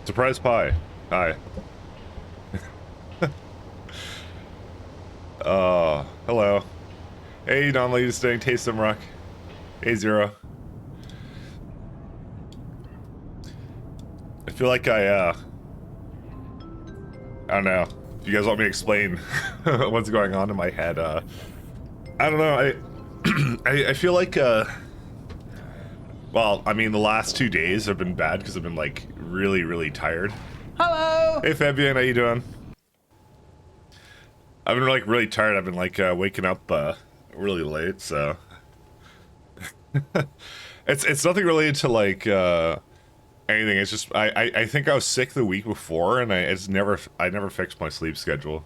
Surprise pie. Hi. Hello. Hey, non-lady staying, taste some rock. Hey, Zero. I feel like I don't know. If you guys want me to explain what's going on in my head, I don't know, I feel like, well, I mean, the last 2 days have been bad because I've been, like, really, really tired. Hello! Hey, Fabian, how you doing? I've been, like, really tired. I've been, like, waking up, really late, so... It's nothing related to, like, anything. It's just, I think I was sick the week before, and I never fixed my sleep schedule.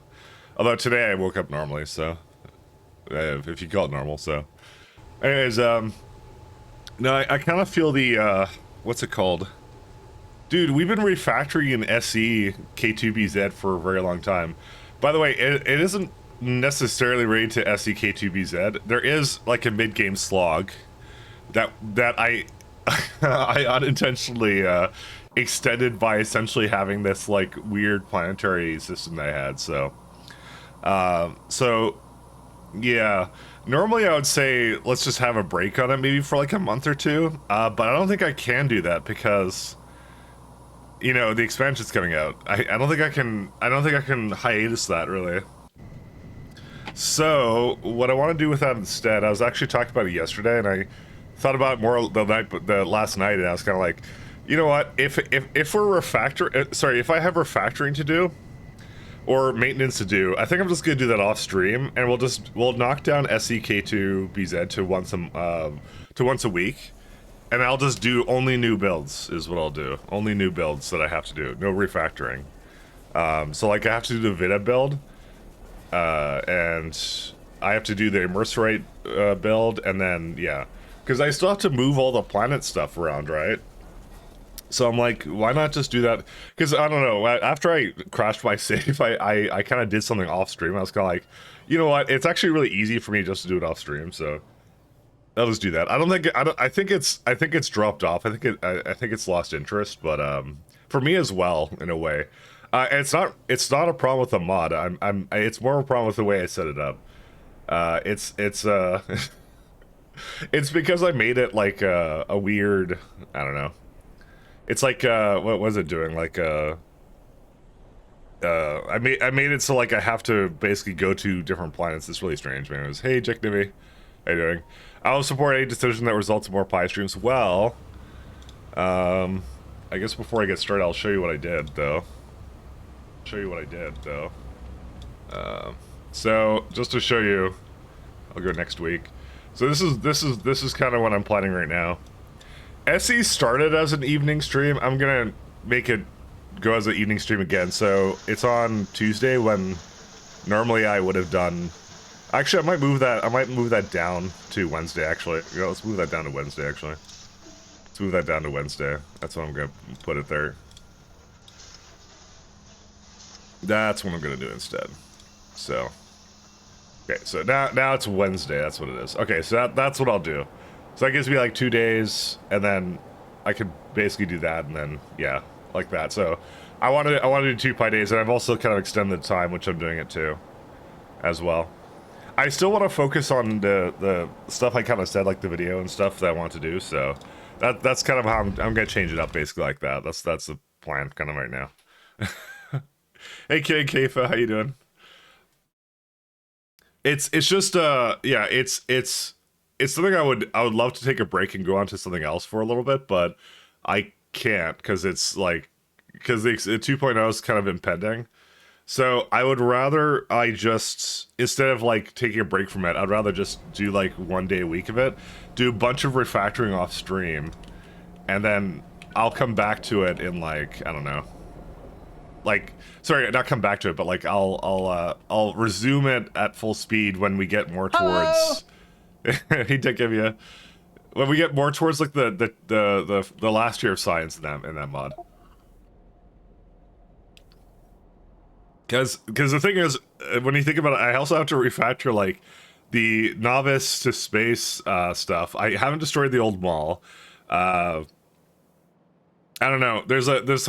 Although today I woke up normally, so... if you call it normal, so... Anyways, no, I kind of feel the, what's it called? Dude, we've been refactoring in SE K2BZ for a very long time. By the way, it isn't necessarily related to SE K2BZ. There is, like, a mid-game slog that I I unintentionally extended by essentially having this, like, weird planetary system that I had, so... yeah. Normally I would say let's just have a break on it maybe for like a month or two, but I don't think I can do that because, you know, the expansion's coming out. I don't think I can hiatus that really. So what I want to do with that instead, I was actually talking about it yesterday, and I thought about it more the last night, and I was kind of like, you know what, if we're if I have refactoring to do or maintenance to do, I think I'm just gonna do that off stream, and we'll knock down SEK2BZ to once a week, and I'll just do only new builds is what I'll do. Only new builds that I have to do, no refactoring. So like I have to do the Vita build, and I have to do the Immerserate build, and then yeah, because I still have to move all the planet stuff around, right? So I'm like, why not just do that? Because I don't know, after I crashed my save, I kind of did something off stream. I was kind of like, you know what? It's actually really easy for me just to do it off stream. So I'll just do that. I think it's dropped off. I think it's lost interest. But for me as well, in a way, and it's not a problem with the mod. It's more of a problem with the way I set it up. It's it's because I made it like a weird, I don't know. It's like, what was it doing? Like, I made it so, like, I have to basically go to different planets. It's really strange, man. It was, hey, Jack Nivy, how you doing? I will support any decision that results in more pie streams. Well, I guess before I get started, I'll show you what I did, though. So, just to show you, I'll go next week. So this is kind of what I'm planning right now. SE started as an evening stream. I'm gonna make it go as an evening stream again. So it's on Tuesday when normally I would have done. Actually, I might move that down to Wednesday. Actually, yeah, let's move that down to Wednesday. Actually, let's move that down to Wednesday. That's what I'm gonna put it there. That's what I'm gonna do instead. So, okay. So now it's Wednesday. That's what it is. Okay. So that's what I'll do. So that gives me like 2 days, and then I could basically do that, and then yeah, like that. So I want to do 2 pie days, and I've also kind of extended the time, which I'm doing it too, as well. I still want to focus on the stuff I kind of said, like the video and stuff that I want to do. So that's kind of how I'm gonna change it up, basically like that. That's the plan, kind of right now. Hey, Kid Kafa, how you doing? It's just yeah, it's something I would love to take a break and go on to something else for a little bit, but I can't because it's like because the 2.0 is kind of impending. So I would rather I just, instead of like taking a break from it, I'd rather just do like 1 day a week of it, do a bunch of refactoring off stream, and then I'll come back to it in like, I don't know, like, sorry, not come back to it, but like I'll resume it at full speed when we get more towards. He did give you when we get more towards like the last year of science in that mod. Because the thing is, when you think about it, I also have to refactor like the novice to space stuff. I haven't destroyed the old mall. I don't know. There's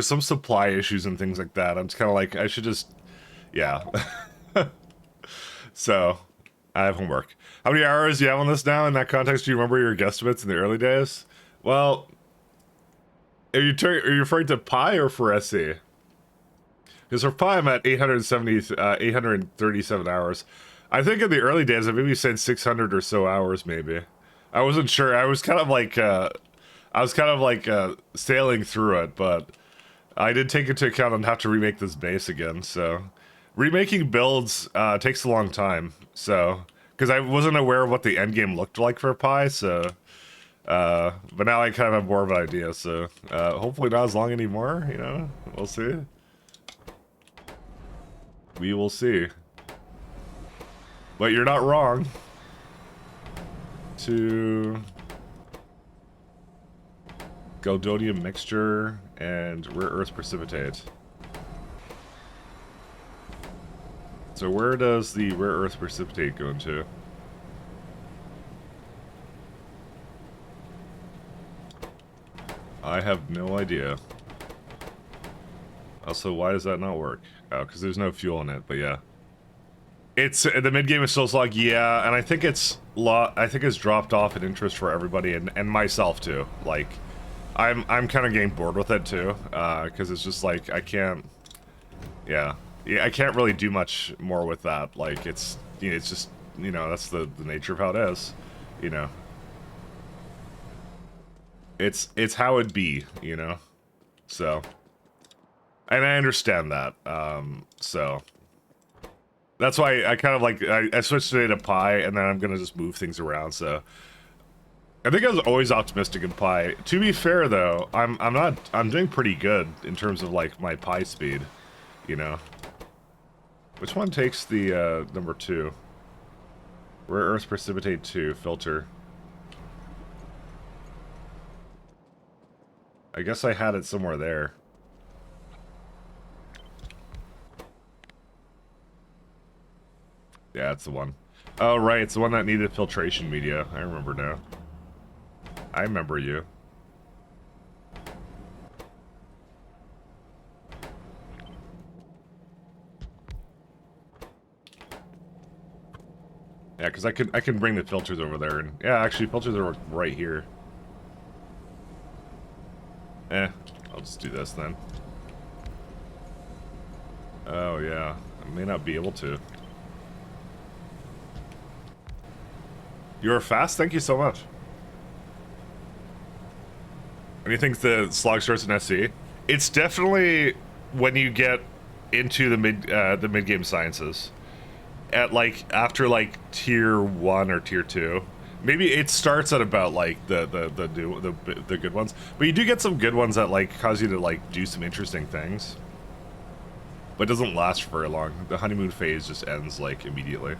some supply issues and things like that. I'm just kind of like I should just, yeah. So, I have homework. How many hours do you have on this now? In that context, do you remember your guesstimates in the early days? Well, are you referring to Pi or for SC? Because for Pi, I'm at 837 hours. I think in the early days, I maybe said 600 or so hours, maybe. I wasn't sure. I was kind of like, sailing through it, but I did take into account and have to remake this base again, so. Remaking builds takes a long time, so. Because I wasn't aware of what the endgame looked like for Pi, so. But now I kind of have more of an idea, so. Hopefully not as long anymore, you know? We'll see. We will see. But you're not wrong. To Goldonium mixture and rare earth precipitate. So where does the rare earth precipitate go into? I have no idea. Also, why does that not work? Oh, because there's no fuel in it, but yeah. It's the mid game is still slog, yeah, and I think it's dropped off in interest for everybody and myself too. Like, I'm kind of getting bored with it too, because it's just like I can't, yeah, I can't really do much more with that. Like it's just that's the nature of how it is, you know. It's how it be, you know. So, and I understand that. So. That's why I kind of like, I switched today to Pi, and then I'm going to just move things around, so. I think I was always optimistic in Pi. To be fair, though, I'm doing pretty good in terms of, like, my Pi speed, you know. Which one takes the, number 2? Rare Earth Precipitate 2, filter. I guess I had it somewhere there. Yeah, it's the one. Oh, right, it's the one that needed filtration media. I remember now. I remember you. Yeah, because I can bring the filters over there, and yeah, actually, filters are right here. I'll just do this then. Oh yeah, I may not be able to. You were fast? Thank you so much. When you think the slog starts in SC? It's definitely when you get into the mid game sciences. At like after like tier 1 or tier 2. Maybe it starts at about like the good ones. But you do get some good ones that like cause you to like do some interesting things. But it doesn't last for very long. The honeymoon phase just ends like immediately.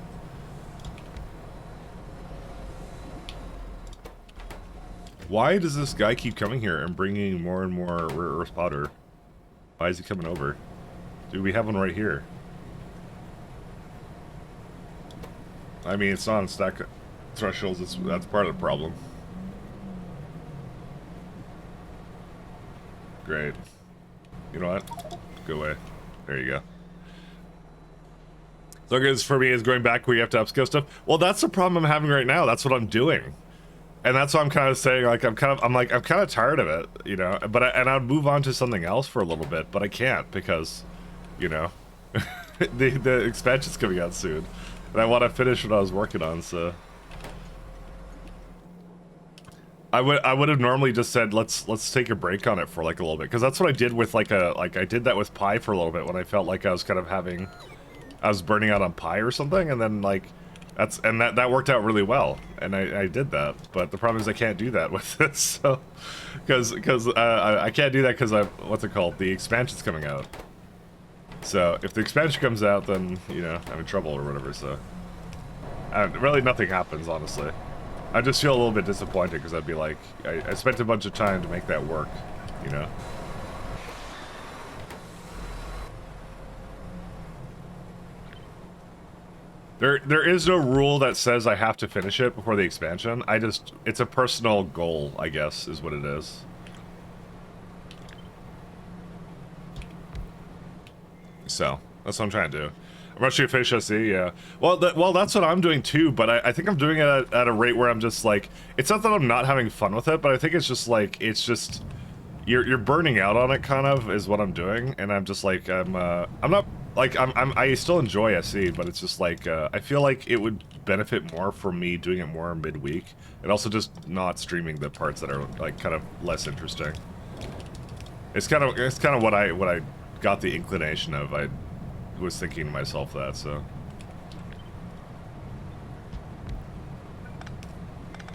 Why does this guy keep coming here and bringing more and more rare earth powder? Why is he coming over? Dude, we have one right here. I mean, it's not on stack thresholds, that's part of the problem. Great. You know what? Go away. There you go. So I guess for me, is going back where you have to upscale stuff. Well, that's the problem I'm having right now. That's what I'm doing. And that's why I'm kind of saying, like, I'm kind of tired of it, you know. But I'd move on to something else for a little bit, but I can't because, you know, the expansion's coming out soon, and I want to finish what I was working on. So I would have normally just said let's take a break on it for like a little bit, because that's what I did with I did that with Pi for a little bit when I felt like I was kind of I was burning out on Pi or something, and then like. That worked out really well, and I did that. But the problem is I can't do that with this, so because I can't do that because what's it called? The expansion's coming out. So if the expansion comes out, then you know I'm in trouble or whatever. So really nothing happens, honestly. I just feel a little bit disappointed because I'd be like, I spent a bunch of time to make that work, you know. There is no rule that says I have to finish it before the expansion. It's a personal goal, I guess, is what it is. So that's what I'm trying to do. I'm rushing to finish SE, yeah. Well, that's what I'm doing too, but I think I'm doing it at a rate where I'm just like, it's not that I'm not having fun with it, but I think it's just like, it's just, you're burning out on it kind of is what I'm doing, and I'm just like, I'm not, like, I still enjoy SE, but it's just like, I feel like it would benefit more from me doing it more midweek, and also just not streaming the parts that are like kind of less interesting. It's kind of what I got the inclination of. I was thinking to myself that, so.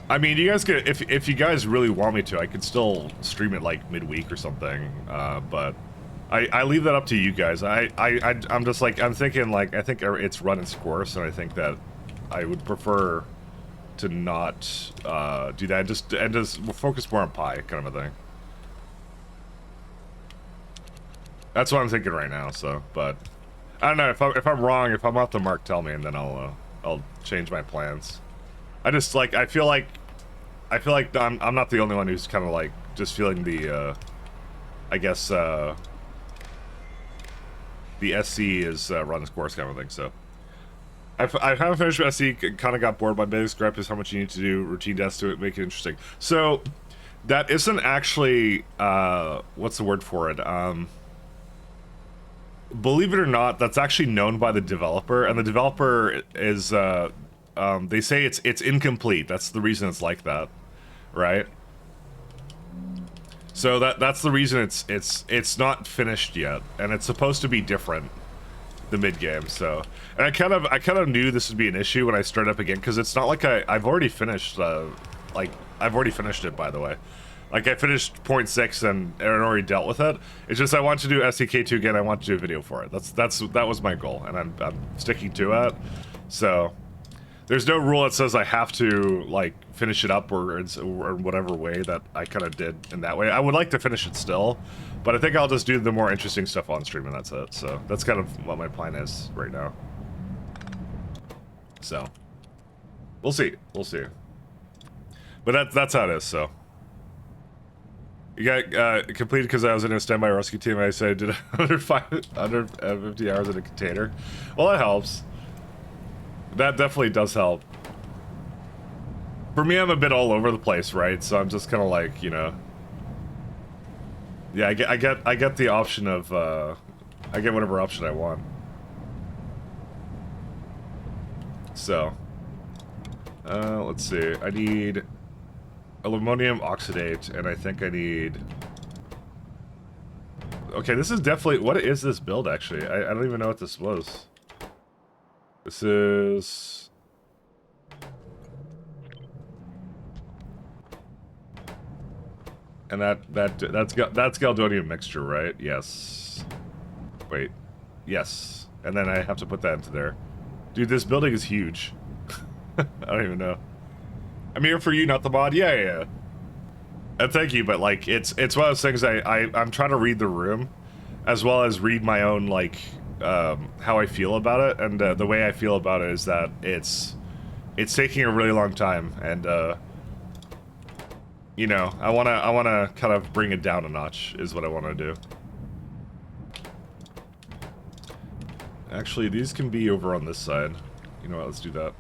I mean, you guys could, if you guys really want me to, I could still stream it like midweek or something, but I leave that up to you guys. I'm just like, I'm thinking like, I think it's run its course, and I think that I would prefer to not do that, and just focus more on Pi, kind of a thing. That's what I'm thinking right now, so, but I don't know, if I'm wrong, if I'm off the mark, tell me, and then I'll change my plans. I just like, I feel like I'm not the only one who's kind of like just feeling the I guess the SC is run its course kind of thing. So I haven't finished SC. Kind of got bored. My biggest gripe is how much you need to do routine deaths to make it interesting. So that isn't actually what's the word for it? Believe it or not, that's actually known by the developer, and the developer is they say it's incomplete. That's the reason it's like that, right? So that's the reason it's not finished yet, and it's supposed to be different, the mid game. So, and I kind of knew this would be an issue when I started up again, because it's not like I've already finished like I've already finished it, by the way. Like, I finished 0.6 and already dealt with it. It's just I want to do SDK2 again. I want to do a video for it. That was my goal, and I'm sticking to it. So there's no rule that says I have to like finish it up or whatever way that I kind of did in that way. I would like to finish it still, but I think I'll just do the more interesting stuff on stream, and that's it. So that's kind of what my plan is right now. So we'll see. But that's how it is. So. You got completed because I was in a standby rescue team, and I said I did under 50 hours in a container. Well, that helps. That definitely does help. For me, I'm a bit all over the place, right? So I'm just kind of like, you know. Yeah, I get the option of I get whatever option I want. So let's see. I need aluminum oxidate, and I think I need... Okay, this is definitely... What is this build, actually? I don't even know what this was. This is... And that's Galdonium mixture, right? Yes. Wait. Yes. And then I have to put that into there. Dude, this building is huge. I don't even know. I'm here for you, not the mod. Yeah. And thank you, but like it's one of those things I'm trying to read the room, as well as read my own like how I feel about it, and the way I feel about it is that it's taking a really long time, and you know, I wanna kind of bring it down a notch is what I want to do. Actually, these can be over on this side. You know what? Let's do that.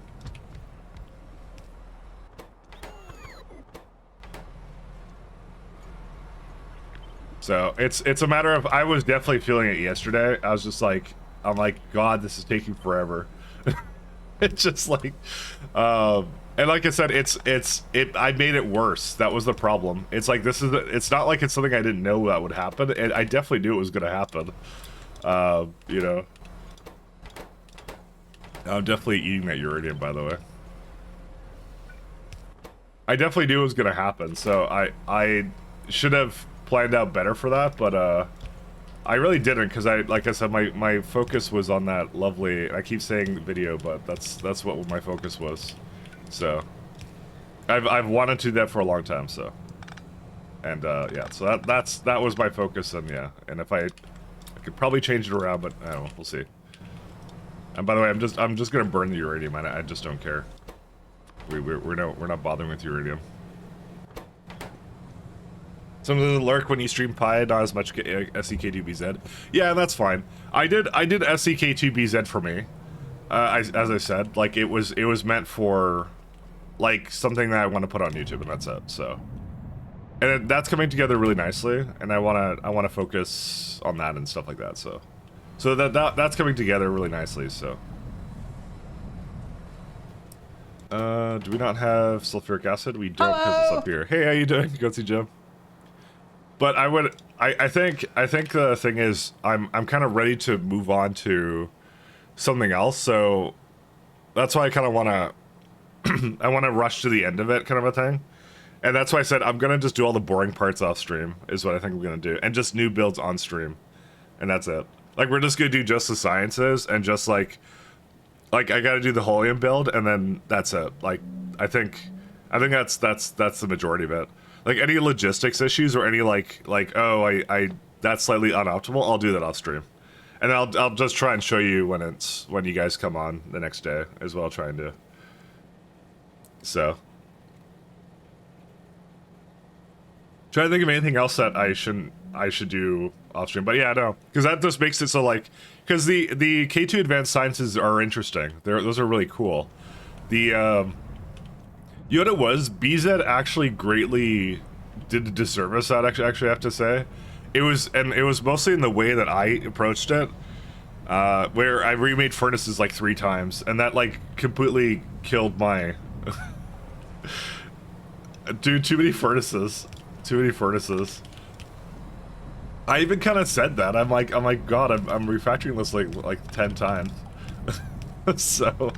So it's a matter of, I was definitely feeling it yesterday. I was just like, I'm like, God, this is taking forever. It's just like, and like I said, I made it worse. That was the problem. It's like, it's not like it's something I didn't know that would happen. And I definitely knew it was going to happen. You know, I'm definitely eating that uridium, by the way. I definitely knew it was going to happen. So I should have planned out better for that, but I really didn't, because like I said, my focus was on that lovely, I keep saying video, but that's what my focus was. So I've wanted to do that for a long time, so, and yeah, so that was my focus, and yeah, and if I could probably change it around, but I don't know, we'll see. And by the way, I'm just gonna burn the uridium. I just don't care. We're not bothering with uridium. Some of the lurk when you stream Pi, not as much SEK2BZ. Yeah, that's fine. I did SEK2BZ for me. As I said, like it was meant for like something that I want to put on YouTube, and that's it. So, and that's coming together really nicely, and I wanna focus on that and stuff like that. So that's coming together really nicely. So, do we not have sulfuric acid? We don't because it's up here. Hey, how you doing? Go see Jim. But I think the thing is I'm kind of ready to move on to something else, so that's why I kind of want to I want to rush to the end of it, kind of a thing. And that's why I said I'm gonna just do all the boring parts off stream is what I think I'm gonna do, and just new builds on stream, and that's it. Like we're just gonna do just the sciences and just like I gotta do the Holium build, and then that's it. Like I think that's the majority of it. Like any logistics issues or any like oh I that's slightly unoptimal, I'll do that off stream, and I'll just try and show you when you guys come on the next day is what I'll try and do. So try to think of anything else that I should do off stream, but yeah, no, because that just makes it so like because the K2 advanced sciences are interesting. Those are really cool. The you know what it was? BZ actually greatly did a disservice. I'd actually have to say, it was mostly in the way that I approached it, where I remade furnaces like 3 times, and that like completely killed my. Dude, too many furnaces. Too many furnaces. I even kind of said that. I'm like, God, I'm refactoring this like 10 times. So.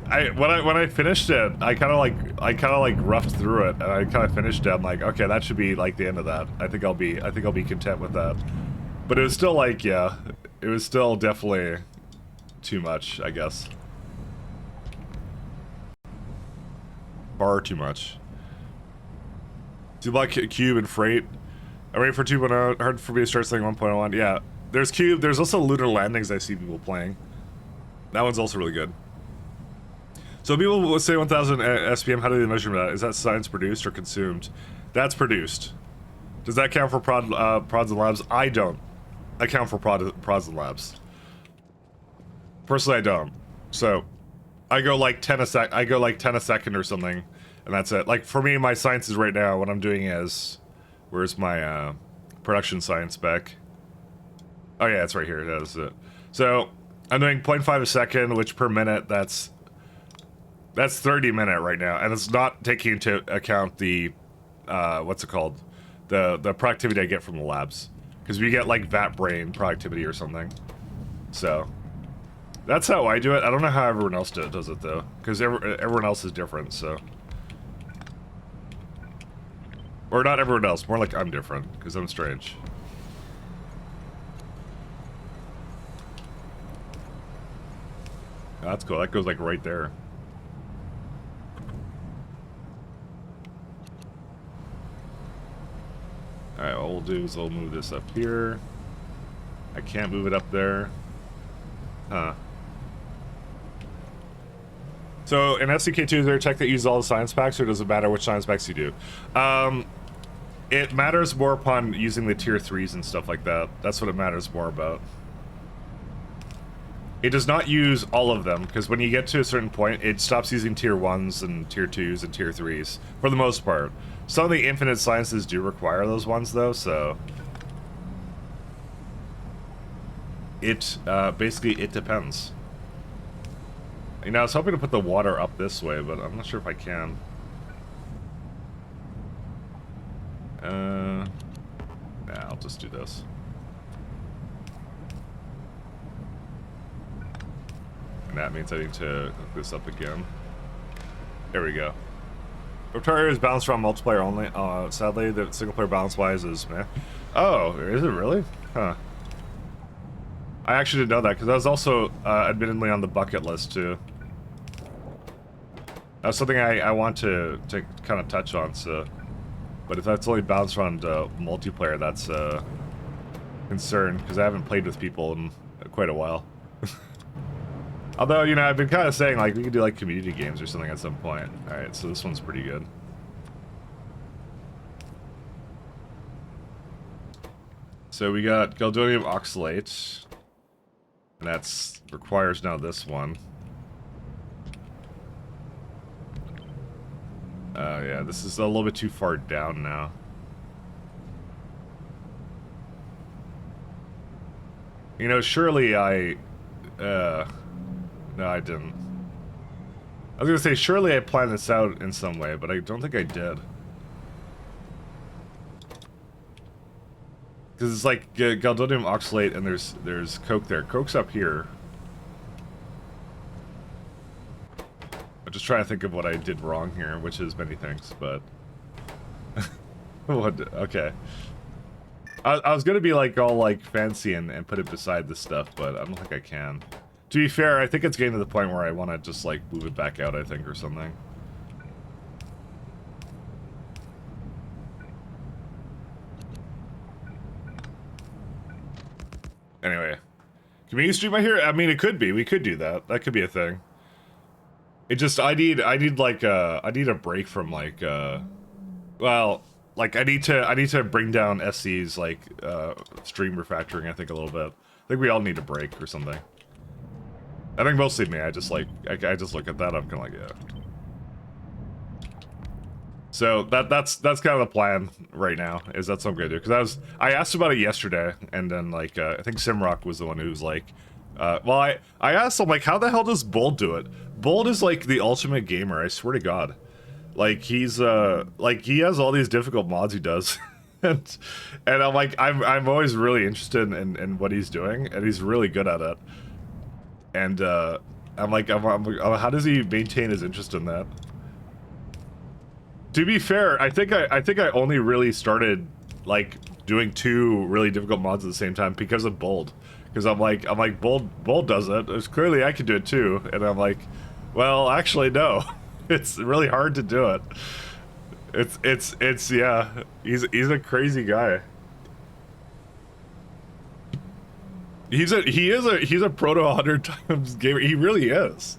When I finished it, I kind of like roughed through it, and I kind of finished it. I'm like, okay, that should be like the end of that. I think I'll be content with that. But it was still like, yeah, it was still definitely too much, I guess. Far too much. Do you like Cube and Freight? I'm ready for 2.0. Hard for me to start saying 1.01. Yeah, there's Cube. There's also Lunar Landings I see people playing. That one's also really good. So people will say 1000 SPM, how do they measure that? Is that science produced or consumed? That's produced. Does that count for prods and labs? I don't. I count for prods and labs. Personally, I don't. So, I go like 10 a second or something, and that's it. Like, for me, my sciences right now, what I'm doing is... Where's my, production science spec? Oh yeah, it's right here, that is it. So, I'm doing 0.5 a second, which per minute, that's 30 minute right now, and it's not taking into account the, what's it called? The productivity I get from the labs. Because we get, like, vat brain productivity or something. So, that's how I do it. I don't know how everyone else does it, though. Because everyone else is different, so. Or not everyone else, more like I'm different, because I'm strange. Oh, that's cool, that goes, like, right there. Alright, what we'll do is we'll move this up here. I can't move it up there. Huh. So, in SCK2, is there a tech that uses all the science packs, or does it matter which science packs you do? It matters more upon using the tier 3s and stuff like that. That's what it matters more about. It does not use all of them, because when you get to a certain point, it stops using tier 1s and tier 2s and tier 3s, for the most part. Some of the infinite sciences do require those ones, though, so... It, basically, it depends. You know, I was hoping to put the water up this way, but I'm not sure if I can. Yeah, I'll just do this. And that means I need to hook this up again. There we go. Factorio is balanced around multiplayer only. Sadly, the single player balance-wise is meh. Oh, is it really? Huh. I actually didn't know that, because that was also, admittedly on the bucket list, too. That's something I want to kind of touch on, so... But if that's only balanced around multiplayer, that's a concern, because I haven't played with people in quite a while. Although, you know, I've been kind of saying, like, we could do, like, community games or something at some point. Alright, so this one's pretty good. So we got galvanium oxalate. And that's requires now this one. Yeah, this is a little bit too far down now. You know, surely I... no, I didn't. I was gonna say, surely I planned this out in some way, but I don't think I did. Because it's like galvanium oxalate and there's coke there. Coke's up here. I'm just trying to think of what I did wrong here, which is many things, but... okay. I was gonna be like all like fancy and put it beside this stuff, but I don't think I can. To be fair, I think it's getting to the point where I want to just like move it back out, I think, or something. Anyway, community stream I hear. I mean, it could be. We could do that. That could be a thing. It just I need like I need a break from like well, like I need to bring down SC's like stream refactoring, I think, a little bit. I think we all need a break or something. I think mostly me. I just like I just look at that, I'm kind of like, yeah. So that's kind of the plan right now. Is that's what I'm gonna do? Because I asked about it yesterday, and then like I think Simrock was the one who was like, well I asked him like, how the hell does Bold do it? Bold is like the ultimate gamer. I swear to God, like he's like he has all these difficult mods he does, and I'm like I'm always really interested in what he's doing, and he's really good at it. And I'm like how does he maintain his interest in that? To be fair, I think I only really started like doing 2 really difficult mods at the same time because of Bold. Because I'm like Bold does it. It's clearly I can do it too. And I'm like, well, actually no. It's really hard to do it. It's yeah. He's a crazy guy. He's a proto 100 times gamer. He really is.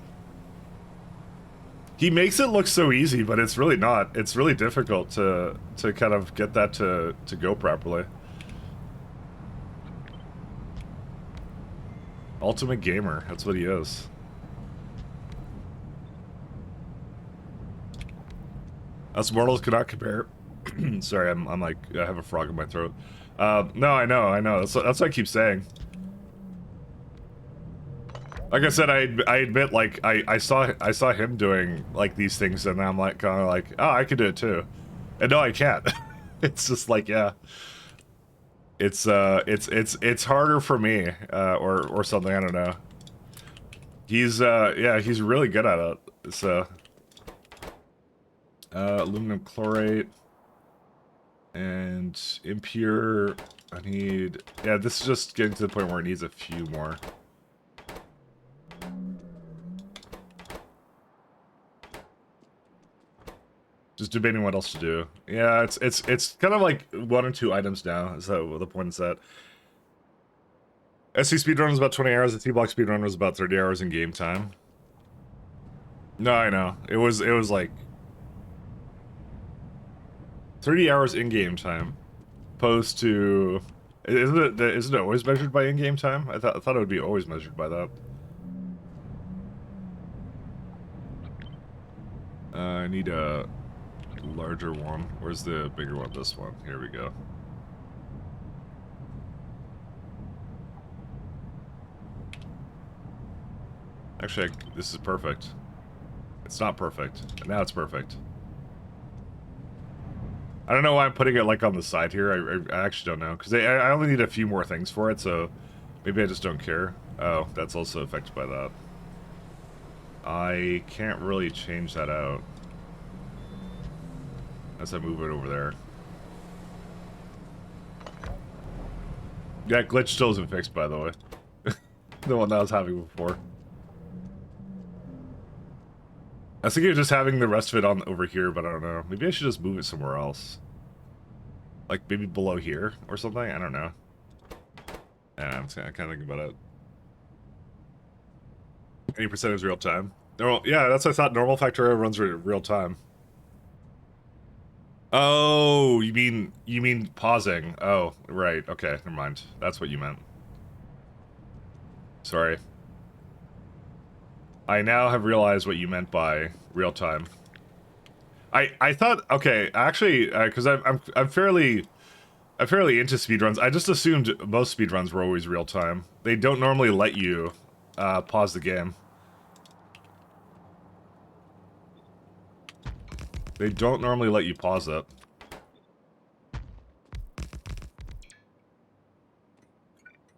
He makes it look so easy, but it's really not. It's really difficult to kind of get that to go properly. Ultimate gamer, that's what he is. Us mortals cannot compare. Sorry, I'm like I have a frog in my throat. No, I know. That's what I keep saying. Like I said, I admit, like I saw him doing like these things, and I'm like kind of like, oh, I could do it too, and no, I can't. It's just like, yeah, it's harder for me, or something. I don't know. He's yeah, he's really good at it. So aluminum chlorate and impure. I need, yeah. This is just getting to the point where it needs a few more. Just debating what else to do. Yeah, it's kind of like 1 or 2 items now. Is that the point is that? SC speedrun was about 20 hours. The T-block speedrun was about 30 hours in game time. No, I know. It was like 30 hours in game time, opposed to. Isn't it always measured by in game time? I thought it would be always measured by that. I need a larger one. Where's the bigger one? This one. Here we go. Actually, this is perfect. It's not perfect. Now it's perfect. I don't know why I'm putting it like on the side here. I actually don't know, because I only need a few more things for it, so maybe I just don't care. Oh, that's also affected by that. I can't really change that out. As I move it over there. Yeah, glitch still isn't fixed, by the way. The one that I was having before. I was thinking of just having the rest of it on over here, but I don't know. Maybe I should just move it somewhere else. Like maybe below here or something? I don't know. Yeah, I kind of think about it. 80% is real time. Normal, yeah, that's what I thought. Normal Factorio runs real time. Oh, you mean pausing. Oh, right. Okay, never mind. That's what you meant. Sorry. I now have realized what you meant by real time. I thought, okay, actually, because I'm fairly into speedruns. I just assumed most speedruns were always real time. They don't normally let you pause the game. They don't normally let you pause it.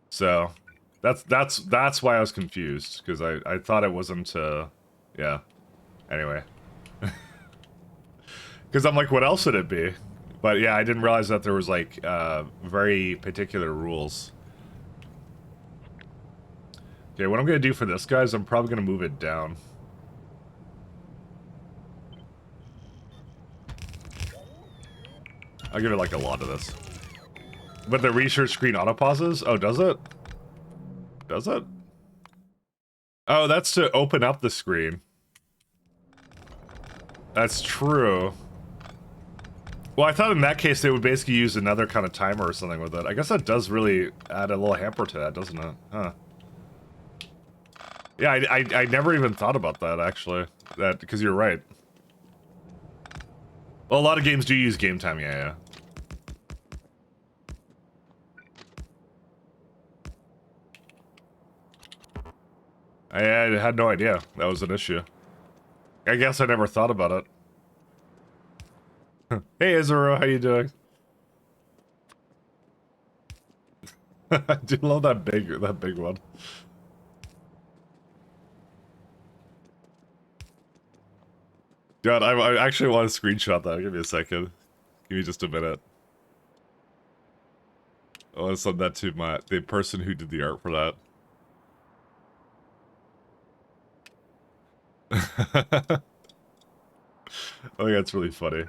So that's why I was confused, because I thought it wasn't yeah. Anyway. Because I'm like, what else would it be? But yeah, I didn't realize that there was like very particular rules. Okay, what I'm gonna do for this, guys, I'm probably gonna move it down. I'll give it like a lot of this. But the research screen auto pauses? Oh, does it? Does it? Oh, that's to open up the screen. That's true. Well, I thought in that case they would basically use another kind of timer or something with it. I guess that does really add a little hamper to that, doesn't it? Huh. Yeah, I never even thought about that, actually. That, because you're right. Well, a lot of games do use game time, yeah. I had no idea that was an issue. I guess I never thought about it. Hey, Izuru, how you doing? I do love that big one. God, I actually want to screenshot that. Give me a second. Give me just a minute. I want to send that to the person who did the art for that. I think that's really funny.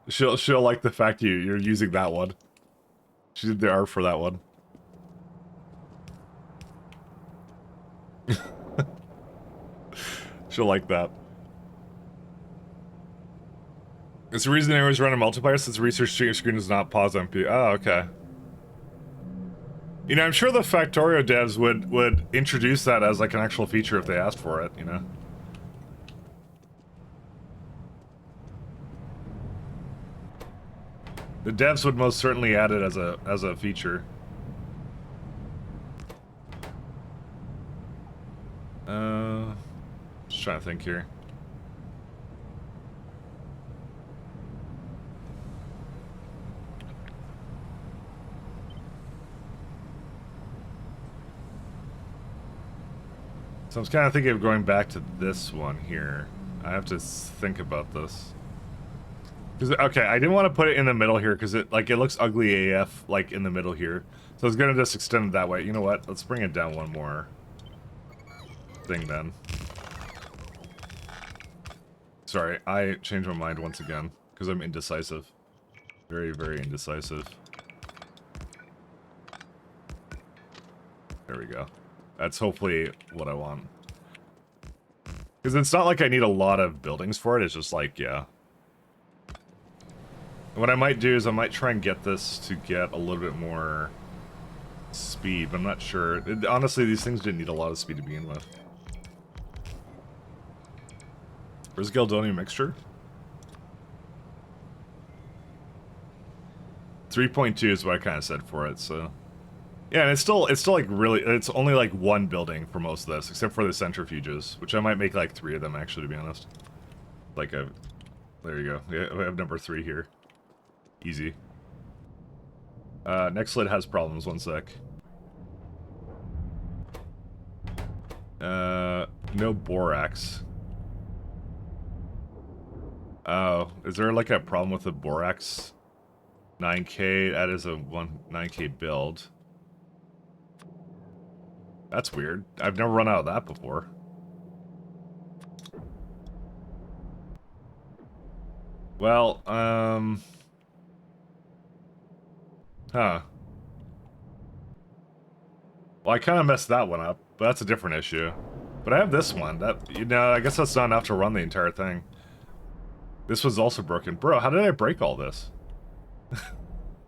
She'll like the fact you're using that one. She did the art for that one. She'll like that. It's the reason I always run a multiplayer, since the research screen does not pause MP. Oh, okay. You know, I'm sure the Factorio devs would introduce that as like an actual feature if they asked for it, you know? The devs would most certainly add it as a feature. Just trying to think here. So I was kind of thinking of going back to this one here. I have to think about this. Because, okay, I didn't want to put it in the middle here because it looks ugly AF like in the middle here. So I was gonna just extend it that way. You know what? Let's bring it down one more thing then. Sorry, I changed my mind once again because I'm indecisive. Very, very indecisive. There we go. That's hopefully what I want. Because it's not like I need a lot of buildings for it, it's just like, yeah. What I might do is I might try and get this to get a little bit more speed, but I'm not sure. Honestly, these things didn't need a lot of speed to begin with. Where's Galdonium mixture? 3.2 is what I kind of said for it, so... Yeah, and it's still like really, it's only like one building for most of this, except for the centrifuges, which I might make like 3 of them actually, to be honest. Like a, there you go. Yeah, I have number 3 here. Easy. Next lid has problems, one sec. No borax. Oh, is there like a problem with the borax? 9K, that is a 9K build. That's weird. I've never run out of that before. Well, huh. Well, I kind of messed that one up, but that's a different issue. But I have this one. That, you know, I guess that's not enough to run the entire thing. This was also broken. Bro, how did I break all this?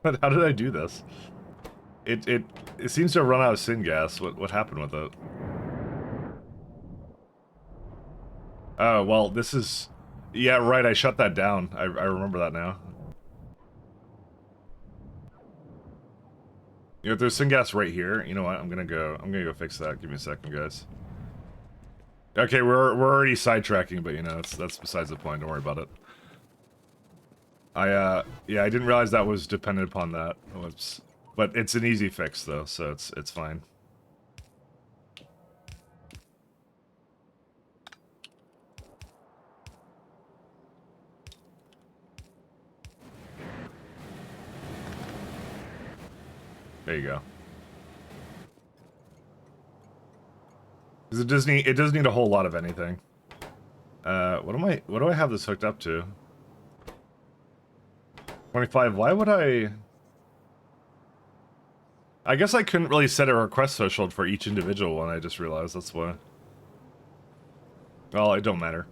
How did I do this? It seems to have run out of syngas. What happened with it? Oh, well, this is... Yeah, right, I shut that down. I remember that now. You know, there's syngas right here. You know what? I'm gonna go fix that. Give me a second, guys. Okay, we're already sidetracking, but you know, that's besides the point. Don't worry about it. Yeah, I didn't realize that was dependent upon that. Whoops. But it's an easy fix though, so it's fine. There you go. Because it doesn't need a whole lot of anything. What do I have this hooked up to? 25, why would I guess I couldn't really set a request threshold for each individual one, I just realized, that's why. Well, it don't matter.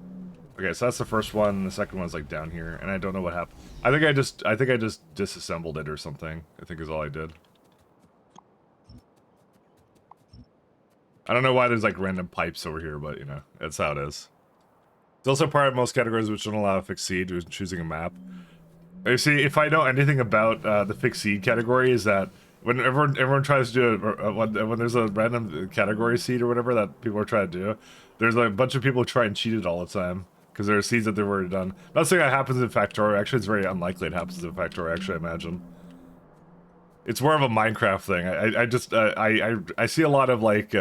Okay, so that's the first one, the second one's like down here, and I don't know what happened. I think I just disassembled it or something, I think is all I did. I don't know why there's like random pipes over here, but you know, that's how it is. It's also part of most categories which don't allow a fixed seed when choosing a map. You see, if I know anything about the fixed seed category, is that when everyone tries to do it, when there's a random category seed or whatever that people are trying to do, there's a bunch of people who try and cheat it all the time because there are seeds that they've already done. Not saying that happens in Factorio. Actually, it's very unlikely it happens in Factorio. Actually, I imagine it's more of a Minecraft thing. I see a lot of like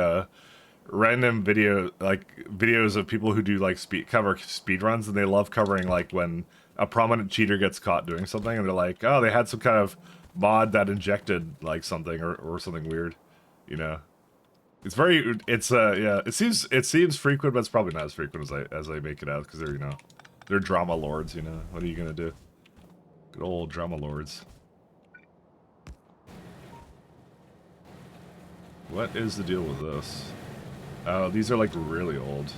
random videos of people who do like cover speed runs, and they love covering like when a prominent cheater gets caught doing something, and they're like, oh, they had some kind of mod that injected like something or something weird, you know. It's yeah, it seems frequent, but it's probably not as frequent as I make it out, because they're, you know, they're drama lords, you know. What are you gonna do? Good old drama lords. What is the deal with this? Oh, these are like really old.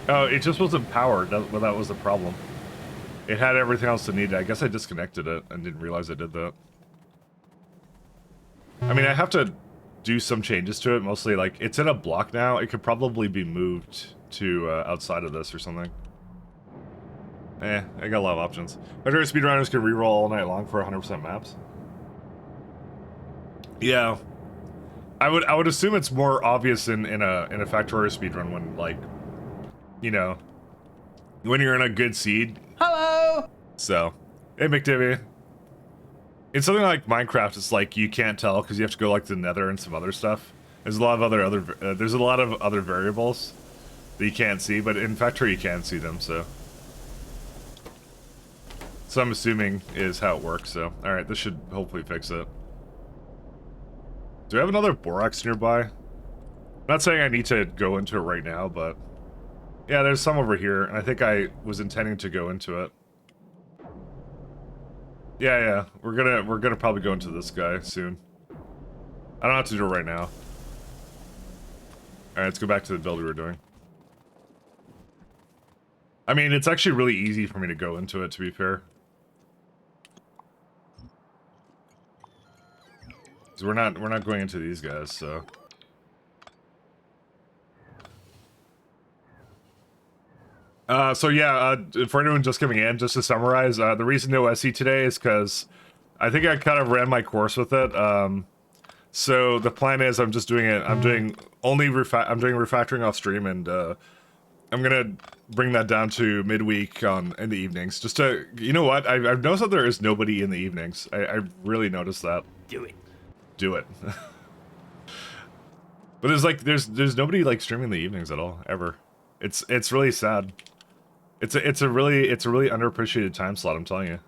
Oh, it just wasn't powered. That was the problem. It had everything else it needed. I guess I disconnected it and didn't realize I did that. I mean, I have to do some changes to it. Mostly, like, it's in a block now. It could probably be moved to outside of this or something. I got a lot of options. Factorio speedrunners can reroll all night long for 100% maps. Yeah, I would assume it's more obvious in a Factorio speedrun when, like, you know, when you're in a good seed. Hello! So, hey, McDivvy. In something like Minecraft, it's like you can't tell because you have to go like the Nether and some other stuff. There's a lot of there's a lot of other variables that you can't see, but in Factorio you can see them. So I'm assuming is how it works. So, all right, this should hopefully fix it. Do I have another borax nearby? I'm not saying I need to go into it right now, but yeah, there's some over here, and I think I was intending to go into it. Yeah, we're gonna probably go into this guy soon. I don't have to do it right now. Alright, let's go back to the build we were doing. I mean, it's actually really easy for me to go into it, to be fair. Because we're not going into these guys, so. So yeah, for anyone just coming in, just to summarize, the reason no SE today is because I think I kind of ran my course with it. So the plan is I'm just doing it. I'm doing refactoring off stream, and I'm gonna bring that down to midweek in the evenings. Just to, you know what? I've noticed that there is nobody in the evenings. I really noticed that. Do it. Do it. But there's nobody like streaming in the evenings at all ever. It's really sad. It's a really underappreciated time slot, I'm telling you.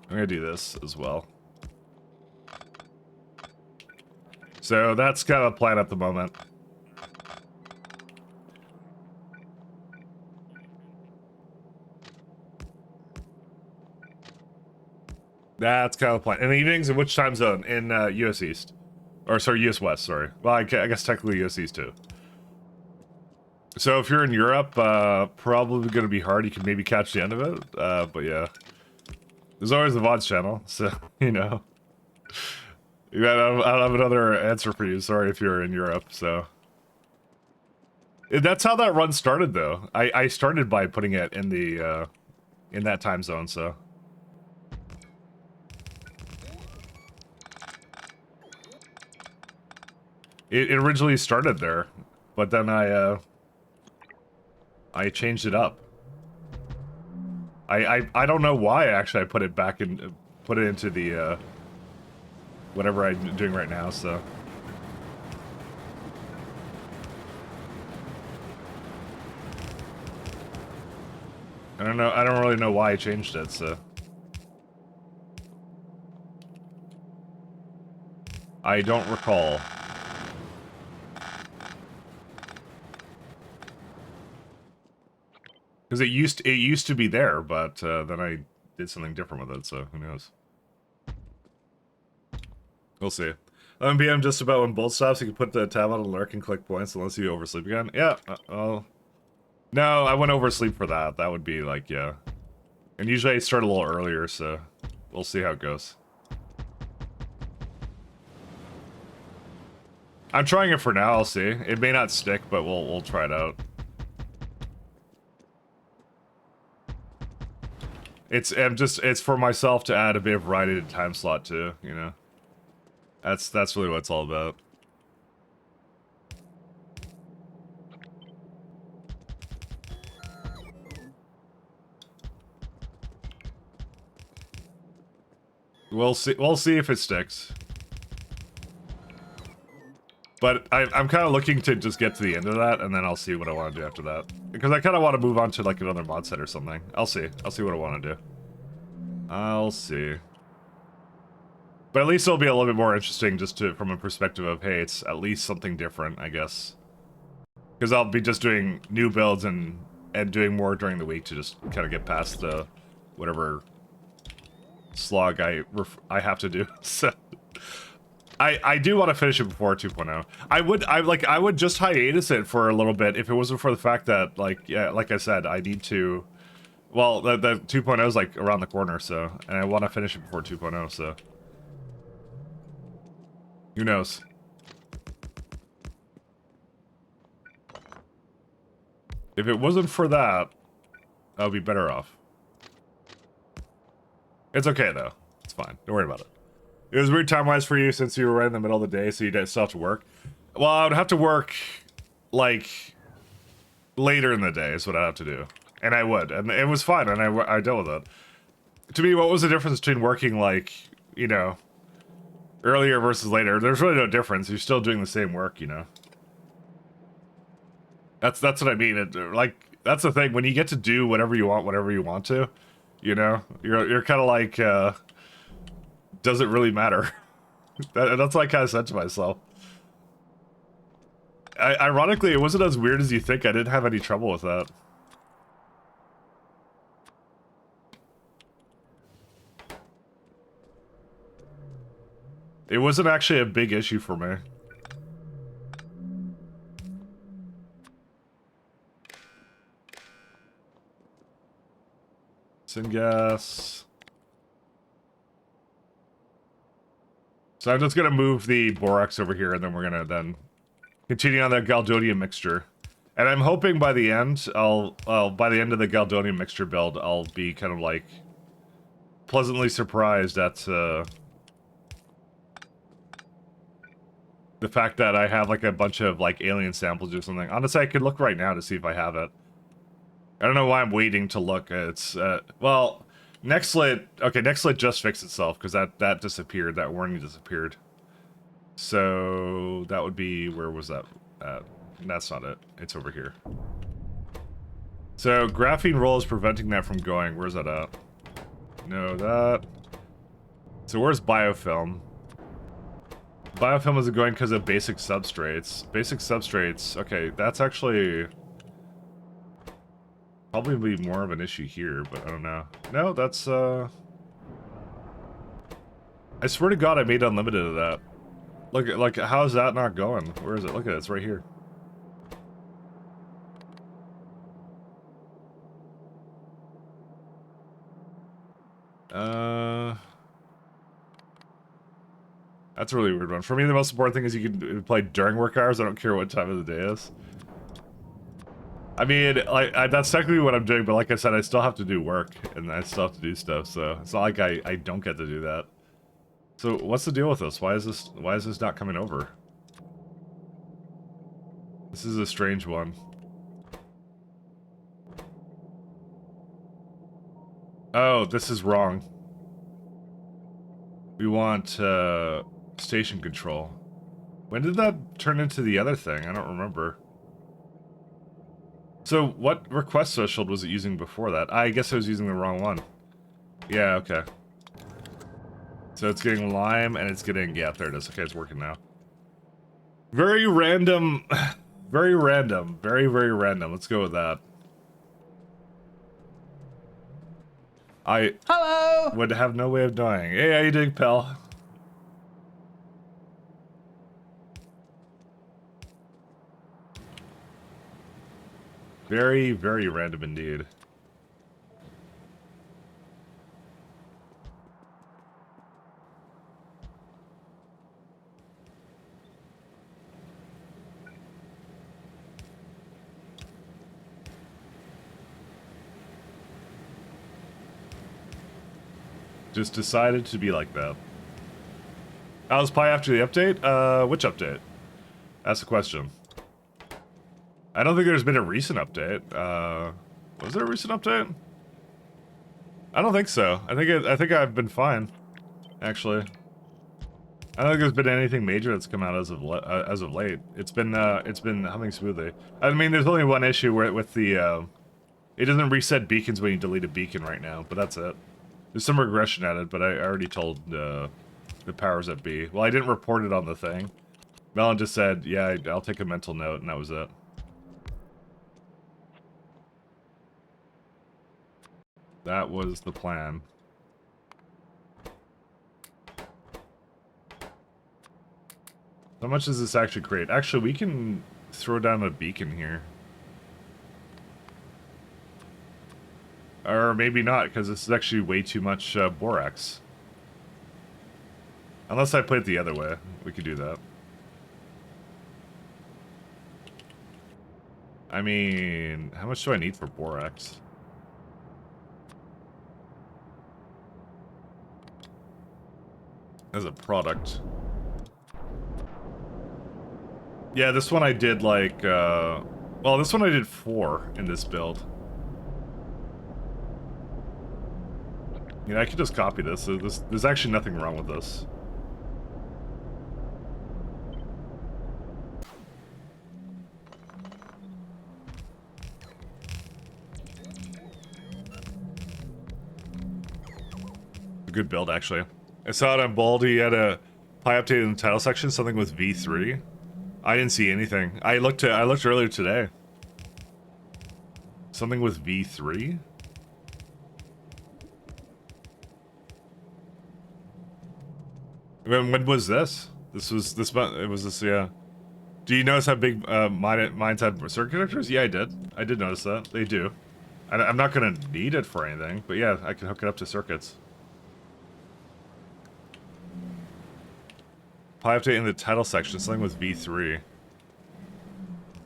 I'm gonna do this as well. So that's kind of a plan at the moment. That's kind of the point. In the evenings, in which time zone? In US East. Or, sorry, US West, sorry. Well, I guess technically US East, too. So if you're in Europe, probably going to be hard. You can maybe catch the end of it. But yeah. There's always the VODs channel, so, you know. Yeah, I don't have another answer for you. Sorry if you're in Europe, so. That's how that run started, though. I started by putting it in the, in that time zone, so. It originally started there, but then I changed it up. I don't know why, actually, I put it back in, put it into the, whatever I'm doing right now, so. I don't know, I don't really know why I changed it, so. I don't recall. Because it used to be there, but then I did something different with it, so who knows. We'll see. MBM just about when bolt stops, you can put the tab on a lurk and click points unless you oversleep again. Yeah, well... No, I went oversleep for that. That would be like, yeah. And usually I start a little earlier, so we'll see how it goes. I'm trying it for now, I'll see. It may not stick, but we'll try it out. It's for myself to add a bit of variety to the time slot too, you know. That's really what it's all about. We'll see if it sticks. But I'm kind of looking to just get to the end of that, and then I'll see what I want to do after that. Because I kind of want to move on to like another mod set or something. I'll see what I want to do. I'll see. But at least it'll be a little bit more interesting just from a perspective of, hey, it's at least something different, I guess. Because I'll be just doing new builds and doing more during the week to just kind of get past the whatever slog I have to do. So I do want to finish it before 2.0. I would just hiatus it for a little bit if it wasn't for the fact that, like, yeah, like I said, I need to. Well, the 2.0 is like around the corner, so, and I want to finish it before 2.0, so who knows. If it wasn't for that, I would be better off. It's okay though. It's fine. Don't worry about it. It was weird time-wise for you since you were right in the middle of the day, so you still have to work. Well, I would have to work, like, later in the day is what I have to do. And I would. And it was fine, and I dealt with it. To me, what was the difference between working, like, you know, earlier versus later? There's really no difference. You're still doing the same work, you know? That's what I mean. Like, that's the thing. When you get to do whatever you want to, you know? You're kind of like, does it really matter? That's what I kind of said to myself. Ironically, it wasn't as weird as you think. I didn't have any trouble with that. It wasn't actually a big issue for me. Syngas. So I'm just gonna move the borax over here, and then we're gonna then continue on that Galdonium mixture. And I'm hoping by the end, by the end of the Galdonium mixture build, I'll be kind of like pleasantly surprised at the fact that I have like a bunch of like alien samples or something. Honestly, I could look right now to see if I have it. I don't know why I'm waiting to look. It's well. Nextlit, okay, Nextlit just fixed itself because that disappeared. That warning disappeared. So that would be, where was that at? That's not it. It's over here. So graphene roll is preventing that from going. Where's that at? No, that. So where's biofilm? Biofilm isn't going because of basic substrates. Basic substrates. Okay, that's actually probably be more of an issue here, but I don't know. No, that's I swear to God, I made unlimited of that. Look, like, how is that not going? Where is it? Look at it, it's right here. That's a really weird one. For me, the most important thing is you can play during work hours. I don't care what time of the day is. I mean, like, that's technically what I'm doing, but like I said, I still have to do work, and I still have to do stuff, so it's not like I don't get to do that. So, what's the deal with this? Why is this not coming over? This is a strange one. Oh, this is wrong. We want, station control. When did that turn into the other thing? I don't remember. So, what request threshold was it using before that? I guess I was using the wrong one. Yeah, okay. So it's getting lime, and it's getting... Yeah, there it is. Okay, it's working now. Very random. Very random. Very, very random. Let's go with that. Hello! Would have no way of knowing. Hey, how you doing, pal? Very, very random indeed. Just decided to be like that. How's Pi after the update? Which update? That's the question. I don't think there's been a recent update. Was there a recent update? I don't think so. I think I've been fine, actually. I don't think there's been anything major that's come out as of late. It's been humming smoothly. I mean, there's only one issue where with the it doesn't reset beacons when you delete a beacon right now, but that's it. There's some regression added, but I already told the powers that be. Well, I didn't report it on the thing. Melon just said, yeah, I'll take a mental note, and that was it. That was the plan. How much does this actually create? Actually, we can throw down a beacon here. Or maybe not, because this is actually way too much borax. Unless I play it the other way. We could do that. I mean, how much do I need for borax? As a product. Yeah, this one I did like, well, this one I did 4 in this build. You know, I could just copy this. There's actually nothing wrong with this. A good build, actually. I saw it on Baldy. He had a Pi update in the title section, something with V3. I didn't see anything. I looked earlier today. Something with V3? When was this? This month. It was this, yeah. Do you notice how big mines had circuit connectors? Yeah, I did. I did notice that. They do. I'm not gonna need it for anything, but yeah, I can hook it up to circuits. Pi update in the title section, something with V3.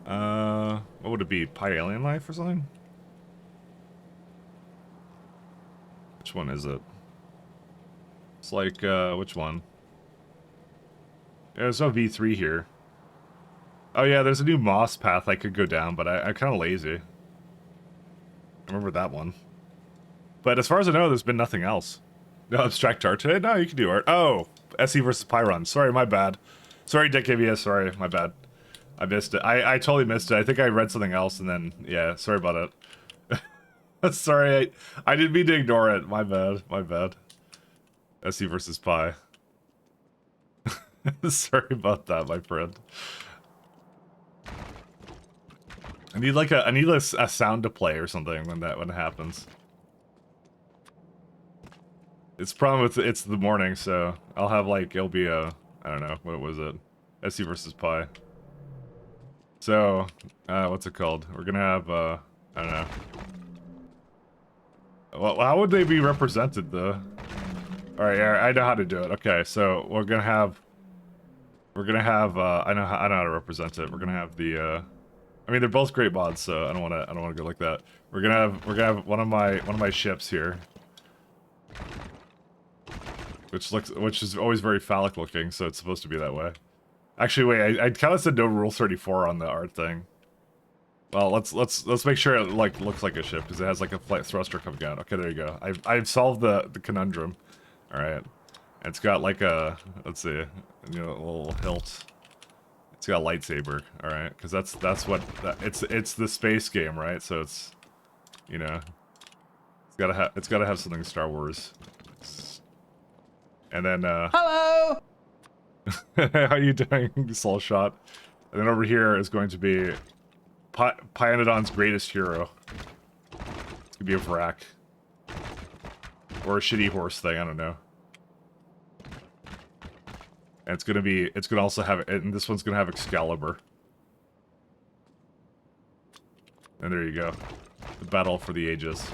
What would it be? Pi Alien Life or something? Which one is it? It's like, which one? Yeah, there's no V3 here. Oh yeah, there's a new moss path I could go down, but I'm kind of lazy. I remember that one. But as far as I know, there's been nothing else. No abstract art today? No, you can do art. Oh, SE versus Pyron. Sorry, my bad. Sorry, Dick ABS. Sorry, my bad. I missed it. I totally missed it. I think I read something else and then, yeah, sorry about it. Sorry, I didn't mean to ignore it. My bad. My bad. SE versus Pi. Sorry about that, my friend. I need like a sound to play or something when it happens. It's problem with it's the morning, so I'll have like it'll be a I don't know what was it, SC versus Pi. So what's it called? We're gonna have I don't know. Well, how would they be represented though? All right, I know how to do it. Okay, so we're gonna have I know how to represent it. We're gonna have the I mean they're both great mods, so I don't want to go like that. We're gonna have one of my ships here. Which is always very phallic looking, so it's supposed to be that way. Actually, wait, I kind of said no rule 34 on the art thing. Well, let's make sure it like looks like a ship because it has like a flight thruster coming out. Okay, there you go. I've solved the conundrum. All right, it's got like a let's see, a little hilt. It's got a lightsaber. All right, because that's what it's the space game, right? So it's it's gotta have something Star Wars. And then hello. how you doing, Soul Shot? And then over here is going to be Pyanodons' greatest hero. It's gonna be a Vrak. Or a shitty horse thing, I don't know. And it's gonna also have, and this one's gonna have Excalibur. And there you go. The battle for the ages.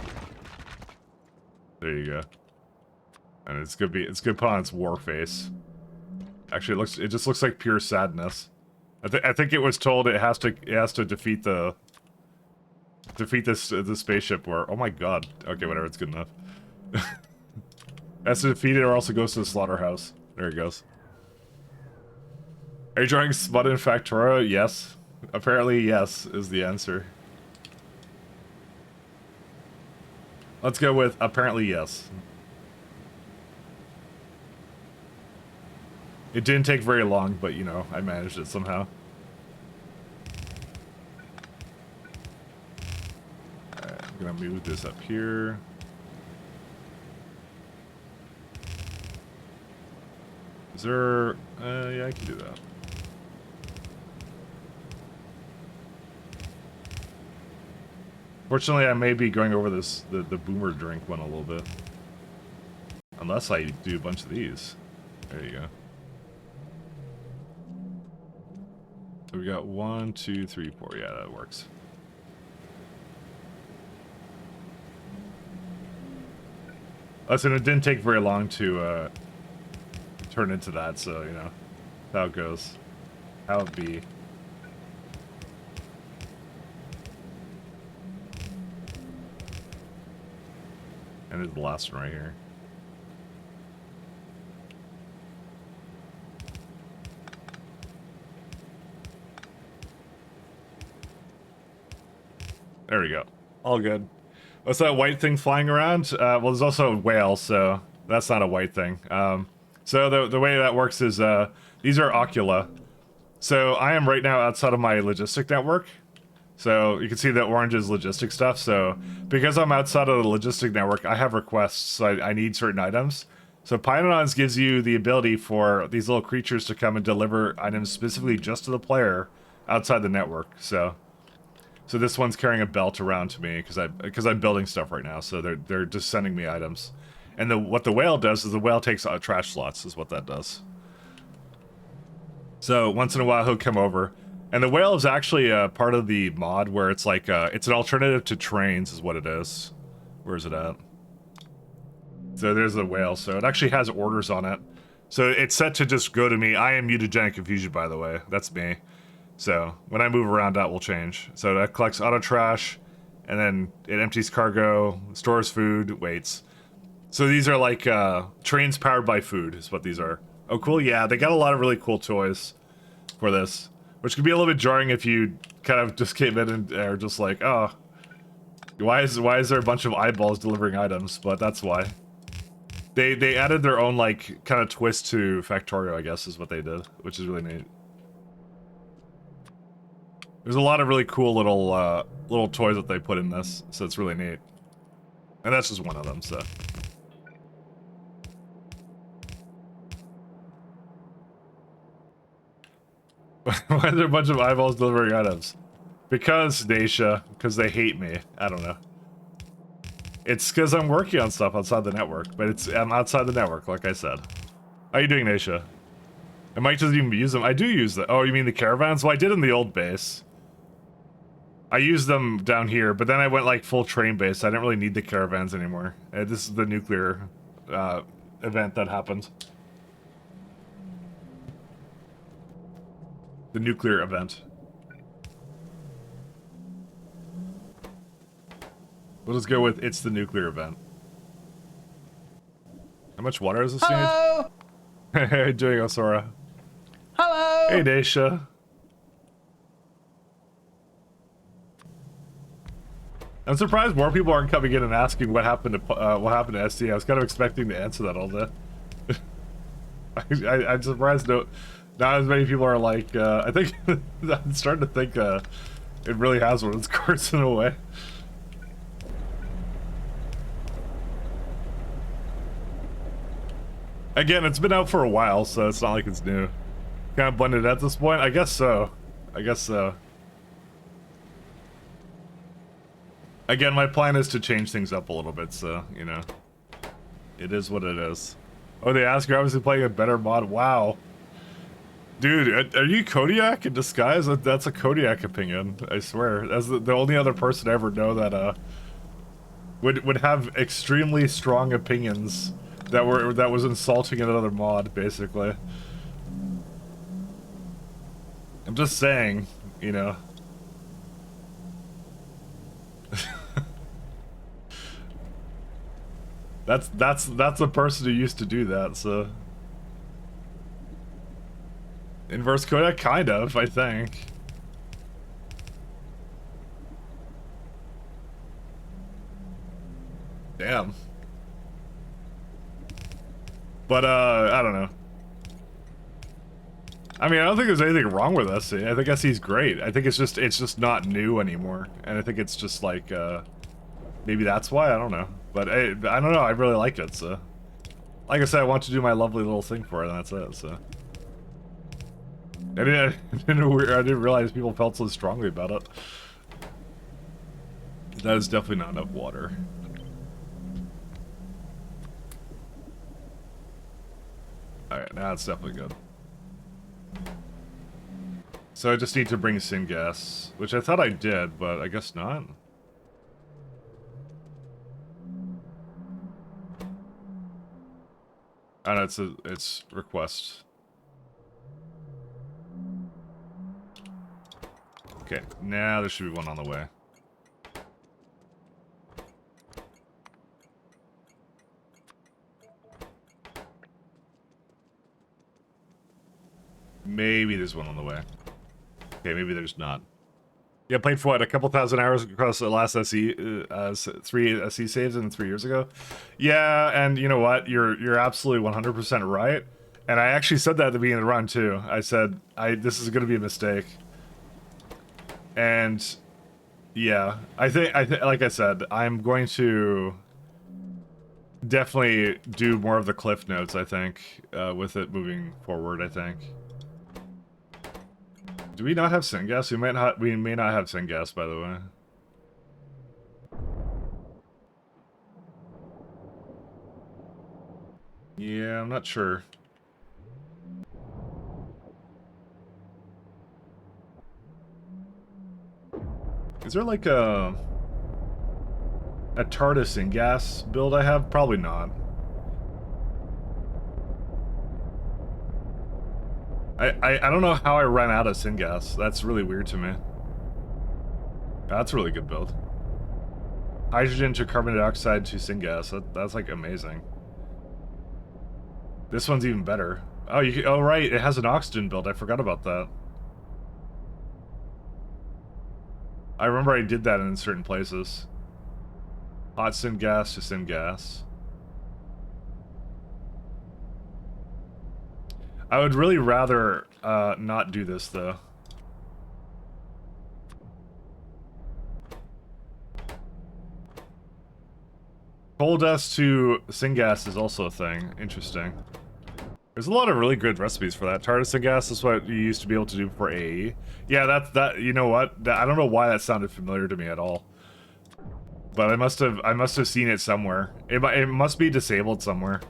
There you go. And it's gonna put on its war face. Actually, it just looks like pure sadness. I think it was told it has to defeat the spaceship. Or oh my god. Okay, whatever. It's good enough. It has to defeat it, or else it goes to the slaughterhouse. There it goes. Are you drawing Smut in Factorio? Yes. Apparently, yes is the answer. Let's go with apparently yes. It didn't take very long, but I managed it somehow. Alright, I'm gonna move this up here. Is there... yeah, I can do that. Fortunately, I may be going over the boomer drink one a little bit. Unless I do a bunch of these. There you go. So we got 1, 2, 3, 4. Yeah, that works. Listen, it didn't take very long to turn into that, so how it goes. How it be. And there's the last one right here. There we go. All good. What's that white thing flying around? Well, there's also a whale, so that's not a white thing. So the way that works is these are ocula. So I am right now outside of my logistic network. So you can see that orange is logistic stuff. So because I'm outside of the logistic network, I have requests. So I need certain items. So Pyanodons gives you the ability for these little creatures to come and deliver items specifically just to the player outside the network. So this one's carrying a belt around to me because I'm building stuff right now. So they're just sending me items. And what the whale does is the whale takes trash slots is what that does. So once in a while he'll come over. And the whale is actually part of the mod where it's like, it's an alternative to trains is what it is. Where is it at? So there's the whale. So it actually has orders on it. So it's set to just go to me. I am mutagenic confusion, by the way. That's me. So when I move around, that will change. So that collects auto trash, and then it empties cargo, stores food, waits. So these are like trains powered by food is what these are. Oh, cool. Yeah, they got a lot of really cool toys for this. Which could be a little bit jarring if you kind of just came in and are just like, oh, why is there a bunch of eyeballs delivering items? But that's why. They added their own like kind of twist to Factorio, I guess, is what they did, which is really neat. There's a lot of really cool little toys that they put in this, so it's really neat. And that's just one of them, so. Why is there a bunch of eyeballs delivering items? Because, Daisha, because they hate me. I don't know. It's because I'm working on stuff outside the network, but I'm outside the network, like I said. How you doing, Nasha? I might just even use them. I do use them. Oh, you mean the caravans? Well, I did in the old base. I used them down here, but then I went like full train base. I didn't really need the caravans anymore. This is the nuclear event that happened. The nuclear event. We'll just go with it's the nuclear event. How much water does this need? Hello! How you doing, Osora? Hello! Hey, Daisha. I'm surprised more people aren't coming in and asking what happened to SD. I was kind of expecting to answer that all day. I'm surprised not as many people are like. I think I'm starting to think it really has run its course in a way. Again, it's been out for a while, so it's not like it's new. Kind of blended at this point? I guess so. I guess so. Again, my plan is to change things up a little bit, so, you know. It is what it is. Oh, they ask you're obviously playing a better mod. Wow. Dude, are you Kodiak in disguise? That's a Kodiak opinion, I swear. That's the only other person I ever know that, would have extremely strong opinions that was insulting another mod, basically. I'm just saying, you know. that's a person who used to do that, so. Inverse Kodak, kind of, I think. Damn. But, I don't know. I mean, I don't think there's anything wrong with SE. I think SE's great. I think it's just not new anymore. And I think it's just like, maybe that's why, I don't know. But, I don't know, I really like it, so. Like I said, I want to do my lovely little thing for it, and that's it, so. I didn't realize people felt so strongly about it. That is definitely not enough water. Alright, now it's definitely good. So I just need to bring syngas, which I thought I did, but I guess not. I know it's request. Okay, now there should be one on the way. Maybe there's one on the way. Okay, maybe there's not. Yeah, played for what, a couple thousand hours across the last SE, 3 SE saves in 3 years ago. Yeah, and you know what? You're absolutely 100% right. And I actually said that at the beginning of the run too. I said, this is going to be a mistake. And yeah, I think like I said, I'm going to definitely do more of the cliff notes, I think, with it moving forward, I think. Do we not have syngas? We may not have syngas, by the way. Yeah, I'm not sure. Is there like a TARDIS syngas build I have? Probably not. I don't know how I ran out of syngas. That's really weird to me. That's a really good build. Hydrogen to carbon dioxide to syngas. That's like amazing. This one's even better. Oh, oh right, it has an oxygen build. I forgot about that. I remember I did that in certain places. Hot syngas to syngas. I would really rather not do this, though. Coal dust to syngas is also a thing. Interesting. There's a lot of really good recipes for that. TARDIS syngas is what you used to be able to do for AE. Yeah, that you know what? I don't know why that sounded familiar to me at all. But I must have seen it somewhere. It must be disabled somewhere.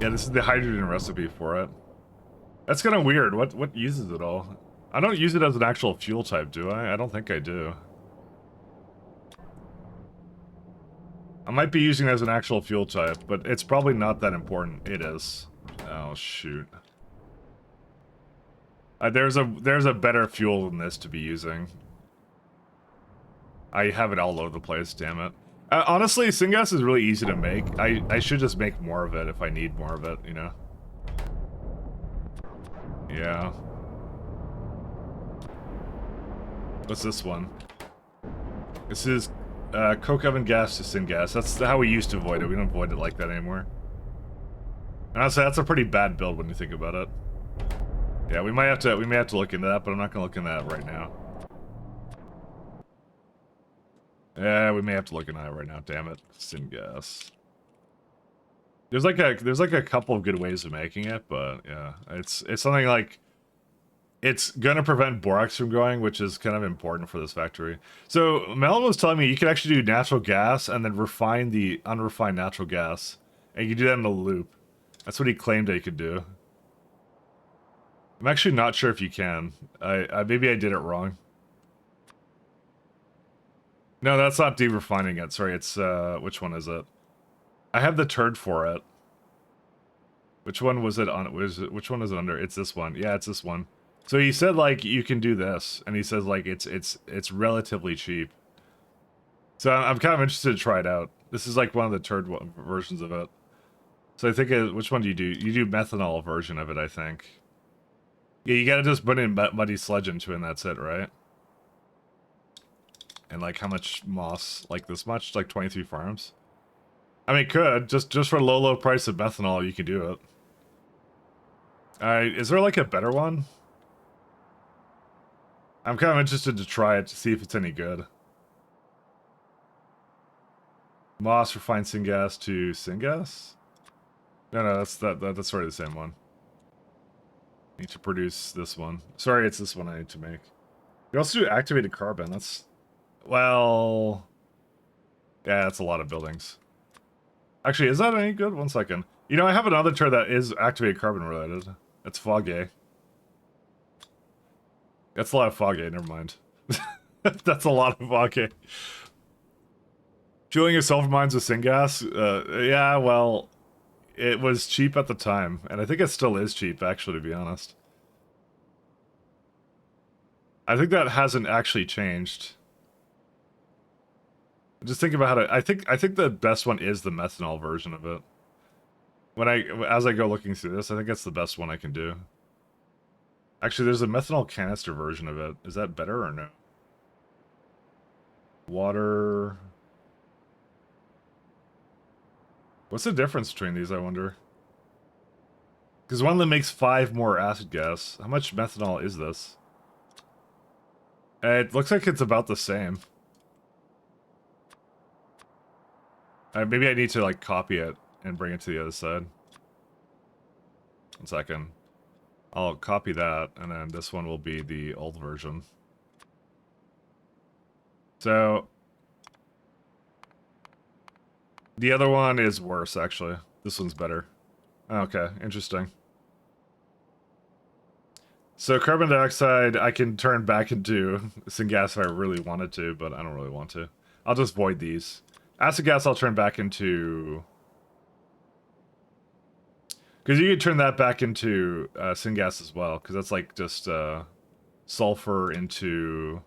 Yeah, this is the hydrogen recipe for it. That's kind of weird. What uses it all? I don't use it as an actual fuel type, do I? I don't think I do. I might be using it as an actual fuel type, but it's probably not that important. It is. Oh, shoot. There's a better fuel than this to be using. I have it all over the place, damn it. Honestly, syngas is really easy to make. I should just make more of it if I need more of it, you know? Yeah. What's this one? This is coke oven gas to syngas. That's how we used to avoid it. We don't avoid it like that anymore. And honestly, that's a pretty bad build when you think about it. Yeah, we may have to look into that, but I'm not gonna look into that right now. Yeah, we may have to look into that right now. Damn it, syngas. There's like a couple of good ways of making it, but yeah, it's something like it's gonna prevent borax from going, which is kind of important for this factory. So Melon was telling me you could actually do natural gas and then refine the unrefined natural gas, and you can do that in a loop. That's what he claimed that you could do. I'm actually not sure if you can. Maybe I did it wrong. No, that's not de-refining it. Sorry, it's which one is it? I have the turd for it. Which one was it on? Which one is it under? It's this one. Yeah, it's this one. So he said like you can do this, and he says like it's relatively cheap. So I'm kind of interested to try it out. This is like one of the turd versions of it. So I think which one do you do? You do methanol version of it, I think. Yeah, you gotta just put in muddy sludge into it, and that's it, right? And like how much moss? Like this much? Like 23 farms? I mean, could just for low price of methanol, you can do it. Is there like a better one? I'm kind of interested to try it to see if it's any good. Moss refined syngas to syngas? No, that's sort of the same one. Need to produce this one. Sorry, it's this one I need to make. You also do activated carbon. That's, well, yeah, that's a lot of buildings. Actually, is that any good? One second. You know, I have another turd that is activated carbon related. It's Foggy. That's a lot of Foggy, never mind. That's a lot of Foggy. Fueling your sulfur mines with syngas? Yeah, well, it was cheap at the time, and I think it still is cheap, actually, to be honest. I think that hasn't actually changed. Just think about how to. I think the best one is the methanol version of it. As I go looking through this, I think that's the best one I can do. Actually, there's a methanol canister version of it. Is that better or no? Water. What's the difference between these, I wonder? Because one of them makes 5 more acid gas. How much methanol is this? It looks like it's about the same. Maybe I need to, like, copy it and bring it to the other side. 1 second. I'll copy that, and then this one will be the old version. So, the other one is worse, actually. This one's better. Okay, interesting. So carbon dioxide, I can turn back into syngas if I really wanted to, but I don't really want to. I'll just void these. Acid gas I'll turn back into... Because you could turn that back into syngas as well, because that's like just sulfur into...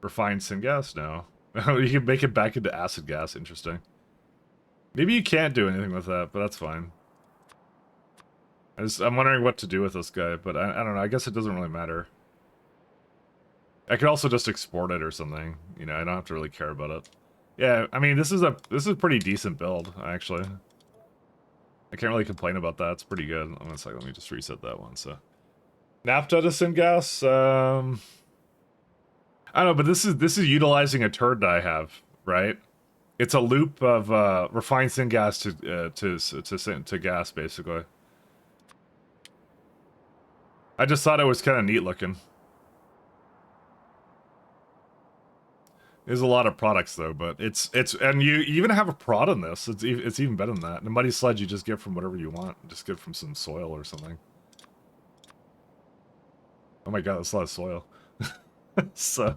refined syngas? No. You can make it back into acid gas. Interesting. Maybe you can't do anything with that, but that's fine. I'm wondering what to do with this guy, but I don't know. I guess it doesn't really matter. I could also just export it or something. You know, I don't have to really care about it. Yeah, I mean, this is a pretty decent build, actually. I can't really complain about that. It's pretty good. One second, let me just reset that one. So, naphtha to syngas. I don't know, but this is utilizing a turd that I have, right? It's a loop of refined syngas to gas, basically. I just thought it was kind of neat looking. There's a lot of products though, but it's and you even have a prod in this. It's even better than that. And the muddy sludge you just get from whatever you want. Just get from some soil or something. Oh my god, that's a lot of soil. So,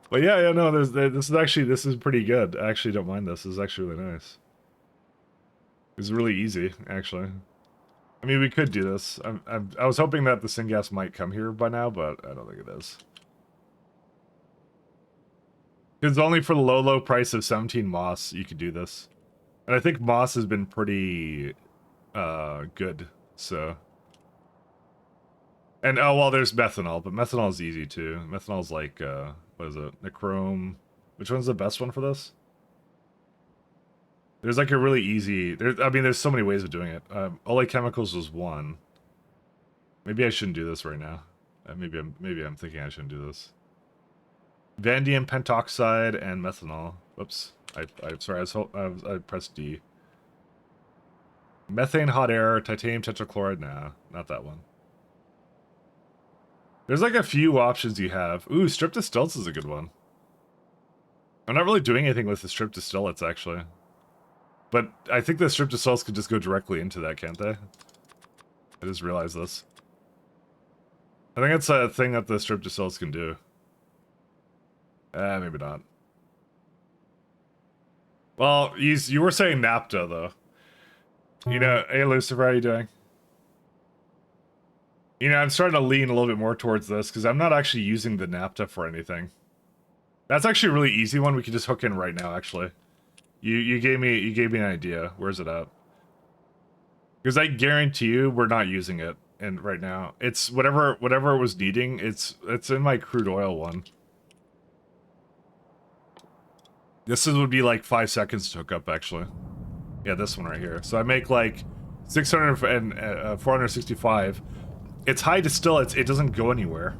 but yeah, no, this is pretty good. I actually don't mind this. This is actually really nice. It's really easy, actually. I mean, we could do this. I was hoping that the syngas might come here by now, but I don't think it is. It's only for the low price of 17 moss you could do this. And I think moss has been pretty good, so. And oh well, there's methanol, but methanol is easy too. Methanol's like what is it? Nichrome. Which one's the best one for this? There's like a really easy I mean there's so many ways of doing it. Ole chemicals was one. Maybe I shouldn't do this right now. Maybe I'm thinking I shouldn't do this. Vanadium pentoxide and methanol. Whoops. Sorry, I pressed D. Methane hot air, titanium tetrachloride. Nah, not that one. There's like a few options you have. Ooh, strip distillates is a good one. I'm not really doing anything with the strip distillates actually. But I think the strip distillates could just go directly into that, can't they? I just realized this. I think it's a thing that the strip distillates can do. Maybe not. Well, you were saying naphtha, though. You know, hey, Lucifer, how are you doing? You know, I'm starting to lean a little bit more towards this, because I'm not actually using the naphtha for anything. That's actually a really easy one we can just hook in right now, actually. You gave me an idea. Where's it at? Because I guarantee you we're not using it and right now. It's whatever it was needing, it's in my crude oil one. This would be like 5 seconds to hook up, actually. Yeah, this one right here. So I make like 600 and 465. It's high distillates. It doesn't go anywhere.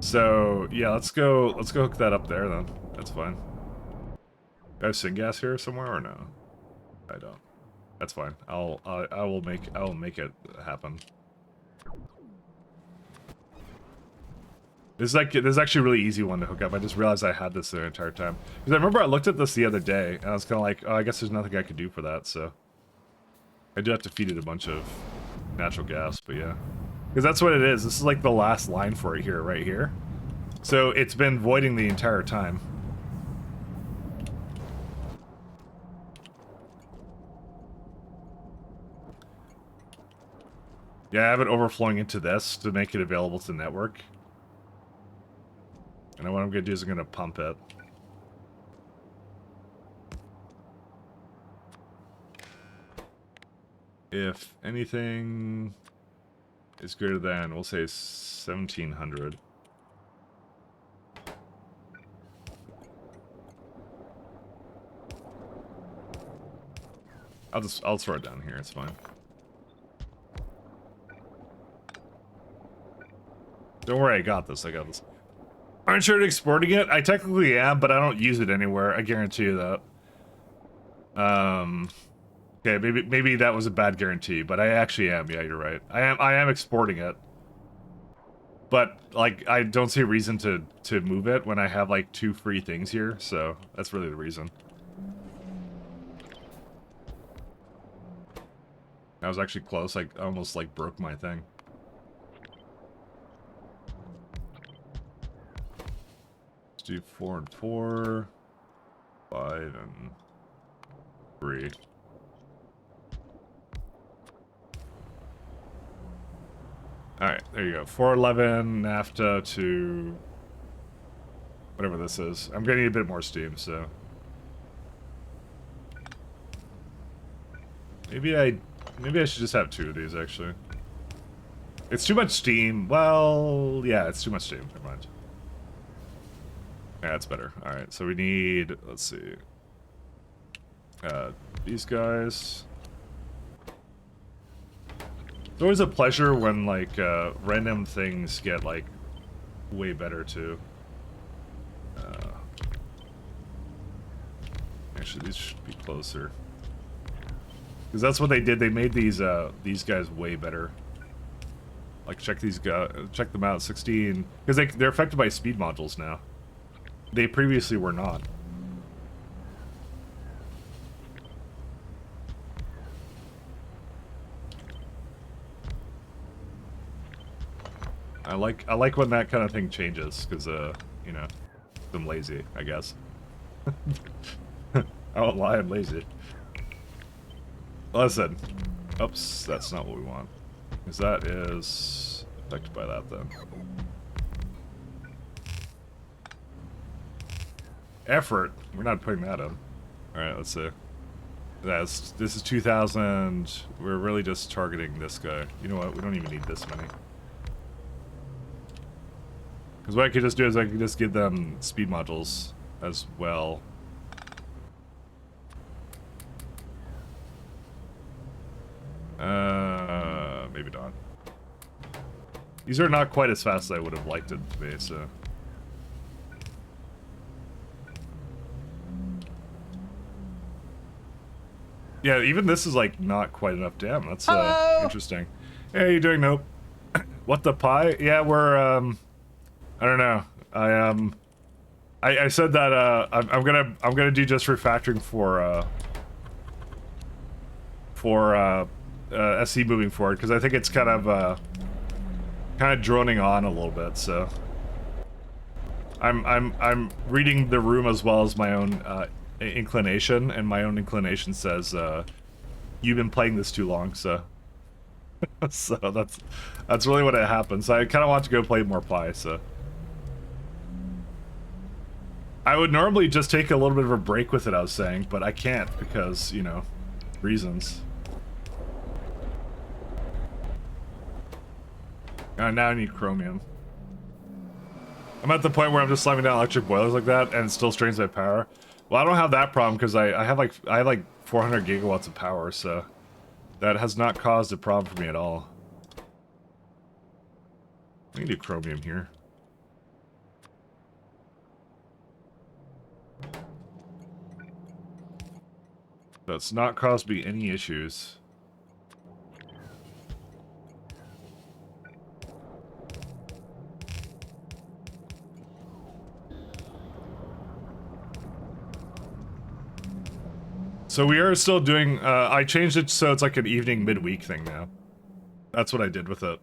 So yeah, let's go hook that up there then. That's fine. Do I have syngas here somewhere or no? I don't. That's fine. I will make it happen. This is actually a really easy one to hook up. I just realized I had this the entire time. Because I remember I looked at this the other day, and I was kind of like, oh, I guess there's nothing I could do for that, so. I do have to feed it a bunch of natural gas, but yeah. Because that's what it is. This is like the last line for it here, right here. So it's been voiding the entire time. Yeah, I have it overflowing into this to make it available to the network. And what I'm going to do is I'm going to pump it. If anything is greater than, we'll say 1700. I'll throw it down here, it's fine. Don't worry, I got this. Aren't you exporting it? I technically am, but I don't use it anywhere. I guarantee you that. Okay, maybe that was a bad guarantee, but I actually am. Yeah, you're right. I am exporting it. But like I don't see a reason to move it when I have like 2 free things here, so that's really the reason. I was actually close. I almost like broke my thing. Do 4 and 4, 5 and 3. Alright, there you go. 411 naphtha to whatever this is. I'm gonna need a bit more steam, so maybe I should just have 2 of these actually. It's too much steam. Well, yeah, it's too much steam. Never mind. Yeah, that's better. Alright, so we need, let's see. These guys. It's always a pleasure when, like, random things get, like, way better, too. Actually, these should be closer. Because that's what they did. They made these guys way better. Like, check these guys, check them out. 16, because they're affected by speed modules now. They previously were not. I like when that kind of thing changes, because you know, I'm lazy, I guess. I won't lie, I'm lazy. Listen. Oops, that's not what we want. Because that is affected by that then. Effort. We're not putting that in. Alright, let's see. This is 2,000. We're really just targeting this guy. You know what? We don't even need this many. Because what I could just do is I could just give them speed modules as well. Maybe not. These are not quite as fast as I would have liked it to be, so... Yeah, even this is, like, not quite enough. Damn, that's, interesting. Hey, how you doing, Nope? What the pie? Yeah, we're, I don't know. I said that, I'm gonna do just refactoring for SE moving forward, because I think it's kind of droning on a little bit, so... I'm reading the room as well as my own, inclination, and my own inclination says, you've been playing this too long, so... so that's really what it happens. I kind of want to go play more Pi, so... I would normally just take a little bit of a break with it, I was saying, but I can't because, you know, reasons. Now I need chromium. I'm at the point where I'm just slamming down electric boilers like that, and it still strains my power. Well, I don't have that problem because I have like 400 gigawatts of power, so that has not caused a problem for me at all. I can do chromium here. That's not caused me any issues. So we are still doing, I changed it so it's like an evening midweek thing now. That's what I did with it.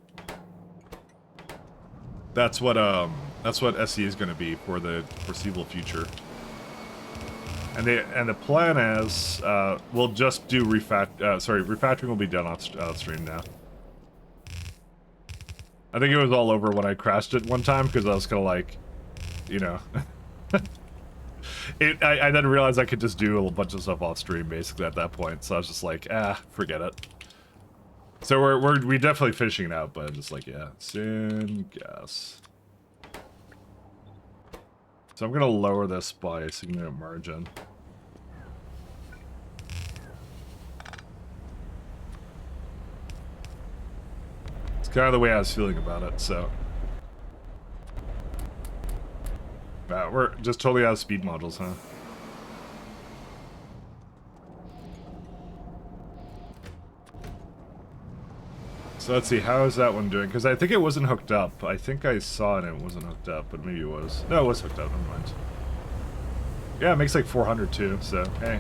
That's what SE is gonna be for the foreseeable future. And the plan is, we'll just do refactoring will be done off stream now. I think it was all over when I crashed it one time, because I was kind of like, you know... I then realized I could just do a bunch of stuff off stream basically at that point, so I was just like, forget it. So we're definitely finishing it out, but I'm just like, yeah, soon gas. So I'm gonna lower this by a significant margin. It's kind of the way I was feeling about it, so. We're just totally out of speed modules, huh? So let's see, how is that one doing? Because I think it wasn't hooked up. I think I saw it and it wasn't hooked up, but maybe it was. No, it was hooked up, never mind. Yeah, it makes like 400 too, so hey.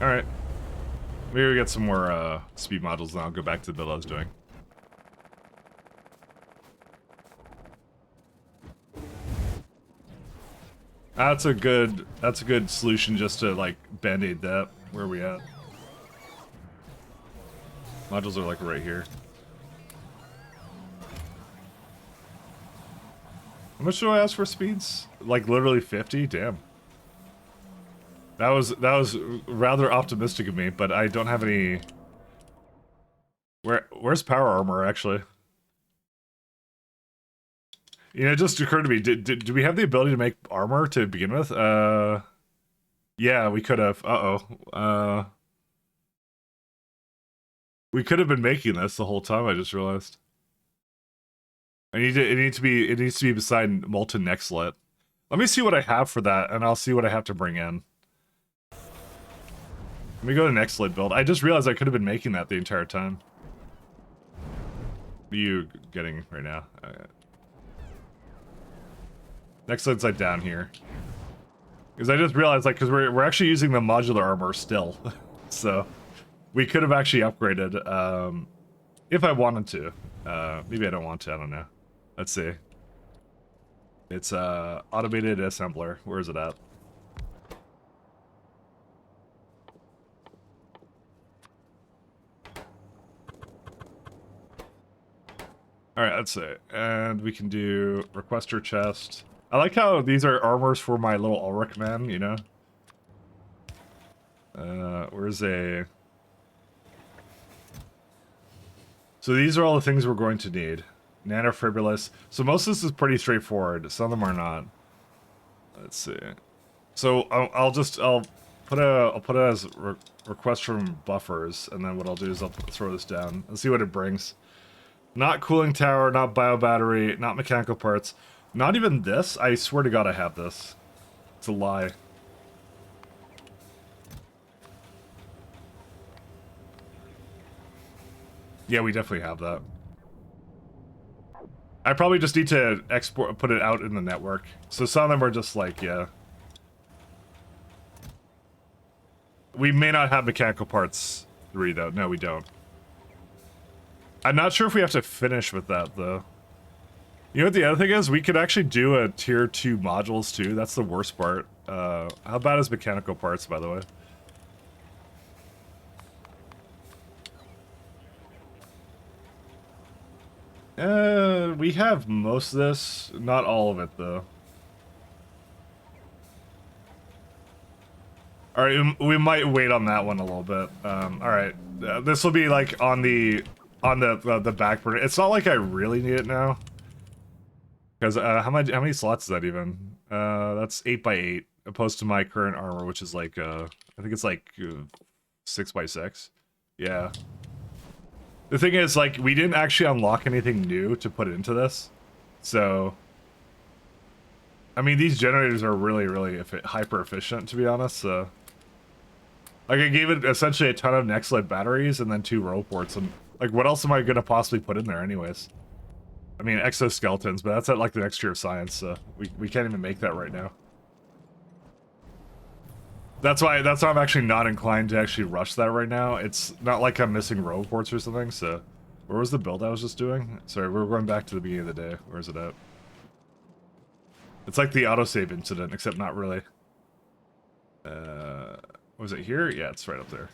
Alright. Maybe we get some more speed modules and I'll go back to the build I was doing. That's a good solution just to like band-aid that. Where are we at? Modules are like right here. How much do I ask for speeds? Like literally 50? Damn. That was rather optimistic of me, but I don't have any. Where's power armor actually? You know, it just occurred to me, do we have the ability to make armor to begin with? Yeah, we could have. We could have been making this the whole time, I just realized. It needs to be beside Molten Nextlet. Let me see what I have for that, and I'll see what I have to bring in. Let me go to the next lit build. I just realized I could have been making that the entire time. What are you getting right now? Next lit's like down here. Because I just realized, like, because we're actually using the modular armor still. So, we could have actually upgraded, if I wanted to. Maybe I don't want to, I don't know. Let's see. It's, automated assembler. Where is it at? Alright, let's see. And we can do requester chest. I like how these are armors for my little Ulrich man, you know? Where's a... So these are all the things we're going to need. Nanofibrillus. So most of this is pretty straightforward. Some of them are not. Let's see. So I'll put it as request from buffers, and then what I'll do is I'll throw this down and see what it brings. Not cooling tower, not bio battery, not mechanical parts. Not even this. I swear to God I have this. It's a lie. Yeah, we definitely have that. I probably just need to put it out in the network. So some of them are just like, yeah. We may not have mechanical parts 3 though. No, we don't. I'm not sure if we have to finish with that though. You know what the other thing is? We could actually do a tier 2 modules too. That's the worst part. How bad is mechanical parts, by the way? We have most of this. Not all of it, though. Alright, we might wait on that one a little bit. Alright. This will be, like, on the back burner. It's not like I really need it now. Because, how many slots is that even? That's 8x8, opposed to my current armor, which is like, I think it's like 6x6. Yeah. The thing is, like, we didn't actually unlock anything new to put into this. So, I mean, these generators are really, really hyper efficient, to be honest. So, like, I gave it essentially a ton of Nextlit batteries and then 2 row ports. And, like, what else am I going to possibly put in there anyways? I mean, exoskeletons, but that's at, like, the next year of science, so we can't even make that right now. That's why I'm actually not inclined to actually rush that right now. It's not like I'm missing row ports or something, so... Where was the build I was just doing? Sorry, we're going back to the beginning of the day. Where is it at? It's like the autosave incident, except not really. Was it here? Yeah, it's right up there.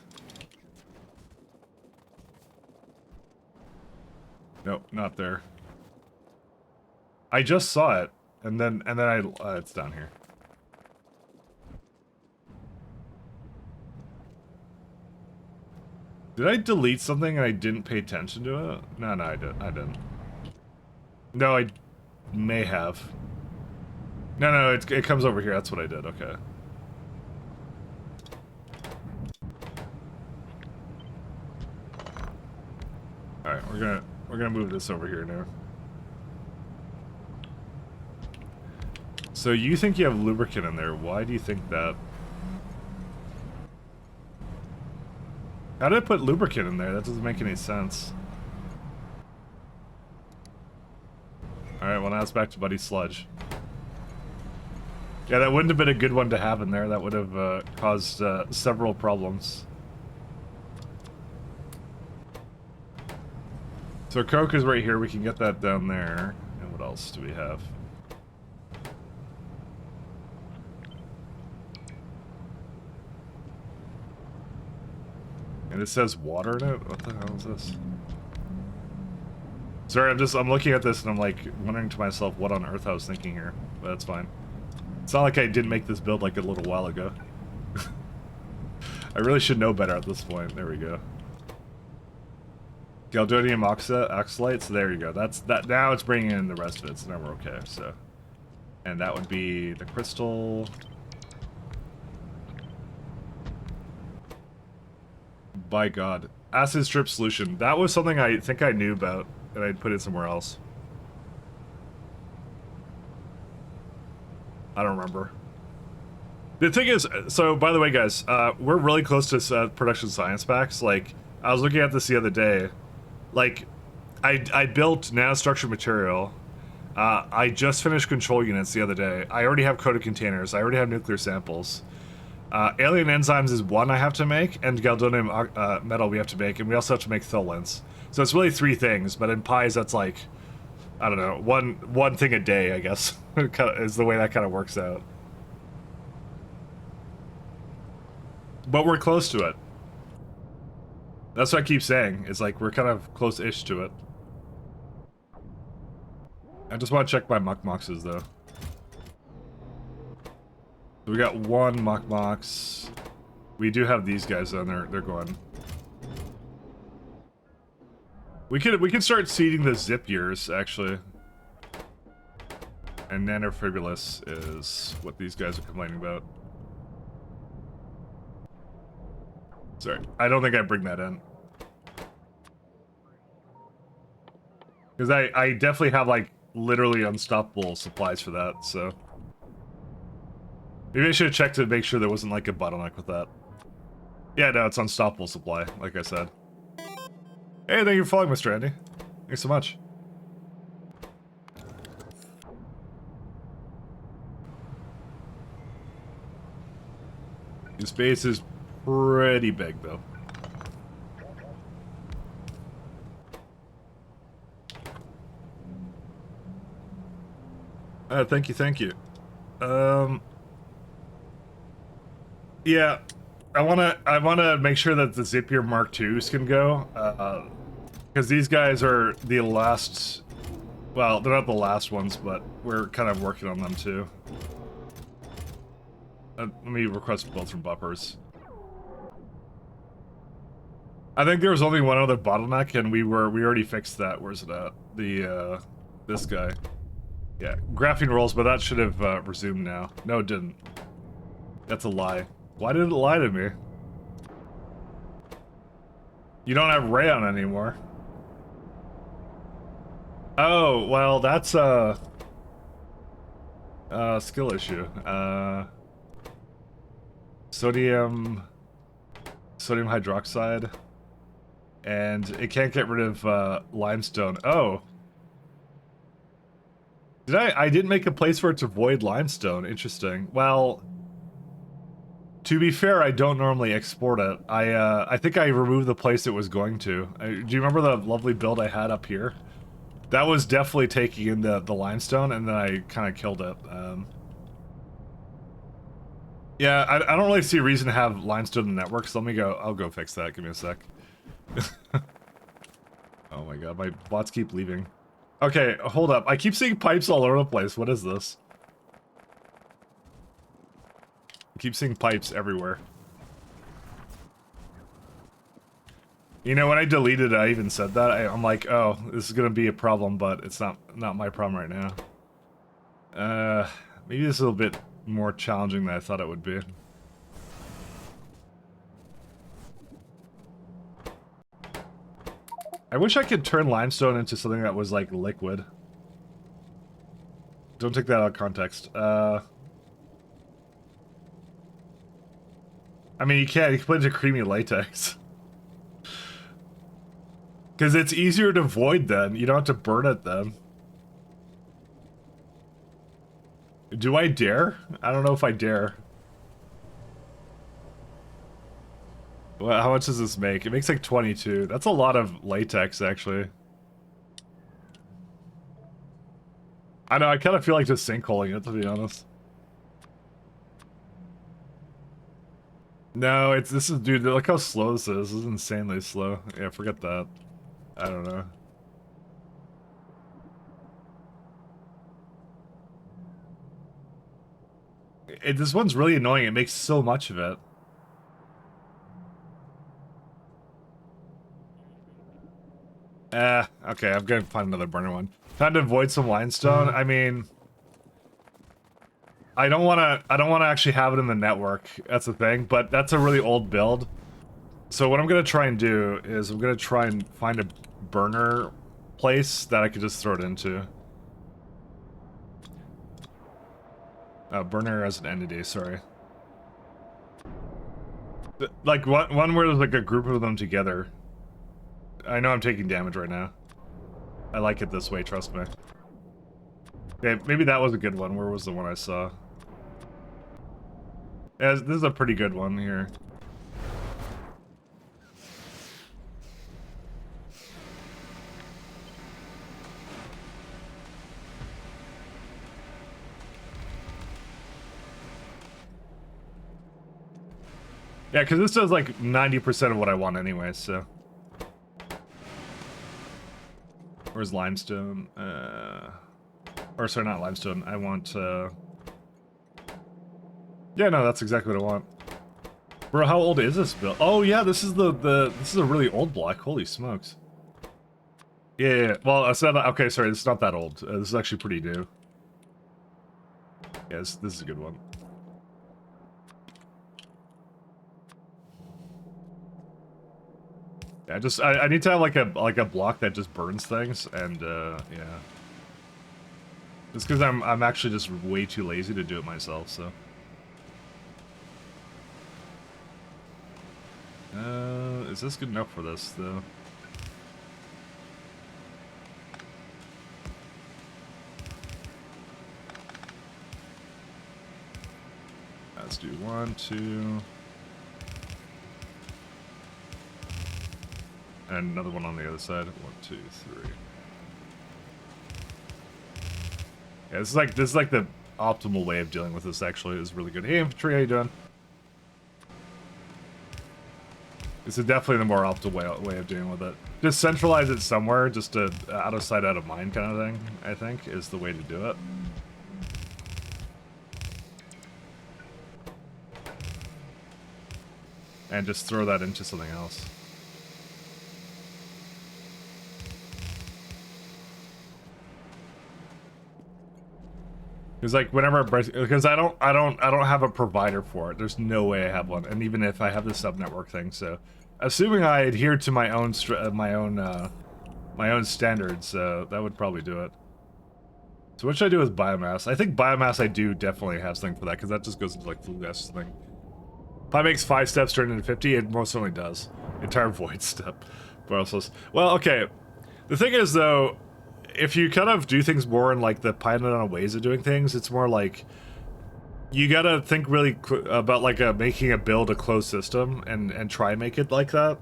Nope, not there. I just saw it, and then it's down here. Did I delete something and I didn't pay attention to it? No, I didn't. No, I may have. No, it comes over here. That's what I did. Okay. All right, we're gonna move this over here now. So you think you have lubricant in there? Why do you think that? How did I put lubricant in there? That doesn't make any sense. Alright, well now it's back to Buddy Sludge. Yeah, that wouldn't have been a good one to have in there. That would have caused several problems. So Coke is right here. We can get that down there. And what else do we have? And it says water in it? What the hell is this? Sorry, I'm looking at this and I'm like wondering to myself what on earth I was thinking here. But that's fine. It's not like I didn't make this build like a little while ago. I really should know better at this point. There we go. Galdonium oxalate, so there you go. That's that. Now it's bringing in the rest of it, so now we're okay. So, and that would be the crystal. By God. Acid strip solution. That was something I think I knew about, and I'd put it somewhere else. I don't remember. The thing is, so by the way, guys, we're really close to production science packs. Like, I was looking at this the other day. Like, I built nanostructured material. I just finished control units the other day. I already have coated containers. I already have nuclear samples. Alien enzymes is one I have to make, and Galdonium metal we have to make, and we also have to make tholins. So it's really 3 things, but in pies that's like, I don't know, one thing a day, I guess, is the way that kind of works out. But we're close to it. That's what I keep saying. It's like we're kind of close-ish to it. I just want to check my muck boxes though. So we got 1 muck box. We do have these guys though, and they're going. We could start seeding the zip years actually. And nanofibrillus is what these guys are complaining about. Sorry, I don't think I bring that in. Because I definitely have, like, literally unstoppable supplies for that, so... Maybe I should have checked to make sure there wasn't, like, a bottleneck with that. Yeah, no, it's unstoppable supply, like I said. Hey, thank you for following, Mr. Andy. Thanks so much. This base is pretty big, though. Thank you, thank you. Yeah, I wanna make sure that the Zapier Mark IIs can go, because these guys are the last. Well, they're not the last ones, but we're kind of working on them too. Let me request both from buffers. I think there was only one other bottleneck, and we already fixed that. Where's it at? The this guy. Yeah, graphene rolls, but that should have resumed now. No, it didn't. That's a lie. Why did it lie to me? You don't have rayon anymore. Oh, well, that's a skill issue. Sodium hydroxide, and it can't get rid of limestone. Oh. I didn't make a place for it to void limestone. Interesting. Well, to be fair, I don't normally export it. I think I removed the place it was going to. Do you remember the lovely build I had up here? That was definitely taking in the limestone, and then I kind of killed it. Yeah, I don't really see a reason to have limestone in the network, so let me go. I'll go fix that. Give me a sec. Oh my god, my bots keep leaving. Okay, hold up. I keep seeing pipes all over the place. What is this? I keep seeing pipes everywhere. You know, when I deleted it, I even said that. I'm like, oh, this is gonna be a problem, but it's not my problem right now. Maybe this is a little bit more challenging than I thought it would be. I wish I could turn limestone into something that was, like, liquid. Don't take that out of context. I mean, you can put it into creamy latex. Because it's easier to void then. You don't have to burn it then. Do I dare? I don't know if I dare. Well, how much does this make? It makes like 22. That's a lot of latex, actually. I know, I kind of feel like just sinkholing it, to be honest. No, this is, dude, look how slow this is. This is insanely slow. Yeah, forget that. I don't know. This one's really annoying. It makes so much of it. Okay, I'm gonna find another burner one. Time to avoid some limestone. I mean, I don't wanna actually have it in the network. That's the thing, but that's a really old build. So what I'm gonna try and do is I'm gonna try and find a burner place that I could just throw it into. Burner as an entity, sorry. Like one where there's like a group of them together. I know I'm taking damage right now. I like it this way, trust me. Okay, maybe that was a good one. Where was the one I saw? Yeah, this is a pretty good one here. Yeah, because this does like 90% of what I want anyway, so. Where's limestone? Or sorry, not limestone. I want, yeah, no, that's exactly what I want. Bro, how old is this build? Oh yeah, this is this is a really old block. Holy smokes. Yeah. Well, it's not, okay, sorry, this is not that old. This is actually pretty new. Yeah, this is a good one. Yeah, I need to have like a block that just burns things, and yeah. Just because I'm actually just way too lazy to do it myself, so. Is this good enough for this though? Let's do 1, 2. And another one on the other side. 1, 2, 3. Yeah, this is like the optimal way of dealing with this. Actually, is really good. Hey, infantry, how you doing? This is definitely the more optimal way of dealing with it. Just centralize it somewhere, just to out of sight, out of mind kind of thing. I think is the way to do it. And just throw that into something else. Because like whenever because I don't have a provider for it. There's no way I have one, and even if I have the subnetwork thing, so assuming I adhere to my own standards, that would probably do it. So what should I do with biomass? I think biomass I do definitely have something for that, because that just goes into like the gas thing. If I makes 5 steps turn into 50, it most certainly does. Entire void step. But also, well, okay. The thing is though, if you kind of do things more in like the Pyanodon ways of doing things, it's more like you gotta think really about like making a build a closed system and try and make it like that.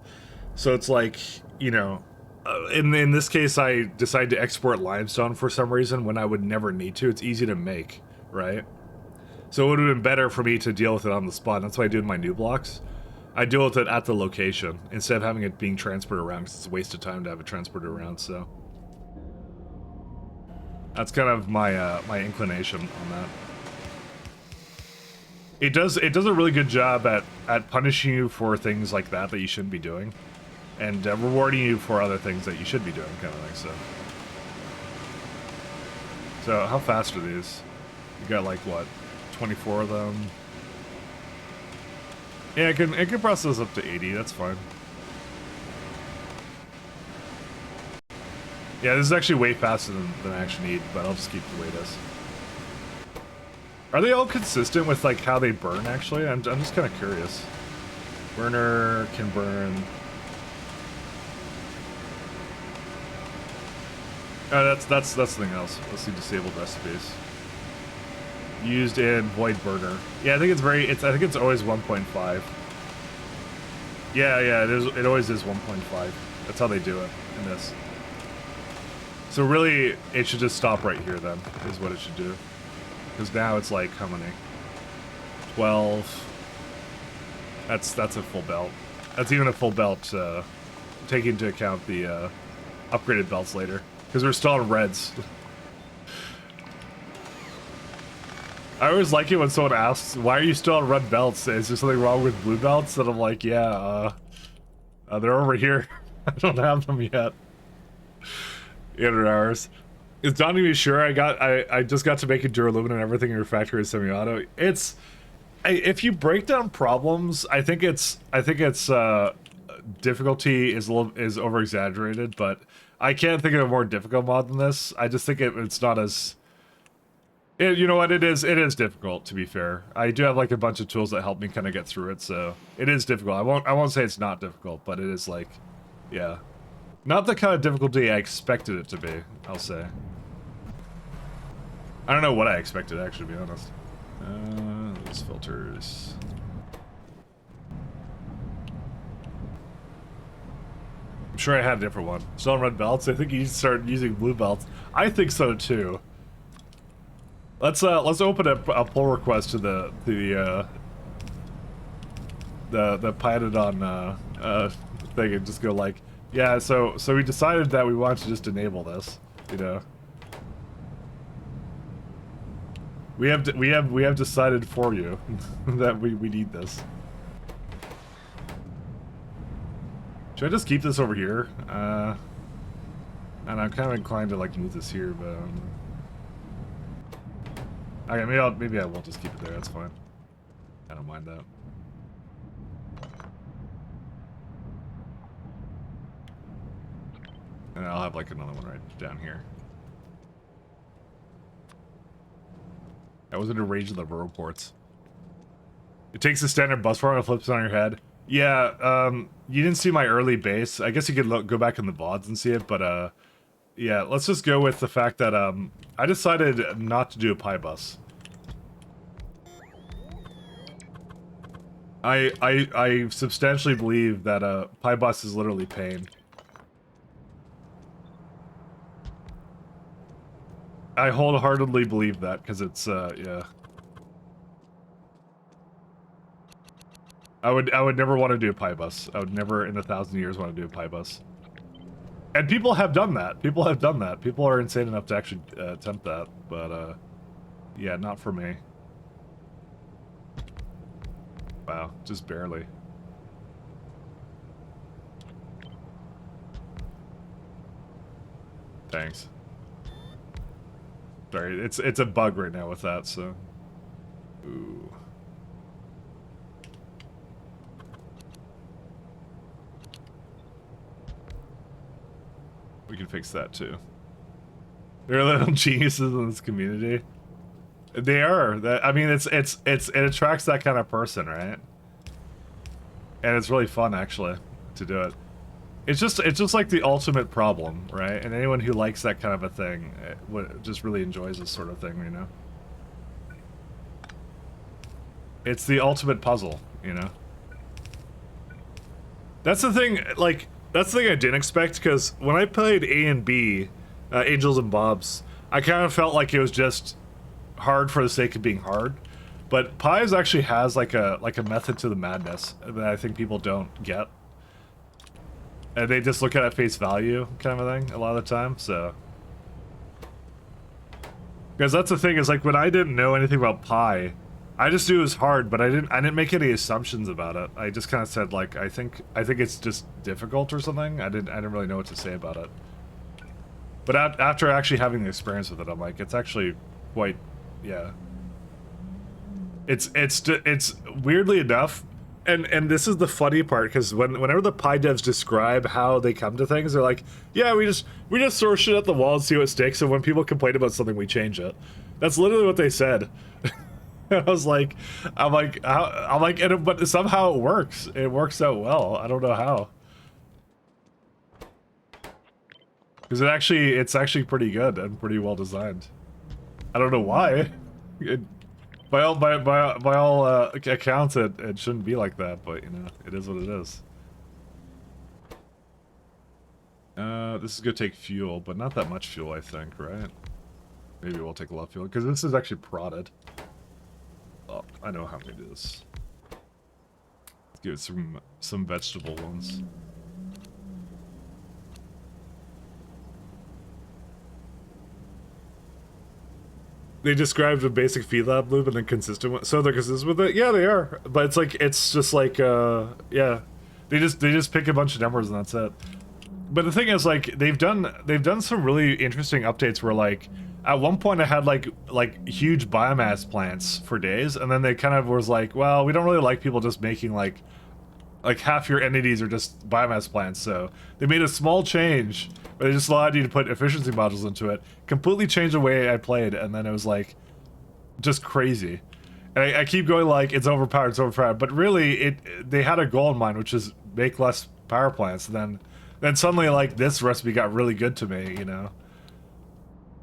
So it's like, you know, in this case, I decided to export limestone for some reason when I would never need to. It's easy to make, right? So it would have been better for me to deal with it on the spot. That's why I do my new blocks. I deal with it at the location instead of having it being transported around, because it's a waste of time to have it transported around. So that's kind of my my inclination on that. It does a really good job at punishing you for things like that you shouldn't be doing, and rewarding you for other things that you should be doing, kind of thing. So how fast are these? You got like what, 24 of them? Yeah, it can process up to 80. That's fine. Yeah, this is actually way faster than I actually need, but I'll just keep the way it is. Are they all consistent with like how they burn? Actually, I'm just kind of curious. Burner can burn. Oh, that's something else. Let's see disabled recipes. Used in void burner. Yeah, I think I think it's always 1.5. Yeah, it is. It always is 1.5. That's how they do it in this. So really, it should just stop right here then, is what it should do. Because now it's like, how many? 12. That's a full belt. That's even a full belt, taking into account the upgraded belts later. Because we're still on reds. I always like it when someone asks, why are you still on red belts? Is there something wrong with blue belts? And I'm like, yeah, they're over here. I don't have them yet. 800 hours. Is Don even sure I just got to make a duralumin and everything in your factory is semi-auto? It's if you break down problems, I think it's difficulty is over exaggerated, but I can't think of a more difficult mod than this. I just think it's not as You know what? It is difficult, to be fair. I do have like a bunch of tools that help me kind of get through it, so it is difficult. I won't say it's not difficult, but it is like, yeah, not the kind of difficulty I expected it to be. I'll say. I don't know what I expected, actually, to be honest. These filters. I'm sure I had a different one. Still on red belts. I think you started using blue belts. I think so too. Let's open a pull request to the Pyanodon thing and just go like, yeah. So we decided that we want to just enable this, you know. We have decided for you that we need this. Should I just keep this over here? And I'm kind of inclined to like move this here, but okay, maybe I won't just keep it there. That's fine. I don't mind that. And I'll have like another one right down here. I was in a range of the vertiports. It takes the standard bus form and flips it on your head. Yeah, you didn't see my early base. I guess you could go back in the VODs and see it, but yeah, let's just go with the fact that I decided not to do a pi bus. I substantially believe that pi bus is literally pain. I wholeheartedly believe that because it's yeah. I would never want to do a pi bus. I would never in 1,000 years want to do a pi bus. And people have done that. People have done that. People are insane enough to actually attempt that, but yeah, not for me. Wow, just barely. Thanks. Sorry, it's a bug right now with that, so. Ooh. We can fix that too. They're little geniuses in this community. They are. I mean, it attracts that kind of person, right? And it's really fun actually to do it. It's just like the ultimate problem, right? And anyone who likes that kind of a thing just really enjoys this sort of thing, you know? It's the ultimate puzzle, you know? That's the thing, like, that's the thing I didn't expect, because when I played A and B, Angels and Bobs, I kind of felt like it was just hard for the sake of being hard. But Pies actually has like a method to the madness that I think people don't get. And they just look at it face value kind of a thing a lot of the time, so. Because that's the thing, is like when I didn't know anything about Pi, I just knew it was hard, but I didn't make any assumptions about it. I just kind of said like, I think it's just difficult or something. I didn't really know what to say about it. But after actually having the experience with it, I'm like, it's actually quite, yeah. It's weirdly enough, and this is the funny part, because whenever the Pi devs describe how they come to things, they're like, yeah, we just throw shit at the wall and see what sticks, and when people complain about something, we change it. That's literally what they said. I was like, but somehow it works. It works out well. I don't know how. Because it's actually pretty good and pretty well designed. I don't know why. By all accounts, it shouldn't be like that, but you know, it is what it is. This is gonna take fuel, but not that much fuel, I think, right? Maybe we'll take a lot of fuel, because this is actually prodded. Oh, I know how I'm gonna do this. Let's give it some vegetable ones. They described a basic feed lab loop and then consistent one. So they're consistent with it? Yeah, they are. But it's like, it's just like, yeah. They just pick a bunch of numbers and that's it. But the thing is, like, they've done some really interesting updates where, like, at one point I had like huge biomass plants for days, and then they kind of was like, well, we don't really like people just making like half your entities are just biomass plants, so they made a small change where they just allowed you to put efficiency modules into it, completely changed the way I played, and then it was like, just crazy. And I keep going like it's overpowered, but really they had a goal in mind, which is make less power plants. And then suddenly like this recipe got really good to me, you know.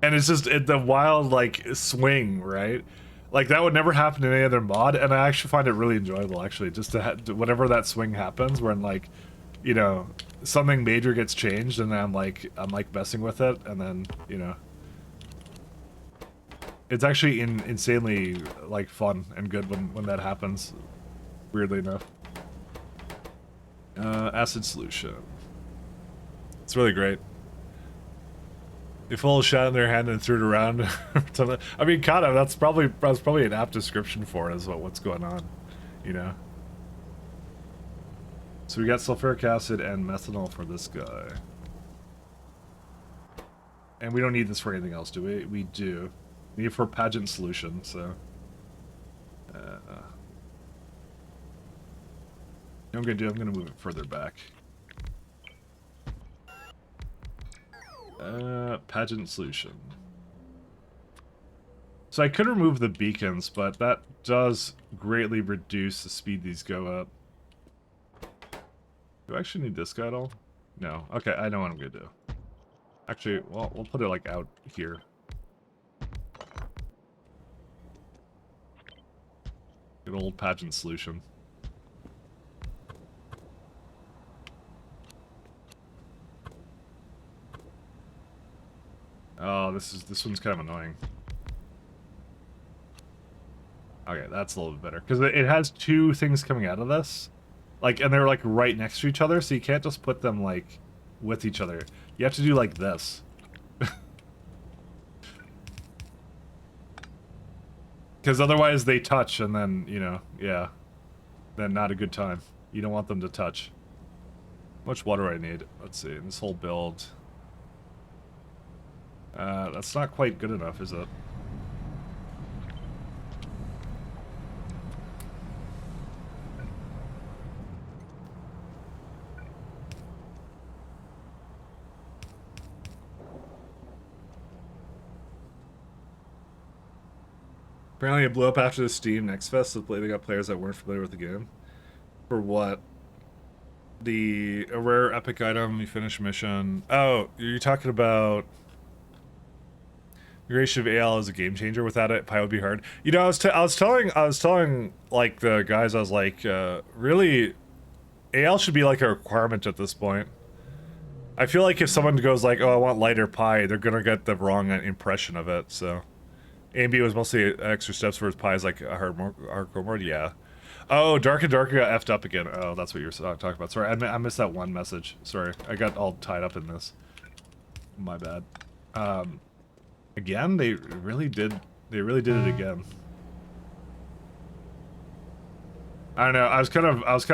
And it's just the wild like swing, right? Like that would never happen in any other mod, and I actually find it really enjoyable. Actually, just to whenever that swing happens, when like, you know, something major gets changed, and I'm like messing with it, and then you know, it's actually insanely like fun and good when that happens. Weirdly enough, acid solution. It's really great. They full of shot in their hand and threw it around. I mean, kind of. That's probably an apt description for it, is what's going on, you know. So we got sulfuric acid and methanol for this guy, and we don't need this for anything else, do we? We do. We need it for pageant solution. So, what I'm gonna move it further back. Pageant solution. So I could remove the beacons, but that does greatly reduce the speed these go up. Do I actually need this guy at all? No. Okay, I know what I'm gonna do. Actually, well, we'll put it like out here. Good old pageant solution. Oh, this one's kind of annoying. Okay, that's a little bit better. Because it has two things coming out of this. Like, and they're like right next to each other, so you can't just put them like with each other. You have to do like this. Because otherwise they touch and then, you know, yeah. Then not a good time. You don't want them to touch. How much water I need? Let's see, in this whole build. That's not quite good enough, is it? Apparently it blew up after the Steam Next Fest, so they got players that weren't familiar with the game. For what? A rare epic item, you finish mission. Oh, you're talking about migration of AL as a game changer. Without it, Pi would be hard. You know, I was telling like the guys, I was like, really, AL should be like a requirement at this point. I feel like if someone goes like, oh, I want lighter Pi, they're gonna get the wrong impression of it. So, A and B was mostly extra steps for his Pi is like a hardcore mode. Yeah. Oh, Dark and Darker got effed up again. Oh, that's what you were talking about. Sorry, I missed that one message. Sorry, I got all tied up in this. My bad. Again, they really did it again. I don't know. I was kind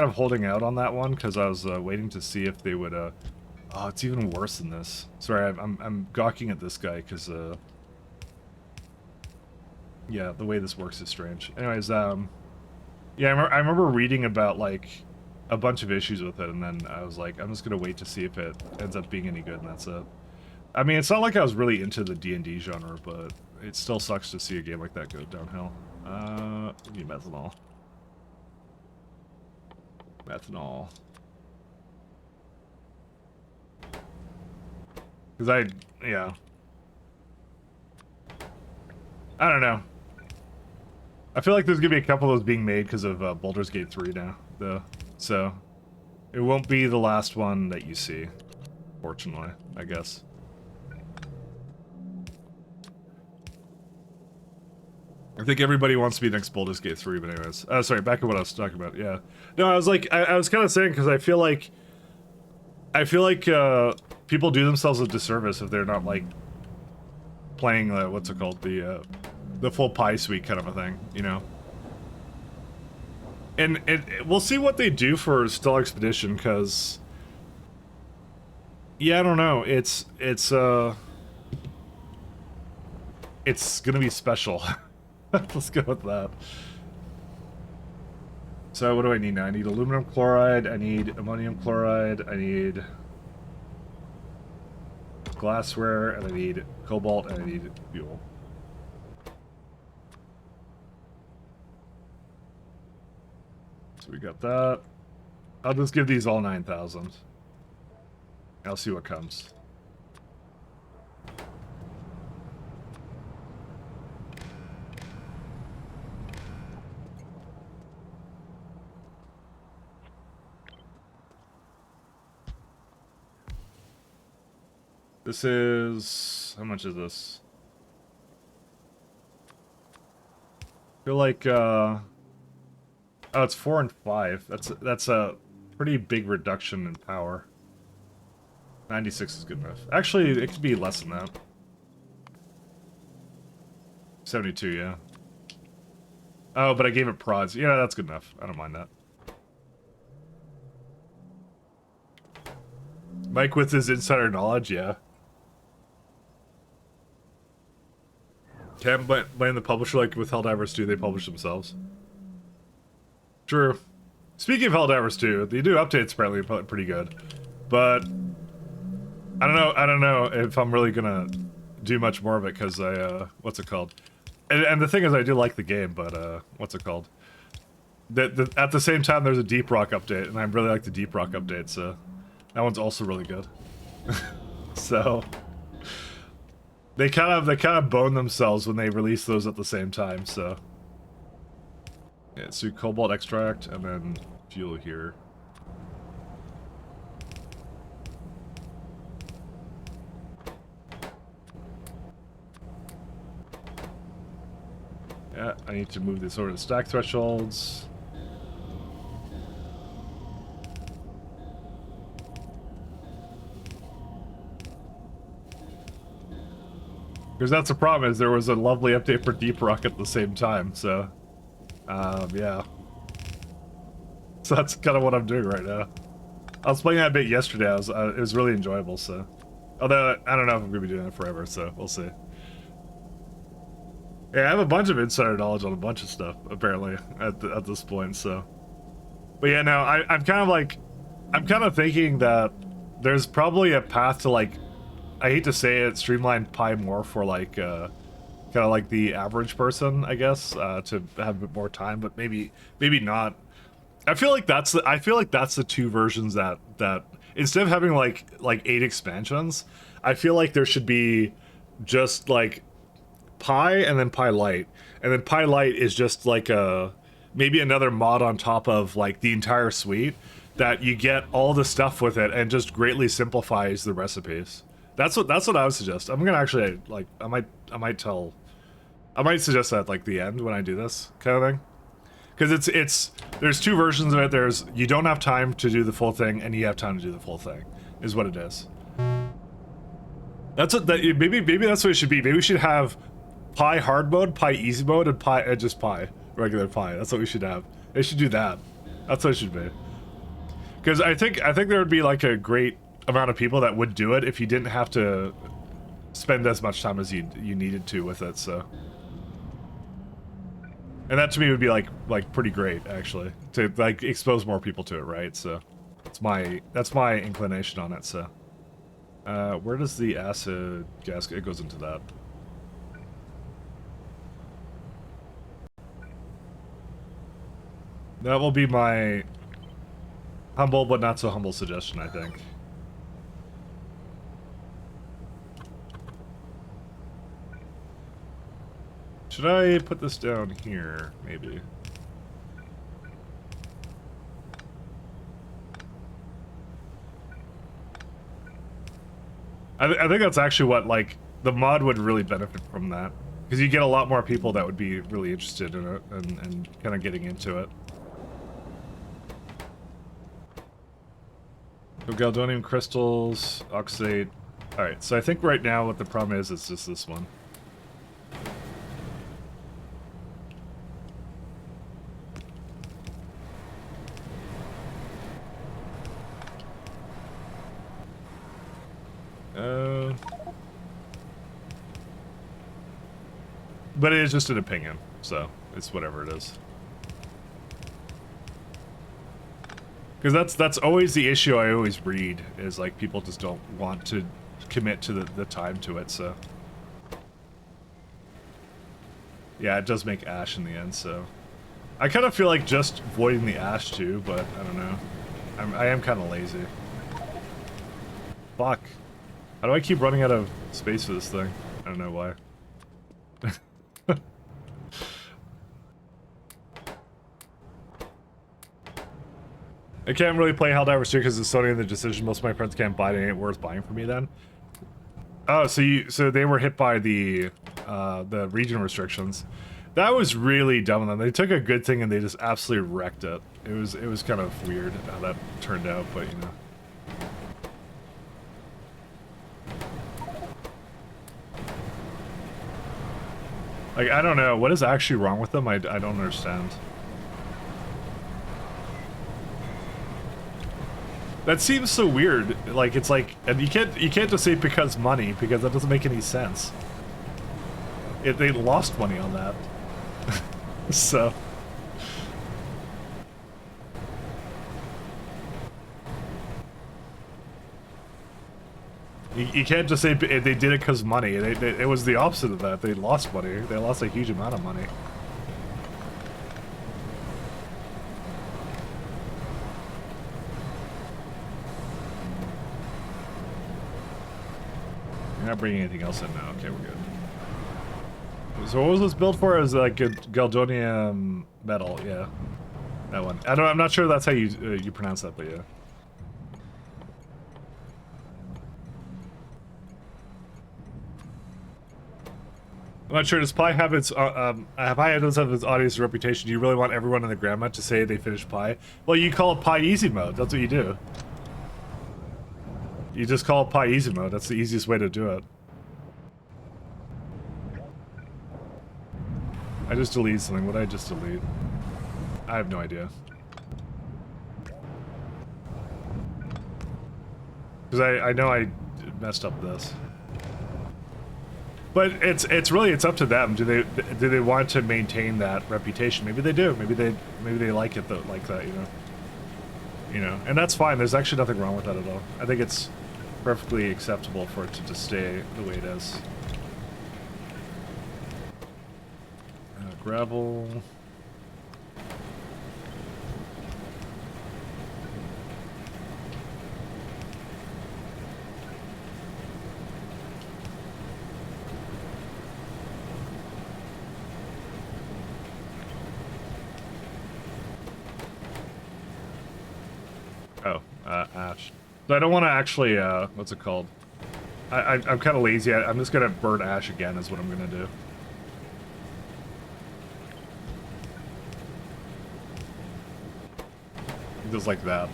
of holding out on that one because I was waiting to see if they would. Oh, it's even worse than this. Sorry, I'm gawking at this guy because yeah, the way this works is strange. Anyways, yeah, I remember reading about like a bunch of issues with it, and then I was like, I'm just gonna wait to see if it ends up being any good, and that's it. I mean, it's not like I was really into the D&D genre, but it still sucks to see a game like that go downhill. Give me methanol. Methanol. Because yeah. I don't know. I feel like there's gonna be a couple of those being made because of Baldur's Gate 3 now, though. So, it won't be the last one that you see. Fortunately, I guess. I think everybody wants to be next Baldur's Gate 3, but anyways. Sorry, back to what I was talking about, yeah. No, I was like, I was kind of saying, because I feel like people do themselves a disservice if they're not, like, playing, what's it called, the full Pi suite kind of a thing, you know? And we'll see what they do for Stellar Expedition, because... Yeah, I don't know, it's gonna be special. Let's go with that. So what do I need now? I need aluminum chloride, I need ammonium chloride, I need glassware, and I need cobalt, and I need fuel. So we got that. I'll just give these all 9,000. I'll see what comes. This is... How much is this? I feel like, Oh, it's 4 and 5. That's a pretty big reduction in power. 96 is good enough. Actually, it could be less than that. 72, yeah. Oh, but I gave it prods. Yeah, that's good enough. I don't mind that. Mike with his insider knowledge, yeah. Can't blame the publisher like with Helldivers 2, they publish themselves. True. Speaking of Helldivers 2, they do updates apparently pretty good. But I don't know if I'm really gonna do much more of it because I what's it called? And the thing is I do like the game, but what's it called? At the same time there's a Deep Rock update, and I really like the Deep Rock update, so that one's also really good. So they kind of bone themselves when they release those at the same time, so yeah, so cobalt extract and then fuel here. Yeah, I need to move this over to stack thresholds. Because that's the problem, is there was a lovely update for Deep Rock at the same time, so... yeah. So that's kind of what I'm doing right now. I was playing that a bit yesterday, it was really enjoyable, so... Although, I don't know if I'm going to be doing it forever, so we'll see. Yeah, I have a bunch of insider knowledge on a bunch of stuff, apparently, at this point, so... But yeah, no, I'm kind of thinking that there's probably a path to, like... I hate to say it, streamline Pi more for, like, kind of like the average person, I guess, to have a bit more time, but maybe not. I feel like that's the two versions that instead of having like 8 expansions, I feel like there should be just like Pi and then Pi Lite, and then Pi Lite is just like maybe another mod on top of like the entire suite that you get all the stuff with it and just greatly simplifies the recipes. That's what I would suggest. I'm gonna actually like I might suggest that like the end when I do this kind of thing, because it's there's two versions of it. There's you don't have time to do the full thing, and you have time to do the full thing, is what it is. That's what maybe that's what it should be. Maybe we should have Pi hard mode, Pi easy mode, and Pi just Pi regular Pi. That's what we should have. They should do that. That's what it should be. Because I think there would be like a great amount of people that would do it if you didn't have to spend as much time as you needed to with it, so. And that to me would be like pretty great, actually, to like expose more people to it, right? So that's my inclination on it, so. Where does the acid gas, it goes into that. That will be my humble but not so humble suggestion, I think. Should I put this down here, maybe? I think that's actually what, like, the mod would really benefit from that. Because you get a lot more people that would be really interested in it and kind of getting into it. So Galdonium crystals, oxide. Alright, so I think right now what the problem is just this one. But it is just an opinion, so it's whatever it is. Because that's always the issue I always read, is like people just don't want to commit to the time to it, so. Yeah, it does make ash in the end, so. I kind of feel like just voiding the ash too, but I don't know. I am kind of lazy. Fuck. How do I keep running out of space for this thing? I don't know why. I can't really play Helldivers 2 because it's Sony in the decision. Most of my friends can't buy it. It ain't worth buying for me then. Oh, so they were hit by the region restrictions. That was really dumb of them. They took a good thing and they just absolutely wrecked it. It was kind of weird how that turned out, but you know. Like, I don't know. What is actually wrong with them? I don't understand. That seems so weird. Like, it's like, and you can't just say because money, because that doesn't make any sense. They lost money on that. So. You can't just say they did it because money. It was the opposite of that. They lost money. They lost a huge amount of money. You're not bringing anything else in now. Okay, we're good. So what was this built for? Is like a Galdonium metal? Yeah, that one. I'm not sure that's how you pronounce that, but yeah. I'm not sure. Does Pi have its Pi does have its audience reputation? Do you really want everyone in the grandma to say they finished Pi? Well, you call it Pi easy mode. That's what you do. You just call it Pi easy mode. That's the easiest way to do it. I just deleted something. What did I just delete? I have no idea. Because I know I messed up this. But it's up to them. Do they want to maintain that reputation? Maybe they do. Maybe they like it though, like that, you know. You know, and that's fine. There's actually nothing wrong with that at all. I think it's perfectly acceptable for it to just stay the way it is. Gravel. Oh, ash. So I don't want to actually, what's it called? I'm kind of lazy. I'm just going to burn ash again is what I'm going to do. Just like that.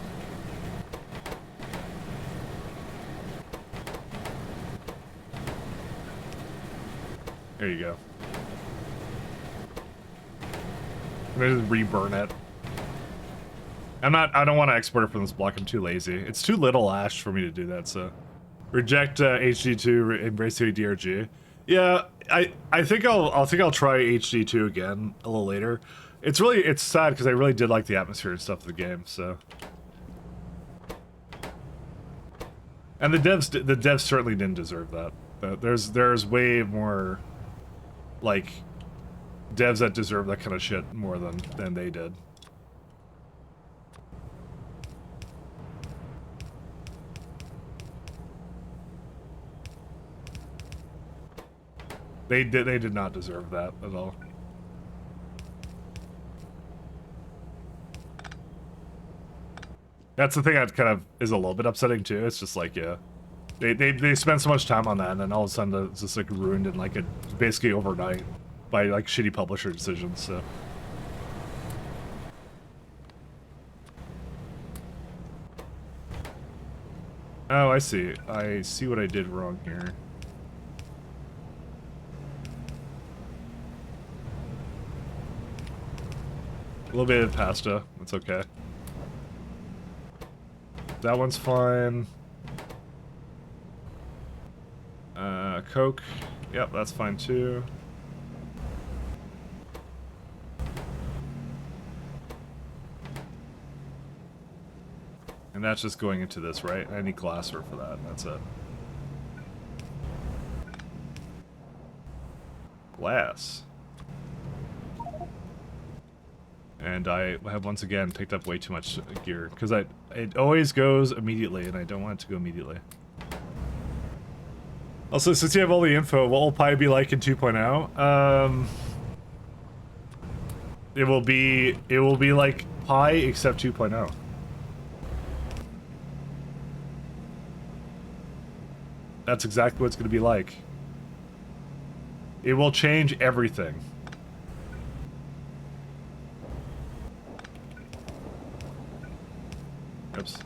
There you go. I'm gonna just re-burn it. I don't want to export it from this block. I'm too lazy. It's too little ash for me to do that, so. Reject HD2, embrace DRG. Yeah, I think I'll try HD2 again a little later. It's sad because I really did like the atmosphere and stuff of the game, so. And the devs certainly didn't deserve that. There's way more, like, devs that deserve that kind of shit more than they did. They did not deserve that at all. That's the thing that kind of is a little bit upsetting too. It's just like, yeah, they spend so much time on that, and then all of a sudden it's just like ruined in like basically overnight by like shitty publisher decisions. So. Oh, I see. I see what I did wrong here. A little bit of pasta. That's okay. That one's fine. Coke. Yep, that's fine too. And that's just going into this, right? I need glassware for that. That's it. Glass. And I have once again picked up way too much gear because it always goes immediately, and I don't want it to go immediately. Also, since you have all the info, what will Pi be like in 2.0? It will be like Pi except 2.0. That's exactly what it's going to be like. It will change everything. Oops. See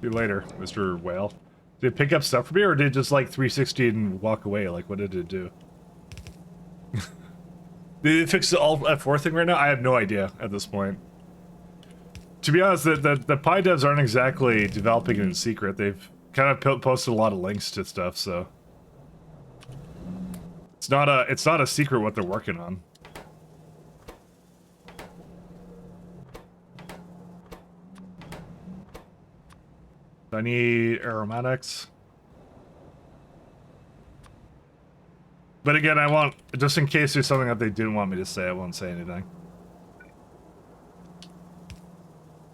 you later, Mr. Whale. Did it pick up stuff for me, or did it just like 360 and walk away? Like, what did it do? Did it fix the Alt F4 thing right now? I have no idea at this point. To be honest, the Pi devs aren't exactly developing it in secret. They've kind of posted a lot of links to stuff, so it's not a secret what they're working on. I need aromatics. But again, I want, just in case there's something that they didn't want me to say, I won't say anything.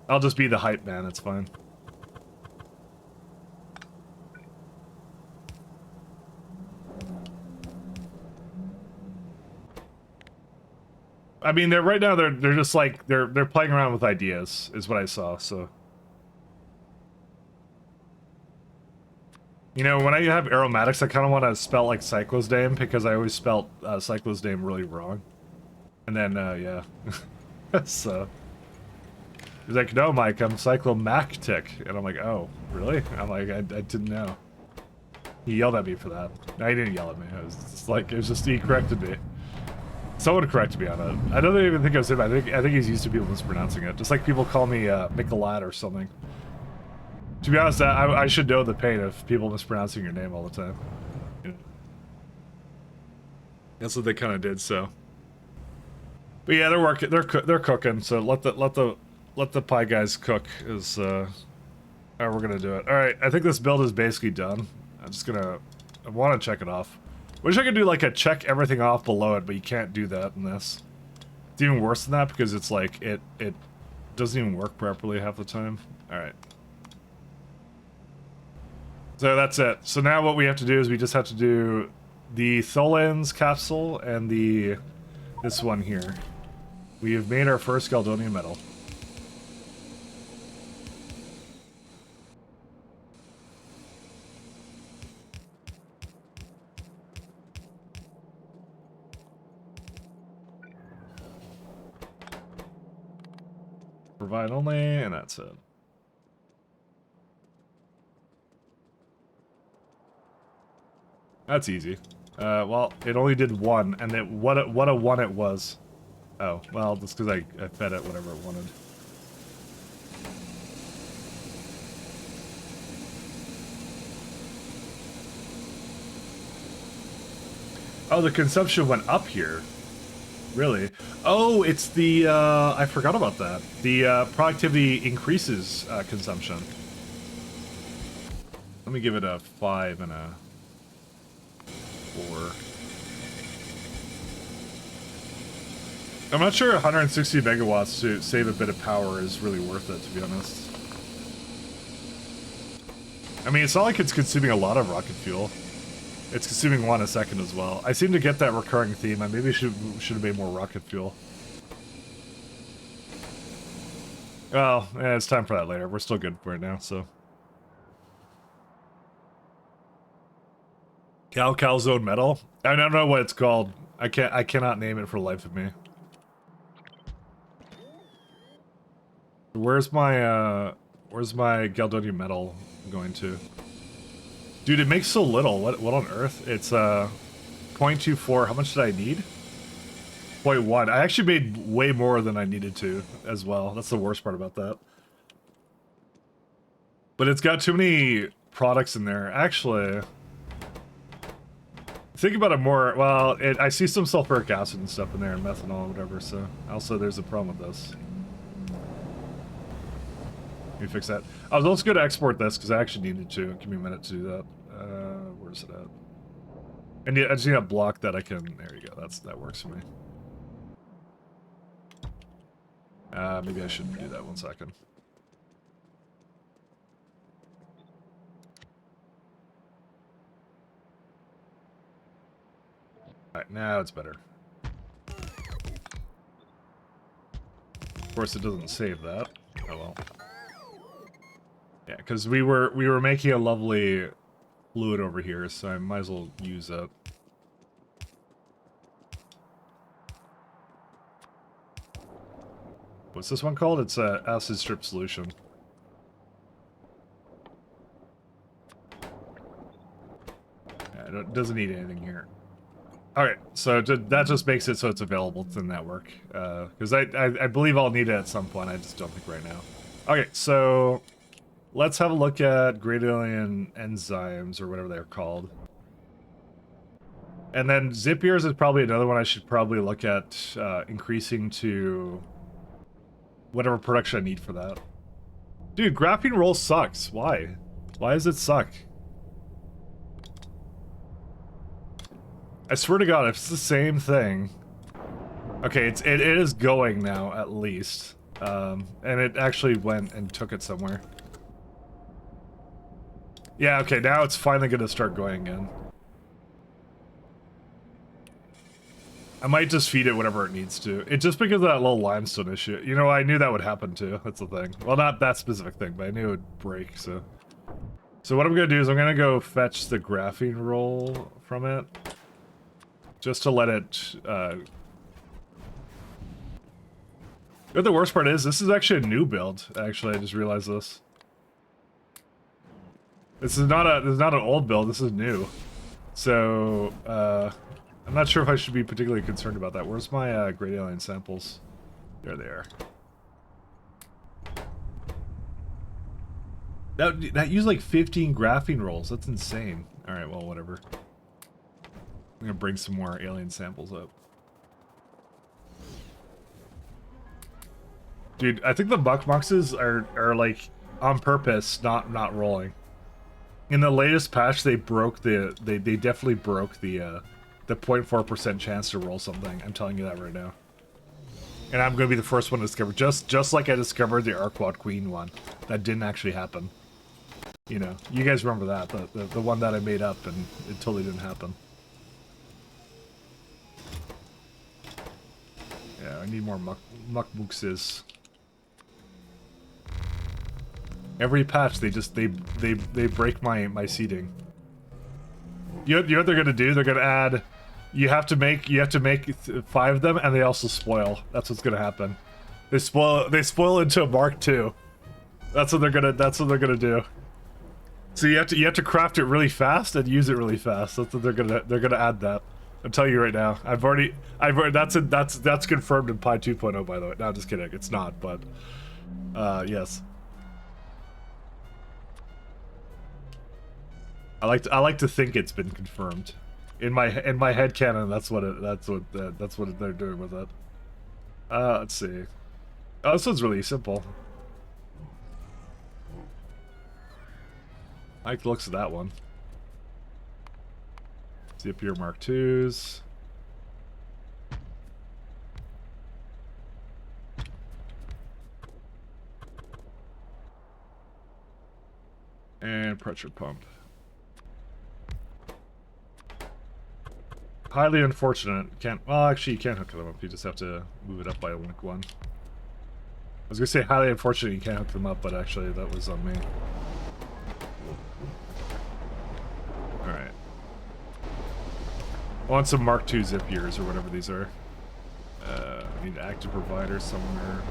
I'll just be the hype man, it's fine. I mean, right now they're just like they're playing around with ideas, is what I saw, so. You know, when I have aromatics, I kind of want to spell like cyclosdame because I always spelt cyclosdame really wrong. And then, yeah. So. He's like, no, Mike, I'm cyclomactic. And I'm like, oh, really? I'm like, I didn't know. He yelled at me for that. No, he didn't yell at me. It was just like, it was just, he corrected me. Someone corrected me on it. I don't even think it was him. I think he's used to people mispronouncing it. Just like people call me Michelat or something. To be honest, I should know the pain of people mispronouncing your name all the time. Yeah. That's what they kind of did. So, but yeah, they're working. They're cooking. So let the Pi guys cook. Is how we're gonna do it. All right, I think this build is basically done. I want to check it off. Wish I could do like a check everything off below it, but you can't do that in this. It's even worse than that because it's like it doesn't even work properly half the time. All right. So that's it. So now what we have to do is we just have to do the Tholans capsule and this one here. We have made our first Galdonian metal. Provide only, and that's it. That's easy. Well, it only did one, and what a one it was. Oh, well, that's because I fed it whatever it wanted. Oh, the consumption went up here. Really? Oh, it's the, I forgot about that. The productivity increases consumption. Let me give it a 5 and a 4. I'm not sure 160 megawatts to save a bit of power is really worth it, to be honest. I mean, it's not like it's consuming a lot of rocket fuel. It's consuming 1 a second as well. I seem to get that recurring theme. I maybe should have made more rocket fuel. Well, yeah, it's time for that later. We're still good right now, so. Calzone metal? I don't know what it's called. I cannot name it for the life of me. Where's my Galdonian metal going to? Dude, it makes so little. What on earth? It's 0.24. How much did I need? 0.1. I actually made way more than I needed to as well. That's the worst part about that. But it's got too many products in there. Actually, Think about it more. Well, I see some sulfuric acid and stuff in there, and methanol and whatever. So also, there's a problem with this. Let me fix that. I was also going to export this because I actually needed to. Give me a minute to do that. Where's it at? And I just need a block that I can. There you go. That works for me. Maybe I shouldn't do that. 1 second. Alright, now it's better. Of course, it doesn't save that. Oh well. Yeah, because we were making a lovely fluid over here, so I might as well use that. What's this one called? It's a acid strip solution. Yeah, it doesn't need anything here. Alright, so that just makes it so it's available to the network. Because I believe I'll need it at some point, I just don't think right now. Okay, so let's have a look at great alien enzymes, or whatever they're called. And then zip ears is probably another one I should probably look at increasing to whatever production I need for that. Dude, graphene roll sucks. Why? Why does it suck? I swear to God, if it's the same thing... Okay, it is going now, at least. And it actually went and took it somewhere. Yeah, okay, now it's finally gonna start going again. I might just feed it whatever it needs to. It's just because of that little limestone issue. You know, I knew that would happen too. That's the thing. Well, not that specific thing, but I knew it would break, so... So what I'm gonna do is I'm gonna go fetch the graphene roll from it. Just to let it, You know what the worst part is? This is actually a new build, actually. I just realized this. This is not an old build, this is new. So, I'm not sure if I should be particularly concerned about that. Where's my, great alien samples? There they are. That used like 15 graphene rolls, that's insane. Alright, well, whatever. I'm gonna bring some more alien samples up. Dude, I think the muckmuxes are like on purpose not rolling. In the latest patch, they broke they definitely broke the 0.4% chance to roll something. I'm telling you that right now. And I'm gonna be the first one to discover, just like I discovered the Arquad Queen one. That didn't actually happen. You know, you guys remember that, the one that I made up and it totally didn't happen. Yeah, I need more muckmuxes. Every patch, they break my seeding. You know what they're gonna do? They're gonna add. You have to make 5 of them, and they also spoil. That's what's gonna happen. They spoil into a Mark II. That's what they're gonna do. So you have to craft it really fast and use it really fast. That's what they're gonna add that. I'm telling you right now. I've already that's confirmed in Pi 2.0, by the way. No, I'm just kidding. It's not, but yes. I like to think it's been confirmed. In my head canon, that's what they're doing with it. Let's see. Oh, this one's really simple. I like the looks of that one. Zip your Mark IIs. And pressure pump. Highly unfortunate. Well, actually, you can't hook them up. You just have to move it up by link 1. I was gonna say highly unfortunate you can't hook them up, but actually that was on me. Alright. I want some Mark II zip ears or whatever these are. I need active provider somewhere.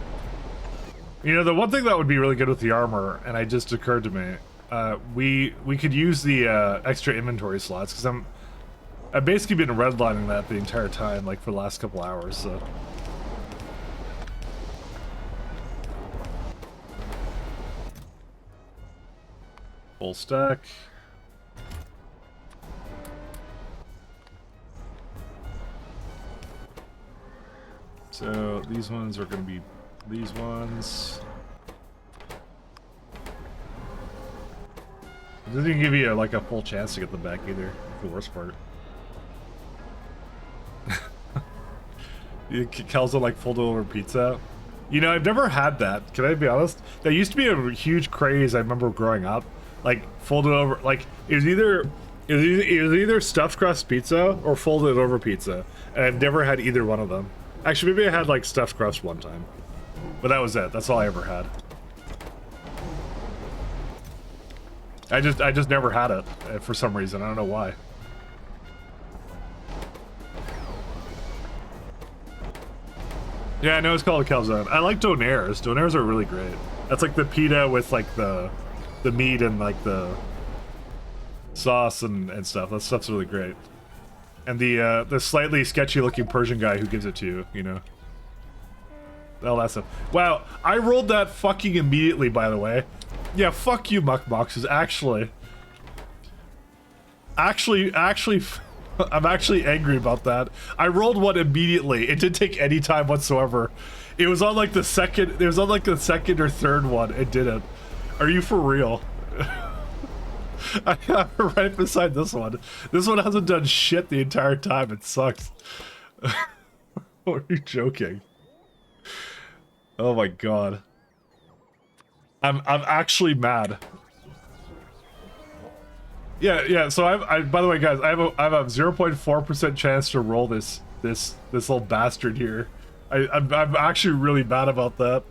You know, the one thing that would be really good with the armor, and it just occurred to me, we could use the extra inventory slots, because I've basically been redlining that the entire time, like for the last couple hours, so. Full stack. So these ones are going to be these ones. It doesn't even give you like a full chance to get them back either. That's the worst part. Calzo like folded over pizza. You know, I've never had that. Can I be honest? That used to be a huge craze. I remember growing up, like folded over. Like it was either stuffed crust pizza or folded over pizza, and I've never had either one of them. Actually, maybe I had like stuffed crust one time, but that was it. That's all I ever had. I just never had it for some reason. I don't know why. Yeah, I know it's called a calzone. I like donairs. Donairs are really great. That's like the pita with like the meat and like the sauce and stuff. That stuff's really great. And the slightly sketchy looking Persian guy who gives it to you, you know. All that stuff. Wow, I rolled that fucking immediately, by the way. Yeah, fuck you, muckboxes. Actually, I'm actually angry about that. I rolled one immediately. It didn't take any time whatsoever. It was on like the second. It was on like the second or third one. It didn't. Are you for real? I have it right beside this one. This one hasn't done shit the entire time. It sucks. Are you joking? Oh my god. I'm actually mad. Yeah. So I by the way, guys, I have a 0.4% chance to roll this little bastard here. I'm actually really mad about that.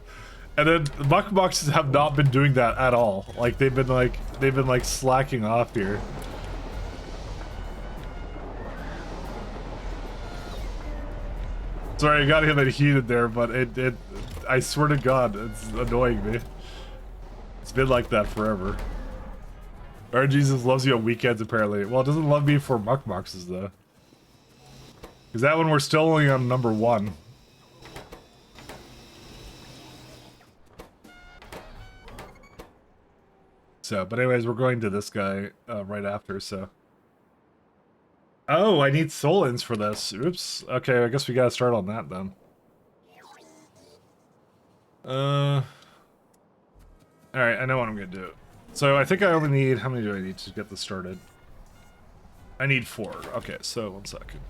And then the muckboxes have not been doing that at all. Like they've been like slacking off here. Sorry, I got him heated there, but I swear to God, it's annoying me. It's been like that forever. Our Jesus loves you on weekends, apparently. Well, it doesn't love me for muckboxes, though. Because that one, we're still only on number 1. So, but anyways, we're going to this guy right after, so. Oh, I need Solins for this. Oops. Okay, I guess we gotta start on that, then. Alright, I know what I'm gonna do. So I think I only need, how many do I need to get this started? I need 4. Okay, so 1 second.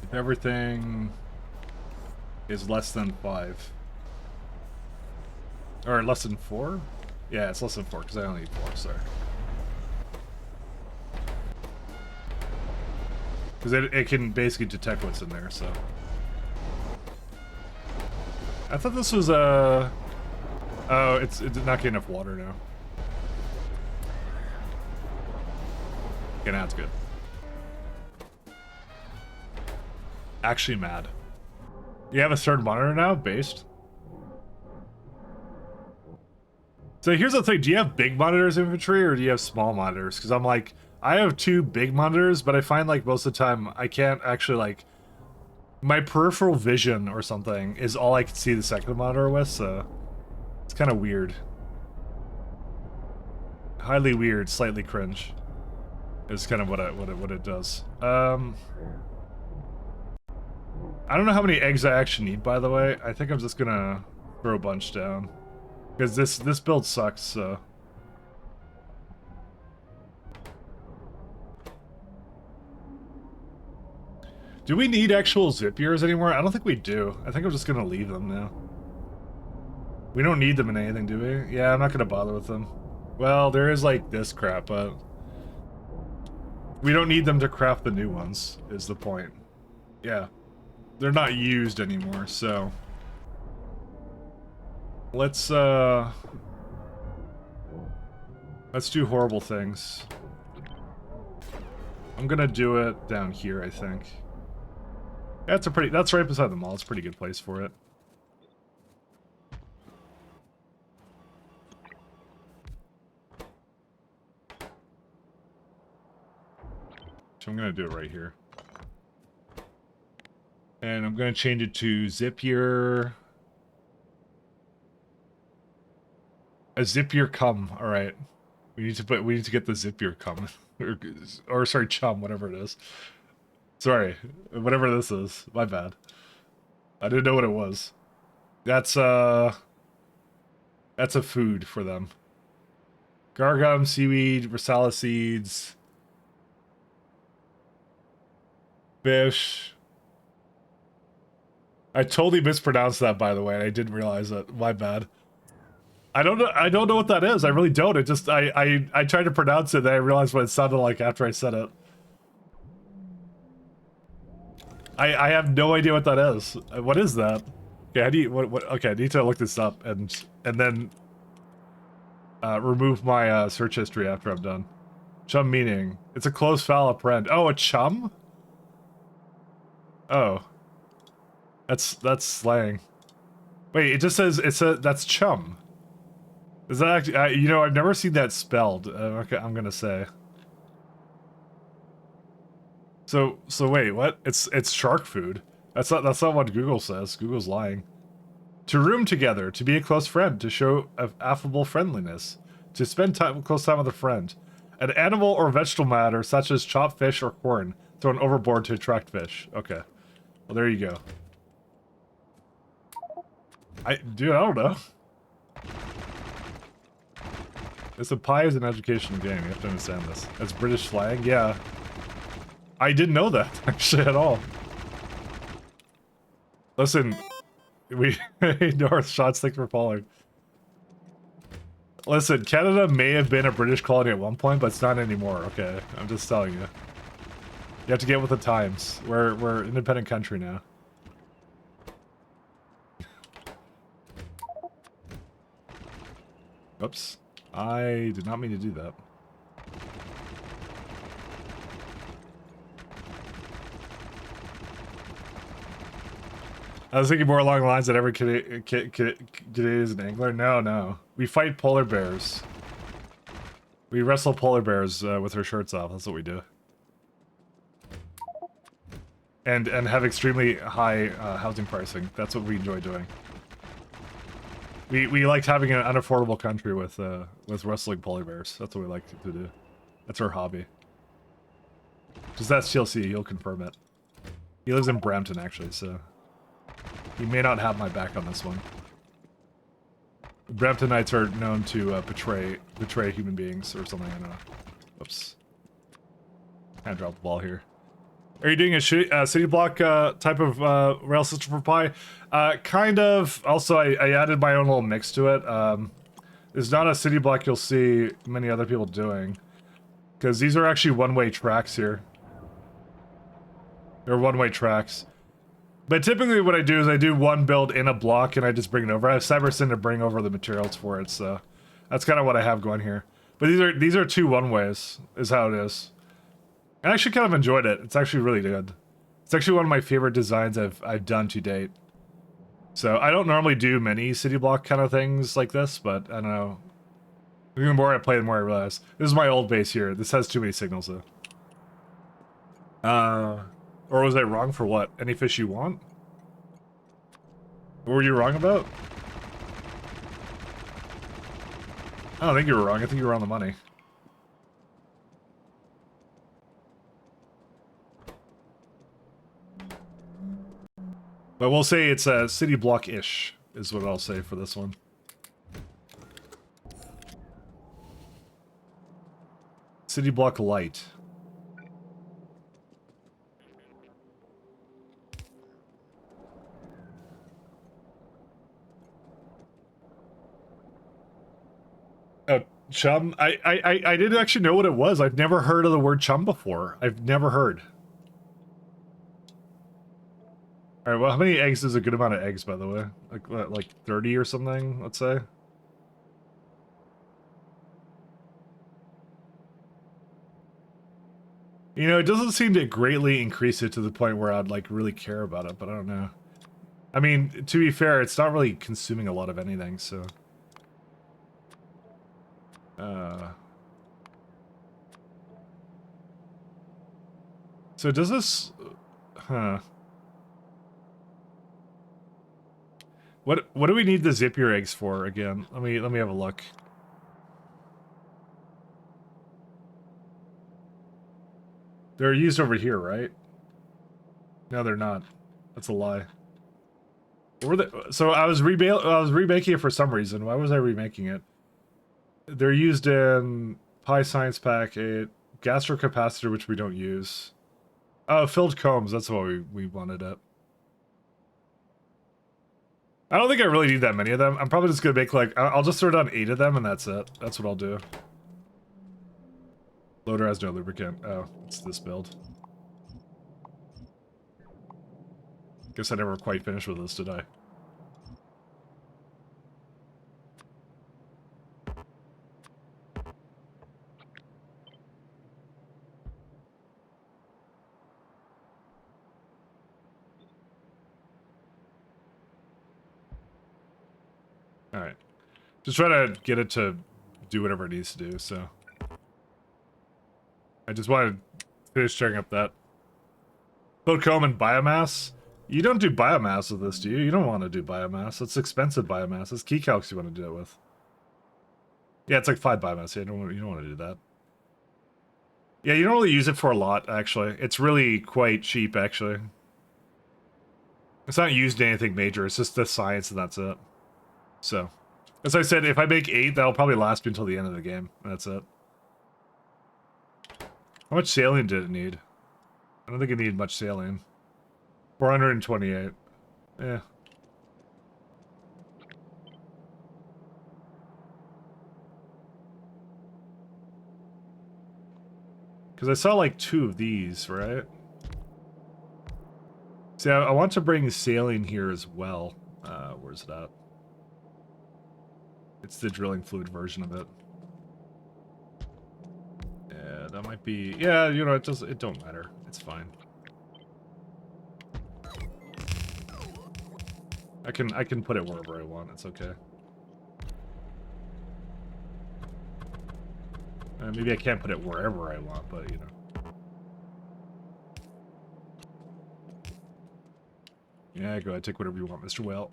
If everything is less than 5. Or less than 4? Yeah, it's less than 4, because I only need 4, sorry. Because it can basically detect what's in there, so. I thought this was a... Oh, it's not getting enough water now. Okay, now it's good. Actually mad. You have a third monitor now? Based? So here's the thing, do you have big monitors infantry or do you have small monitors? Because I'm like, I have 2 big monitors, but I find like most of the time I can't actually like... My peripheral vision or something is all I can see the second monitor with, so... It's kind of weird. Highly weird, slightly cringe. Is kind of what it does. I don't know how many eggs I actually need, by the way. I think I'm just gonna throw a bunch down. Because this build sucks, so... Do we need actual zip ears anymore? I don't think we do. I think I'm just gonna leave them now. We don't need them in anything, do we? Yeah, I'm not gonna bother with them. Well, there is like this crap, but... We don't need them to craft the new ones, is the point. Yeah. They're not used anymore, so... Let's do horrible things. I'm gonna do it down here, I think. That's right beside the mall. It's a pretty good place for it. So I'm gonna do it right here. And I'm gonna change it to Zipier. A Zipier come, alright. We need to get the Zipier cum. Or sorry, chum, whatever it is. Sorry, whatever this is. My bad. I didn't know what it was. That's a food for them. Gargum, seaweed, Rosala seeds, fish. I totally mispronounced that, by the way, and I didn't realize it. My bad. I don't know what that is. I really don't. It just I tried to pronounce it and I realized what it sounded like after I said it. I have no idea what that is. What is that? Okay, I need okay, I need to look this up and then remove my search history after I'm done. Chum meaning. It's a close foul friend. Oh, a chum? Oh. That's slang. Wait, it just says that's chum. Is that actually you know, I've never seen that spelled. Okay, I'm going to say. So wait, what? It's shark food. That's not what Google says. Google's lying. To room together, to be a close friend, to show affable friendliness, to spend close time with a friend. An animal or vegetable matter such as chopped fish or corn thrown overboard to attract fish. Okay. Well, there you go. Dude, I don't know. It's a pie is an educational game. You have to understand this. It's British slang. Yeah. I didn't know that actually at all. Listen, we North shots. Thanks for following. Listen, Canada may have been a British colony at one point, but it's not anymore. Okay, I'm just telling you. You have to get with the times. We're an independent country now. Oops. I did not mean to do that. I was thinking more along the lines that every kid is an angler. No. We fight polar bears. We wrestle polar bears with our shirts off. That's what we do. And have extremely high housing pricing. That's what we enjoy doing. We liked having an unaffordable country with wrestling polar bears. That's what we like to do. That's our hobby. Just that's TLC. He'll confirm it. He lives in Brampton actually, so he may not have my back on this one. Bramptonites are known to betray human beings or something. I don't know. Oops. Kind of dropped the ball here. Are you doing a city block type of rail system for Pi? Kind of. Also, I added my own little mix to it. It's not a city block you'll see many other people doing. Because these are actually one-way tracks here. They're one-way tracks. But typically what I do is I do one build in a block and I just bring it over. I have Cybersyn to bring over the materials for it, so that's kind of what I have going here. But these are two one-ways, is how it is. I actually kind of enjoyed it. It's actually really good. It's actually one of my favorite designs I've done to date. So I don't normally do many city block kind of things like this, but I don't know. The more I play, the more I realize. This is my old base here. This has too many signals though. Or was I wrong for what? Any fish you want? What were you wrong about? I don't think you were wrong. I think you were on the money. But we'll say it's a city block-ish, is what I'll say for this one. City block light. Oh, chum? I didn't actually know what it was. I've never heard of the word chum before. I've never heard. Alright, well, how many eggs is a good amount of eggs, by the way? Like 30 or something, let's say? You know, it doesn't seem to greatly increase it to the point where I'd, like, really care about it, but I don't know. I mean, to be fair, it's not really consuming a lot of anything, so... So does this... Huh. What do we need the Zipier eggs for again? Let me have a look. They're used over here, right? No, they're not. That's a lie. Were they? So I was remaking it for some reason. Why was I remaking it? They're used in Pi Science Pack 8, Gastrocapacitor, which we don't use. Oh, filled combs. That's what we wanted it. I don't think I really need that many of them. I'm probably just gonna make like I'll just throw down 8 of them and that's it. That's what I'll do. Loader has no lubricant. Oh, it's this build. Guess I never quite finished with this, did I? Alright. Just try to get it to do whatever it needs to do, so. I just wanted to finish checking up that. Filled comb and biomass? You don't do biomass with this, do you? You don't want to do biomass. It's expensive biomass. It's key calcs you want to do it with. Yeah, it's like 5 biomass. Yeah, you don't want to do that. Yeah, you don't really use it for a lot, actually. It's really quite cheap, actually. It's not used in anything major. It's just the science and that's it. So, as I said, if I make 8, that'll probably last me until the end of the game. That's it. How much saline did it need? I don't think it needed much saline. 428. Yeah. Because I saw like 2 of these, right? See, I want to bring saline here as well. Where's it at? It's the drilling fluid version of it. Yeah, that might be... Yeah, you know, it don't matter. It's fine. I can put it wherever I want. It's okay. Maybe I can't put it wherever I want, but you know. Yeah, go ahead, take whatever you want, Mr. Whale.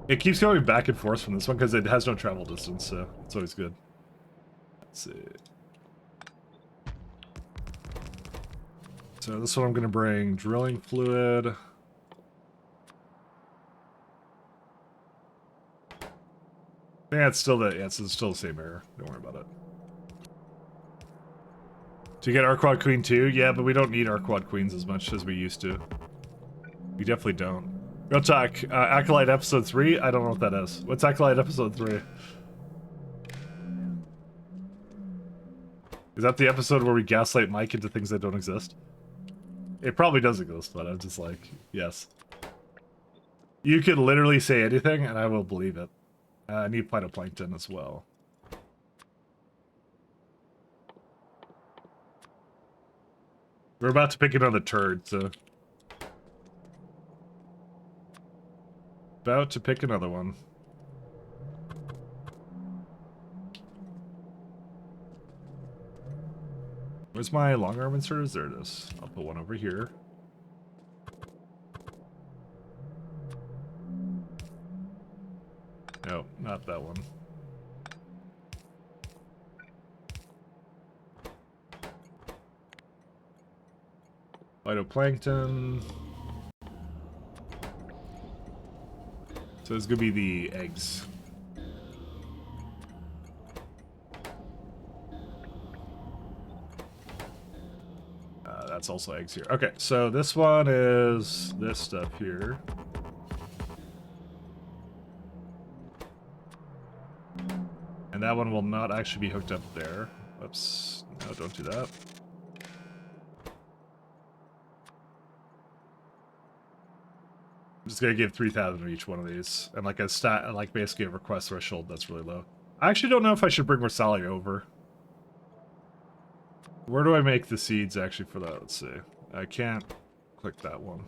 It keeps going back and forth from this one because it has no travel distance, so it's always good. Let's see. So this one I'm gonna bring drilling fluid. Yeah, it's still it's still the same error. Don't worry about it. Do you get Arquad Queen too? Yeah, but we don't need Arquad Queens as much as we used to. We definitely don't. Real talk, Acolyte Episode 3? I don't know what that is. What's Acolyte Episode 3? Is that the episode where we gaslight Mike into things that don't exist? It probably does exist, but I'm just like, yes. You could literally say anything, and I will believe it. I need phytoplankton as well. We're about to pick another turd, so... About to pick another one. Where's my long arm inserters? There it is. I'll put one over here. No, not that one. Phytoplankton. So it's gonna be the eggs. That's also eggs here. Okay, so this one is this stuff here. And that one will not actually be hooked up there. Whoops. No, don't do that. I'm just gonna give 3,000 to each one of these. And like a stat, like basically a request threshold that's really low. I actually don't know if I should bring Rosalia over. Where do I make the seeds actually for that? Let's see. I can't click that one.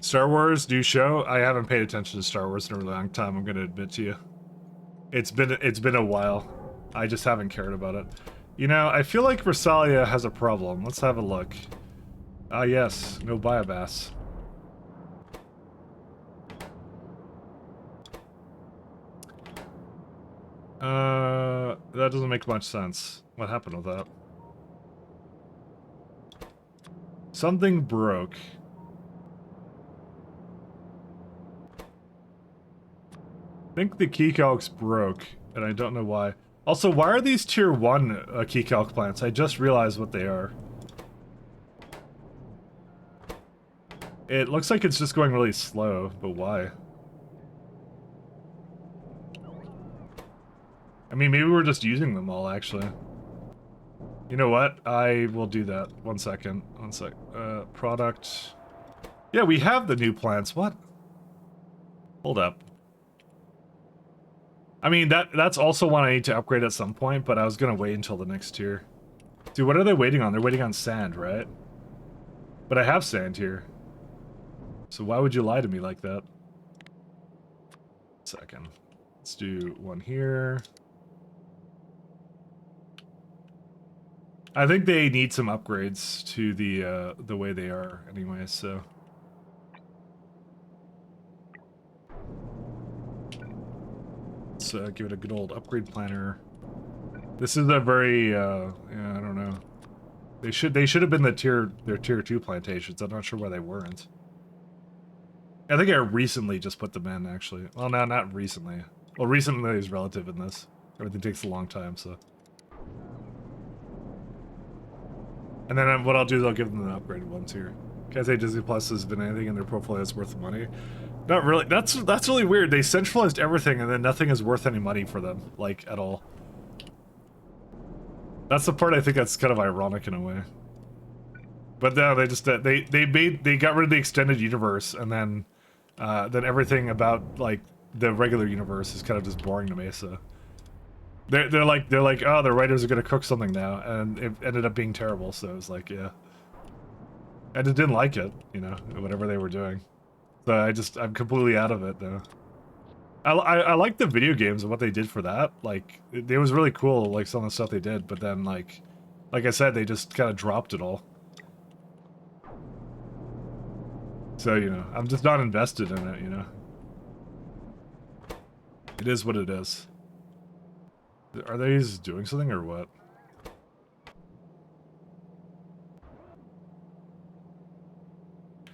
Star Wars new show? I haven't paid attention to Star Wars in a really long time, I'm gonna admit to you. It's been a while. I just haven't cared about it. You know, I feel like Rosalia has a problem. Let's have a look. Ah yes, no biomass. That doesn't make much sense. What happened with that? Something broke. I think the key calcs broke, and I don't know why. Also, why are these tier 1 key calc plants? I just realized what they are. It looks like it's just going really slow, but why? I mean, maybe we're just using them all, actually. You know what? I will do that. 1 second. 1 sec. Product. Yeah, we have the new plants. What? Hold up. I mean, that's also one I need to upgrade at some point, but I was gonna wait until the next tier. Dude, what are they waiting on? They're waiting on sand, right? But I have sand here. So why would you lie to me like that? Second. Let's do one here. I think they need some upgrades to the way they are anyway, so. Let's give it a good old upgrade planner. This is a very yeah, I don't know. They should have been their tier 2 plantations. I'm not sure why they weren't. I think I recently just put them in, actually. Well, no, not recently. Well, recently is relative in this. Everything takes a long time, so. And then what I'll do is I'll give them the upgraded ones here. Can't say Disney Plus has been anything in their portfolio that's worth money. Not really. That's really weird. They centralized everything, and then nothing is worth any money for them, like, at all. That's the part I think that's kind of ironic in a way. But no, they just they got rid of the extended universe, and then everything about like the regular universe is kind of just boring to me. So they're like, oh, the writers are gonna cook something now, and it ended up being terrible. So it was like, yeah, I just didn't like it, you know, whatever they were doing. So I'm completely out of it now. I like the video games and what they did for that. Like, it was really cool, like, some of the stuff they did, but then, like I said, they just kind of dropped it all. So, you know, I'm just not invested in it, you know? It is what it is. Are they just doing something or what?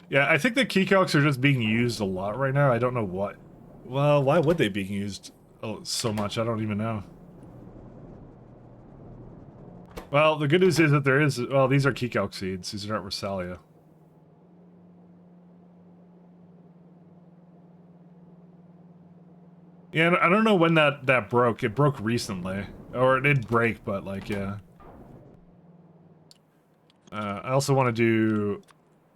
Yeah, I think the key calcs are just being used a lot right now. I don't know what. Well, why would they be used so much? I don't even know. Well, the good news is that there is... Well, these are key calc seeds. These are not Rosalia. Yeah, I don't know when that broke. It broke recently. Or it did break, but, like, yeah. I also want to do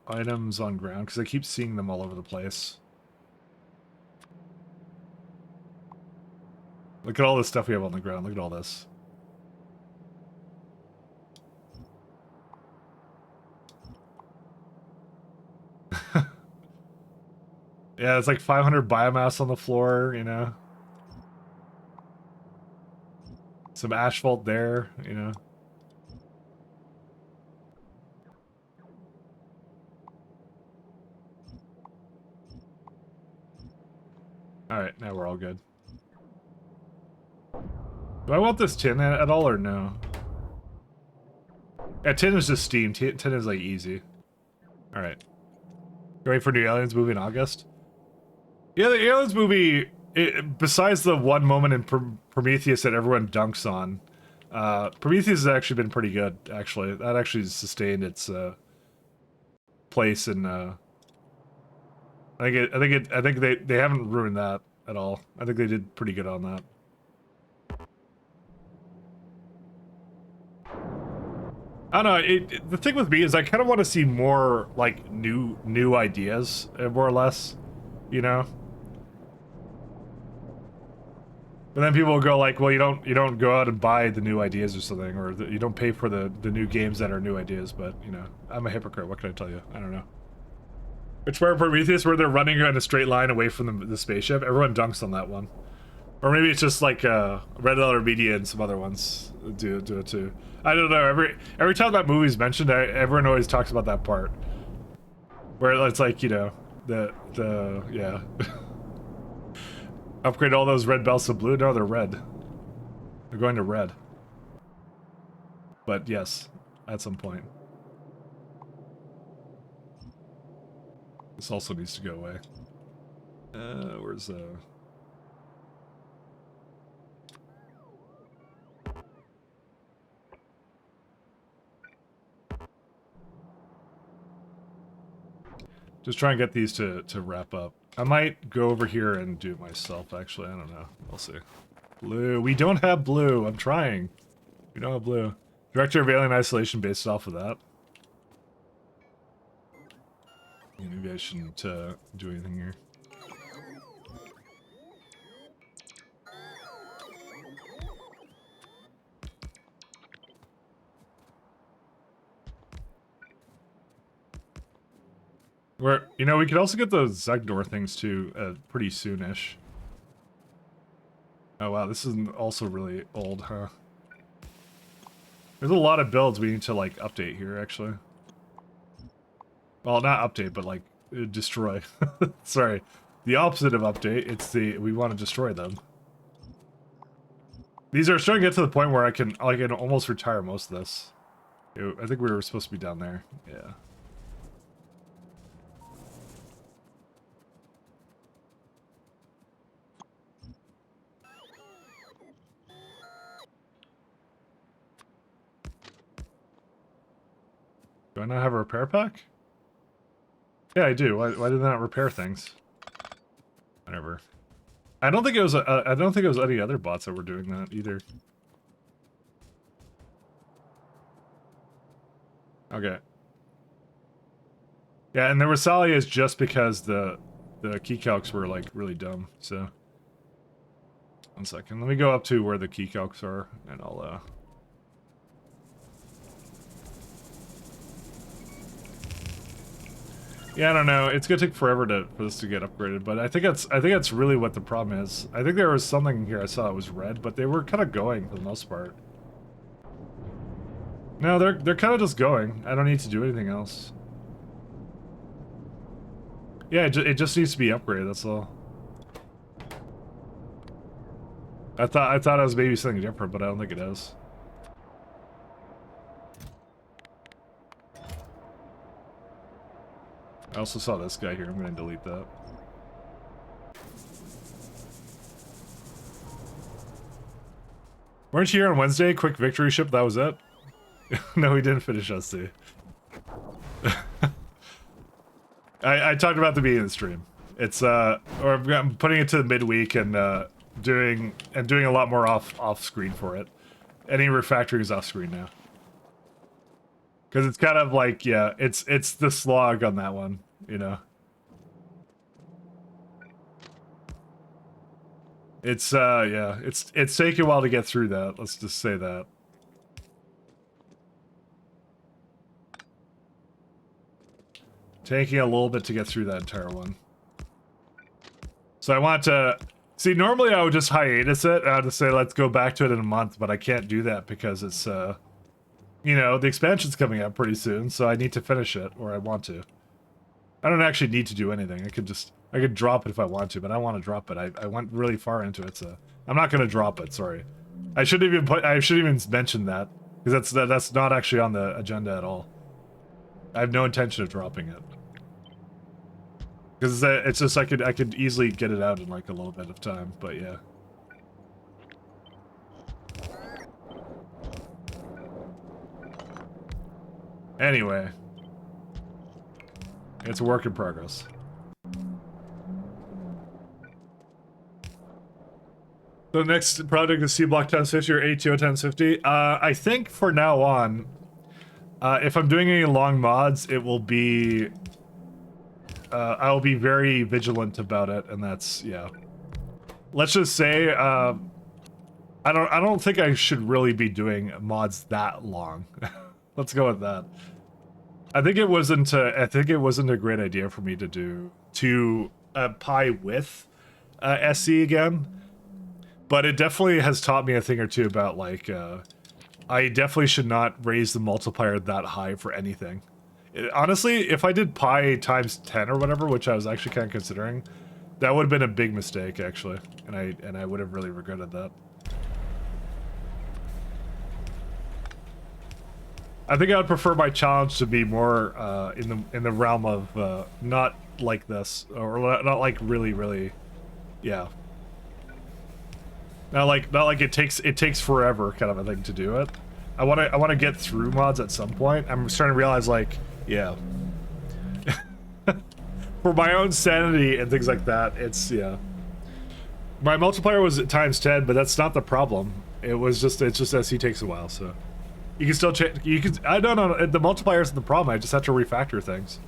items on ground, because I keep seeing them all over the place. Look at all this stuff we have on the ground. Look at all this. Yeah, it's like 500 biomass on the floor, you know? Some asphalt there, you know? Alright, now we're all good. Do I want this tin at all or no? Yeah, tin is just Steam. Tin is like easy. Alright. Wait for new Aliens movie in August? Yeah, the Aliens movie, besides the one moment in Prometheus that everyone dunks on, Prometheus has actually been pretty good, actually. That actually sustained its place in I think they haven't ruined that at all. I think they did pretty good on that. I don't know. The thing with me is I kind of want to see more like new ideas, more or less, you know. But then people will go like, well, you don't go out and buy the new ideas or something, or you don't pay for the new games that are new ideas. But you know, I'm a hypocrite. What can I tell you? I don't know. Which part of Prometheus where they're running in a straight line away from the spaceship? Everyone dunks on that one. Or maybe it's just like Red Letter Media and some other ones do it too. I don't know. Every time that movie's mentioned, everyone always talks about that part. Where it's like, you know, yeah. Upgrade all those red belts to blue? No, they're red. They're going to red. But yes, at some point. This also needs to go away. Where's just try and get these to wrap up. I might go over here and do it myself, actually. I don't know. We'll see. Blue. We don't have blue. I'm trying. We don't have blue. Director of Alien Isolation based off of that. Yeah, maybe I shouldn't do anything here. You know, we could also get those Zegdor things too, pretty soonish. Oh wow, this is also really old, huh? There's a lot of builds we need to, like, update here, actually. Well, not update, but, like, destroy. Sorry. The opposite of update, it's we want to destroy them. These are starting to get to the point where I can almost retire most of this. I think we were supposed to be down there. Yeah. Do I not have a repair pack? Yeah, I do. Why did I not repair things? Whatever. I don't think it was I don't think it was any other bots that were doing that either. Okay. Yeah, and the Rosalia is just because the key calcs were, like, really dumb. So 1 second. Let me go up to where the key calcs are, and I'll yeah, I don't know. It's gonna take forever for this to get upgraded, but I think that's really what the problem is. I think there was something here I saw that was red, but they were kind of going for the most part. No, they're kind of just going. I don't need to do anything else. Yeah, it just needs to be upgraded. That's all. I thought it was maybe something different, but I don't think it is. I also saw this guy here. I'm going to delete that. Weren't you here on Wednesday? Quick victory ship, that was it? No, we didn't finish SC. I talked about the beginning of the stream. It's or I'm putting it to the midweek and doing a lot more off screen for it. Any refactoring is off screen now. Because it's kind of like, yeah, it's the slog on that one, you know. It's yeah, it's taking a while to get through that. Let's just say that. Taking a little bit to get through that entire one. So I want to see. Normally I would just hiatus it. I would just say let's go back to it in a month, but I can't do that because it's you know, the expansion's coming out pretty soon, so I need to finish it, or I want to. I don't actually need to do anything. I could drop it if I want to, but I want to drop it. I went really far into it, so I'm not gonna drop it. Sorry, I shouldn't even mention that because that's not actually on the agenda at all. I have no intention of dropping it because it's just I could easily get it out in like a little bit of time, but yeah. Anyway, it's a work in progress. The next project is C-Block 1050 or ATO 1050. I think for now on, if I'm doing any long mods, it will be... I will be very vigilant about it, and that's, yeah. Let's just say, I don't think I should really be doing mods that long. Let's go with that. I think it wasn't a great idea for me to do Pi with SC again, but it definitely has taught me a thing or two about like I definitely should not raise the multiplier that high for anything. Honestly, if I did Pi times 10 or whatever, which I was actually kind of considering, that would have been a big mistake actually, and I would have really regretted that. I think I would prefer my challenge to be more in the realm of not like this, or not like really, yeah. Not like it takes forever kind of a thing to do it. I wanna get through mods at some point. I'm starting to realize, like, yeah. For my own sanity and things like that, it's, yeah. My multiplier was at ×10, but that's not the problem. It's just as he takes a while, so. You can still I don't know, the multiplier isn't the problem, I just have to refactor things.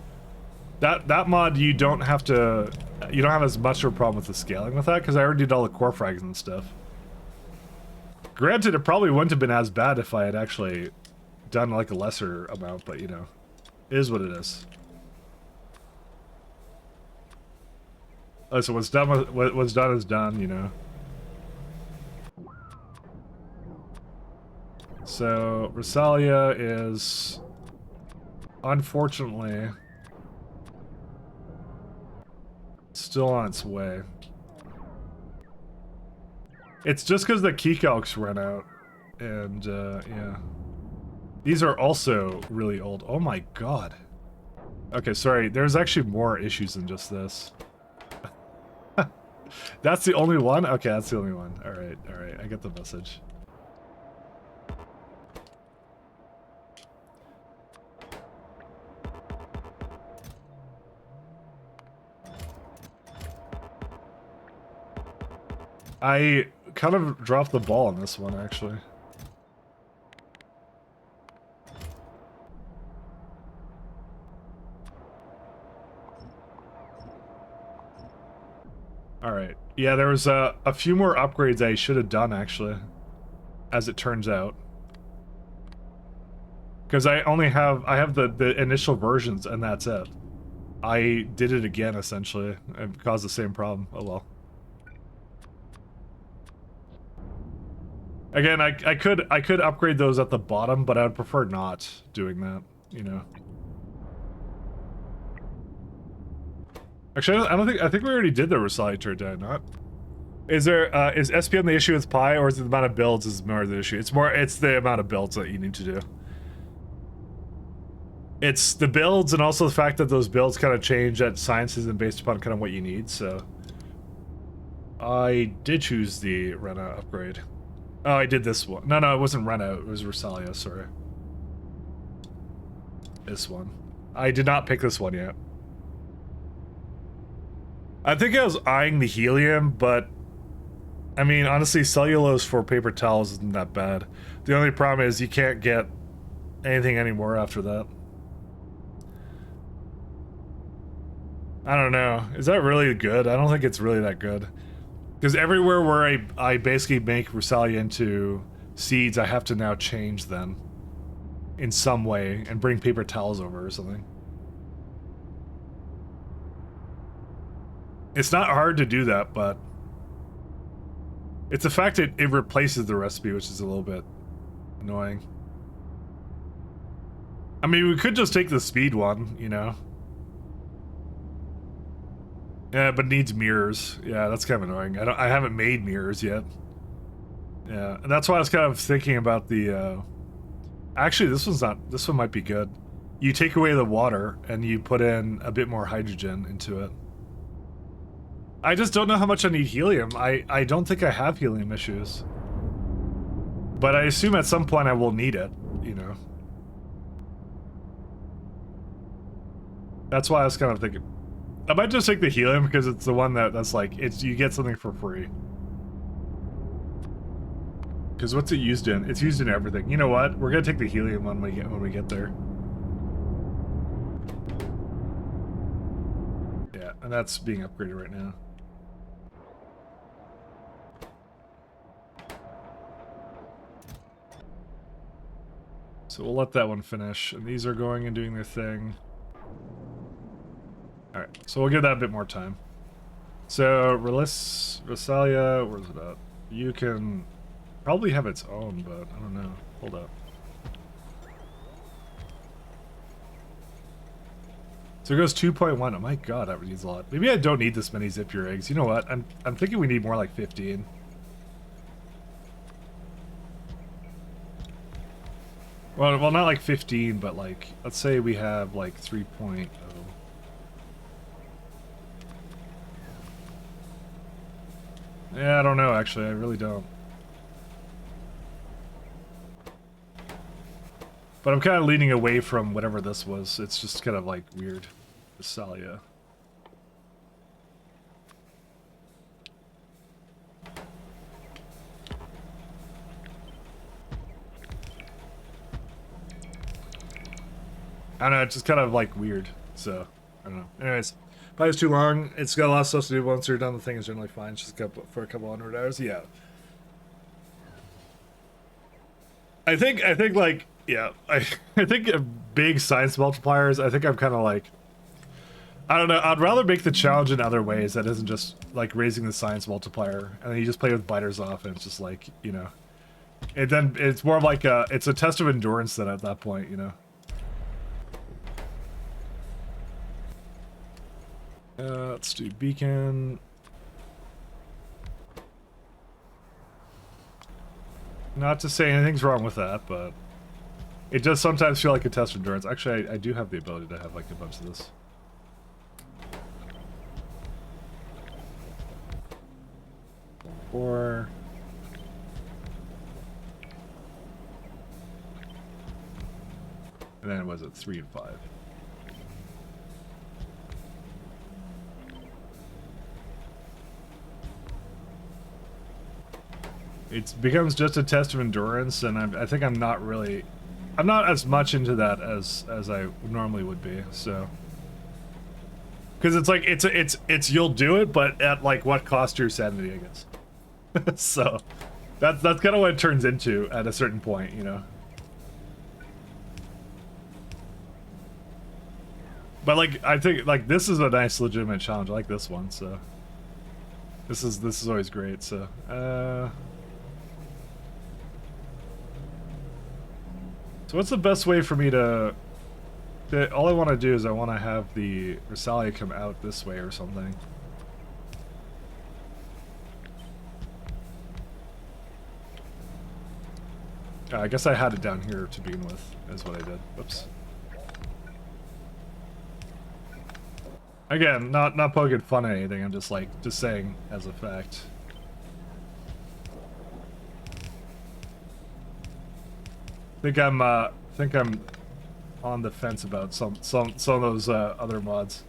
That mod, you don't have as much of a problem with the scaling with that, because I already did all the core frags and stuff. Granted, it probably wouldn't have been as bad if I had actually done like a lesser amount, but you know, it is what it is. Oh, so what's done is done, you know. So Rosalia is unfortunately still on its way. It's just because the key calcs ran out, and yeah. These are also really old. Oh my god. Okay, sorry, there's actually more issues than just this. That's the only one? Okay, that's the only one. Alright, I get the message. I kind of dropped the ball on this one, actually. Alright. Yeah, there was a few more upgrades I should have done, actually. As it turns out. Because I have the initial versions, and that's it. I did it again, essentially, and caused the same problem. Oh well. Again, I could upgrade those at the bottom, but I would prefer not doing that, you know. Actually, I think we already did the Rosalia turret, did I not? Is SPM the issue with Pi, or is it the amount of builds is more the issue? It's the amount of builds that you need to do. It's the builds, and also the fact that those builds kind of change at sciences and based upon kind of what you need, so. I did choose the Rena upgrade. Oh, I did this one. No, it wasn't Rena, it was Rosalia, sorry. This one. I did not pick this one yet. I think I was eyeing the helium, but I mean, honestly, cellulose for paper towels isn't that bad. The only problem is you can't get anything anymore after that. I don't know. Is that really good? I don't think it's really that good. Because everywhere where I basically make Rosalia into seeds, I have to now change them in some way and bring paper towels over or something. It's not hard to do that, but it's the fact that it replaces the recipe, which is a little bit annoying. I mean, we could just take the speed one, you know? Yeah, but it needs mirrors. Yeah, that's kind of annoying. I haven't made mirrors yet. Yeah, and that's why I was kind of thinking about the, actually, this one might be good. You take away the water, and you put in a bit more hydrogen into it. I just don't know how much I need helium. I don't think I have helium issues. But I assume at some point I will need it, you know. That's why I was kind of thinking. I might just take the helium because it's the one that's like, you get something for free. Because what's it used in? It's used in everything. You know what? We're gonna take the helium when we get there. Yeah, and that's being upgraded right now. So we'll let that one finish, and these are going and doing their thing. Alright, so we'll give that a bit more time. So, Rosalia, where's it at? You can probably have its own, but I don't know. Hold up. So it goes 2.1. Oh my god, that needs a lot. Maybe I don't need this many Zipure eggs. You know what? I'm thinking we need more like 15. Well, not like 15, but like, let's say we have like 3.0. Yeah, I don't know, actually. I really don't. But I'm kind of leaning away from whatever this was. It's just kind of like weird. Visalia. I don't know, it's just kind of like weird. So, I don't know. Anyways, probably it's too long. It's got a lot of stuff to do. Once you're done, the thing is generally fine. It's just for a couple hundred hours. Yeah. I think like, yeah, I think big science multipliers, I think I'm kind of like, I don't know, I'd rather make the challenge in other ways that isn't just like raising the science multiplier and then you just play with biters off and it's just like, you know, it's more of like it's a test of endurance then at that point, you know. Let's do beacon. Not to say anything's wrong with that, but it does sometimes feel like a test of endurance. Actually, I do have the ability to have like a bunch of this. Four. And then it was at 3 and 5. It becomes just a test of endurance, and I think I'm not as much into that as I normally would be. So, because it's like it's you'll do it, but at like what cost to your sanity, I guess. So, that's kind of what it turns into at a certain point, you know. But like I think like this is a nice legitimate challenge. I like this one, so this is always great. So. So what's the best way for me to... all I want to do is I want to have the Visalia come out this way or something. I guess I had it down here to begin with, is what I did. Whoops. Again, not poking fun at anything, I'm just like, just saying as a fact. Think I'm on the fence about some of those other mods.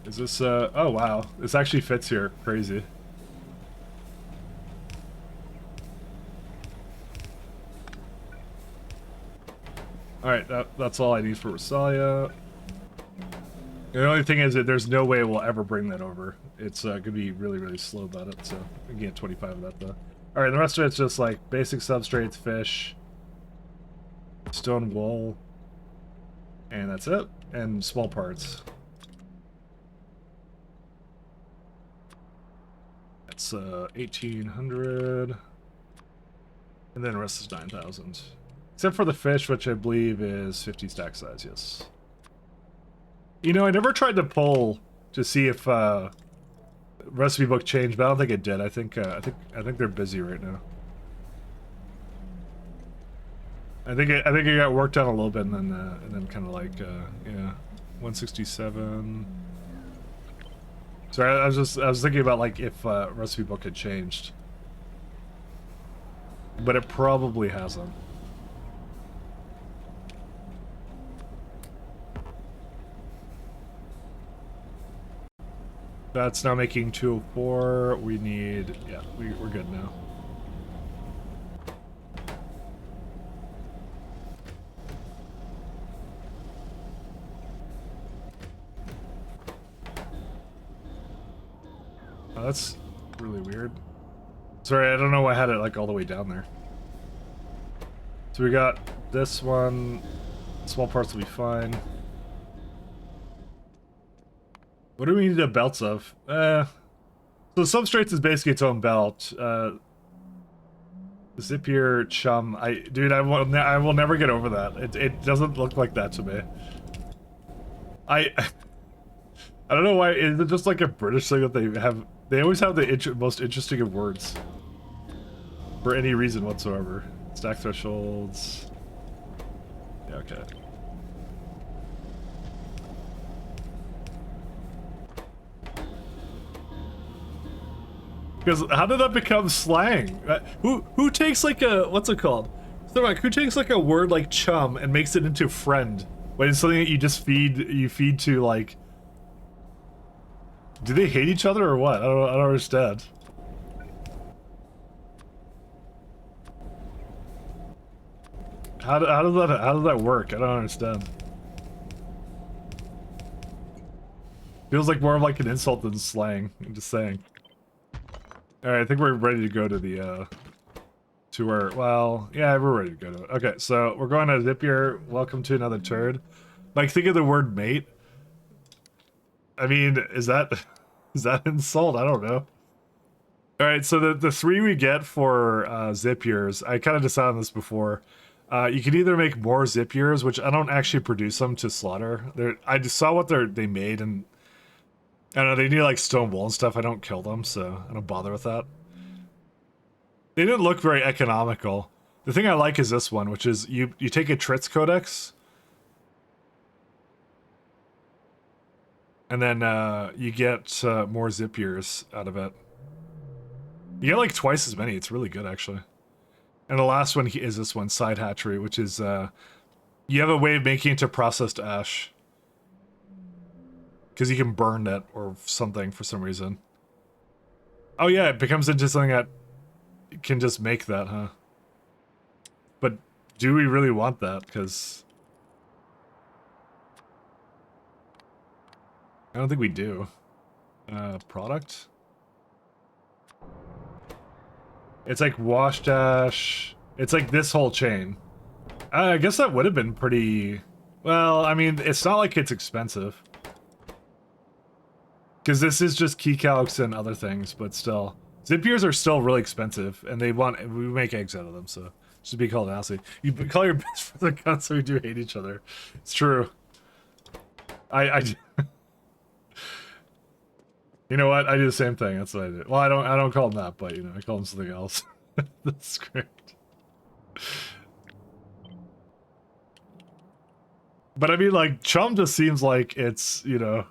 Is this oh wow, this actually fits here. Crazy. All right, that's all I need for Visalia. The only thing is that there's no way we'll ever bring that over. It's gonna be really slow about it, so we can get 25 of that though. Alright, the rest of it's just like basic substrates, fish, stone wool, and that's it. And small parts. That's 1800. And then the rest is 9,000. Except for the fish, which I believe is 50 stack size, yes. You know, I never tried to pull to see if recipe book changed, but I don't think it did. I think they're busy right now. I think it got worked on a little bit, and then kind of like yeah, 167. Sorry, I was thinking about like if recipe book had changed, but it probably hasn't. That's now making 204. We need, yeah, we're good now. Oh, that's really weird. Sorry, I don't know why I had it like all the way down there. So we got this one. Small parts will be fine. What do we need the belts of? So substrates is basically its own belt. Zipier chum. Dude, I will never get over that. It doesn't look like that to me. I don't know why. Is it just like a British thing that they have? They always have the most interesting of words. For any reason whatsoever. Stack thresholds. Yeah, okay. Because how did that become slang? Who takes like a, what's it called? So like, who takes like a word like chum and makes it into friend? When it's something that you just feed to like. Do they hate each other or what? I don't understand. How does that work? I don't understand. Feels like more of like an insult than slang. I'm just saying. All right, I think we're ready to go to the to our, well, yeah, we're ready to go to it. Okay, so we're going to Zipier. Welcome to another turd. Like, think of the word mate. I mean, is that is that an insult? I don't know. All right, so the three we get for Zipiers, I kind of decided on this before. You can either make more Zipiers, which I don't actually produce them to slaughter. I just saw what they made, and I don't know, they need like stone wool and stuff. I don't kill them, so I don't bother with that. They didn't look very economical. The thing I like is this one, which is you take a Tritz Codex, and then you get more Zipiers out of it. You get like twice as many. It's really good, actually. And the last one is this one, Side Hatchery, which is you have a way of making it to processed ash. Because you can burn it or something for some reason. Oh yeah, it becomes into something that can just make that, huh? But do we really want that? Because I don't think we do. Product? It's like wash dash. It's like this whole chain. I guess that would have been pretty... Well, I mean, it's not like it's expensive. Because this is just key calcs and other things, but still. Zipiers are still really expensive, and we make eggs out of them, so just be called nasty. You call your best friends a cunt, so we do hate each other. It's true. I You know what? I do the same thing. That's what I do. Well, I don't call them that, but you know, I call them something else. That's great. But I mean, like, chum just seems like it's, you know,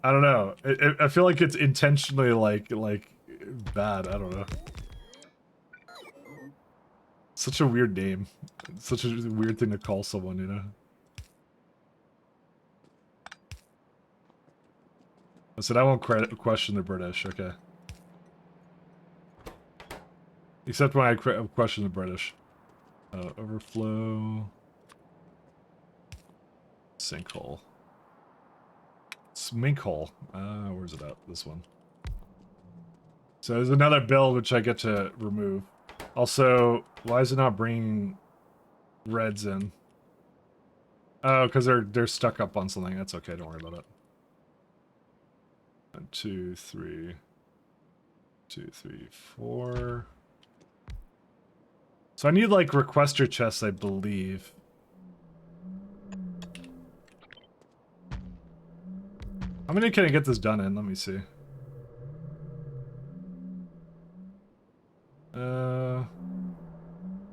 I don't know. I feel like it's intentionally like bad. I don't know. Such a weird name. Such a weird thing to call someone, you know. I said I won't question the British. Okay. Except when I question the British. Overflow. Sinkhole. Sminkhole. Where's it at? This one. So there's another build which I get to remove. Also, why is it not bringing reds in? Oh, because they're stuck up on something. That's okay. Don't worry about it. 1, 2, 3. 2, 3, 4. So I need like requester chests, I believe. How many can I get this done in? Let me see.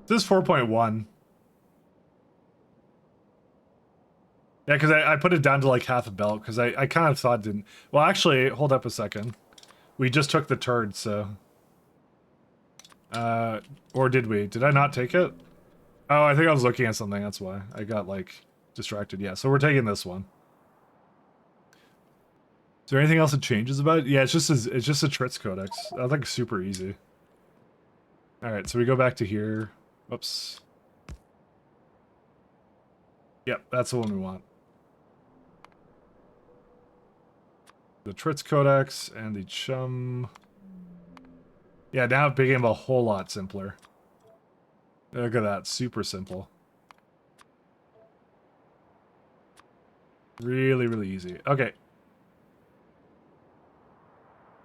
This is 4.1. Yeah, because I put it down to like half a belt, because I kind of thought it didn't... Well, actually, hold up a second. We just took the turd, so... or did we? Did I not take it? Oh, I think I was looking at something, that's why. I got, like, distracted. Yeah, so we're taking this one. Is there anything else that changes about it? Yeah, it's just a Tritz Codex. That's like super easy. Alright, so we go back to here. Whoops. Yep, that's the one we want. The Tritz Codex and the Chum. Yeah, now it became a whole lot simpler. Look at that, super simple. Really, really easy. Okay.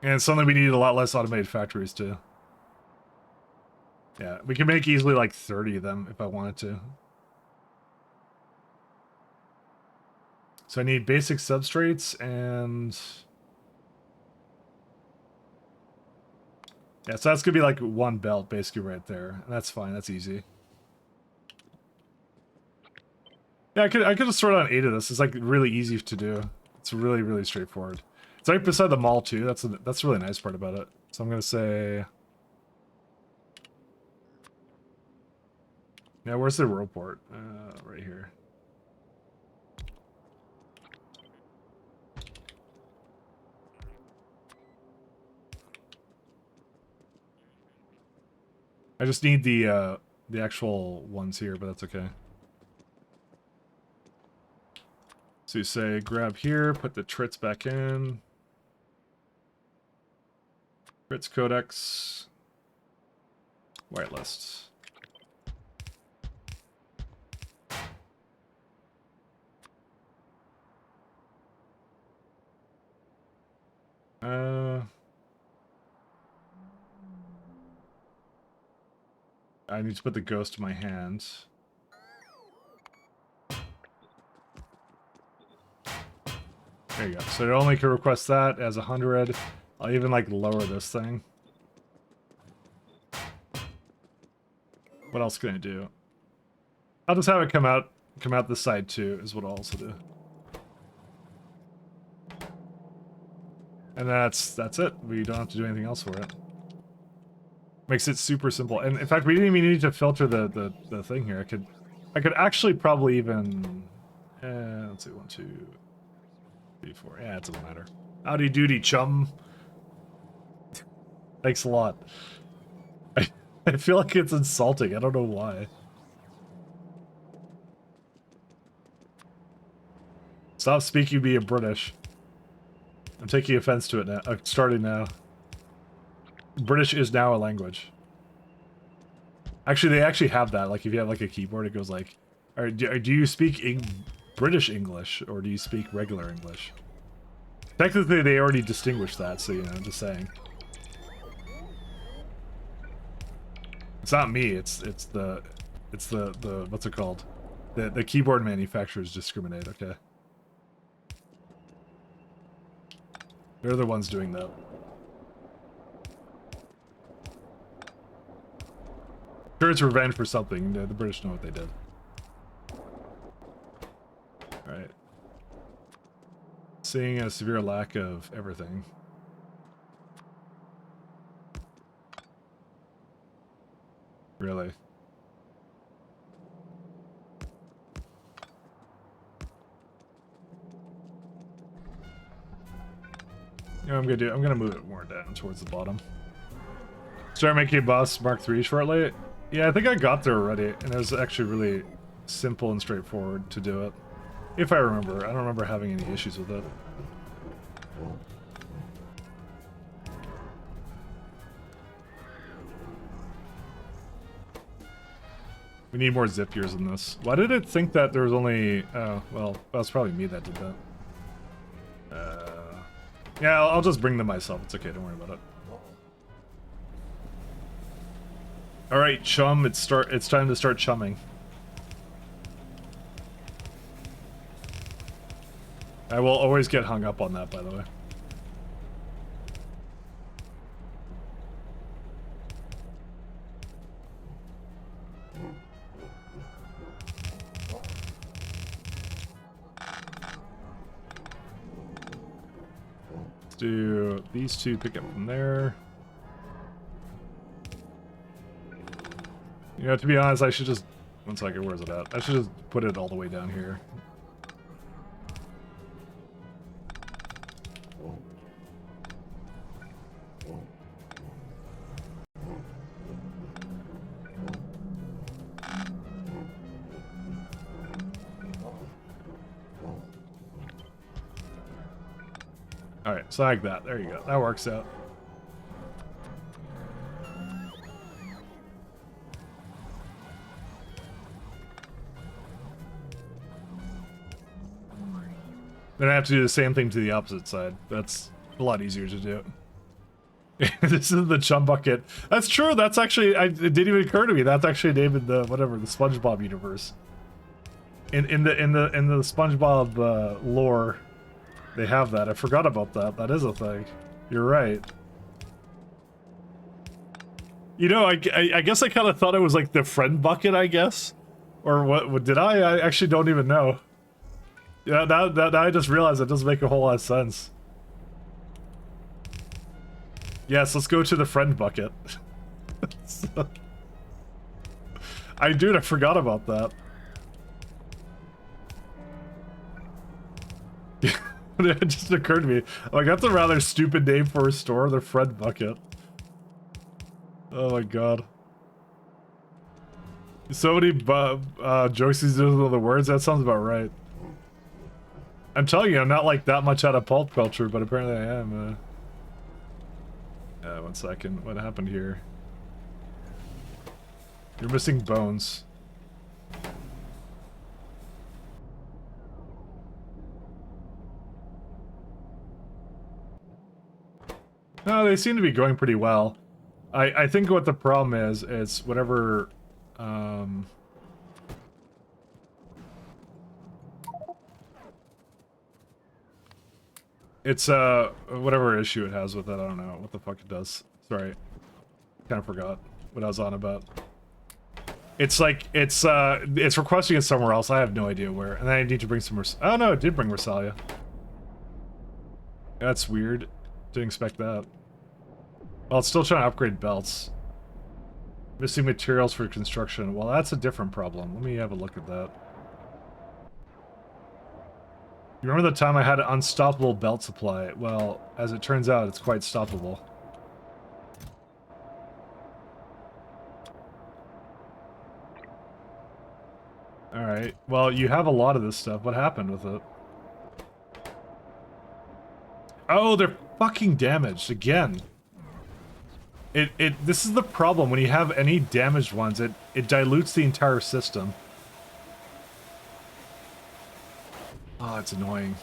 And it's something we need a lot less automated factories too. Yeah, we can make easily like 30 of them if I wanted to. So I need basic substrates and... Yeah, so that's gonna be like one belt basically right there. And that's fine, that's easy. Yeah, I could just sort on 8 of this. It's like really easy to do. It's really, really straightforward. It's right beside the mall too. That's the really nice part about it. So I'm gonna say, yeah, where's the airport? Right here. I just need the actual ones here, but that's okay. So you say grab here, put the trits back in. Trits codex. Whitelist. I need to put the ghost in my hand. There you go. So it only can request that as 100. I'll even like lower this thing. What else can I do? I'll just have it come out this side too, is what I'll also do. And that's it. We don't have to do anything else for it. Makes it super simple. And in fact, we didn't even need to filter the thing here. I could actually probably even let's see, 1, 2, 3, 4. Yeah, it doesn't matter. Howdy doody, chum. Thanks a lot. I feel like it's insulting. I don't know why. Stop speaking me in British. I'm taking offense to it now. Starting now. British is now a language. Actually, they actually have that. Like, if you have like a keyboard, it goes like, do you speak British English or do you speak regular English? Technically, they already distinguished that, so you know, I'm just saying. It's not me. It's the what's it called? The keyboard manufacturers discriminate. Okay. They're the ones doing that. Sure, it's revenge for something. The British know what they did. Alright. Seeing a severe lack of everything. Really? You know what I'm gonna do? I'm gonna move it more down towards the bottom. Start making boss Mark III shortly. Yeah, I think I got there already, and it was actually really simple and straightforward to do it. If I remember. I don't remember having any issues with it. We need more zip gears in this. Why did it think that there was only... Oh, well, that's probably me that did that. Yeah, I'll just bring them myself. It's okay, don't worry about it. Alright, chum, it's time to start chumming. I will always get hung up on that, by the way. Let's do these two, pick up from there. You know, to be honest, I should just... One second, where's it at? I should just put it all the way down here. Alright, so like that. There you go. That works out. Then I have to do the same thing to the opposite side. That's a lot easier to do. This is the chum bucket. That's true. That's actually... it didn't even occur to me. That's actually named in the whatever, the SpongeBob universe. In the SpongeBob lore, they have that. I forgot about that. That is a thing. You're right. You know, I guess I kind of thought it was like the friend bucket, I guess. Or what did I? I actually don't even know. Yeah, now I just realized it doesn't make a whole lot of sense. Yes, let's go to the friend bucket. I forgot about that. It just occurred to me. Like, that's a rather stupid name for a store, the friend bucket. Oh my god. So many jokes he's doing with the words, that sounds about right. I'm telling you, I'm not like that much out of pulp culture, but apparently I am. 1 second. What happened here? You're missing bones. No, they seem to be going pretty well. I think what the problem is whatever, it's, whatever issue it has with it, I don't know what the fuck it does. Sorry. Kinda forgot what I was on about. It's like, it's requesting it somewhere else, I have no idea where, and then I need to bring some oh no, it did bring Rosalia. That's weird. Didn't expect that. Well, it's still trying to upgrade belts. Missing materials for construction. Well, that's a different problem. Let me have a look at that. You remember the time I had an unstoppable belt supply? Well, as it turns out, it's quite stoppable. Alright. Well, you have a lot of this stuff. What happened with it? Oh, they're fucking damaged again. This is the problem. When you have any damaged ones, it dilutes the entire system. Oh, it's annoying.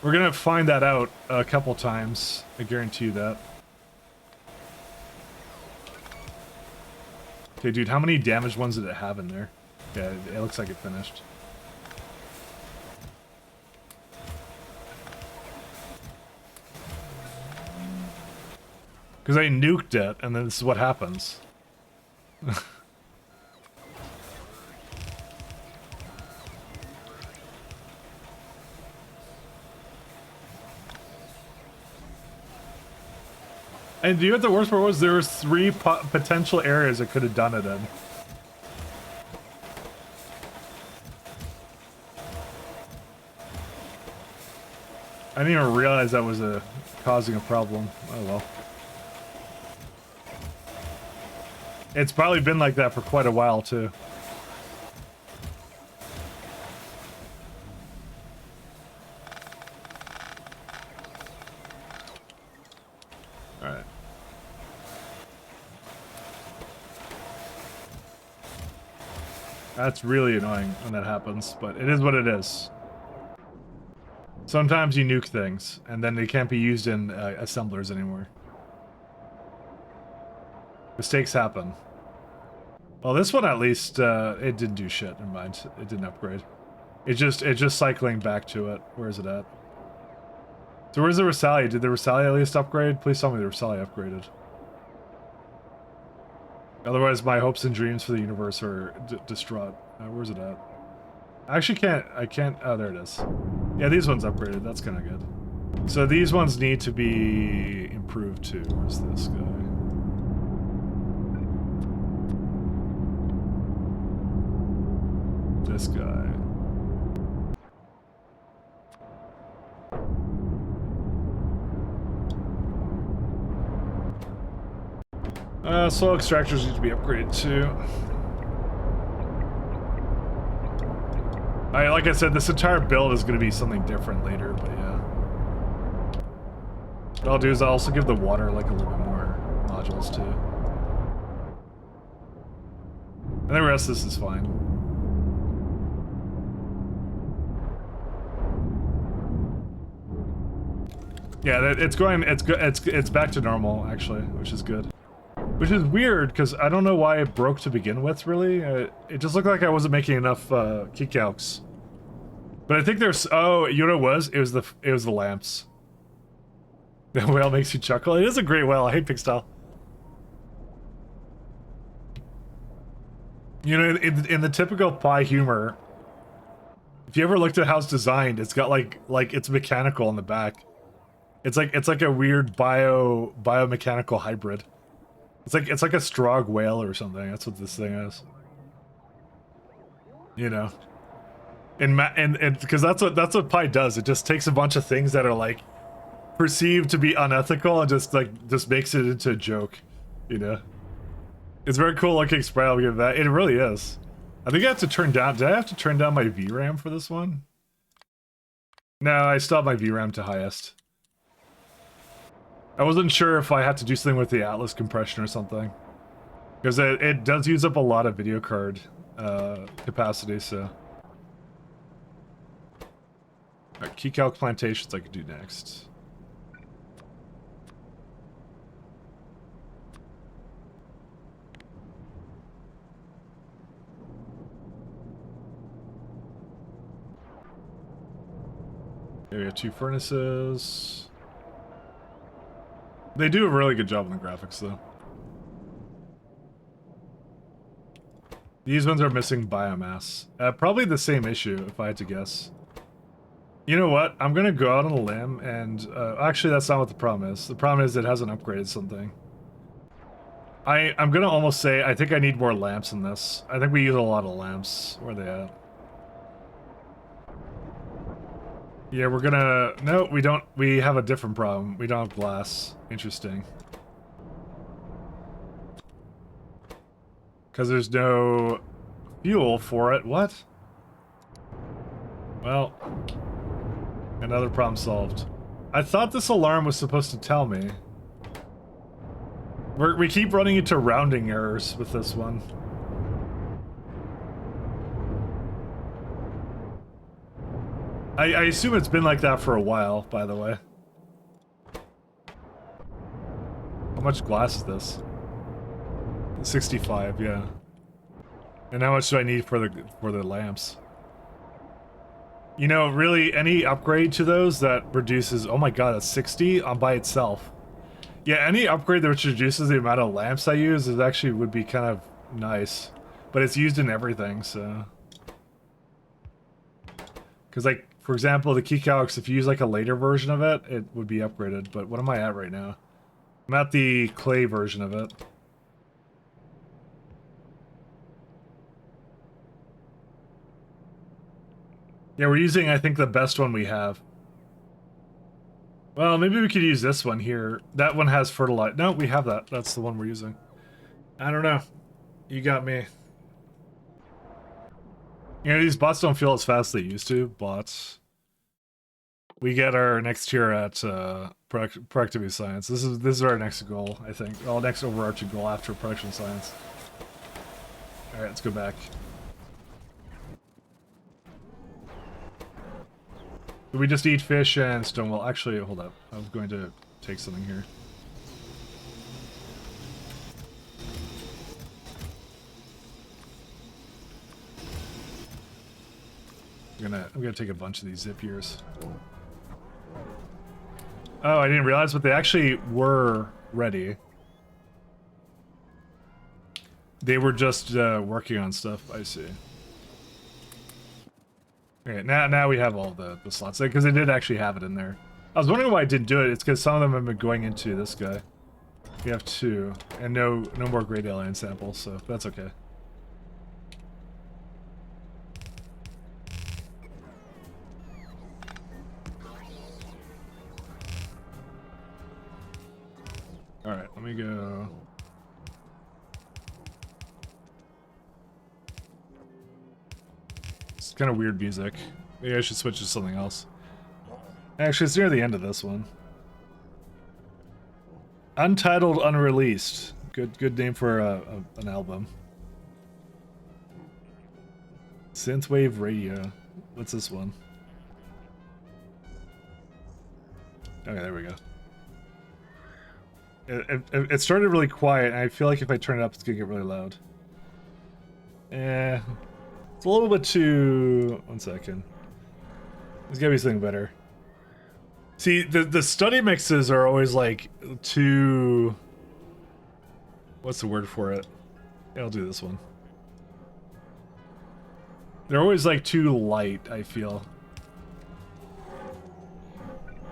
We're gonna find that out a couple times. I guarantee you that. Okay, dude, how many damaged ones did it have in there? Yeah, it looks like it finished. Because I nuked it, and then this is what happens. And do you know what the worst part was? There was 3 potential areas it could have done it in. I didn't even realize that was causing a problem. Oh well. It's probably been like that for quite a while, too. Alright. That's really annoying when that happens, but it is what it is. Sometimes you nuke things, and then they can't be used in assemblers anymore. Mistakes happen. Well, this one at least, it didn't do shit. Never mind. It didn't upgrade. It's just cycling back to it. Where is it at? So where's the Rosalia? Did the Rosalia at least upgrade? Please tell me the Rosalia upgraded. Otherwise, my hopes and dreams for the universe are distraught. Where's it at? I actually can't. I can't. Oh, there it is. Yeah, these ones upgraded. That's kind of good. So these ones need to be improved too. Where's this guy? This guy. Soil extractors need to be upgraded too. Like I said, this entire build is going to be something different later, but yeah. What I'll do is I'll also give the water like a little bit more modules too. And the rest of this is fine. Yeah, it's going. It's back to normal actually, which is good. Which is weird because I don't know why it broke to begin with. Really, it just looked like I wasn't making enough keycalcs. But I think there's. Oh, you know what it was? It was the lamps. That whale makes you chuckle. It is a great whale. I hate Pixtile. You know, in the typical pie humor, if you ever looked at how it's designed, it's got like it's mechanical in the back. It's like a weird biomechanical hybrid. It's like a Strog whale or something. That's what this thing is. You know, and because that's what pi does. It just takes a bunch of things that are like perceived to be unethical and just makes it into a joke. You know, it's very cool looking sprite. I'll give that. It really is. I think I have to turn down. Did I have to turn down my VRAM for this one? No, I still have my VRAM to highest. I wasn't sure if I had to do something with the Atlas compression or something. Because it does use up a lot of video card capacity, so... Alright, key calc plantations I could do next. Here we have 2 furnaces. They do a really good job on the graphics, though. These ones are missing biomass. Probably the same issue, if I had to guess. You know what? I'm gonna go out on a limb and... actually, that's not what the problem is. The problem is it hasn't upgraded something. I'm gonna almost say I think I need more lamps in this. I think we use a lot of lamps. Where are they at? Yeah, we're gonna... No, we don't... We have a different problem. We don't have glass. Interesting. Because there's no fuel for it. What? Well, another problem solved. I thought this alarm was supposed to tell me. We keep running into rounding errors with this one. I assume it's been like that for a while, by the way. How much glass is this? 65, yeah. And how much do I need for the lamps? You know, really, any upgrade to those that reduces... Oh my god, that's 60 on by itself. Yeah, any upgrade that reduces the amount of lamps I use is actually would be kind of nice. But it's used in everything, so... Because, like, for example, the key calcs, if you use, like, a later version of it, it would be upgraded. But what am I at right now? I'm at the clay version of it. Yeah, we're using, I think, the best one we have. Well, maybe we could use this one here. That one has fertilizer. No, we have that. That's the one we're using. I don't know. You got me. You know, these bots don't feel as fast as they used to, but we get our next tier at productivity science. This is our next goal, I think. Well, next overarching goal after production science. Alright, let's go back. We just eat fish and stone wool. Actually, hold up. I was going to take something here. I'm gonna take a bunch of these zip years. Oh, I didn't realize, but they actually were ready. They were just working on stuff. I see. Okay, now we have all the slots there, because they did actually have it in there. I was wondering why I didn't do it. It's because some of them have been going into this guy. We have 2, and no more great alien samples, so that's okay. Alright, let me go... It's kind of weird music. Maybe I should switch to something else. Actually, it's near the end of this one. Untitled Unreleased. Good name for an album. Synthwave Radio. What's this one? Okay, there we go. It started really quiet, and I feel like if I turn it up, it's gonna get really loud. It's a little bit too... One second. There's gotta be something better. See, the study mixes are always like too... What's the word for it? Yeah, I'll do this one. They're always like too light, I feel.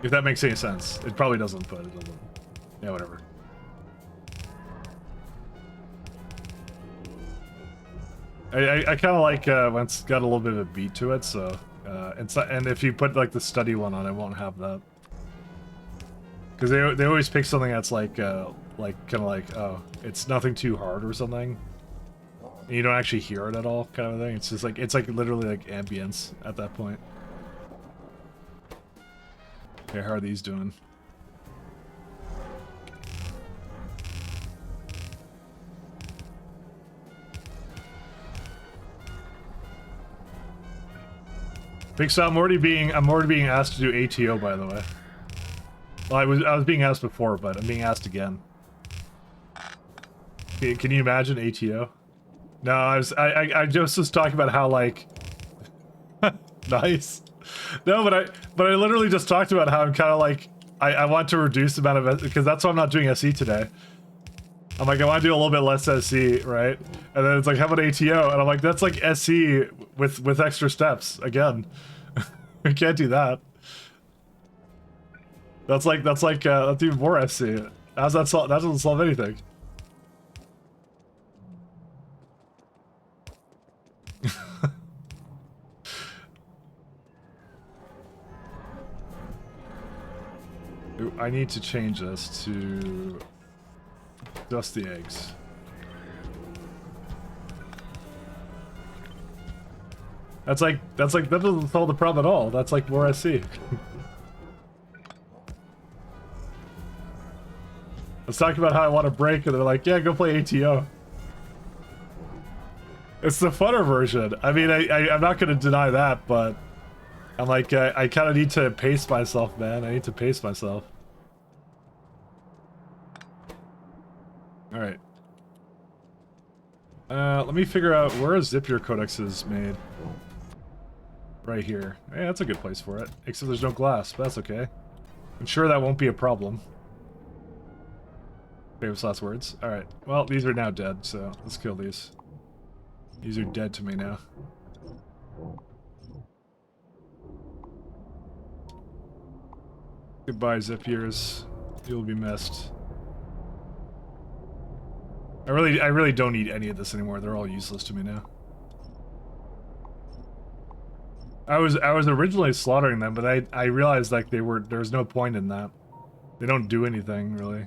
If that makes any sense. It probably doesn't, but it doesn't. Yeah, whatever. I kind of like when it's got a little bit of a beat to it, so... and if you put like the study one on, it won't have that. Because they always pick something that's like kind of like, oh, it's nothing too hard or something. And you don't actually hear it at all, kind of thing. It's just like, it's like literally like ambience at that point. Okay, how are these doing? Big Sal, I'm already being asked to do ATO, by the way. Well, I was being asked before, but I'm being asked again. Can you imagine ATO? No, I just was talking about how like nice. No, but I literally just talked about how I'm kind of like I want to reduce the amount of, because that's why I'm not doing SE today. I'm like, I want to do a little bit less SE, right? And then it's like, how about ATO? And I'm like, that's like SE with extra steps again. We can't do that. That's even more SE. How's that solve? That doesn't solve anything. Ooh, I need to change this to just the eggs. That doesn't solve the problem at all. That's like more SC. Let's talk about how I want to break, and they're like, yeah, go play ATO. It's the funner version. I mean, I'm not going to deny that, but I'm like, I kind of need to pace myself, man. I need to pace myself. Alright. Let me figure out where a Zapier codex is made. Right here. Yeah, that's a good place for it. Except there's no glass, but that's okay. I'm sure that won't be a problem. Famous last words. Alright. Well, these are now dead, so let's kill these. These are dead to me now. Goodbye, Zapiers. You'll be missed. I really don't need any of this anymore. They're all useless to me now. I was originally slaughtering them, but I realized like there's no point in that. They don't do anything really.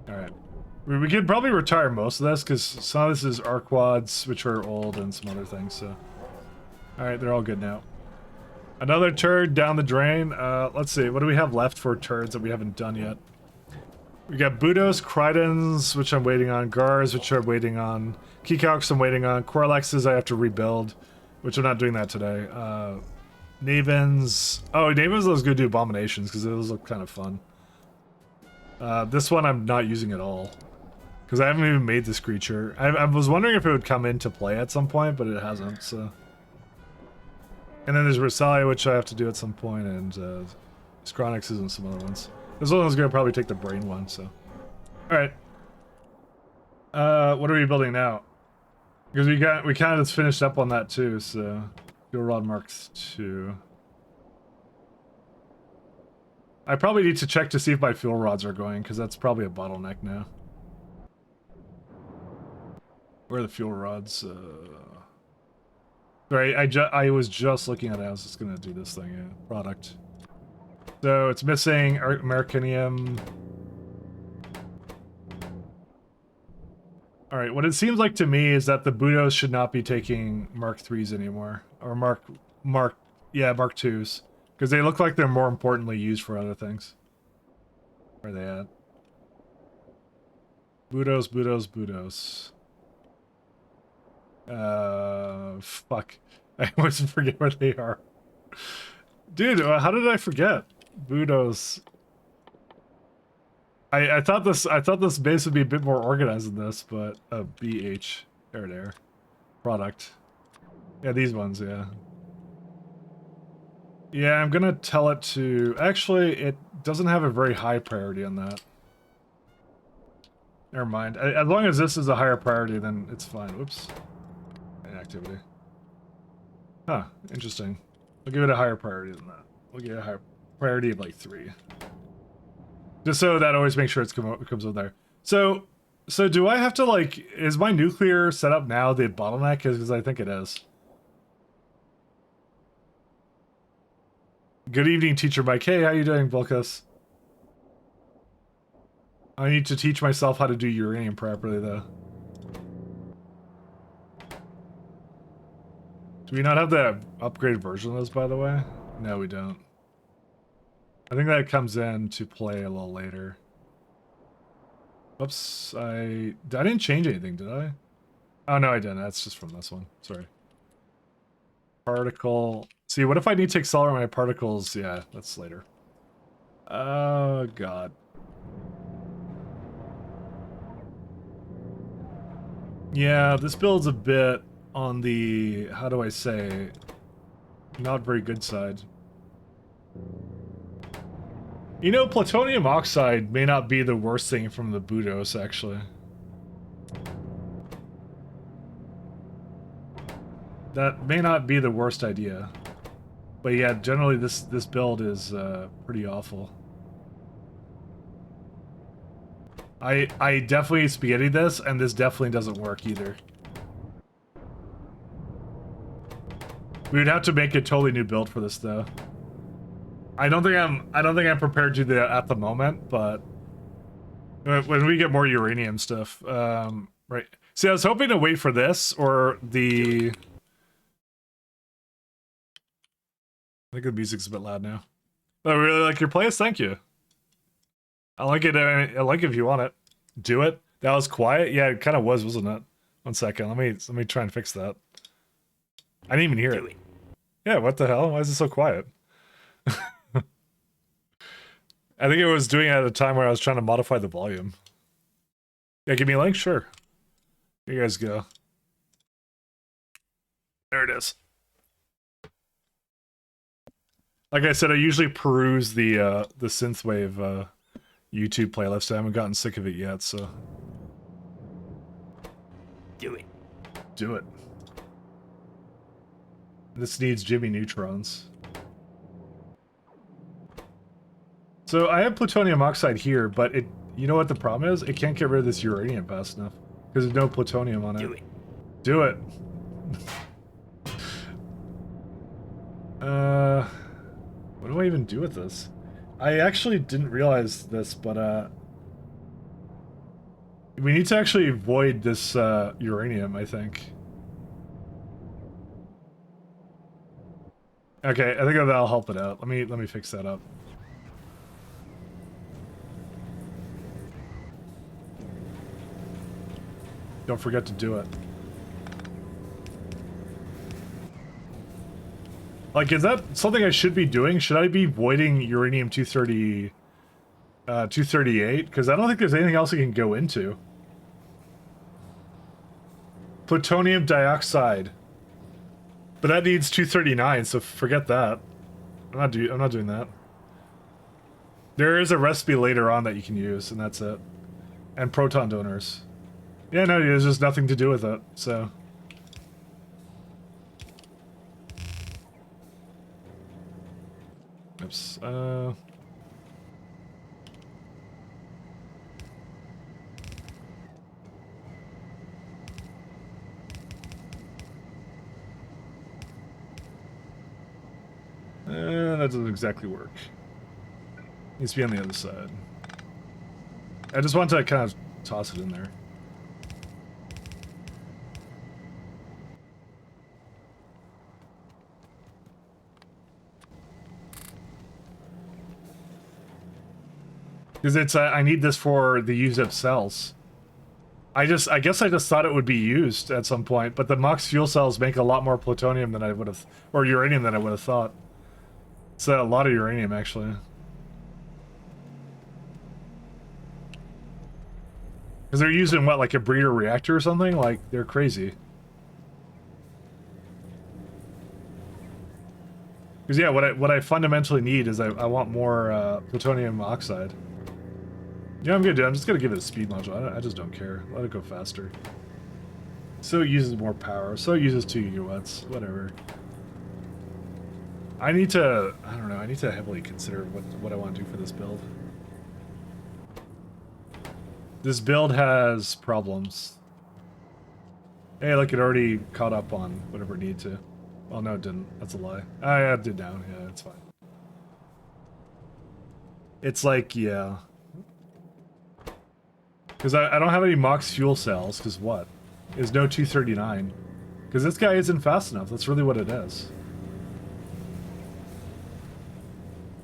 All right, we could probably retire most of this because some of this is Arquads, which are old, and some other things. So, all right, they're all good now. Another turd down the drain. Let's see, what do we have left for turds that we haven't done yet? We got Budos, Krydens, which I'm waiting on, Gars, which I'm waiting on, Keycalcs I'm waiting on, Coralexes I have to rebuild, which I'm not doing that today. Navens. Oh, Navens was good to do abominations because those look kind of fun. This one I'm not using at all because I haven't even made this creature. I was wondering if it would come into play at some point, but it hasn't. So, and then there's Rosalia, which I have to do at some point, and Scronixes and some other ones. This one is gonna probably take the brain one. So, all right. What are we building now? Because we kind of just finished up on that too, so Fuel Rod Marks 2. I probably need to check to see if my fuel rods are going, because that's probably a bottleneck now. Where are the fuel rods? Sorry, I was just looking at it. I was just gonna do this thing. Yeah, product. So it's missing Americanium. Alright, what it seems like to me is that the Budos should not be taking Mark 3s anymore. Or Mark 2s. Because they look like they're more importantly used for other things. Where are they at? Budos, Budos, Budos. Fuck. I always forget where they are. Dude, how did I forget? Budos. I thought this base would be a bit more organized than this, but BH. There. Product. Yeah, these ones, yeah. Yeah, I'm gonna tell it to... Actually, it doesn't have a very high priority on that. Never mind. As long as this is a higher priority, then it's fine. Whoops. Inactivity. Huh, interesting. We'll give it a higher priority than that. We'll give it a higher priority of like 3. Just so that always makes sure it comes up there. So do I have to like... Is my nuclear setup now the bottleneck? Because I think it is. Good evening, Teacher Mike. Hey, how you doing, Volkas? I need to teach myself how to do uranium properly, though. Do we not have the upgraded version of those, by the way? No, we don't. I think that comes in to play a little later. Oops, I didn't change anything, did I? Oh, no, I didn't. That's just from this one. Sorry. Particle. See, what if I need to accelerate my particles? Yeah, that's later. Oh, God. Yeah, this build's a bit on the, how do I say, not very good side. You know, plutonium oxide may not be the worst thing from the Budos, actually. That may not be the worst idea. But yeah, generally this build is pretty awful. I definitely spaghetti this, and this definitely doesn't work either. We would have to make a totally new build for this, though. I don't think I'm prepared to do that at the moment, but when we get more uranium stuff, right? See, I was hoping to wait for this or the. I think the music's a bit loud now. I really like your playlist. Thank you. I like it. I like it if you want it. Do it. That was quiet. Yeah, it kind of was, wasn't it? 1 second. Let me try and fix that. I didn't even hear it. Yeah. What the hell? Why is it so quiet? I think it was doing it at a time where I was trying to modify the volume. Yeah, give me a link? Sure. Here you guys go. There it is. Like I said, I usually peruse the synthwave YouTube playlist. I haven't gotten sick of it yet, so. Do it. Do it. This needs Jimmy Neutrons. So I have plutonium oxide here, but it, you know what the problem is? It can't get rid of this uranium fast enough because there's no plutonium on it. Do it. Do it. What do I even do with this? I actually didn't realize this, but we need to actually void this uranium, I think. Okay, I think that'll help it out. Let me fix that up. Don't forget to do it. Like, is that something I should be doing? Should I be voiding uranium 238? Because I don't think there's anything else it can go into. Plutonium dioxide. But that needs 239, so forget that. I'm not doing that. There is a recipe later on that you can use, and that's it. And proton donors. Yeah, no, there's just nothing to do with it, so. Oops, that doesn't exactly work. Needs to be on the other side. I just want to kind of toss it in there. Because it's, I need this for the used up cells. I guess I just thought it would be used at some point, but the MOX fuel cells make a lot more plutonium than I would have, or uranium than I would have thought. It's a lot of uranium, actually. Because they're using, what, like a breeder reactor or something? Like, they're crazy. Because yeah, what I fundamentally need is I want more plutonium oxide. Yeah, I'm gonna do. I'm just gonna give it a speed module. I just don't care. Let it go faster. So it uses more power. So it uses 2 gigawatts. Whatever. I need to. I don't know. I need to heavily consider what I want to do for this build. This build has problems. Hey, look, it already caught up on whatever it needed to. Oh no, it didn't. That's a lie. Yeah, it did now. Yeah, it's fine. It's like, yeah. Because I don't have any Mox fuel cells, because what? There's no 239. Because this guy isn't fast enough. That's really what it is.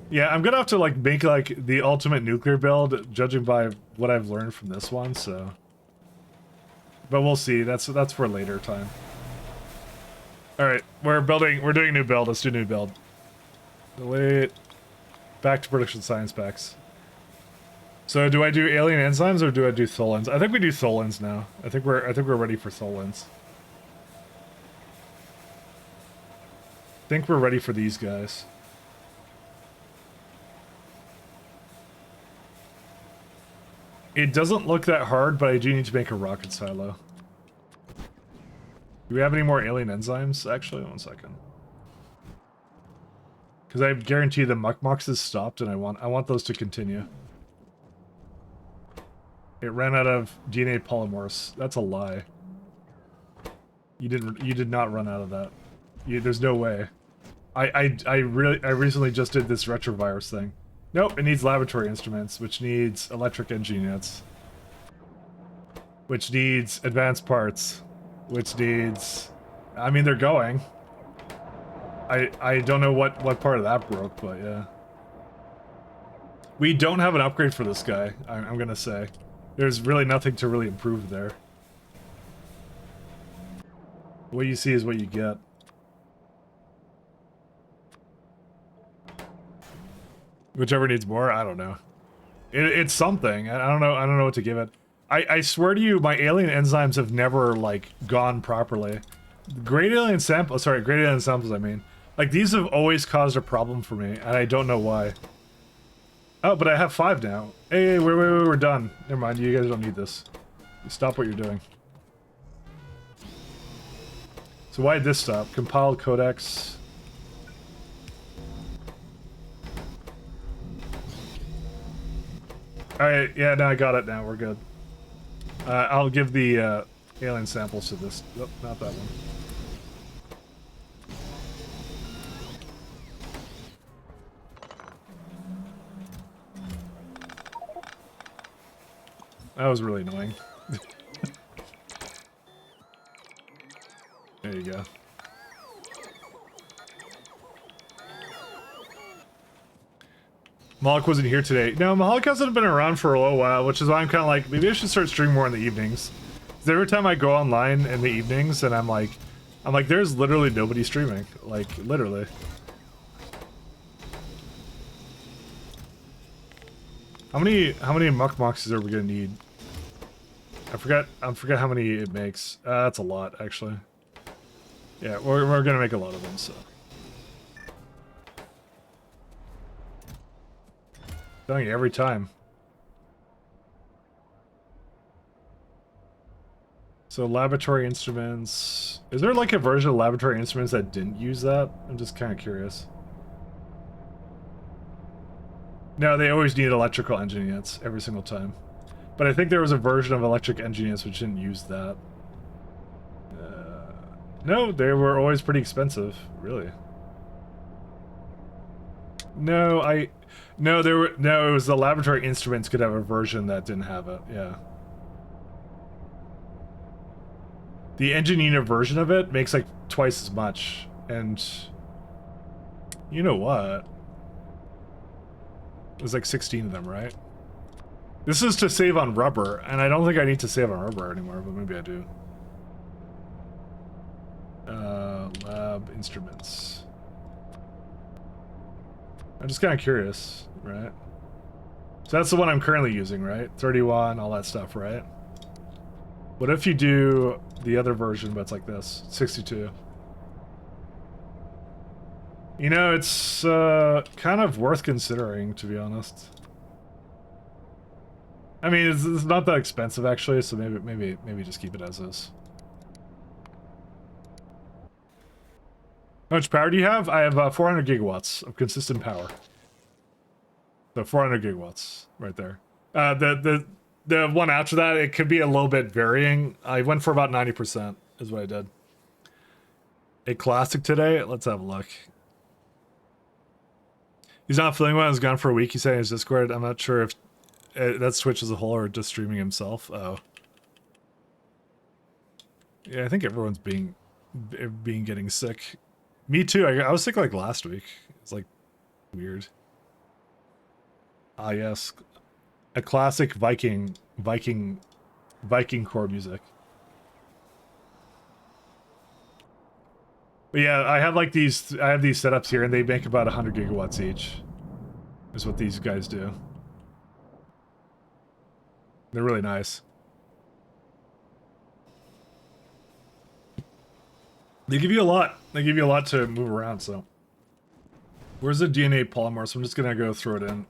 Yeah, I'm gonna have to like make like the ultimate nuclear build, judging by what I've learned from this one, so. But we'll see. That's for a later time. Alright, we're doing a new build. Let's do a new build. Wait. Back to production science packs. So do I do alien enzymes or do I do tholins? I think we do tholins now. I think we're ready for tholins. I think we're ready for these guys. It doesn't look that hard, but I do need to make a rocket silo. Do we have any more alien enzymes? Actually, 1 second. Because I guarantee the muckmox is stopped, and I want those to continue. It ran out of DNA polymorphs. That's a lie. You did not run out of that. There's no way. I recently just did this retrovirus thing. Nope, it needs laboratory instruments, which needs electric engine units. Which needs advanced parts. Which needs... I mean, they're going. I don't know what part of that broke, but yeah. We don't have an upgrade for this guy, I'm gonna say. There's really nothing to really improve there. What you see is what you get. Whichever needs more, I don't know. It's something. I don't know what to give it. I swear to you, my alien enzymes have never like gone properly. Great alien samples, I mean. Like these have always caused a problem for me, and I don't know why. Oh, but I have 5 now. Hey, we're done. Never mind, you guys don't need this. Stop what you're doing. So why did this stop? Compile codex. Alright, yeah, now I got it now, we're good. I'll give the alien samples to this. Nope, not that one. That was really annoying. There you go. Malik wasn't here today. No, Malik hasn't been around for a little while, which is why I'm kind of like, maybe I should start streaming more in the evenings. Because every time I go online in the evenings and I'm like, there's literally nobody streaming. Like, literally. How many muck moxes are we gonna need? I forgot how many it makes. That's a lot, actually. Yeah, we're gonna make a lot of them, so. Telling you every time. So laboratory instruments. Is there like a version of laboratory instruments that didn't use that? I'm just kind of curious. No, they always need electrical engine units every single time. But I think there was a version of electric engine units which didn't use that. No, they were always pretty expensive, really. No, it was the laboratory instruments could have a version that didn't have it, yeah. The engine unit version of it makes like twice as much, and you know what? There's like 16 of them, right? This is to save on rubber, and I don't think I need to save on rubber anymore, but maybe I do. Lab instruments. I'm just kind of curious, right? So that's the one I'm currently using, right? 31, all that stuff, right? What if you do the other version, but it's like this, 62? You know, it's kind of worth considering, to be honest. I mean, it's not that expensive actually, so maybe just keep it as is. How much power do you have? I have 400 gigawatts of consistent power. So 400 gigawatts right there. The one after that, it could be a little bit varying. I went for about 90% is what I did. A classic today? Let's have a look. He's not feeling well. He's gone for a week. He's saying in his Discord. I'm not sure if that's Twitch as a whole or just streaming himself. Oh. Yeah, I think everyone's being getting sick. Me too. I was sick like last week. It's like weird. Ah, yes. A classic Viking core music. But yeah, I have these setups here and they make about 100 gigawatts each. Is what these guys do. They're really nice. They give you a lot. They give you a lot to move around, so. Where's the DNA polymer? So I'm just gonna go throw it in.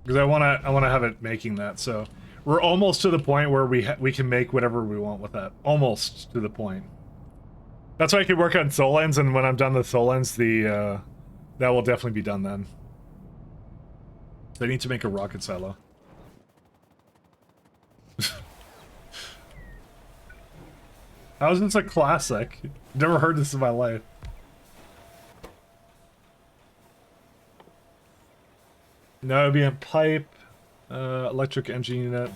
Because I wanna have it making that, so we're almost to the point where we can make whatever we want with that. Almost to the point. That's why I could work on Solens, and when I'm done with Solens, that will definitely be done then. They need to make a rocket silo. How is this a classic? Never heard this in my life. No, it'd be a pipe, electric engine unit.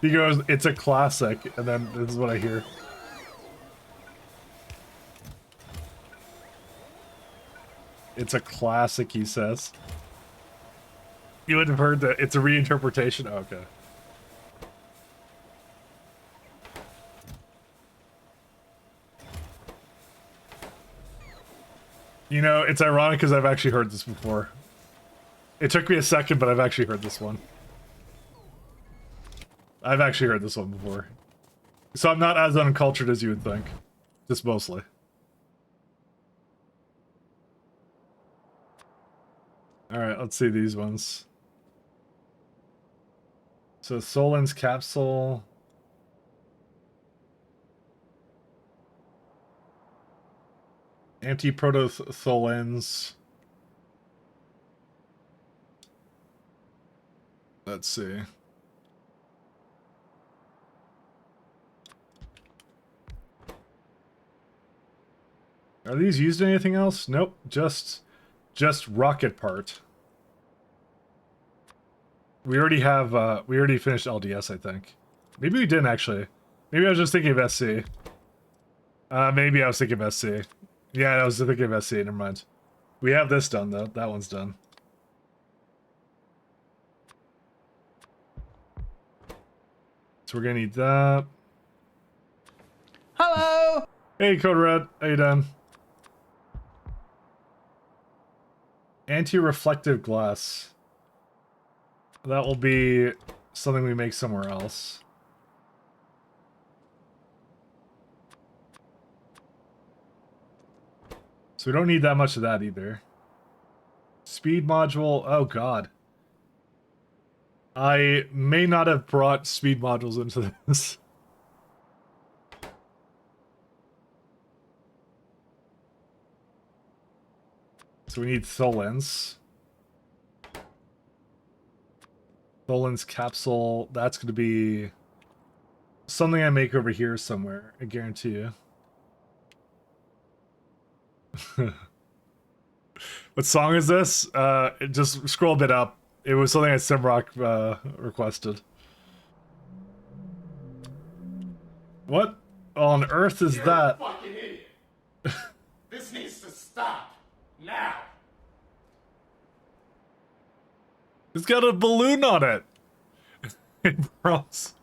He goes, it's a classic, and then this is what I hear. It's a classic, he says. You would have heard that it's a reinterpretation? Oh, okay. You know, it's ironic because I've actually heard this before. It took me a second, but I've actually heard this one. I've actually heard this one before. So I'm not as uncultured as you would think. Just mostly. Alright, let's see these ones. So Solon's capsule. Anti-proto-Solens. Let's see. Are these used in anything else? Nope, just rocket part. We already have we already finished LDS, I think. Maybe we didn't actually. Maybe I was just thinking of SC. Maybe I was thinking of SC. Yeah, I was thinking of SC, never mind. We have this done though. That one's done. So we're gonna need that. Hello! Hey, Code Red. How you doing? Anti-reflective glass. That will be something we make somewhere else. So we don't need that much of that either. Speed module. Oh, God. I may not have brought speed modules into this. So we need Solens. Solens capsule. That's going to be something I make over here somewhere. I guarantee you. What song is this? Just scroll a bit up. It was something that Simrock requested. What on earth is that? You're a fucking idiot. This needs to stop. Now. It's got a balloon on it. It prompts.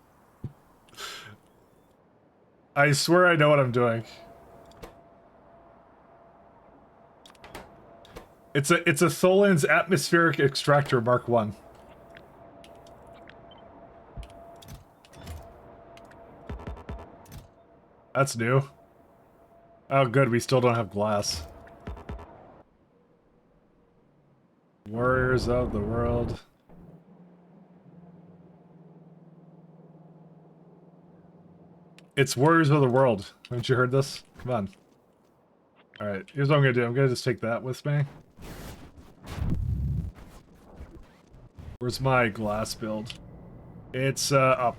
I swear I know what I'm doing. It's a Tholin's atmospheric extractor Mark 1. That's new. Oh, good. We still don't have glass. Warriors of the world. It's Warriors of the World. Haven't you heard this? Come on. Alright, here's what I'm gonna do. I'm gonna just take that with me. Where's my glass build? It's, up.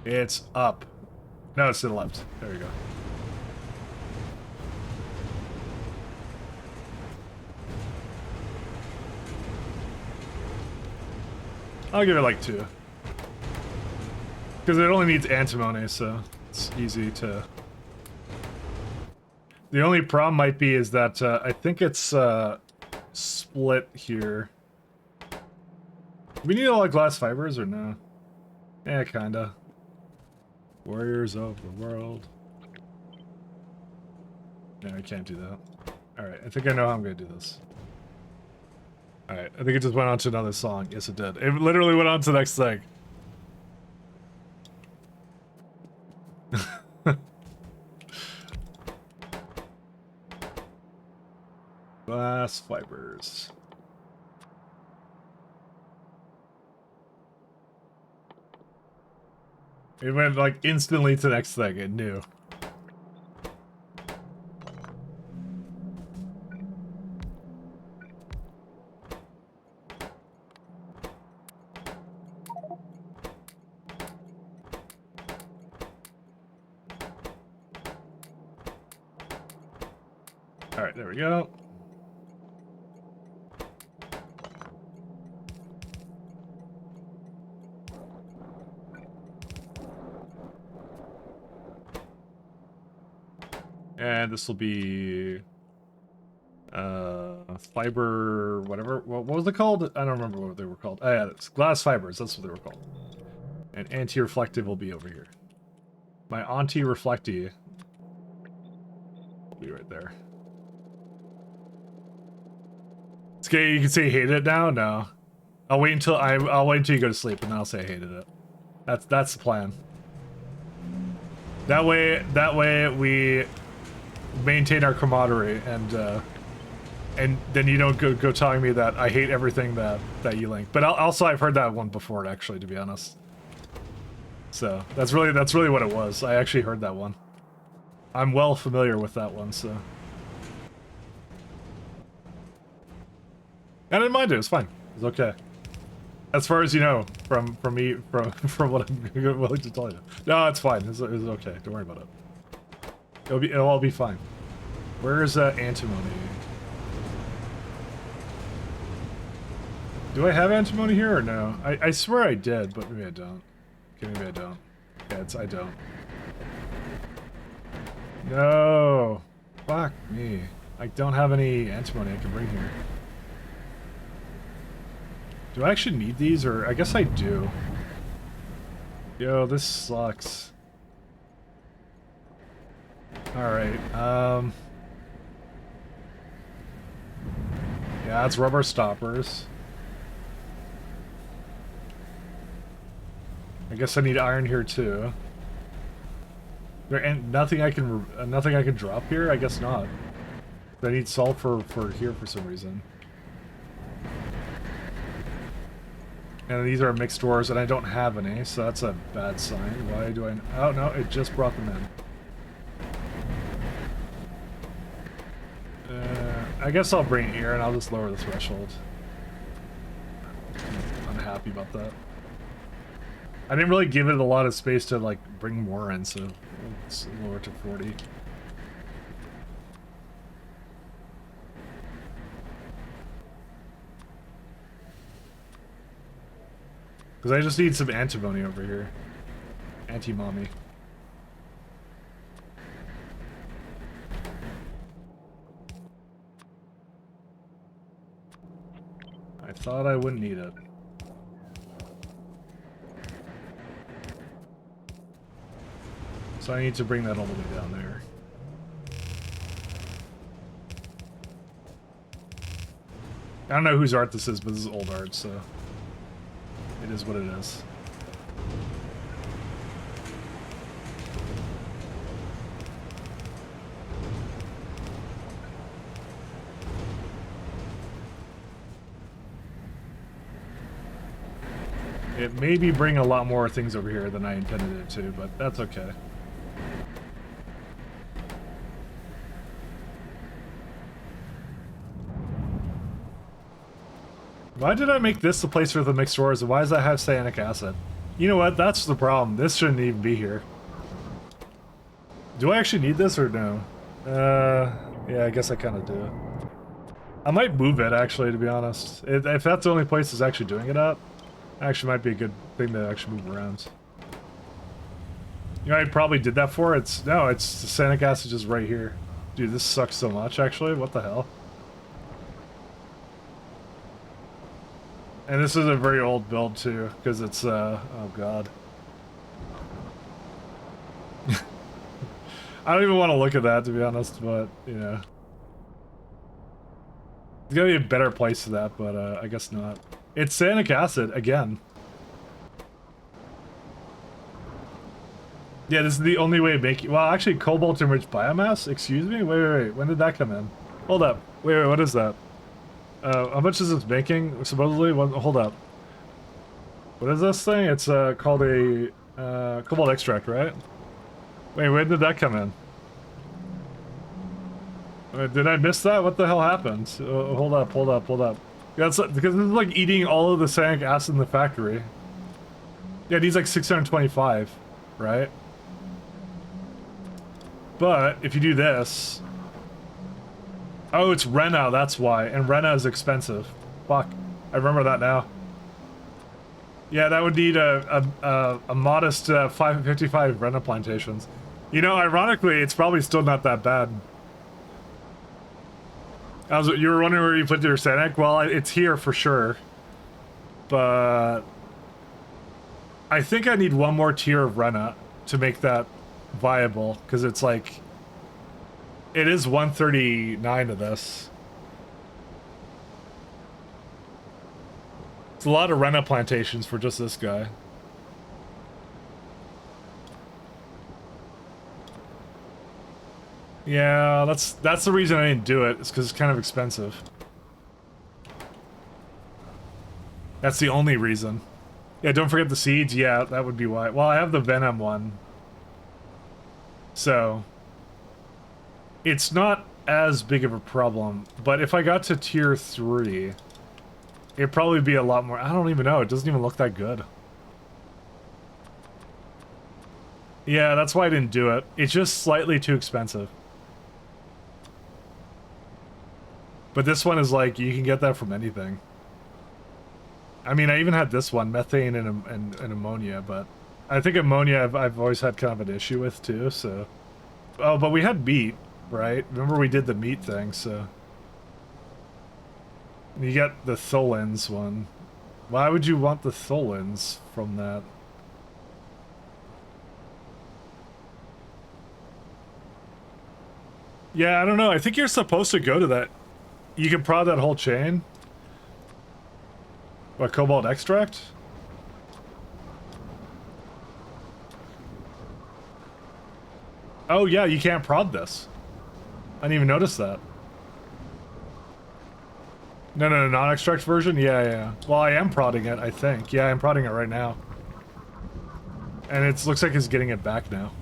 It's up. No, it's to the left. There you go. I'll give it like 2. Because it only needs antimony, so it's easy to... The only problem might be is that I think it's split here. We need all the glass fibers or no? Yeah, kinda. Warriors of the world. No, I can't do that. Alright, I think I know how I'm gonna do this. Alright, I think it just went on to another song. Yes, it did. It literally went on to the next thing. Glass fibers. It went like instantly to the next thing. It knew. All right, there we go. And this will be fiber whatever. What was it called? I don't remember what they were called. Oh yeah, it's glass fibers, that's what they were called. And anti-reflective will be over here. My anti-reflecty will be right there. It's okay, you can say hate it now? No. I'll wait until you go to sleep and then I'll say I hated it. That's the plan. That way we maintain our camaraderie and then you don't go telling me that I hate everything that you link. But also I've heard that one before actually, to be honest. So that's really what it was. I actually heard that one. I'm well familiar with that one, so. I didn't mind it. It was fine. It was okay. As far as you know, from me, from what I'm willing to tell you. No, it's fine. It's okay. Don't worry about it. It'll all be fine. Where's antimony? Do I have antimony here or no? I swear I did, but maybe I don't. Okay, maybe I don't. Yeah, I don't. No! Fuck me. I don't have any antimony I can bring here. Do I actually need these, or I guess I do. Yo, this sucks. Alright, yeah, that's rubber stoppers. I guess I need iron here too. And nothing I can drop here? I guess not. I need salt for here for some reason. And these are mixed ores, and I don't have any, so that's a bad sign. Why do I... Oh, no, it just brought them in. I guess I'll bring it here, and I'll just lower the threshold. I'm unhappy about that. I didn't really give it a lot of space to, like, bring more in, so let's lower it to 40. Because I just need some antimony over here. Anti-mommy. I thought I wouldn't need it. So I need to bring that all the way down there. I don't know whose art this is, but this is old art, so it is what it is. It maybe bring a lot more things over here than I intended it to, but that's okay. Why did I make this the place for the mixed ores, and why does that have cyanic acid? You know what, that's the problem. This shouldn't even be here. Do I actually need this or no? Yeah, I guess I kind of do. I might move it, actually, to be honest. If that's the only place it's actually doing it at, actually might be a good thing to actually move around. You know, I probably did that for. No, it's the cyanic acid just right here. Dude, this sucks so much, actually. What the hell? And this is a very old build, too, because it's, oh god. I don't even want to look at that, to be honest, but, you know. There's gotta be a better place for that, but, I guess not. It's cyanic acid, again. Yeah, this is the only way of making... Well, actually, cobalt-enriched biomass? Excuse me? Wait. When did that come in? Hold up. Wait, what is that? How much is this making, supposedly? Hold up. What is this thing? It's called a cobalt extract, right? Wait, when did that come in? Did I miss that? What the hell happened? Hold up. That's because this is like eating all of the cyanic acid in the factory. Yeah, it needs like 625, right? But if you do this... Oh, it's Rena, that's why. And Rena is expensive. Fuck. I remember that now. Yeah, that would need a modest 555 Rena plantations. You know, ironically, it's probably still not that bad. You were wondering where you put your cyanic? Well, it's here for sure. But... I think I need one more tier of Rena to make that viable. Because it's like... It is 139 of this. It's a lot of Rena plantations for just this guy. Yeah, that's the reason I didn't do it. It's because it's kind of expensive. That's the only reason. Yeah, don't forget the seeds. Yeah, that would be why. Well, I have the Venom one. So... It's not as big of a problem, but if I got to tier 3, it'd probably be a lot more. I don't even know, it doesn't even look that good. Yeah, that's why I didn't do it. It's just slightly too expensive. But this one is like, you can get that from anything. I mean, I even had this one, methane and ammonia, but I think ammonia I've always had kind of an issue with too, so... Oh, but we had meat. Right? Remember we did the meat thing, so... You get the Tholins one. Why would you want the Tholins from that? Yeah, I don't know. I think you're supposed to go to that. You can prod that whole chain. What, cobalt extract? Oh yeah, you can't prod this. I didn't even notice that. No, non-extract version? Yeah. Well, I am prodding it, I think. Yeah, I'm prodding it right now. And it looks like it's getting it back now.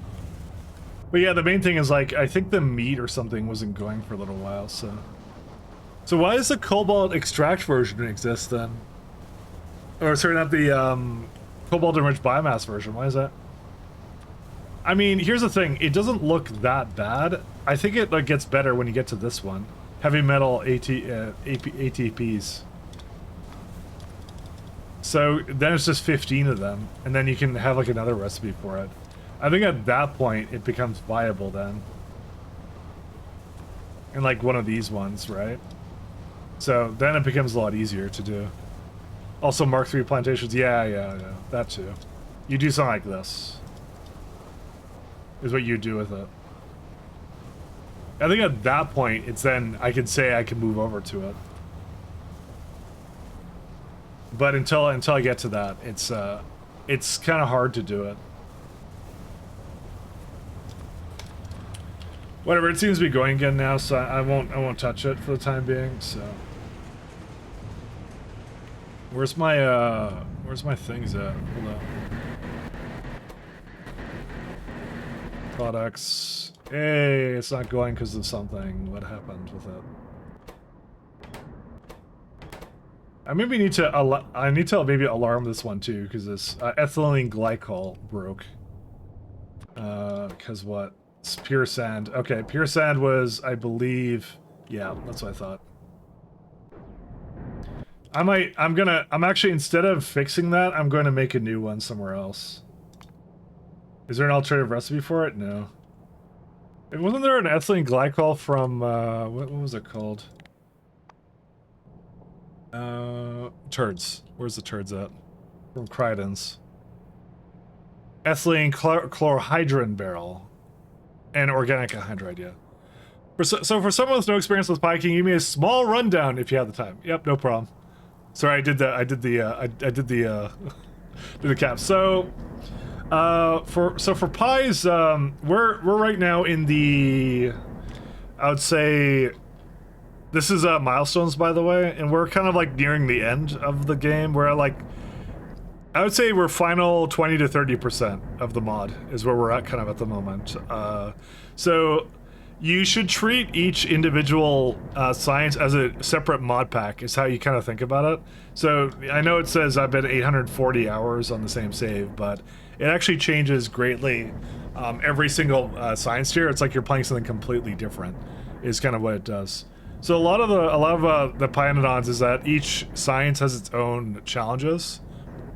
But yeah, the main thing is, like, I think the meat or something wasn't going for a little while, so... So why does the cobalt extract version exist, then? Or, sorry, not the, cobalt-enriched biomass version. Why is that? I mean, here's the thing. It doesn't look that bad. I think it like gets better when you get to this one. Heavy metal ATPs. So then it's just 15 of them, and then you can have like another recipe for it. I think at that point it becomes viable then. And like one of these ones, right? So then it becomes a lot easier to do. Also Mark III plantations, yeah, that too. You do something like this. Is what you do with it. I think at that point, it's then I can say I can move over to it. But until I get to that, it's kind of hard to do it. Whatever, it seems to be going again now, so I won't touch it for the time being. So, where's my things at? Hold on. Products. Hey, it's not going because of something. What happened with it? I maybe need to I need to maybe alarm this one too, because this ethylene glycol broke. Because what? It's pure sand. Okay, pure sand was, I believe, yeah, that's what I thought. I'm actually, instead of fixing that, I'm going to make a new one somewhere else. Is there an alternative recipe for it? No. Wasn't there an ethylene glycol from, what was it called? Turds. Where's the turds at? From Cridens. Ethylene chlorohydrin barrel. And organic anhydride, yeah. So for someone with no experience with pie, can you give me a small rundown if you have the time? Yep, no problem. Sorry, I did the cap. So for pies, we're right now in the, I would say, this is milestones, by the way, and we're kind of like nearing the end of the game. We're like, I would say we're final 20 to 30% of the mod is where we're at kind of at the moment. So you should treat each individual science as a separate mod pack is how you kind of think about it. So I know it says I've been 840 hours on the same save, but it actually changes greatly every single science tier. It's like you're playing something completely different is kind of what it does. So a lot of the Pyanodons is that each science has its own challenges.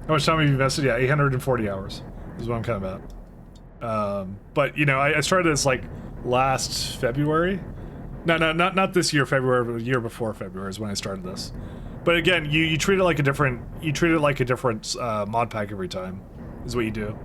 How much time have you invested? Yeah, 840 hours is what I'm kind of at. But, you know, I started this, like, last February. No, not this year, February, but the year before February is when I started this. But again, you treat it like a different, mod pack every time, is what you do.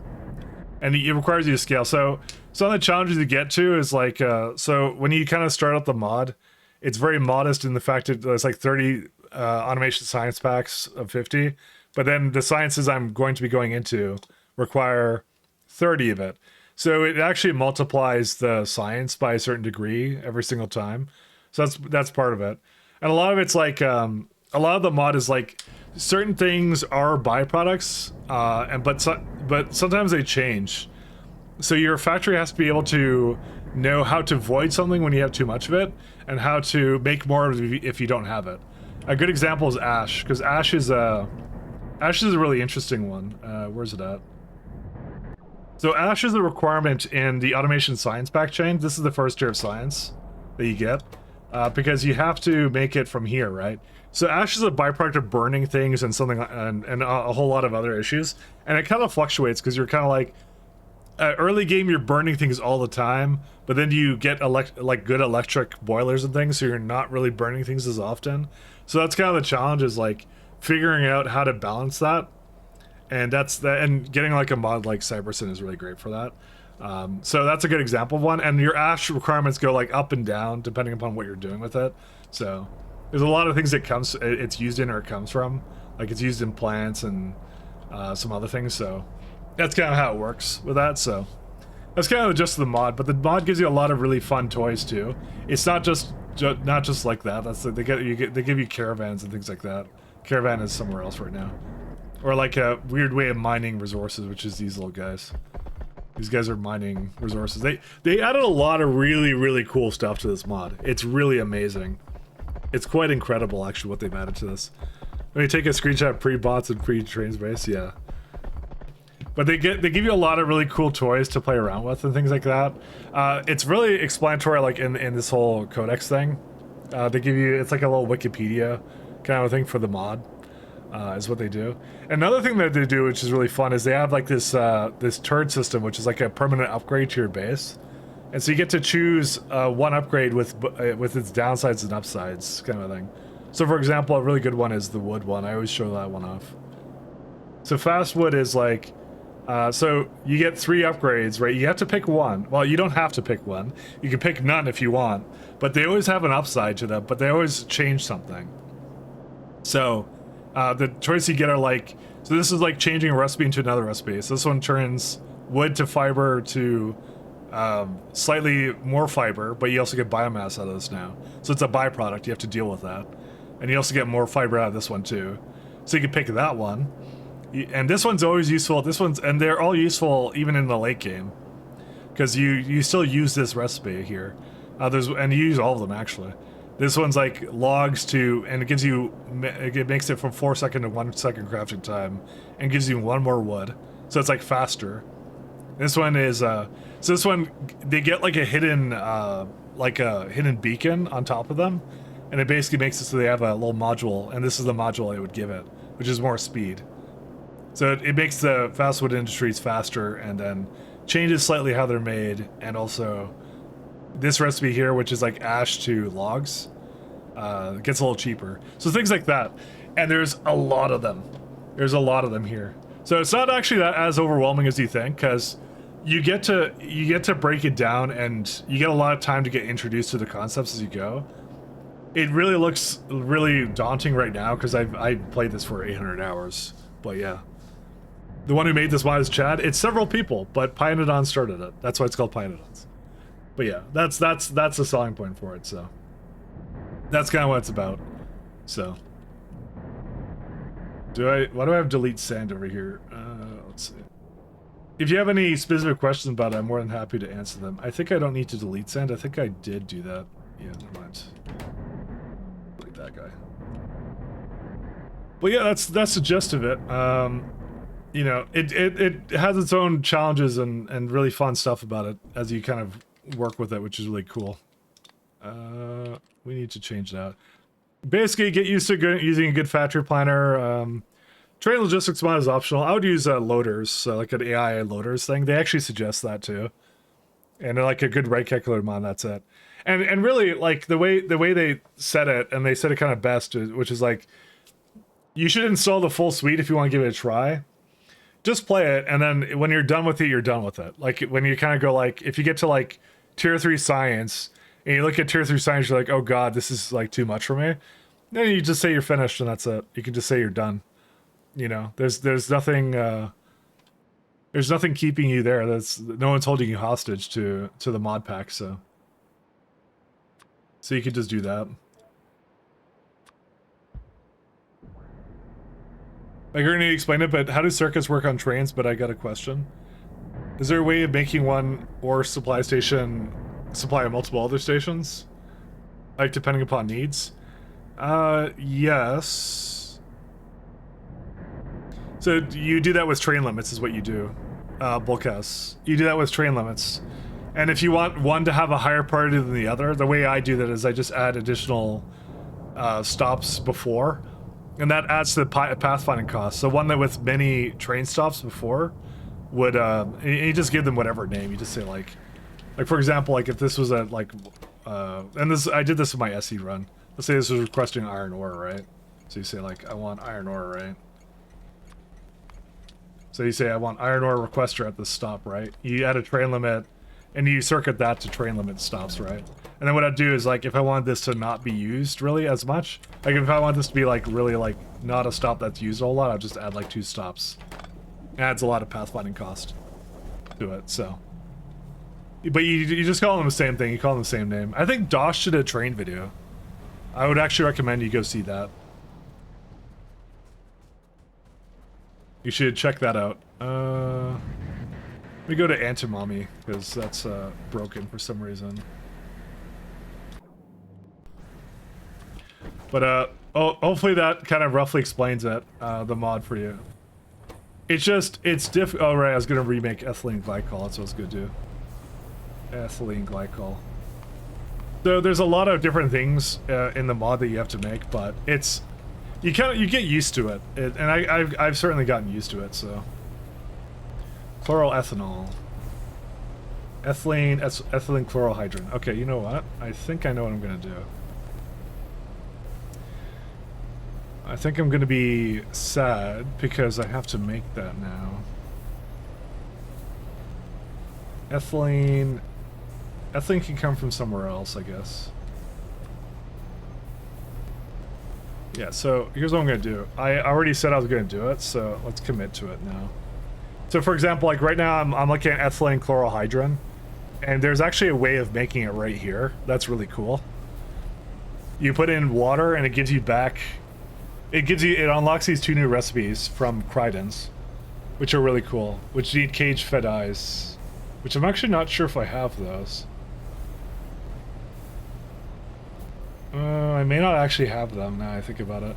And it requires you to scale. So some of the challenges you get to is, like, so when you kind of start out the mod, it's very modest in the fact that there's, like, 30 automation science packs of 50. But then the sciences I'm going to be going into require 30 of it. So it actually multiplies the science by a certain degree every single time. So that's part of it. And a lot of it's like, a lot of the mod is like, certain things are byproducts, but sometimes they change. So your factory has to be able to know how to void something when you have too much of it, and how to make more of it if you don't have it. A good example is ash, because ash is a really interesting one. Where's it at? So ash is a requirement in the automation science pack chain. This is the first tier of science that you get, because you have to make it from here, right? So ash is a byproduct of burning things and something, and a whole lot of other issues. And it kind of fluctuates because you're kind of like, early game you're burning things all the time, but then you get like good electric boilers and things, so you're not really burning things as often. So that's kind of the challenge, is like figuring out how to balance that. And and getting like a mod like Cyberson is really great for that. So that's a good example of one. And your ash requirements go like up and down depending upon what you're doing with it. So there's a lot of things it's used in, or it comes from. Like it's used in plants and some other things. So that's kind of how it works with that. So that's kind of just the mod. But the mod gives you a lot of really fun toys too. It's not just like that. They give you caravans and things like that. Caravan is somewhere else right now. Or like a weird way of mining resources, which is these little guys. These guys are mining resources. They added a lot of really, really cool stuff to this mod. It's really amazing. It's quite incredible, actually, what they've added to this. Let me take a screenshot of pre-bots and pre-train base, yeah. But they give you a lot of really cool toys to play around with and things like that. It's really explanatory, like in this whole codex thing. They give you, it's like a little Wikipedia kind of thing for the mod. Is what they do. Another thing that they do, which is really fun, is they have like this this turd system, which is like a permanent upgrade to your base, and so you get to choose one upgrade with its downsides and upsides, kind of thing. So, for example, a really good one is the wood one. I always show that one off. So fast wood is like, so you get 3 upgrades, right? You have to pick one. Well, you don't have to pick one. You can pick none if you want, but they always have an upside to them. But they always change something. So The choices you get are like, so this is like changing a recipe into another recipe. So this one turns wood to fiber to slightly more fiber, but you also get biomass out of this now. So it's a byproduct, you have to deal with that. And you also get more fiber out of this one too. So you can pick that one. And this one's always useful. And they're all useful even in the late game. Because you still use this recipe here. And you use all of them actually. This one's like logs and it gives you, it makes it from 4 second to 1 second crafting time, and gives you 1 more wood. So it's like faster. This one is, so this one, they get like a hidden beacon on top of them, and it basically makes it so they have a little module, and this is the module I would give it, which is more speed. So it makes the fast wood industries faster, and then changes slightly how they're made, and also this recipe here, which is like ash to logs, gets a little cheaper. So things like that. And there's a lot of them. There's a lot of them here. So it's not actually that as overwhelming as you think, because you get to break it down, and you get a lot of time to get introduced to the concepts as you go. It really looks really daunting right now, because I played this for 800 hours. But yeah. The one who made this mod is Chad. It's several people, but Pyanodons started it. That's why it's called Pyanodons. But yeah, that's the selling point for it, so. That's kind of what it's about. So. Why do I have delete sand over here? Let's see. If you have any specific questions about it, I'm more than happy to answer them. I think I don't need to delete sand. I think I did do that. Yeah, never mind. Like that guy. But yeah, that's the gist of it. You know, it has its own challenges and really fun stuff about it as you kind of work with it, which is really cool. We need to change that. Basically, get used to using a good factory planner. Train logistics mod is optional. I would use loaders, like an AI loaders thing. They actually suggest that too. And like a good right calculator mod, that's it. And really, like the way they said it, and they said it kind of best, which is like, you should install the full suite if you want to give it a try. Just play it, and then when you're done with it, you're done with it. Like when you kind of go like, if you get to like tier 3 science, and you look at tier 3 science, you're like, oh god, this is like too much for me. Then you just say you're finished, and that's it. You can just say you're done. You know, there's nothing keeping you there. No one's holding you hostage to the mod pack, so you could just do that. I heard you explain it, but how do circuits work on trains? But I got a question. Is there a way of making one ore supply station supply multiple other stations? Like, depending upon needs? Yes. So you do that with train limits is what you do. Bulkhouse. You do that with train limits. And if you want one to have a higher priority than the other, the way I do that is I just add additional stops before. And that adds to the pathfinding cost. So one that with many train stops before would, you just give them whatever name. You just say like for example, like if this was a like, and this I did this in my SE run. Let's say this was requesting iron ore, right? So you say like, I want iron ore, right? So you say I want iron ore requester at this stop, right? You add a train limit, and you circuit that to train limit stops, right? And then what I'd do is like, if I want this to not be used really as much, like if I want this to be like really like not a stop that's used a whole lot, I'll just add like 2 stops. It adds a lot of pathfinding cost to it, so. But you just call them the same thing, you call them the same name. I think Dosh did a train video. I would actually recommend you go see that. You should check that out. Let me go to Antimami, because that's broken for some reason. But hopefully that kind of roughly explains it, the mod for you. It's just, oh right, I was gonna remake ethylene glycol, that's what I was gonna do. Ethylene glycol. So there's a lot of different things in the mod that you have to make, but it's, you get used to it, and I've certainly gotten used to it, so. Chloroethanol. Ethylene chlorohydrin. Okay, you know what? I think I know what I'm gonna do. I think I'm gonna be sad because I have to make that now. Ethylene can come from somewhere else, I guess. Yeah, so here's what I'm gonna do. I already said I was gonna do it, so let's commit to it now. So for example, like right now I'm looking at ethylene chlorohydrin, and there's actually a way of making it right here. That's really cool. You put in water and it gives you back, it unlocks these 2 new recipes from Cridens, which are really cool, which need cage-fed eyes, which I'm actually not sure if I have those. I may not actually have them now I think about it.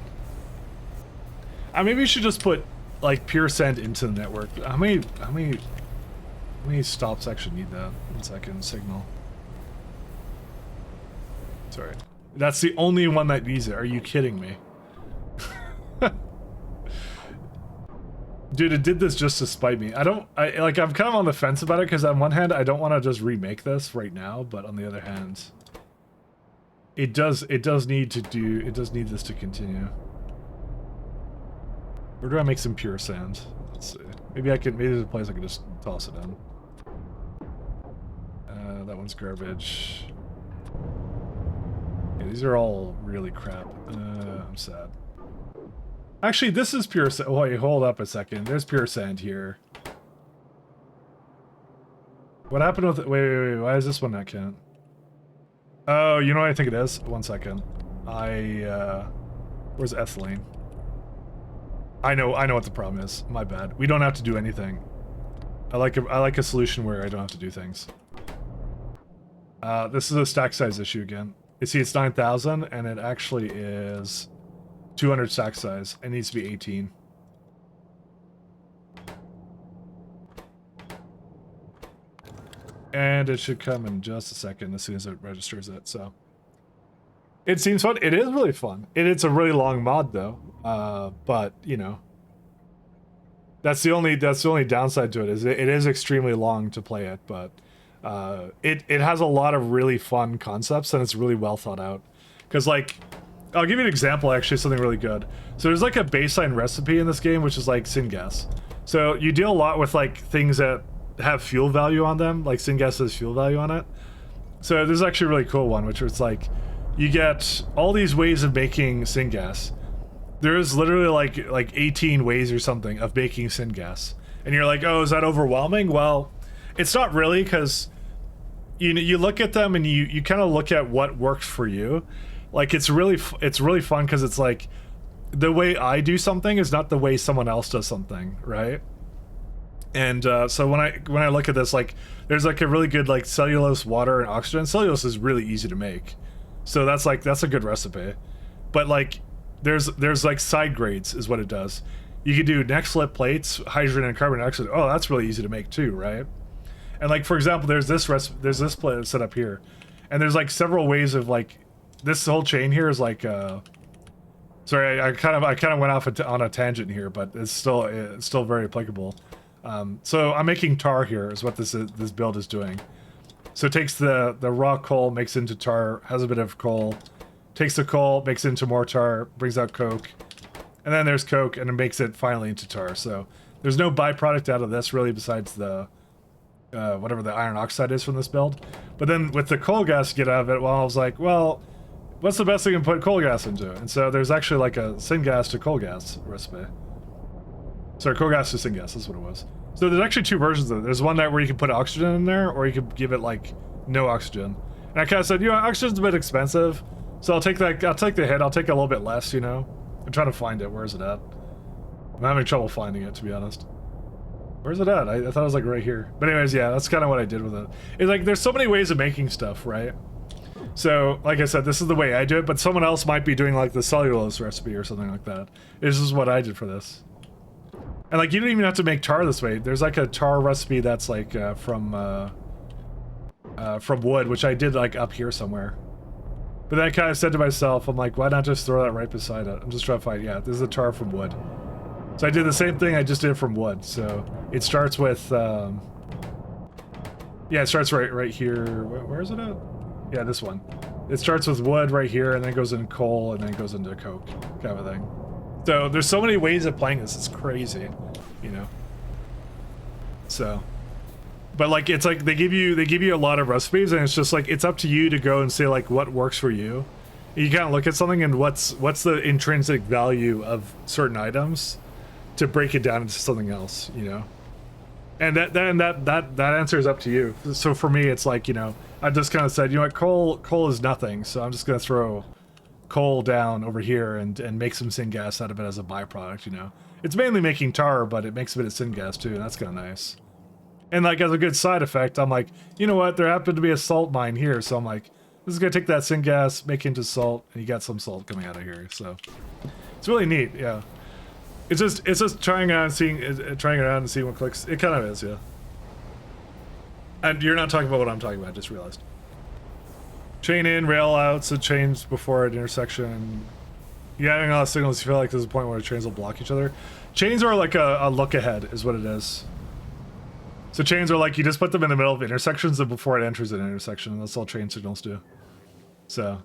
Maybe you should just put like pure send into the network. How many stops actually need that? 1 second, signal. Sorry. That's the only one that needs it. Are you kidding me? Dude, it did this just to spite me. I'm kind of on the fence about it because on one hand I don't want to just remake this right now, but on the other hand it does need this to continue. Where do I make some pure sand? Let's see. Maybe there's a place I can just toss it in. That one's garbage. Yeah, these are all really crap. I'm sad. Actually, this is pure sand. Wait, hold up a second. There's pure sand here. What happened with it? Wait. Why is this one not count? Oh, you know what I think it is? 1 second. Where's ethylene? I know what the problem is. My bad. We don't have to do anything. I like a solution where I don't have to do things. This is a stack size issue again. You see, it's 9,000, and it actually is 200 stack size. It needs to be 18. And it should come in just a second as soon as it registers it, so. It seems fun. It is really fun. It's a really long mod though. But you know. That's the only downside to it, is it is extremely long to play it, but it has a lot of really fun concepts and it's really well thought out. Cause like, I'll give you an example, actually, something really good. So there's like a baseline recipe in this game, which is like syngas. So you deal a lot with like things that have fuel value on them, like syngas has fuel value on it. So this is actually a really cool one, which is like, you get all these ways of making syngas. There's literally like 18 ways or something of making syngas. And you're like, oh, is that overwhelming? Well, it's not really, because you look at them and you kind of look at what works for you. Like it's really fun because it's like the way I do something is not the way someone else does something, right? And so when I look at this, like there's like a really good like cellulose, water, and oxygen. Cellulose is really easy to make, so that's a good recipe. But like there's like side grades is what it does. You can do neck slip plates, hydrogen and carbon dioxide. Oh, that's really easy to make too, right? And like for example, there's this plate set up here, and there's like several ways of like this whole chain here is like sorry, I kind of went off on a tangent here, but it's still very applicable. So I'm making tar here is what this build is doing. So it takes the raw coal, makes it into tar, has a bit of coal, takes the coal, makes it into more tar, brings out coke, and then there's coke, and it makes it finally into tar. So there's no byproduct out of this really besides the whatever the iron oxide is from this build. But then with the coal gas you get out of it, well, I was like, well, what's the best thing to put coal gas into? And so there's actually like a syngas to coal gas recipe. Sorry, coal gas to syngas, that's what it was. So there's actually two versions of it. There's one where you can put oxygen in there, or you could give it like no oxygen. And I kind of said, you know, oxygen's a bit expensive, so I'll take the hit. I'll take a little bit less, you know. I'm trying to find it. Where is it at? I'm having trouble finding it, to be honest. Where's it at? I thought it was like right here. But anyways, yeah, that's kind of what I did with it. It's like there's so many ways of making stuff, right? So, like I said, this is the way I do it, but someone else might be doing like the cellulose recipe or something like that. This is what I did for this. And like, you don't even have to make tar this way. There's like a tar recipe that's like from wood, which I did like up here somewhere. But then I kind of said to myself, I'm like, why not just throw that right beside it? I'm just trying to find, yeah, this is a tar from wood. So I did the same thing I just did from wood. So it starts with, yeah, it starts right here. Where is it at? Yeah, this one. It starts with wood right here, and then goes in coal, and then goes into coke, kind of a thing. So there's so many ways of playing this. It's crazy, you know. So, but like it's like they give you a lot of recipes, and it's just like it's up to you to go and say like what works for you. You kind of look at something and what's the intrinsic value of certain items to break it down into something else, you know? And that answer is up to you. So for me, it's like, you know, I just kind of said, you know what, coal is nothing, so I'm just gonna throw coal down over here and make some syngas out of it as a byproduct, you know? It's mainly making tar, but it makes a bit of syngas too, and that's kind of nice. And like as a good side effect, I'm like, you know what, there happened to be a salt mine here, so I'm like, this is gonna take that syngas, make it into salt, and you got some salt coming out of here, so it's really neat, yeah. It's just trying out and seeing what clicks. It kind of is, yeah. And you're not talking about what I'm talking about, I just realized. Chain in, rail out, so chains before an intersection. Yeah, having all the signals, you feel like there's a point where the trains will block each other. Chains are like a look ahead, is what it is. So chains are like, you just put them in the middle of intersections and before it enters an intersection, and that's all train signals do. So,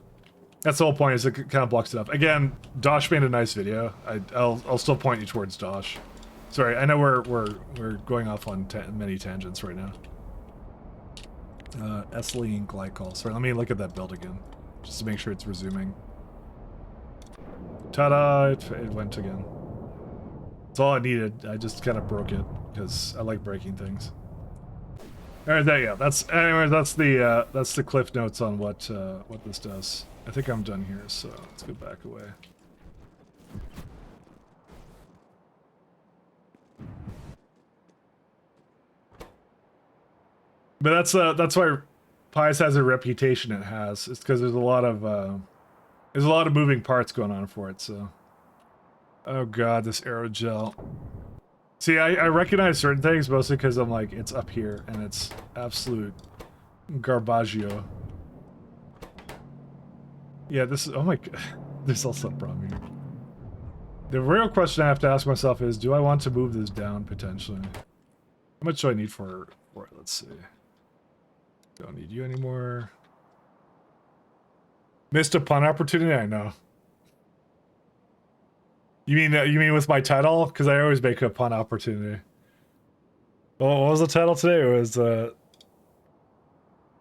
that's the whole point, is it kind of blocks it up. Again, Dosh made a nice video. I'll still point you towards Dosh. Sorry, I know we're going off on many tangents right now. Ethylene glycol. Sorry, let me look at that build again, just to make sure it's resuming. Ta-da! It went again. That's all I needed. I just kind of broke it because I like breaking things. All right, there you go. That's the cliff notes on what this does. I think I'm done here, so let's go back away. But that's why Pius has a reputation it has. It's because there's a lot of moving parts going on for it. So, oh god, this aerogel. See, I recognize certain things mostly because I'm like, it's up here and it's absolute garbaggio. Yeah, this is, oh my god, there's also a problem here. The real question I have to ask myself is, do I want to move this down potentially? How much do I need for it? Let's see. Don't need you anymore. Missed a pun opportunity? I know. You mean with my title? Because I always make a pun opportunity. Well, what was the title today? It was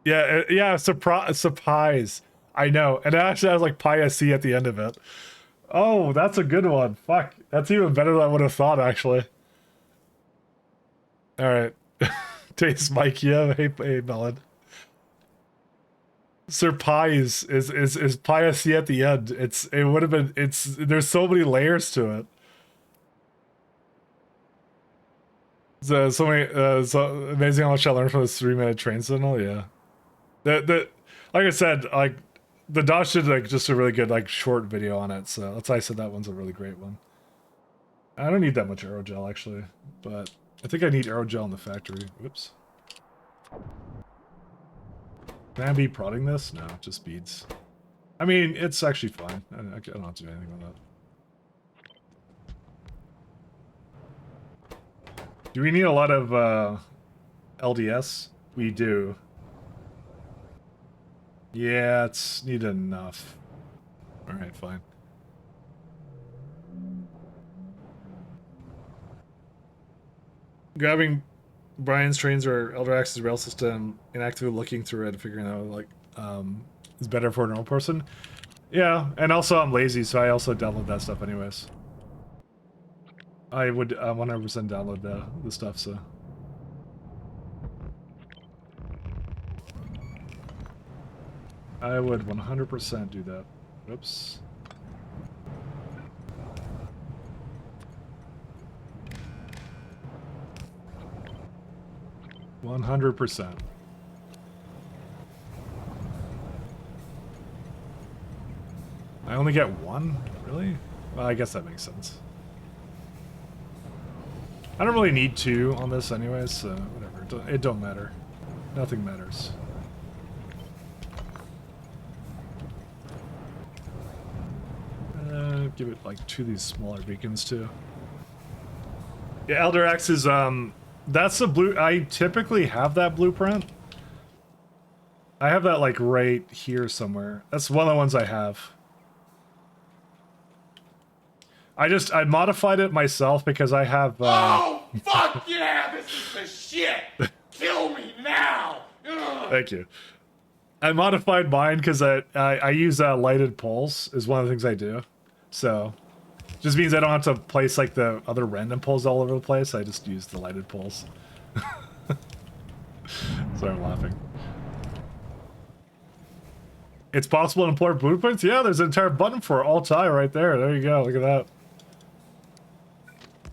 yeah, surprise. I know, and it actually has like Pi-SC at the end of it. Oh, that's a good one. Fuck, that's even better than I would have thought, actually. All right, taste Mike. Yeah, hey, Melon. Surprise is Pi-SC at the end. It would have been. There's so many layers to it. So amazing how much I learned from this 3-minute train signal. Yeah, like I said, like the Dosh did like just a really good like short video on it. So that's why I said that one's a really great one. I don't need that much aerogel actually, but I think I need aerogel in the factory. Whoops. Can I be prodding this? No, just beads. I mean, it's actually fine. I don't have to do anything with that. Do we need a lot of LDS? We do. Yeah, it's need enough. Alright, fine. Grabbing Brian's trains or Elder Axe's rail system and actively looking through it and figuring out like is better for a normal person. Yeah, and also I'm lazy, so I also download that stuff anyways. I would 100% download the stuff, so. I would 100% do that. Oops. %. I only get one? Really? Well, I guess that makes sense. I don't really need 2 on this anyways, so whatever. It don't matter. Nothing matters. Give it like 2 of these smaller beacons too. Yeah, Elder X is that's the blue. I typically have that blueprint. I have that like right here somewhere. That's one of the ones I have. I modified it myself because I have Oh fuck yeah, this is the shit! Kill me now! Ugh. Thank you. I modified mine because I use lighted poles is one of the things I do. So just means I don't have to place like the other random poles all over the place. I just use the lighted poles. Sorry, I'm laughing. It's possible to import blueprints? Yeah, there's an entire button for it, Alt-I right there. There you go, look at that.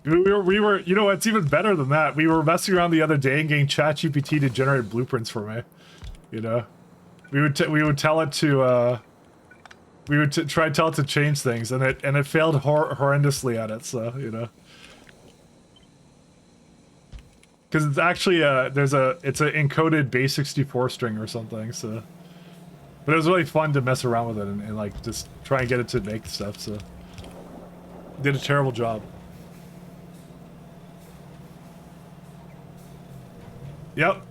We were, you know, it's even better than that. We were messing around the other day and getting ChatGPT to generate blueprints for me. You know? We would tell it to, try to tell it to change things, and it failed horrendously at it, so, you know. Because it's actually, it's an encoded base64 string or something, so. But it was really fun to mess around with it and like, just try and get it to make stuff, so. Did a terrible job. Yep.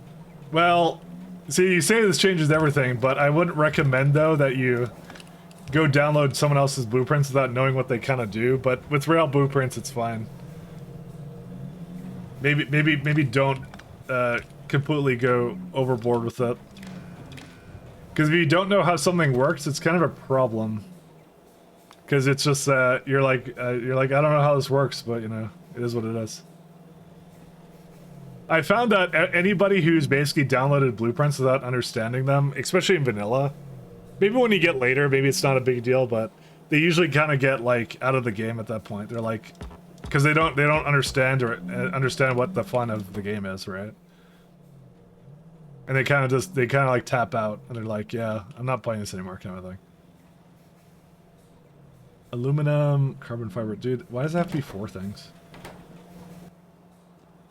Well, see, you say this changes everything, but I wouldn't recommend, though, that you go download someone else's blueprints without knowing what they kind of do, but with Rail blueprints, it's fine. Maybe don't completely go overboard with it. Because if you don't know how something works, it's kind of a problem. Because it's just you're like I don't know how this works, but you know, it is what it is. I found that anybody who's basically downloaded blueprints without understanding them, especially in vanilla, maybe when you get later, maybe it's not a big deal, but they usually kind of get like out of the game at that point. They're like, because they don't understand or understand what the fun of the game is, right? And they kind of like tap out and they're like, yeah, I'm not playing this anymore, kind of thing. Aluminum, carbon fiber, dude. Why does it have to be 4 things?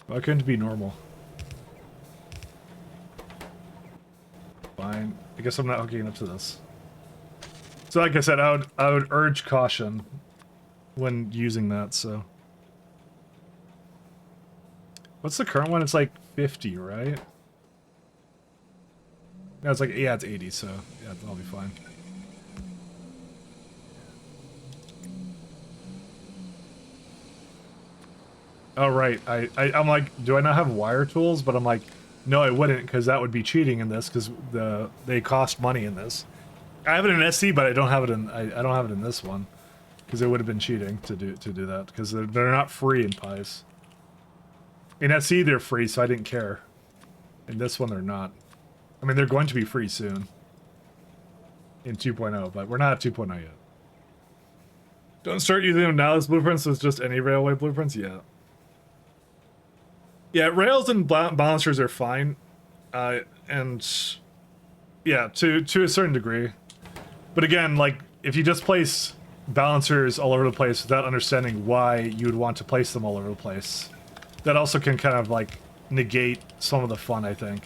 Why couldn't it be normal? Fine. I guess I'm not hooking up to this. So like I said, I would urge caution when using that, so. What's the current one? It's like 50, right? No, it's like, yeah, it's 80, so yeah, I'll be fine. Oh, right. I'm like, do I not have wire tools? But I'm like, no, I wouldn't, because that would be cheating in this, because they cost money in this. I have it in SC, but I don't have it in I don't have it in this one, because it would have been cheating to do that, because they're not free in Pies. In SC they're free, so I didn't care. In this one they're not. I mean, they're going to be free soon. In 2.0, but we're not at 2.0 yet. Don't start using them now as blueprints with just any railway blueprints? Yeah. Yeah, rails and balancers are fine. And yeah, to a certain degree. But again, like, if you just place balancers all over the place without understanding why you would want to place them all over the place, that also can kind of, like, negate some of the fun, I think.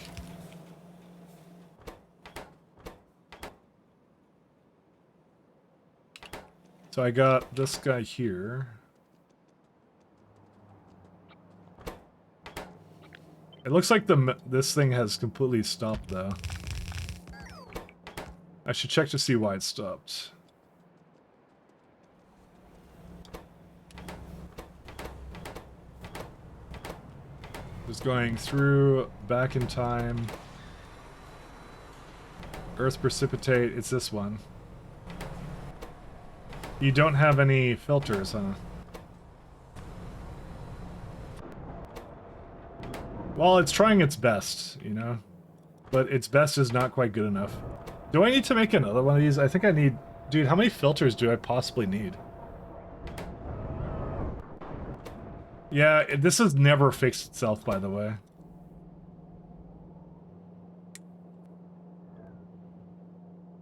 So I got this guy here. It looks like this thing has completely stopped, though. I should check to see why it stopped. Just going through, back in time. Earth precipitate, it's this one. You don't have any filters, huh? Well, it's trying its best, you know? But its best is not quite good enough. Do I need to make another one of these? I think I need... Dude, how many filters do I possibly need? Yeah, this has never fixed itself, by the way.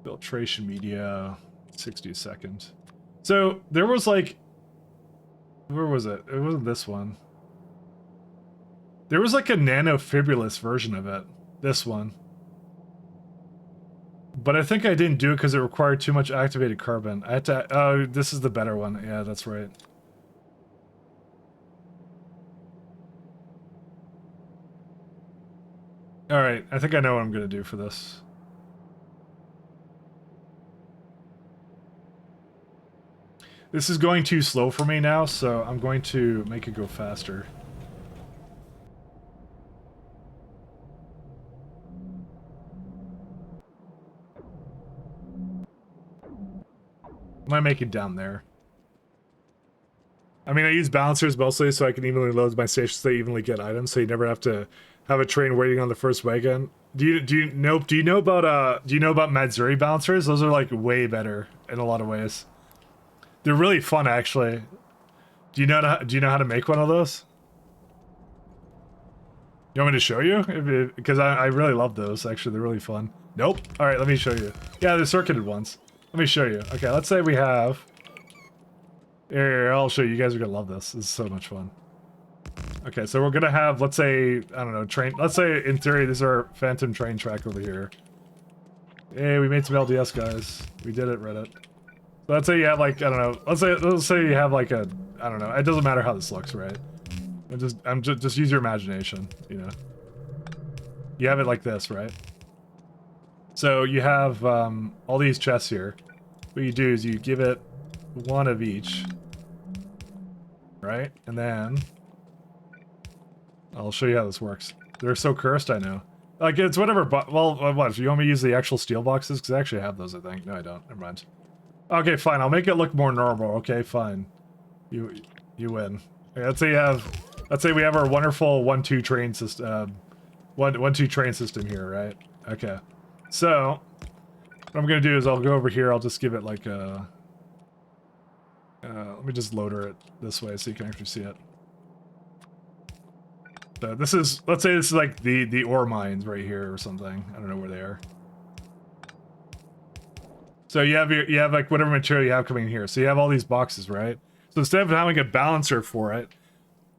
Filtration media, 60 a second. So, there was like... Where was it? It wasn't this one. There was like a nanofibrillous version of it. This one. But I think I didn't do it because it required too much activated carbon. I had to... Oh, this is the better one. Yeah, that's right. Alright, I think I know what I'm going to do for this. This is going too slow for me now, so I'm going to make it go faster. might make it down there. I mean, I use balancers mostly so I can evenly load my stations so they evenly get items, so you never have to have a train waiting on the first wagon. Do you know about Matsuri balancers? Those are like way better in a lot of ways. They're really fun actually. Do you know how to make one of those? You want me to show you? Because I really love those actually. They're really fun. Nope. All right, let me show you. Yeah, the circuited ones. Let me show you. Okay, let's say we have. Here, I'll show you. You guys are gonna love this. This is so much fun. Okay, so we're gonna have, let's say, I don't know, train. Let's say in theory this is our phantom train track over here. Hey, we made some LDS, guys. We did it, Reddit. So let's say you have like, I don't know. Let's say you have like a, I don't know. It doesn't matter how this looks, right? Just use your imagination. You know. You have it like this, right? So you have all these chests here. What you do is you give it one of each, right? And then I'll show you how this works. They're so cursed, I know. Like it's whatever. But well, what? You want me to use the actual steel boxes? Because I actually have those, I think. No, I don't. Never mind. Okay, fine. I'll make it look more normal. Okay, fine. You win. Okay, let's say you have. Let's say we have our wonderful 1-2 train system. 1-2 train system here, right? Okay. So what I'm gonna do is I'll go over here. I'll just give it like a. Let me just load it this way so you can actually see it. So this is, let's say this is like the ore mines right here or something. I don't know where they are. So you have like whatever material you have coming in here. So you have all these boxes, right? So instead of having a balancer for it,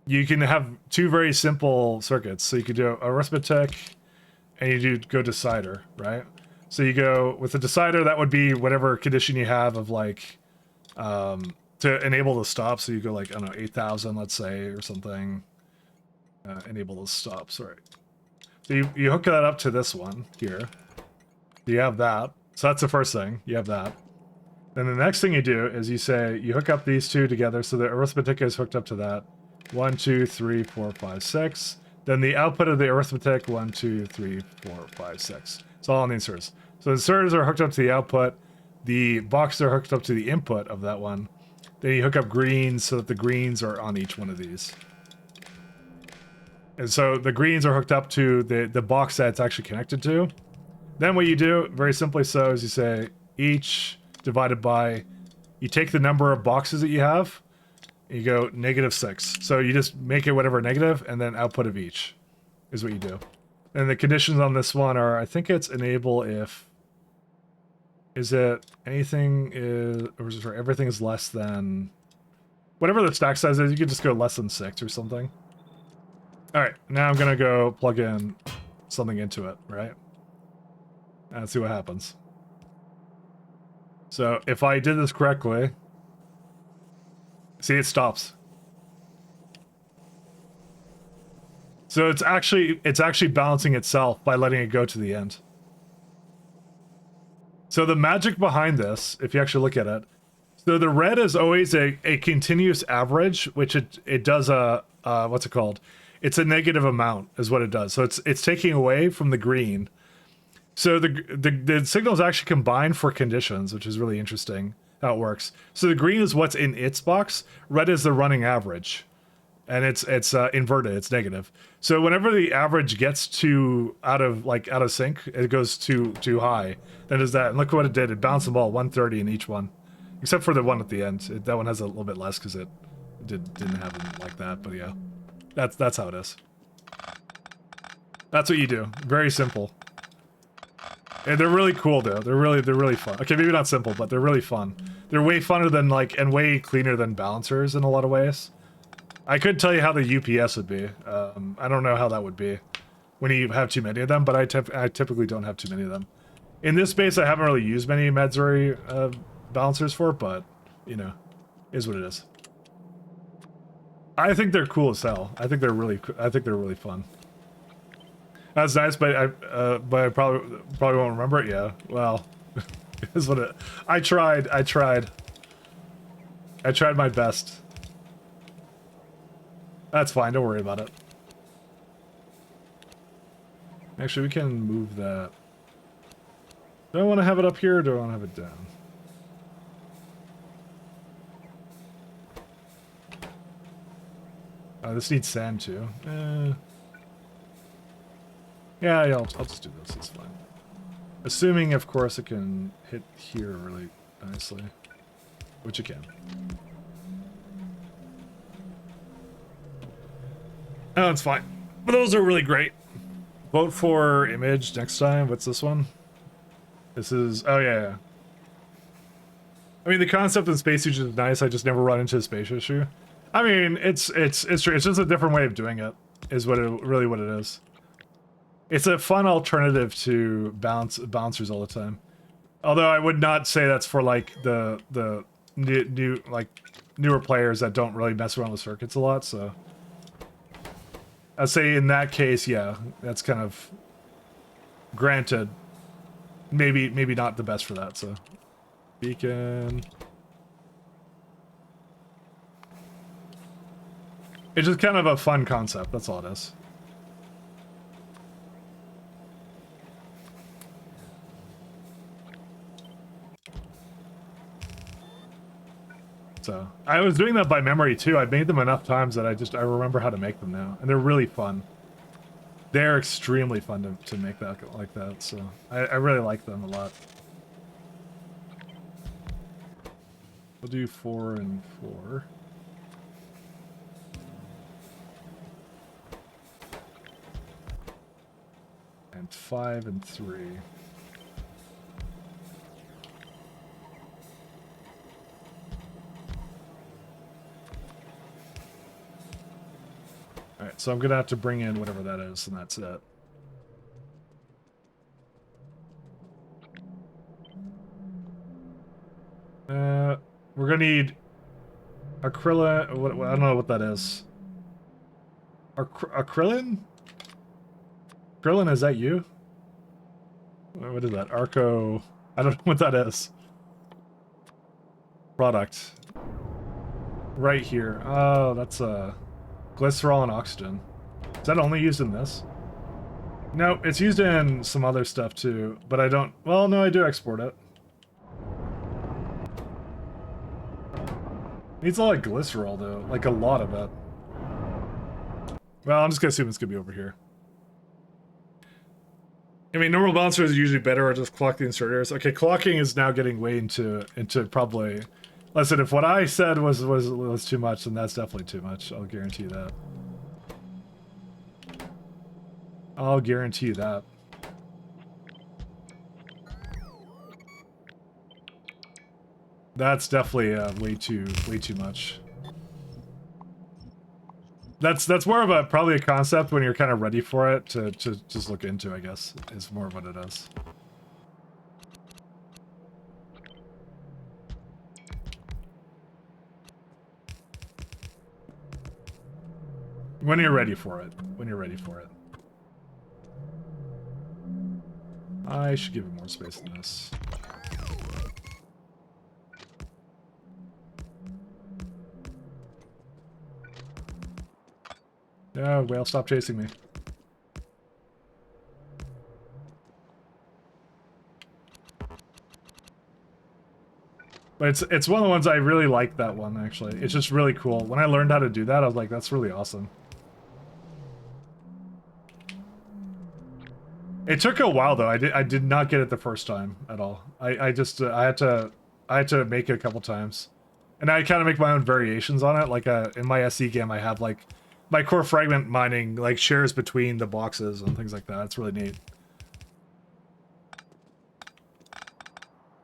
you can have two very simple circuits. So you could do arithmetic and you do go decider, right? So you go with the decider, that would be whatever condition you have of like, to enable the stop. So you go like, I don't know, 8,000, let's say, or something. Enable the stops, right? So you hook that up to this one here. You have that. So that's the first thing. You have that. Then the next thing you do is you say, you hook up these two together. So the arithmetic is hooked up to that. 1, 2, 3, 4, 5, 6. Then the output of the arithmetic, 1, 2, 3, 4, 5, 6. It's all on the inserters. So the inserters are hooked up to the output. The boxes are hooked up to the input of that one. Then you hook up greens so that the greens are on each one of these. And so the greens are hooked up to the box that it's actually connected to. Then what you do, very simply so, is you say each divided by, you take the number of boxes that you have, and you go -6. So you just make it whatever negative, and then output of each is what you do. And the conditions on this one are, I think it's enable if, is it anything is, or is it for everything is less than, whatever the stack size is, you could just go less than 6 or something. Alright, now I'm gonna go plug in something into it, right? And see what happens. So if I did this correctly, see, it stops. So it's actually balancing itself by letting it go to the end. So the magic behind this, if you actually look at it, so the red is always a continuous average, which it does a what's it called? It's a negative amount is what it does. So it's taking away from the green. So the signals actually combine for conditions, which is really interesting how it works. So the green is what's in its box. Red is the running average, and it's inverted. It's negative. So whenever the average gets out of sync, it goes too high. Then is that? And look what it did. It bounced the ball 130 in each one, except for the one at the end. That one has a little bit less because it didn't have it like that. But yeah. That's how it is. That's what you do. Very simple. And they're really cool though. They're really fun. Okay, maybe not simple, but they're really fun. They're way funner than and way cleaner than balancers in a lot of ways. I could tell you how the UPS would be. I don't know how that would be when you have too many of them, but I typically don't have too many of them. In this space, I haven't really used many Matsuri balancers for, but you know, is what it is. I think they're cool as hell. I think they're really fun. That's nice, but I probably won't remember it. Yeah. Well, is what it. I tried my best. That's fine. Don't worry about it. Actually, we can move that. Do I want to have it up here or do I want to have it down? This needs sand too. Yeah, I'll just do this. It's fine. Assuming, of course, it can hit here really nicely, which it can. Oh, it's fine. But those are really great. Vote for image next time. What's this one? This is... Oh, yeah. I mean, the concept of space usage is nice. I just never run into a space issue. I mean, it's true. It's just a different way of doing it, is what really what it is. It's a fun alternative to bouncers all the time. Although I would not say that's for like the newer players that don't really mess around with circuits a lot. So I'd say in that case, yeah, that's kind of granted. Maybe not the best for that. So beacon. It's just kind of a fun concept. That's all it is. So I was doing that by memory too. I made them enough times that I remember how to make them now, and they're really fun. They're extremely fun to make that like that. So I really like them a lot. We'll do 4 and 4. And 5 and 3. Alright, so I'm gonna have to bring in whatever that is, and that's it. We're gonna need acrylic. I don't know what that is. Acrylin? Acrylin, is that you? What is that? Arco. I don't know what that is. Product. Right here. Oh, that's glycerol and oxygen. Is that only used in this? No, it's used in some other stuff too, but I don't... Well, no, I do export it. Needs a lot of glycerol though, like a lot of it. Well, I'm just gonna assume it's gonna be over here. I mean, normal bouncers are usually better at just clock the inserters. Okay, clocking is now getting way into probably... Listen, if what I said was too much, then that's definitely too much. I'll guarantee that. I'll guarantee you that. That's definitely way too much. That's more of a probably a concept when you're kind of ready for it to just look into, I guess, is more of what it is. When you're ready for it. When you're ready for it. I should give it more space than this. No, whale, stop chasing me. But it's one of the ones I really like, that one, actually. It's just really cool. When I learned how to do that, I was like, that's really awesome. It took a while though. I did not get it the first time at all. I had to make it a couple times. And I kind of make my own variations on it. Like in my SE game, I have like my core fragment mining like shares between the boxes and things like that. It's really neat.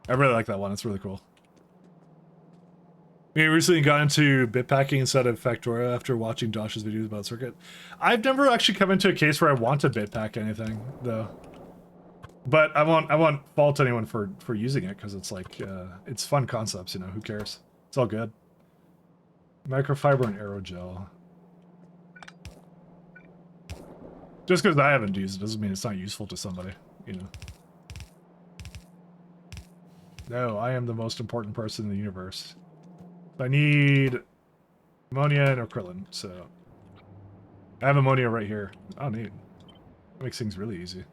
I really like that one. It's really cool. We recently got into bit packing instead of Factorio after watching Josh's videos about circuit. I've never actually come into a case where I want to bit pack anything though. But I won't fault anyone for using it because it's like it's fun concepts, you know. Who cares? It's all good. Microfiber and aerogel. Just because I haven't used it doesn't mean it's not useful to somebody, you know. No, I am the most important person in the universe. I need ammonia and acrylin, so I have ammonia right here. Oh, neat. That makes things really easy.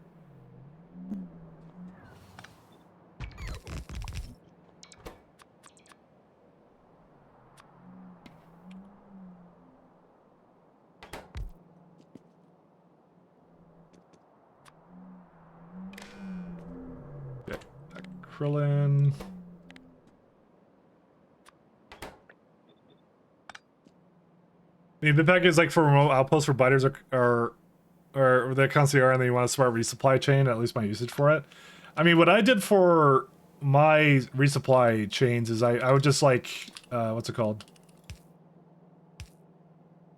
Krillin. The pack is like for remote outposts for biters or the concierge, and then you want a smart resupply chain, at least my usage for it. I mean, what I did for my resupply chains is I would just like, what's it called?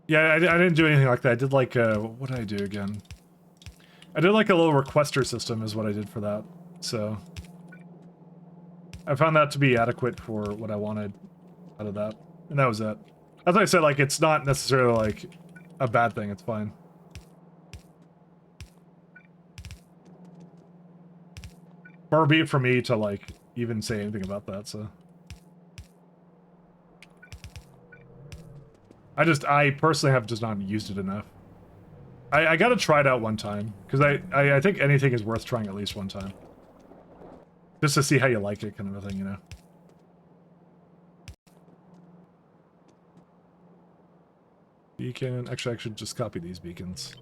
Yeah, I didn't do anything like that. I did like, what did I do again? I did like a little requester system is what I did for that. So I found that to be adequate for what I wanted out of that. And that was it. As I said, like, it's not necessarily like a bad thing. It's fine. Far be it for me to like even say anything about that, so. I personally have just not used it enough. I gotta try it out one time, because I think anything is worth trying at least one time. Just to see how you like it, kind of a thing, you know? Beacon. Actually, I should just copy these beacons.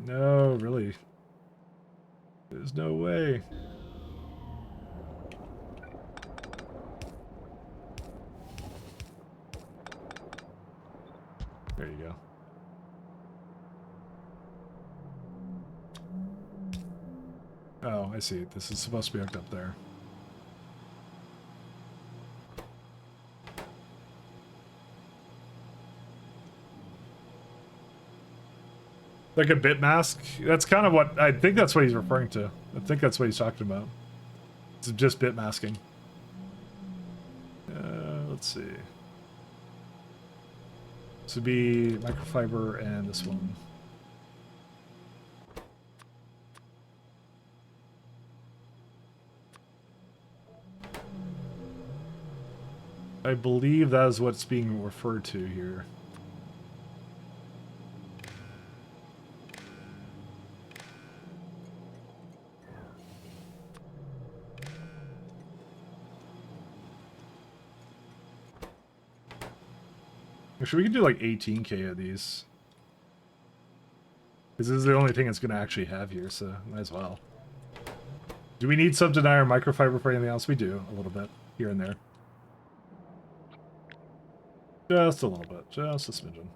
No, really. There's no way. There you go. Oh, I see. This is supposed to be hooked up there. Like a bit mask? That's kind of what... I think that's what he's referring to. I think that's what he's talking about. It's just bit masking. Let's see. This would be microfiber and this one. I believe that is what's being referred to here. Actually, we can do like 18k of these. Because this is the only thing it's going to actually have here, so might as well. Do we need some denier microfiber for anything else? We do, a little bit, here and there. Just a little bit, just a smidgen.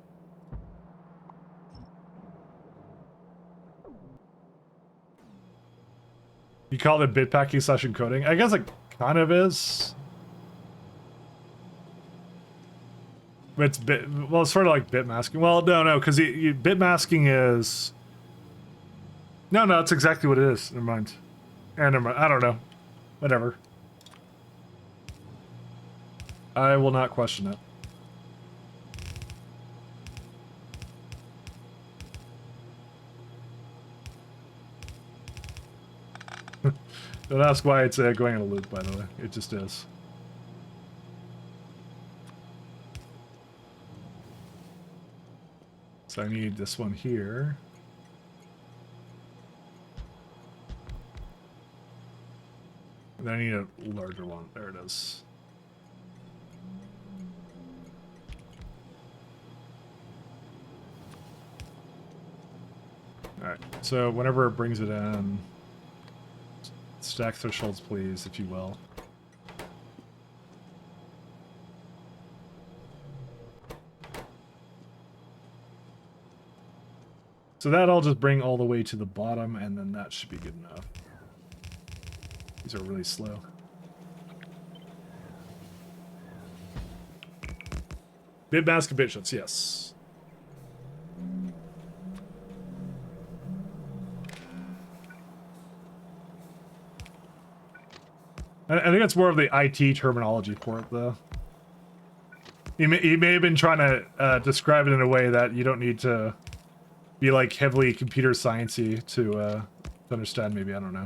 You call it bit packing / encoding? I guess it kind of is. It's bit, well, it's sort of like bit masking. Well, no, because bit masking is... No, that's exactly what it is. Never mind. Never mind. I don't know. Whatever. I will not question it. Don't ask why it's going in a loop, by the way. It just is. So I need this one here. And then I need a larger one. There it is. Alright, so whenever it brings it in, stack thresholds, please, if you will. So that I'll just bring all the way to the bottom, and then that should be good enough. These are really slow. Bit mask and bit shots, yes. I think that's more of the IT terminology for it, though. He may have been trying to describe it in a way that you don't need to be like heavily computer sciencey to understand. Maybe, I don't know.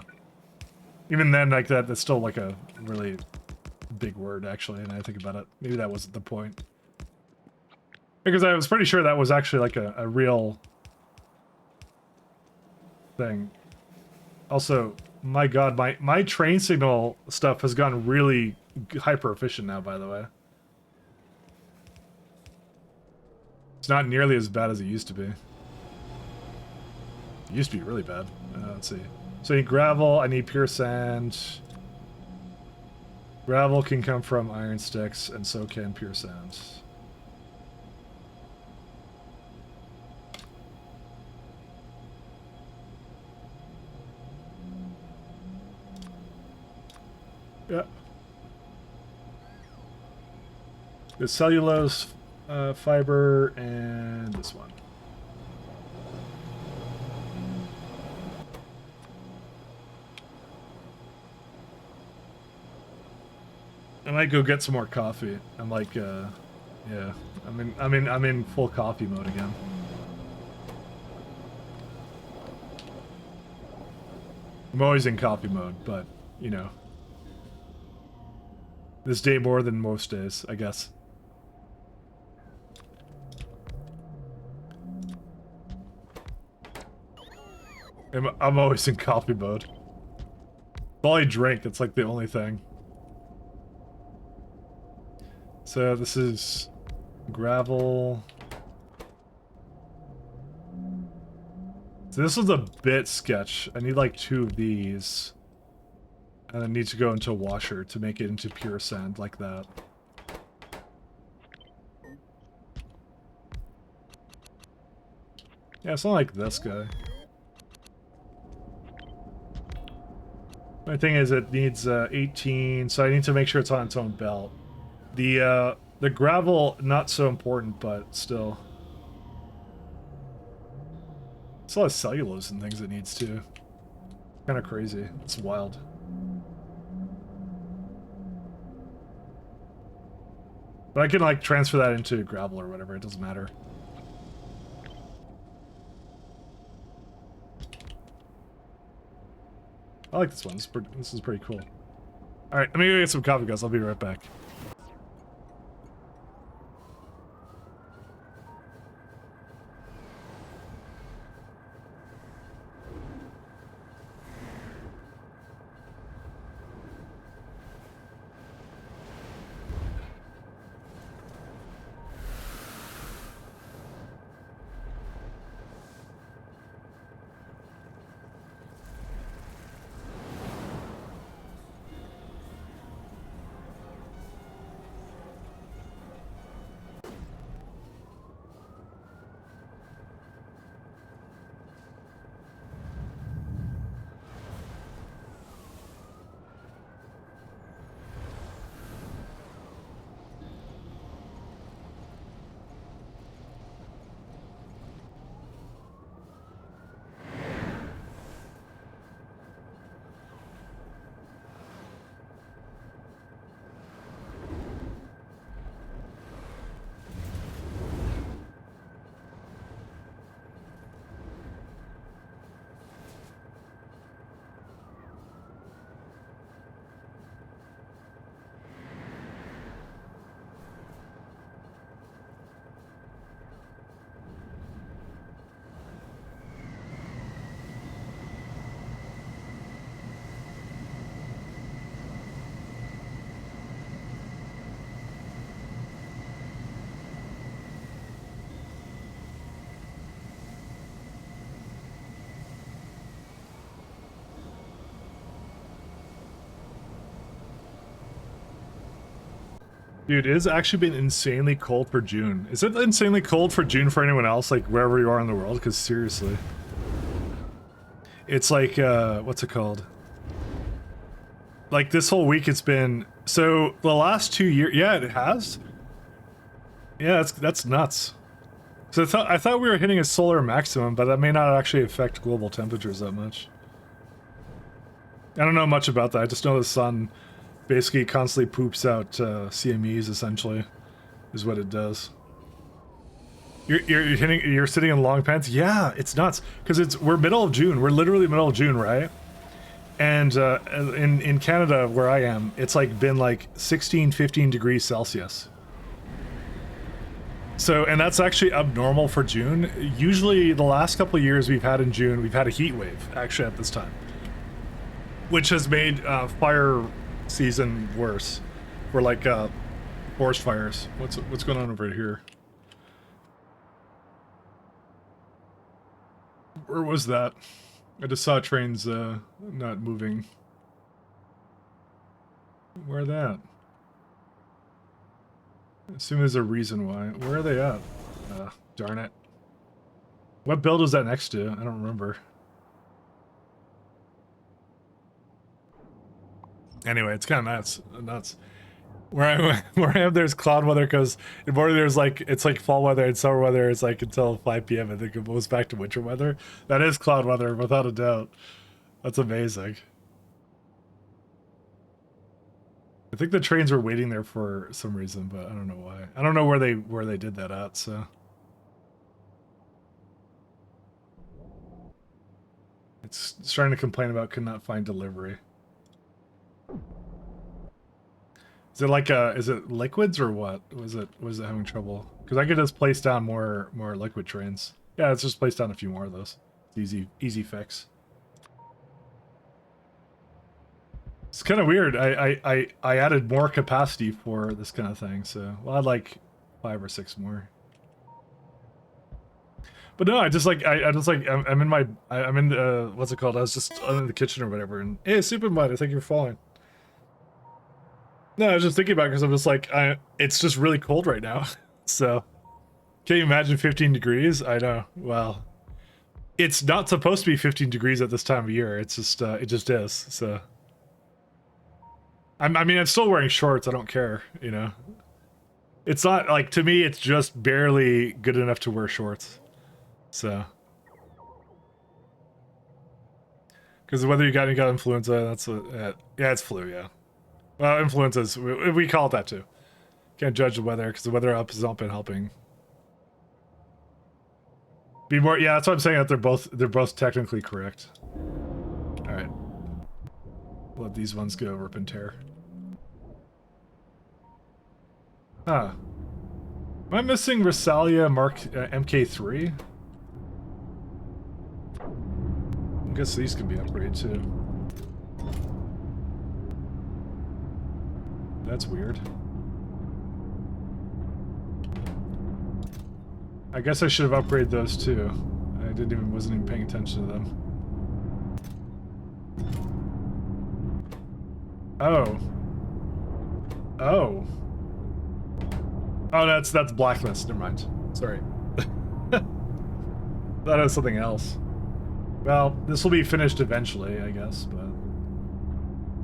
Even then, like that's still like a really big word, actually. And I think about it, maybe that wasn't the point, because I was pretty sure that was actually like a real thing. Also, my God, my train signal stuff has gotten really hyper efficient now. By the way, it's not nearly as bad as it used to be. It used to be really bad. Let's see. So I need gravel, I need pure sand. Gravel can come from iron sticks, and so can pure sand. Yeah. The cellulose fiber and this one. I might go get some more coffee. I'm like, yeah, I'm in full coffee mode again. I'm always in coffee mode, but you know, this day more than most days, I guess. I'm always in coffee mode. All I drink, it's like the only thing. So this is gravel. So this was a bit sketch. I need like 2 of these. And I need to go into a washer to make it into pure sand like that. Yeah, it's not like this guy. My thing is it needs 18, so I need to make sure it's on its own belt. The gravel, not so important, but still. It's a lot of cellulose and things it needs too. Kind of crazy. It's wild. But I can like transfer that into gravel or whatever, it doesn't matter. I like this one. This is pretty cool. Alright, let me go get some coffee, guys. I'll be right back. Dude, it's actually been insanely cold for June. Is it insanely cold for June for anyone else, like wherever you are in the world? Because seriously. It's like, what's it called? Like this whole week it's been, so the last 2 years, yeah, it has. Yeah, that's nuts. So I thought we were hitting a solar maximum, but that may not actually affect global temperatures that much. I don't know much about that. I just know the sun basically constantly poops out CMEs, essentially, is what it does. You're sitting in long pants? Yeah, it's nuts. Because we're middle of June. We're literally middle of June, right? And in Canada, where I am, it's like been like 16, 15 degrees Celsius. So, and that's actually abnormal for June. Usually the last couple of years we've had in June, we've had a heat wave, actually, at this time. Which has made fire season worse. For like forest fires. What's going on over here? Where was that? I just saw trains not moving. Where are they at? I assume there's a reason why. Where are they at? Darn it. What build was that next to? I don't remember. Anyway, it's kind of nuts. Where I am, there's cloud weather because in morning there's like, it's like fall weather and summer weather. It's like until 5 p.m. and then it goes back to winter weather. That is cloud weather, without a doubt. That's amazing. I think the trains were waiting there for some reason, but I don't know why. I don't know where they did that at, so. It's trying to complain about could not find delivery. Is it like is it liquids or what? Was it having trouble? Because I could just place down more liquid trains. Yeah, let's just place down a few more of those. It's easy fix. It's kind of weird. I added more capacity for this kind of thing, so well, I'd like 5 or 6 more. But no, I just like I'm in my I'm in the what's it called? I was just in the kitchen or whatever, and hey, Super Mud, I think you're falling. No, I was just thinking about it because I'm just like it's just really cold right now. So, can you imagine 15 degrees? I know. Well, it's not supposed to be 15 degrees at this time of year. It's just it just is. So, I mean, I'm still wearing shorts. I don't care. You know, it's not like to me. It's just barely good enough to wear shorts. So, because whether you got influenza, that's yeah, it's flu, yeah. Well, influenzas, we call it that too. Can't judge the weather because the weather up has not been helping. Be more, yeah, that's what I'm saying. That they're both technically correct. All right, let these ones go rip and tear. Huh. Am I missing Rosalia Mark MK3? I guess these can be upgraded too. That's weird. I guess I should have upgraded those too. Wasn't even paying attention to them. Oh. Oh. Oh, that's Blacklist. Never mind. Sorry. That was something else. Well, this will be finished eventually, I guess, but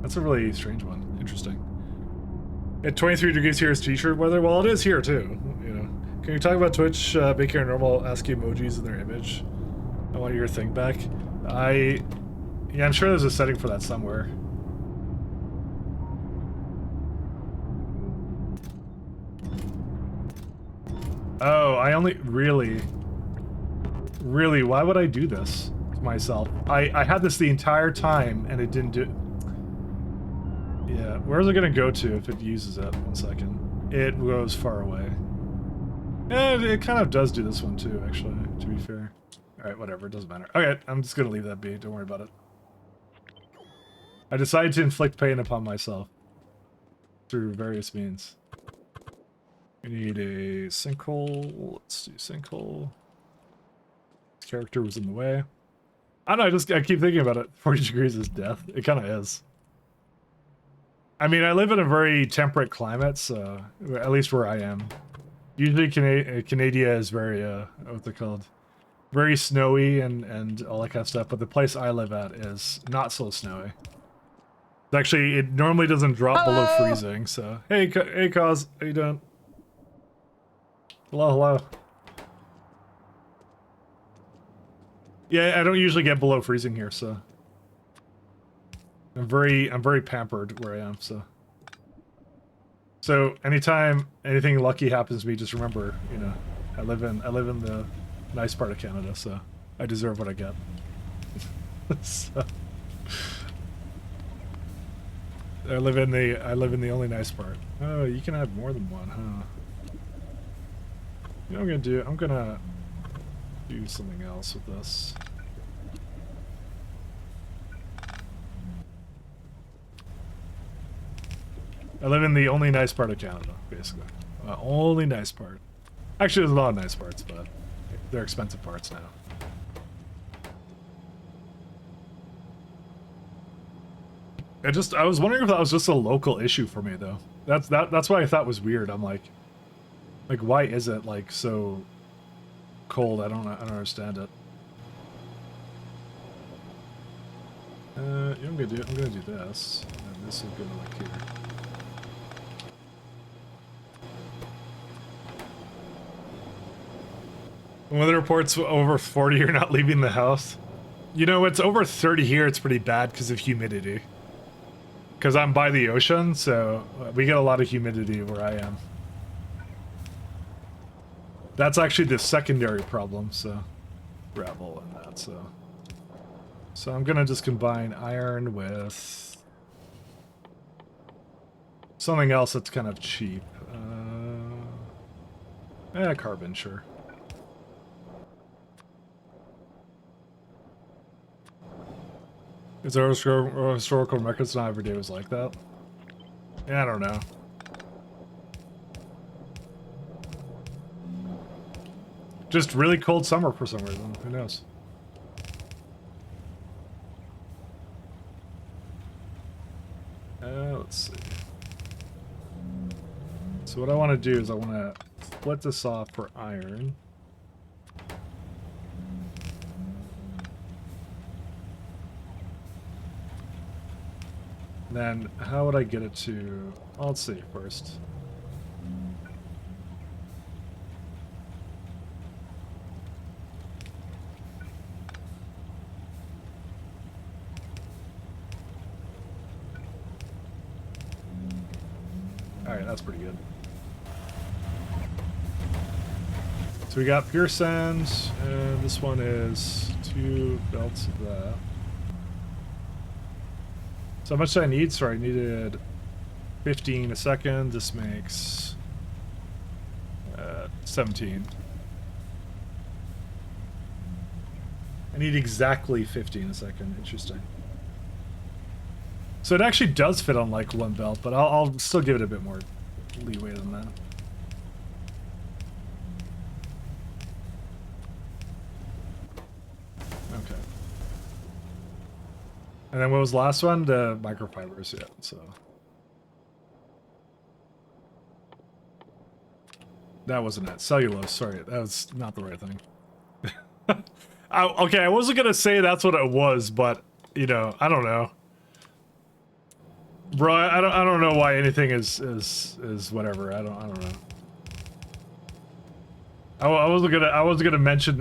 that's a really strange one. Interesting. At 23 degrees here is t-shirt weather. Well, it is here too. You know. Can you talk about Twitch making our normal ASCII emojis in their image? I want your thing back. Yeah, I'm sure there's a setting for that somewhere. Oh, I only really, why would I do this to myself? I had this the entire time and it didn't do. Yeah, where's it gonna go to if it uses it? 1 second. It goes far away. Yeah, it kind of does do this one too, actually, to be fair. Alright, whatever, it doesn't matter. Okay, I'm just gonna leave that be, don't worry about it. I decided to inflict pain upon myself. Through various means. We need a sinkhole. Let's do sinkhole. This character was in the way. I don't know, I keep thinking about it. 40 degrees is death. It kind of is. I mean, I live in a very temperate climate, so at least where I am. Usually Canada is very, what's it called? Very snowy and all that kind of stuff, but the place I live at is not so snowy. Actually, it normally doesn't drop below freezing, so... Hey, Cause, how you doing? Hello. Yeah, I don't usually get below freezing here, so... I'm very pampered where I am, so... So, anytime anything lucky happens to me, just remember, you know, I live in the nice part of Canada, so I deserve what I get. So... I live in the only nice part. Oh, you can have more than one, huh? You know what I'm gonna do something else with this. I live in the only nice part of Canada, basically. Only nice part. Actually, there's a lot of nice parts, but they're expensive parts now. I was wondering if that was just a local issue for me though. That's what I thought was weird. I'm like why is it like so cold? I don't understand it. I'm gonna do this. And this will go like here. Weather reports over 40, you're not leaving the house. You know, it's over 30 here, it's pretty bad because of humidity. Because I'm by the ocean, so we get a lot of humidity where I am. That's actually the secondary problem, so... gravel and that, so... So I'm gonna just combine iron with... something else that's kind of cheap. Carbon, sure. Is there a historical records? Not every day was like that. Yeah, I don't know. Just really cold summer for some reason. Who knows? Let's see. So what I want to do is I want to split this off for iron. Then, how would I get it to... let's see first. Alright, that's pretty good. So we got pure sand, and this one is 2 belts of that. So how much did I need? Sorry, I needed 15 a second. This makes 17. I need exactly 15 a second. Interesting. So it actually does fit on like one belt, but I'll still give it a bit more leeway than that. Okay. And then what was the last one? The microfibers, yeah, so. That wasn't it. Cellulose, sorry. That was not the right thing. Okay, I wasn't gonna say that's what it was, but, you know, I don't know. Bro, I don't know why anything is whatever. I don't know. I wasn't gonna mention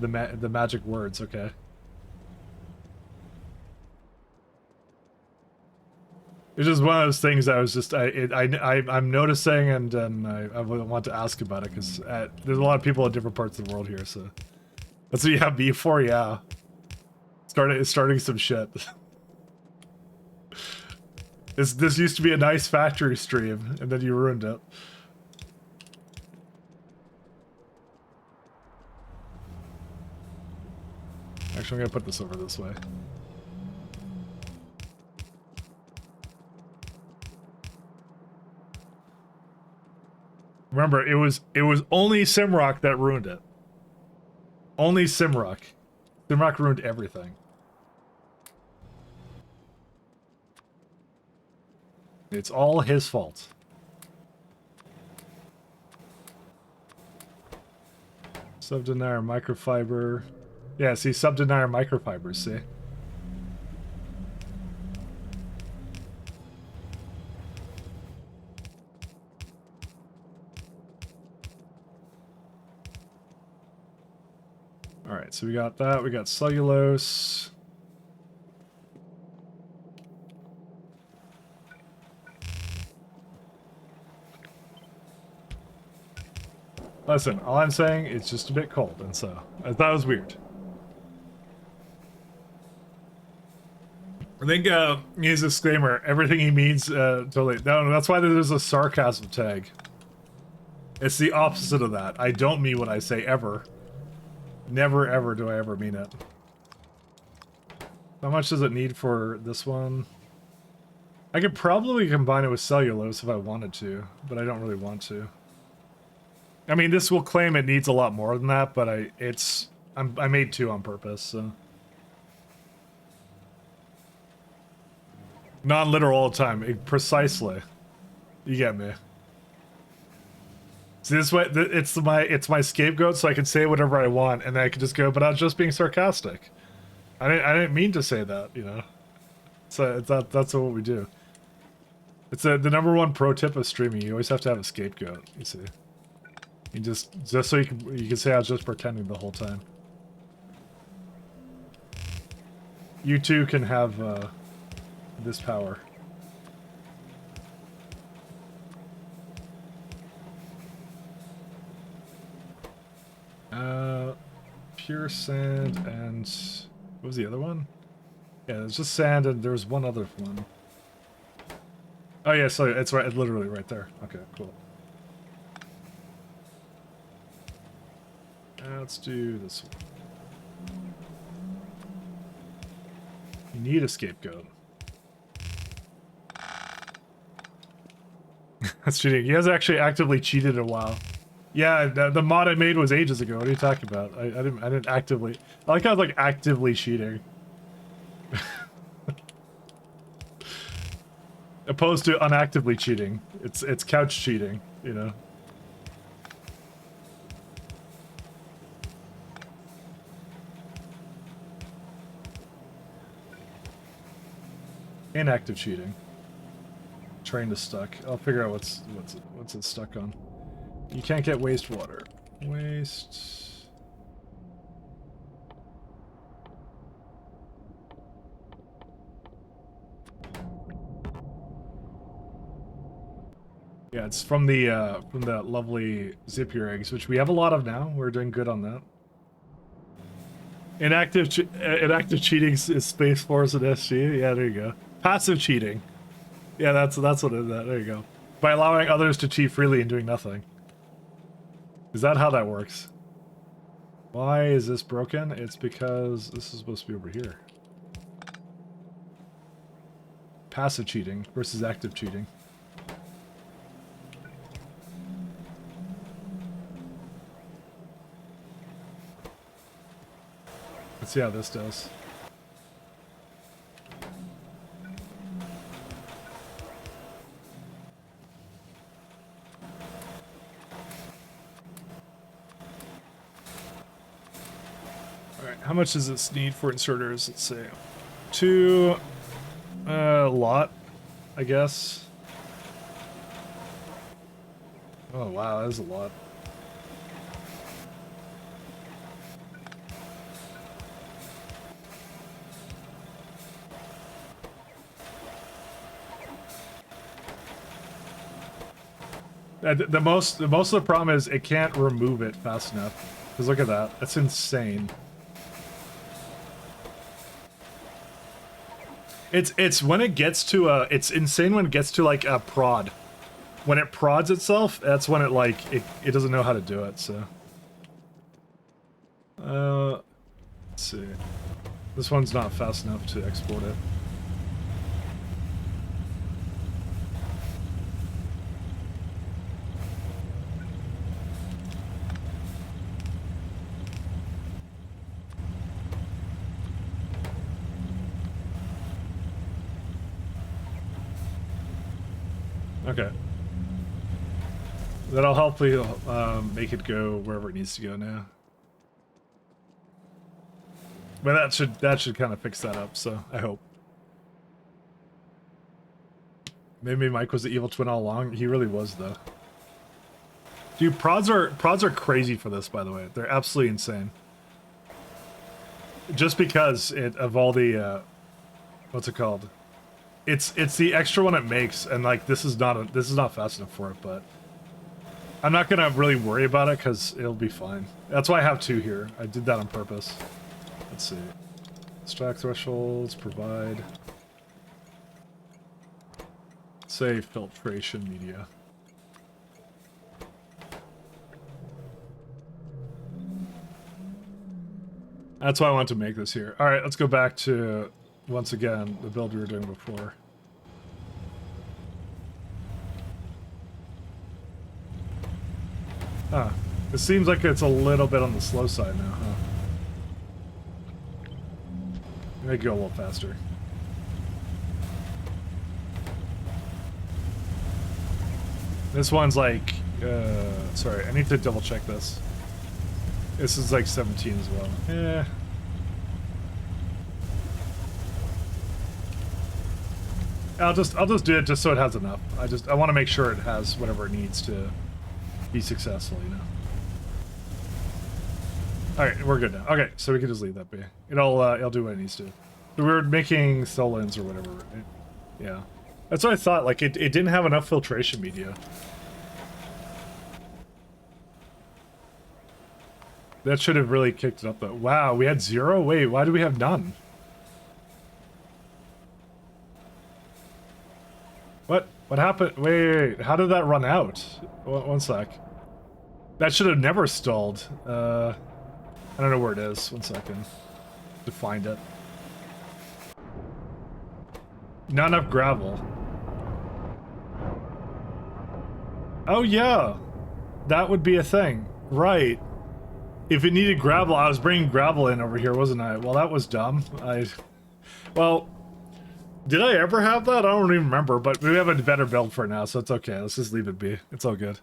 the magic words, okay? It's just one of those things that I was just I'm noticing, and I want to ask about it because there's a lot of people in different parts of the world here, so that's what you have me for, yeah. Starting some shit. This used to be a nice factory stream, and then you ruined it. Actually, I'm gonna put this over this way. Remember, it was only Simrock that ruined it. Only Simrock. Simrock ruined everything. It's all his fault. Subdenier microfiber. Yeah, see, subdenier microfibers, see? Alright, so we got that. We got cellulose. Listen, all I'm saying, it's just a bit cold, and so I thought it was weird. I think he's a disclaimer. Everything he means totally. No, that's why there's a sarcasm tag. It's the opposite of that. I don't mean what I say ever. Never ever do I ever mean it. How much does it need for this one? I could probably combine it with cellulose if I wanted to, but I don't really want to. I mean, this will claim it needs a lot more than that, but I made 2 on purpose, so. Non-literal all the time. Precisely. You get me. See, this way, it's my scapegoat, so I can say whatever I want, and then I can just go. But I was just being sarcastic. I didn't mean to say that, you know. So that's what we do. It's the number one pro tip of streaming. You always have to have a scapegoat. You see, you just so you can say I was just pretending the whole time. You too can have this power. Pure sand and what was the other one? Yeah, there's just sand and there's one other one. Oh yeah, so it's right, it's literally right there. Okay, cool. Let's do this one. You need a scapegoat. That's cheating. He has actually actively cheated in a while. Yeah, the mod I made was ages ago. What are you talking about? I didn't actively. I like how I was like actively cheating. Opposed to unactively cheating. It's couch cheating, you know. Inactive cheating. Train is stuck. I'll figure out what's it stuck on. You can't get wastewater. Waste. Yeah, it's from the lovely Zippier eggs, which we have a lot of now. We're doing good on that. Inactive cheating is Space Force and SG. Yeah, there you go. Passive cheating. Yeah, that's what it is. There you go. By allowing others to cheat freely and doing nothing. Is that how that works? Why is this broken? It's because this is supposed to be over here. Passive cheating versus active cheating. Let's see how this does. Alright, how much does this need for inserters? Let's say 2, a lot, I guess. Oh wow, that is a lot. The most of the problem is it can't remove it fast enough. Because look at that. That's insane. It's when it gets to a... It's insane when it gets to like a prod. When it prods itself, that's when it like... It doesn't know how to do it, so... Let's see. This one's not fast enough to export it. Okay. That'll hopefully make it go wherever it needs to go now. But that should kind of fix that up, so I hope. Maybe Mike was the evil twin all along. He really was, though. Dude, prods are crazy for this, by the way. They're absolutely insane. Just because of all the what's it called? It's the extra one it makes, and like this is not fast enough for it, but I'm not gonna really worry about it because it'll be fine. That's why I have 2 here. I did that on purpose. Let's see. Stack thresholds, provide. Say filtration media. That's why I want to make this here. Alright, let's go back to, once again, the build we were doing before. Ah, it seems like it's a little bit on the slow side now, huh? Make it go a little faster. This one's like, sorry, I need to double check this. This is like 17 as well. Yeah. I'll just do it just so it has enough. I want to make sure it has whatever it needs to be successful, you know. All right, we're good now. Okay, so we can just leave that be. It'll do what it needs to. We were making Tholins or whatever. Yeah, that's what I thought. Like it didn't have enough filtration media. That should have really kicked it up though. Wow, we had 0? Wait, why do we have none? What happened? Wait, how did that run out? One sec. That should have never stalled. I don't know where it is. 1 second. To find it. Not enough gravel. Oh yeah, that would be a thing, right? If it needed gravel, I was bringing gravel in over here, wasn't I? Well, that was dumb. Well, did I ever have that? I don't even remember, but we have a better build for now, so it's okay. Let's just leave it be. It's all good.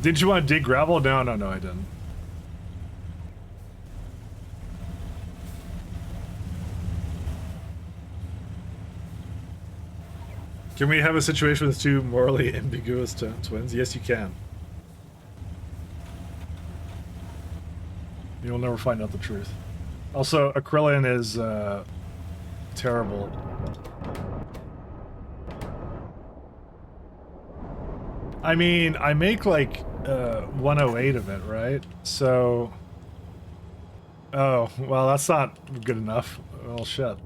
Did you want to dig gravel? No, I didn't. Can we have a situation with two morally ambiguous twins? Yes, you can. You'll never find out the truth. Also, acrylic is terrible. I mean, I make like 108 of it, right? So... Oh, well, that's not good enough. Well, shit.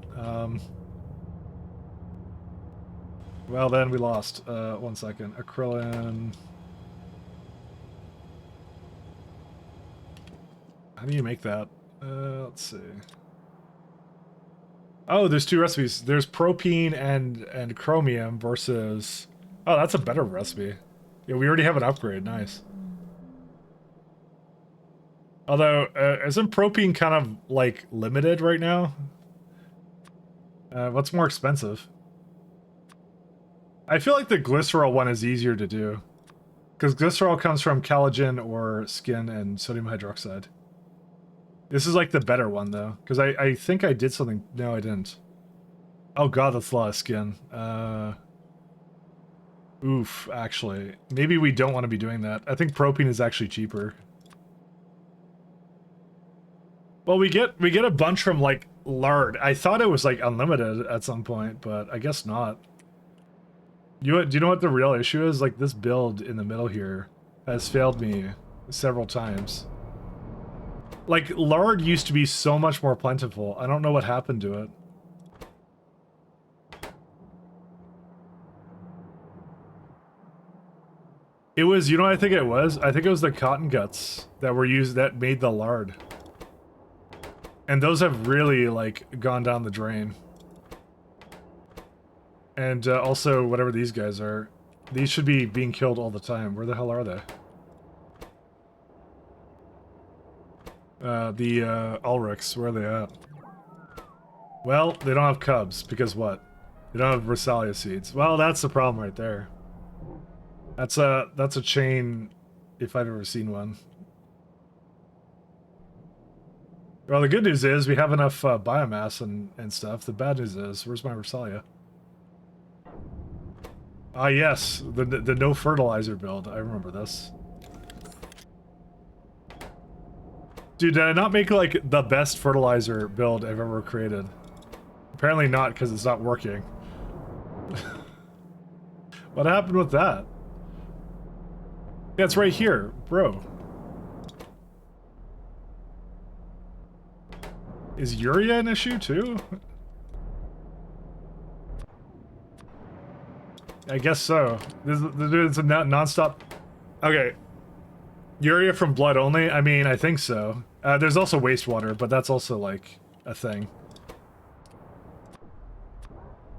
Well, then we lost. 1 second. Acrylic... How do you make that? Let's see. Oh, there's two recipes. There's propene and chromium versus... Oh, that's a better recipe. Yeah, we already have an upgrade. Nice. Although, isn't propene kind of, like, limited right now? What's more expensive? I feel like the glycerol one is easier to do. Because glycerol comes from collagen or skin and sodium hydroxide. This is like the better one though, because I think I did something. No, I didn't. Oh god, that's a lot of skin. Oof, actually. Maybe we don't want to be doing that. I think propene is actually cheaper. Well, we get a bunch from like lard. I thought it was like unlimited at some point, but I guess not. Do you know what the real issue is? Like this build in the middle here has failed me several times. Like, lard used to be so much more plentiful. I don't know what happened to it. It was, you know what I think it was? I think it was the cotton guts that were used that made the lard. And those have really, like, gone down the drain. And also, whatever these guys are. These should be being killed all the time. Where the hell are they? The Ulrichs, where are they at? Well, they don't have cubs, because what? They don't have Rosalia seeds. Well, that's the problem right there. That's a chain, if I've ever seen one. Well, the good news is we have enough biomass and stuff. The bad news is, where's my Rosalia? Ah, yes, the no fertilizer build. I remember this. Dude, did I not make, like, the best fertilizer build I've ever created? Apparently not, because it's not working. What happened with that? Yeah, it's right here, bro. Is urea an issue, too? I guess so. It's a non-stop... Okay. Urea from blood only? I mean, I think so. There's also wastewater, but that's also, like, a thing.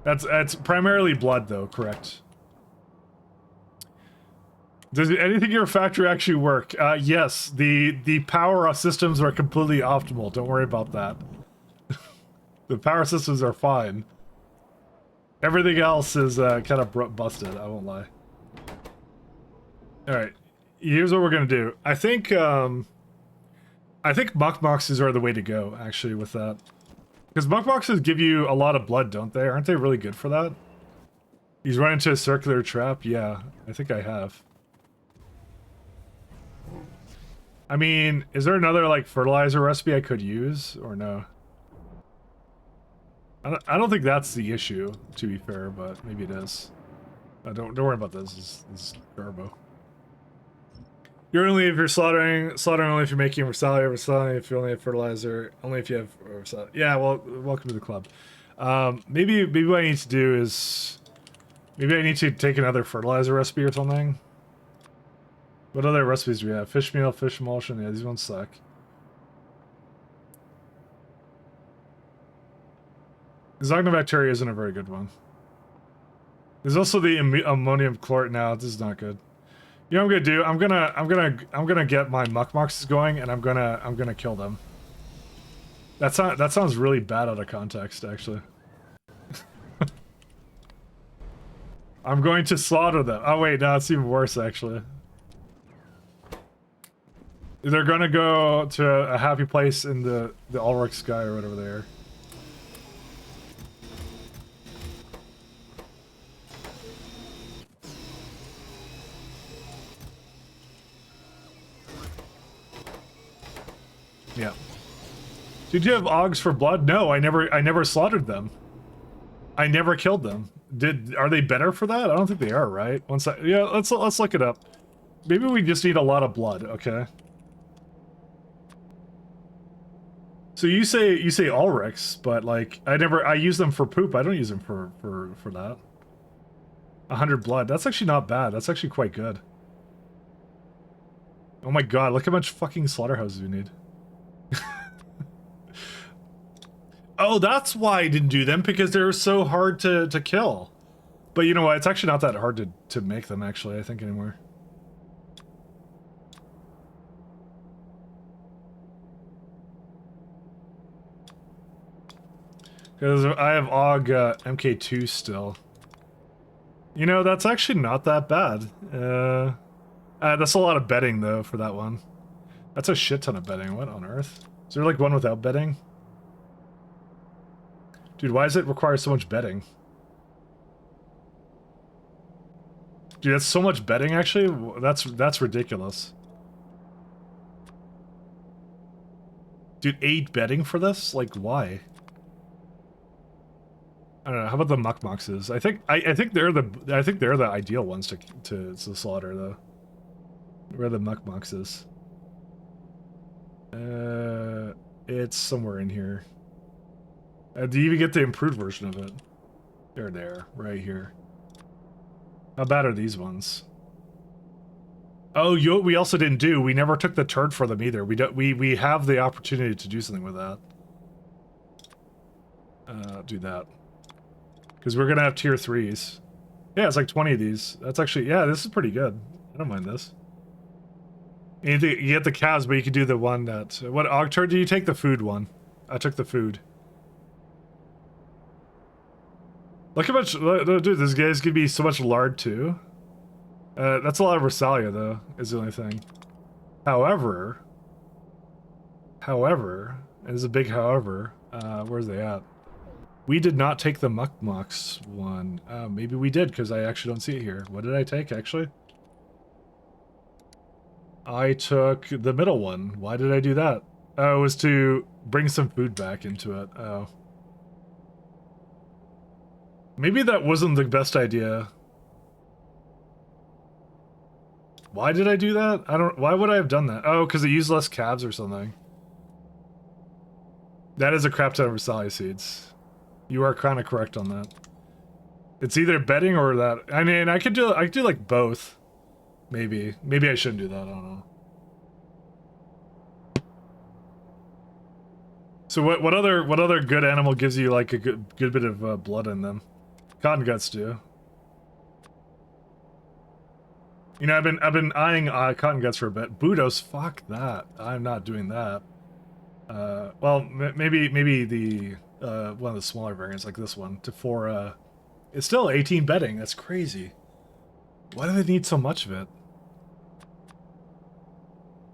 That's primarily blood, though, correct? Does anything in your factory actually work? Yes, the power systems are completely optimal. Don't worry about that. The power systems are fine. Everything else is kind of busted, I won't lie. Alright, here's what we're gonna do. I think muck boxes are the way to go, actually, with that. Because muck boxes give you a lot of blood, don't they? Aren't they really good for that? He's run into a circular trap? Yeah, I think I have. I mean, is there another, like, fertilizer recipe I could use, or no? I don't think that's the issue, to be fair, but maybe it is. Don't worry about this. This is garbo. You're only if you're slaughtering only if you're making Versailles if you only have fertilizer, only if you have Versailles. Yeah, well, welcome to the club. Maybe what I need to do is, maybe I need to take another fertilizer recipe or something. What other recipes do we have? Fish meal, fish emulsion. Yeah, these ones suck. Zognobacteria isn't a very good one. There's also the ammonium chlorate. Now this is not good. You know what I'm gonna do? I'm gonna get my muck boxes going, and I'm gonna kill them. That sounds really bad out of context, actually. I'm going to slaughter them. Oh wait, no, it's even worse, actually. They're gonna go to a happy place in the Ulrich sky or whatever they are. Yeah. Did you have Augs for blood? No, I never slaughtered them. I never killed them. Are they better for that? I don't think they are, right? Yeah, let's look it up. Maybe we just need a lot of blood, okay? So you say Ulrichs, but like I use them for poop. I don't use them for that. 100 blood. That's actually not bad. That's actually quite good. Oh my god, look how much fucking slaughterhouses we need. Oh, that's why I didn't do them, because they're so hard to kill. But you know what? It's actually not that hard to make them, actually, I think, anymore. Because I have AUG MK2 still. You know, that's actually not that bad. That's a lot of bedding, though, for that one. That's a shit ton of bedding. What on earth? Is there, like, one without bedding? Dude, why does it require so much bedding? Dude, that's so much bedding, actually? That's ridiculous. Dude, 8 bedding for this? Like, why? I don't know. How about the muck boxes? I think they're the ideal ones to slaughter, though. Where are the muck boxes? It's somewhere in here. Do you even get the improved version of it? They're there, right here. How bad are these ones? Oh, we also didn't do. We never took the turd for them either. We have the opportunity to do something with that. Do that. Because we're gonna have tier 3s. Yeah, it's like 20 of these. That's actually, yeah, this is pretty good. I don't mind this. You get the calves, but you can do the one that... What AUG turd do you take? The food one. I took the food. Look how much... Dude, this guy's gonna be so much lard, too. That's a lot of Versalia, though, is the only thing. However... and there's a big however, where's they at? We did not take the muck one. Maybe we did, because I actually don't see it here. What did I take, actually? I took the middle one. Why did I do that? Oh, it was to bring some food back into it. Oh. Maybe that wasn't the best idea. Why did I do that? Why would I have done that? Oh, because it used less calves or something. That is a crap ton of Versailles seeds. You are kind of correct on that. It's either bedding or that. I mean, I could do like both. Maybe I shouldn't do that. I don't know. So what other good animal gives you like a good bit of blood in them? Cotton guts do. You know, I've been eyeing cotton guts for a bit. Budos, fuck that. I'm not doing that. Well, maybe the one of the smaller variants like this one for It's still 18 bedding. That's crazy. Why do they need so much of it?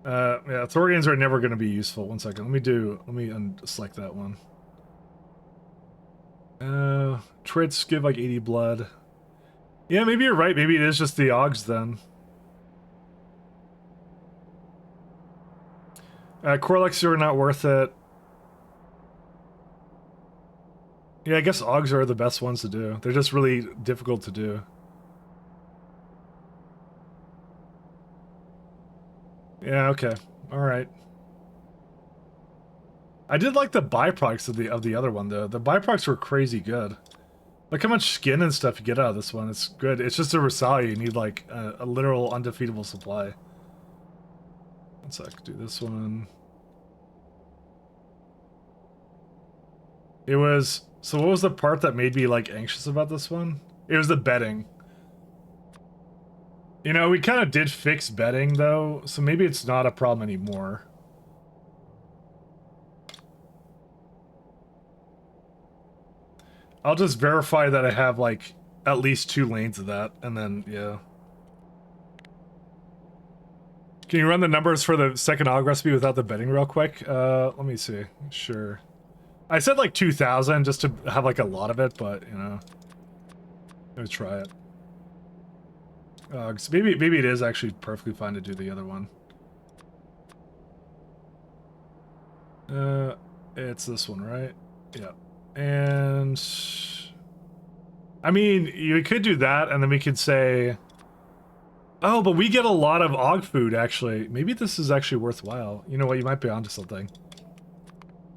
Yeah, Thorians are never going to be useful. One second. Let me unselect that one. Trits give like 80 blood. Yeah, maybe you're right. Maybe it is just the Augs then. Corlex are not worth it. Yeah, I guess Augs are the best ones to do. They're just really difficult to do. Yeah, okay. Alright. I did like the byproducts of the other one though. The byproducts were crazy good. Look how much skin and stuff you get out of this one. It's good. It's just a Rosalia. You need like a literal undefeatable supply. One sec. Do this one. It was... So what was the part that made me like anxious about this one? It was the bedding. You know, we kind of did fix bedding though, so maybe it's not a problem anymore. I'll just verify that I have like at least 2 lanes of that, and then yeah. Can you run the numbers for the second Aug recipe without the bedding real quick? Let me see. Sure. I said like 2,000 just to have like a lot of it, but you know. Let me try it. So maybe it is actually perfectly fine to do the other one. It's this one, right? Yeah. And I mean, you could do that, and then we could say, oh, but we get a lot of Aug food, actually. Maybe this is actually worthwhile. You know what? You might be onto something.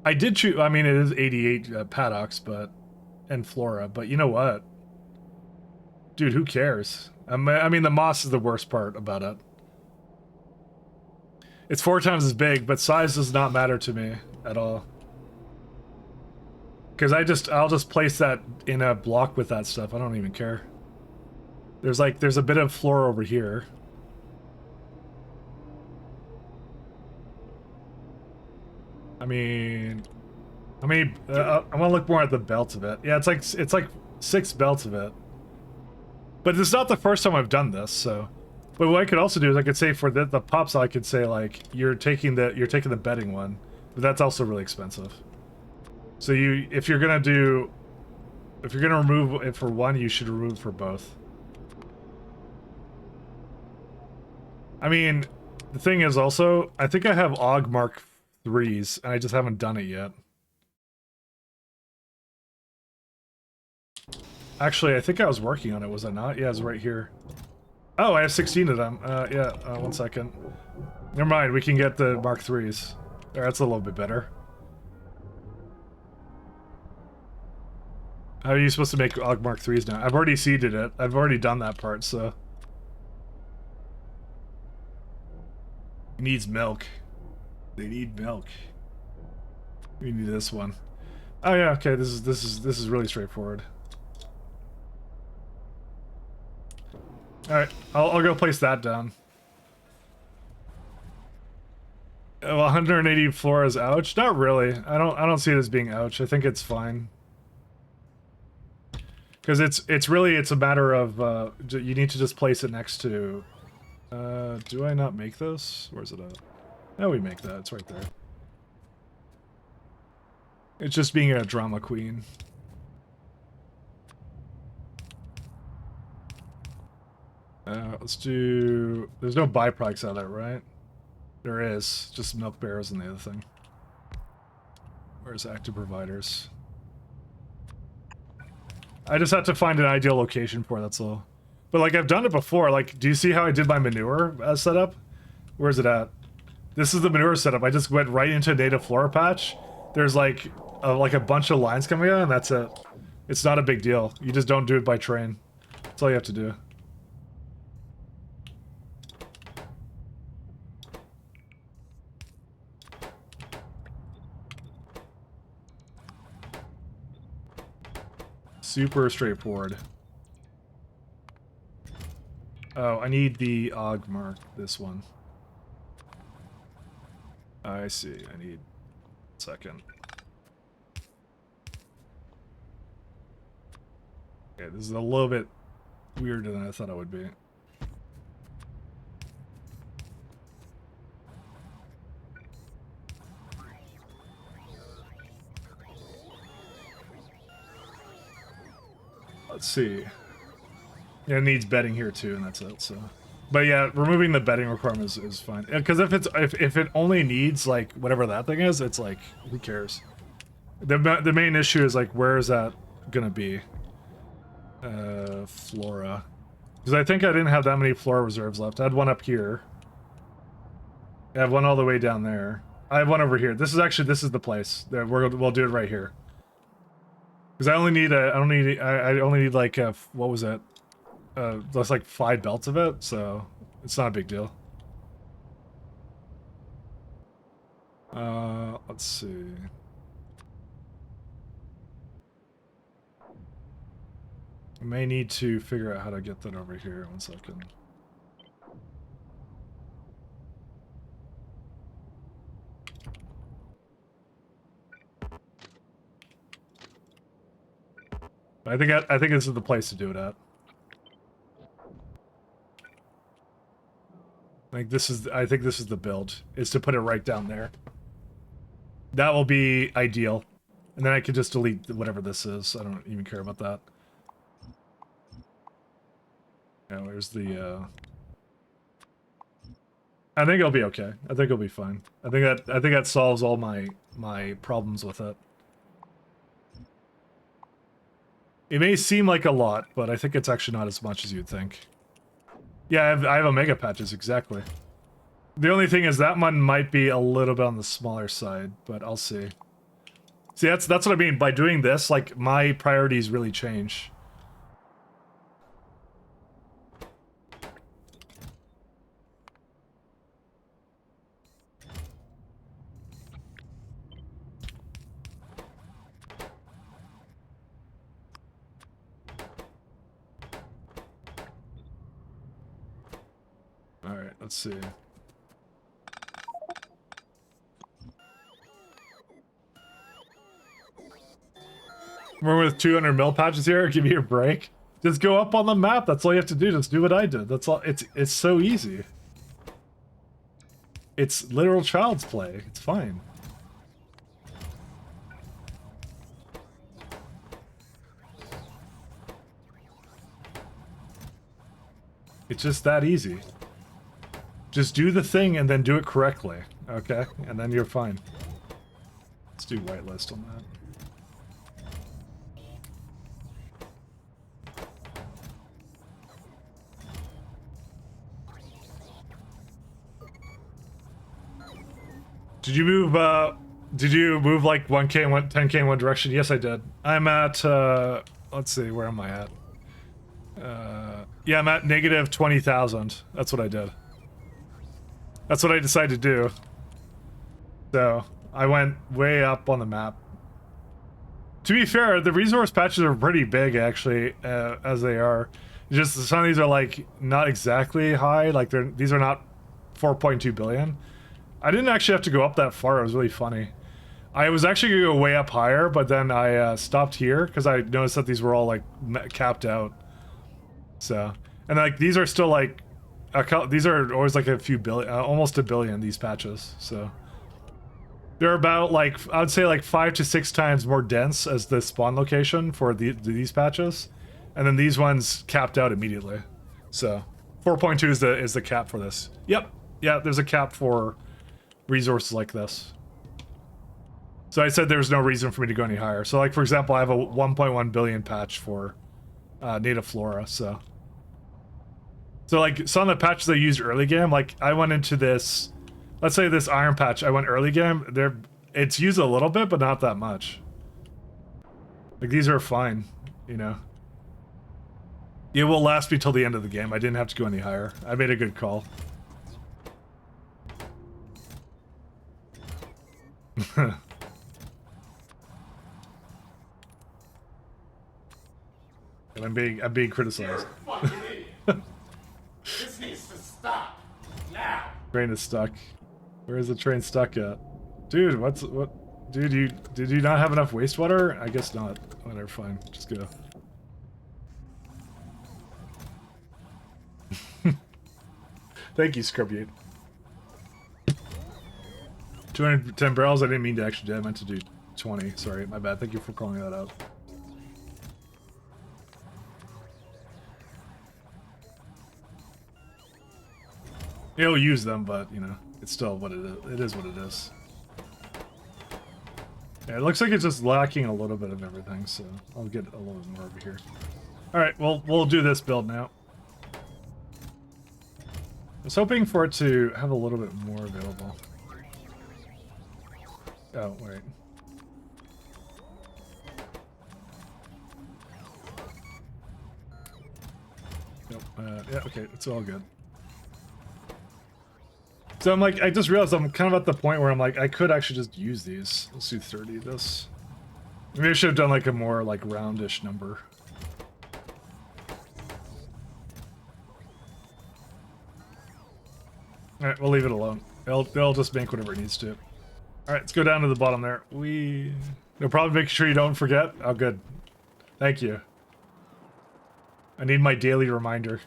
I did choose... I mean, it is 88 paddocks, but... and flora, but you know what? Dude, who cares? I mean, the moss is the worst part about it. It's 4 times as big, but size does not matter to me at all. Because I'll just place that in a block with that stuff. I don't even care. There's a bit of flora over here. I mean, I want to look more at the belts of it. Yeah, it's like 6 belts of it. But it's not the first time I've done this, so. But what I could also do is I could say for the pops, I could say like you're taking the bedding one, but that's also really expensive. So if you're gonna remove it for one, you should remove it for both. I mean, the thing is also, I think I have Aug Mark 3s, and I just haven't done it yet. Actually, I think I was working on it, was I not? Yeah, it's right here. Oh, I have 16 of them. Yeah, 1 second. Never mind, we can get the Mark 3s. There, that's a little bit better. How are you supposed to make Aug Mark 3s now? I've already seeded it. I've already done that part, so... It needs milk. They need milk. We need this one. Oh yeah, okay, this is really straightforward. Alright, I'll go place that down. Well, 180 floras, ouch? Not really. I don't see it as being ouch. I think it's fine. Because it's a matter of you need to just place it next to. Do I not make this? Where's it at? No, we make that. It's right there. It's just being a drama queen. Let's do... There's no byproducts out of that, right? There is. Just milk barrels and the other thing. Where's active providers? I just have to find an ideal location for it, that's all. But, like, I've done it before. Like, do you see how I did my manure setup? Where's it at? This is the manure setup. I just went right into a native flora patch. There's, like a bunch of lines coming out, and that's it. It's not a big deal. You just don't do it by train. That's all you have to do. Super straightforward. Oh, I need the Aug mark, this one. I see, I need a second. Okay, this is a little bit weirder than I thought it would be. Let's see. Yeah, it needs bedding here too, and that's it. So, but yeah, removing the bedding requirement is fine. Because if it only needs like whatever that thing is, it's like who cares? The main issue is like where is that gonna be? Flora. Because I think I didn't have that many flora reserves left. I had one up here. I have one all the way down there. I have one over here. This is the place. We'll do it right here. Because I only need I only need like what was it? That's like 5 belts of it, so it's not a big deal. Let's see. I may need to figure out how to get that over here. 1 second. I think this is the place to do it at. I think this is the build, is to put it right down there. That will be ideal. And then I can just delete whatever this is. I don't even care about that. Yeah, where's the I think it'll be okay. I think it'll be fine. I think that solves all my problems with it. It may seem like a lot, but I think it's actually not as much as you'd think. Yeah, I have Omega patches, exactly. The only thing is that one might be a little bit on the smaller side, but I'll see. See, that's what I mean. By doing this, like, my priorities really change. Alright, let's see. We're with 200 mil patches here. Give me a break. Just go up on the map. That's all you have to do. Just do what I did. That's all. It's so easy. It's literal child's play. It's fine. It's just that easy. Just do the thing and then do it correctly. Okay? And then you're fine. Let's do whitelist on that. Did you move like 1k and 10k in one direction? Yes, I did. I'm at, let's see, where am I at? Yeah, I'm at negative 20,000. That's what I did. That's what I decided to do. So, I went way up on the map. To be fair, the resource patches are pretty big, actually, as they are. Just some of these are, like, not exactly high. Like, these are not 4.2 billion. I didn't actually have to go up that far. It was really funny. I was actually going to go way up higher, but then I stopped here because I noticed that these were all like capped out. So, and like these are still like, these are always like a few billion, almost a billion, these patches. So they're about like, I would say like 5 to 6 times more dense as the spawn location for these patches. And then these ones capped out immediately. So 4.2 is the cap for this. Yep. Yeah, there's a cap for resources like this. So I said there's no reason for me to go any higher. So like, for example, I have a 1.1 billion patch for native flora, so like some of the patches I used early game, like I went into this, let's say this iron patch, I went early game, it's used a little bit, but not that much. Like these are fine, you know. It will last me till the end of the game. I didn't have to go any higher. I made a good call. And I'm being criticized. This needs to stop now. Train is stuck. Where is the train stuck at? Dude, Dude, did you not have enough wastewater? I guess not. Whatever, fine. Just go. Thank you, Scorpion. 210 barrels. I didn't mean to actually do. I meant to do 20. Sorry, my bad. Thank you for calling that out. You'll use them, but you know, it's still what it is. It is what it is. Yeah, it looks like it's just lacking a little bit of everything, so I'll get a little more over here. All right, well, we'll do this build now. I was hoping for it to have a little bit more available. Oh, wait. Nope. Yeah, okay, it's all good. So I'm like, I just realized I'm kind of at the point where I'm like, I could actually just use these. Let's do 30 of this. Maybe I should have done like a more like roundish number. Alright, we'll leave it alone. They'll just make whatever it needs to. Alright, let's go down to the bottom there. No problem making sure you don't forget. Oh, good. Thank you. I need my daily reminder.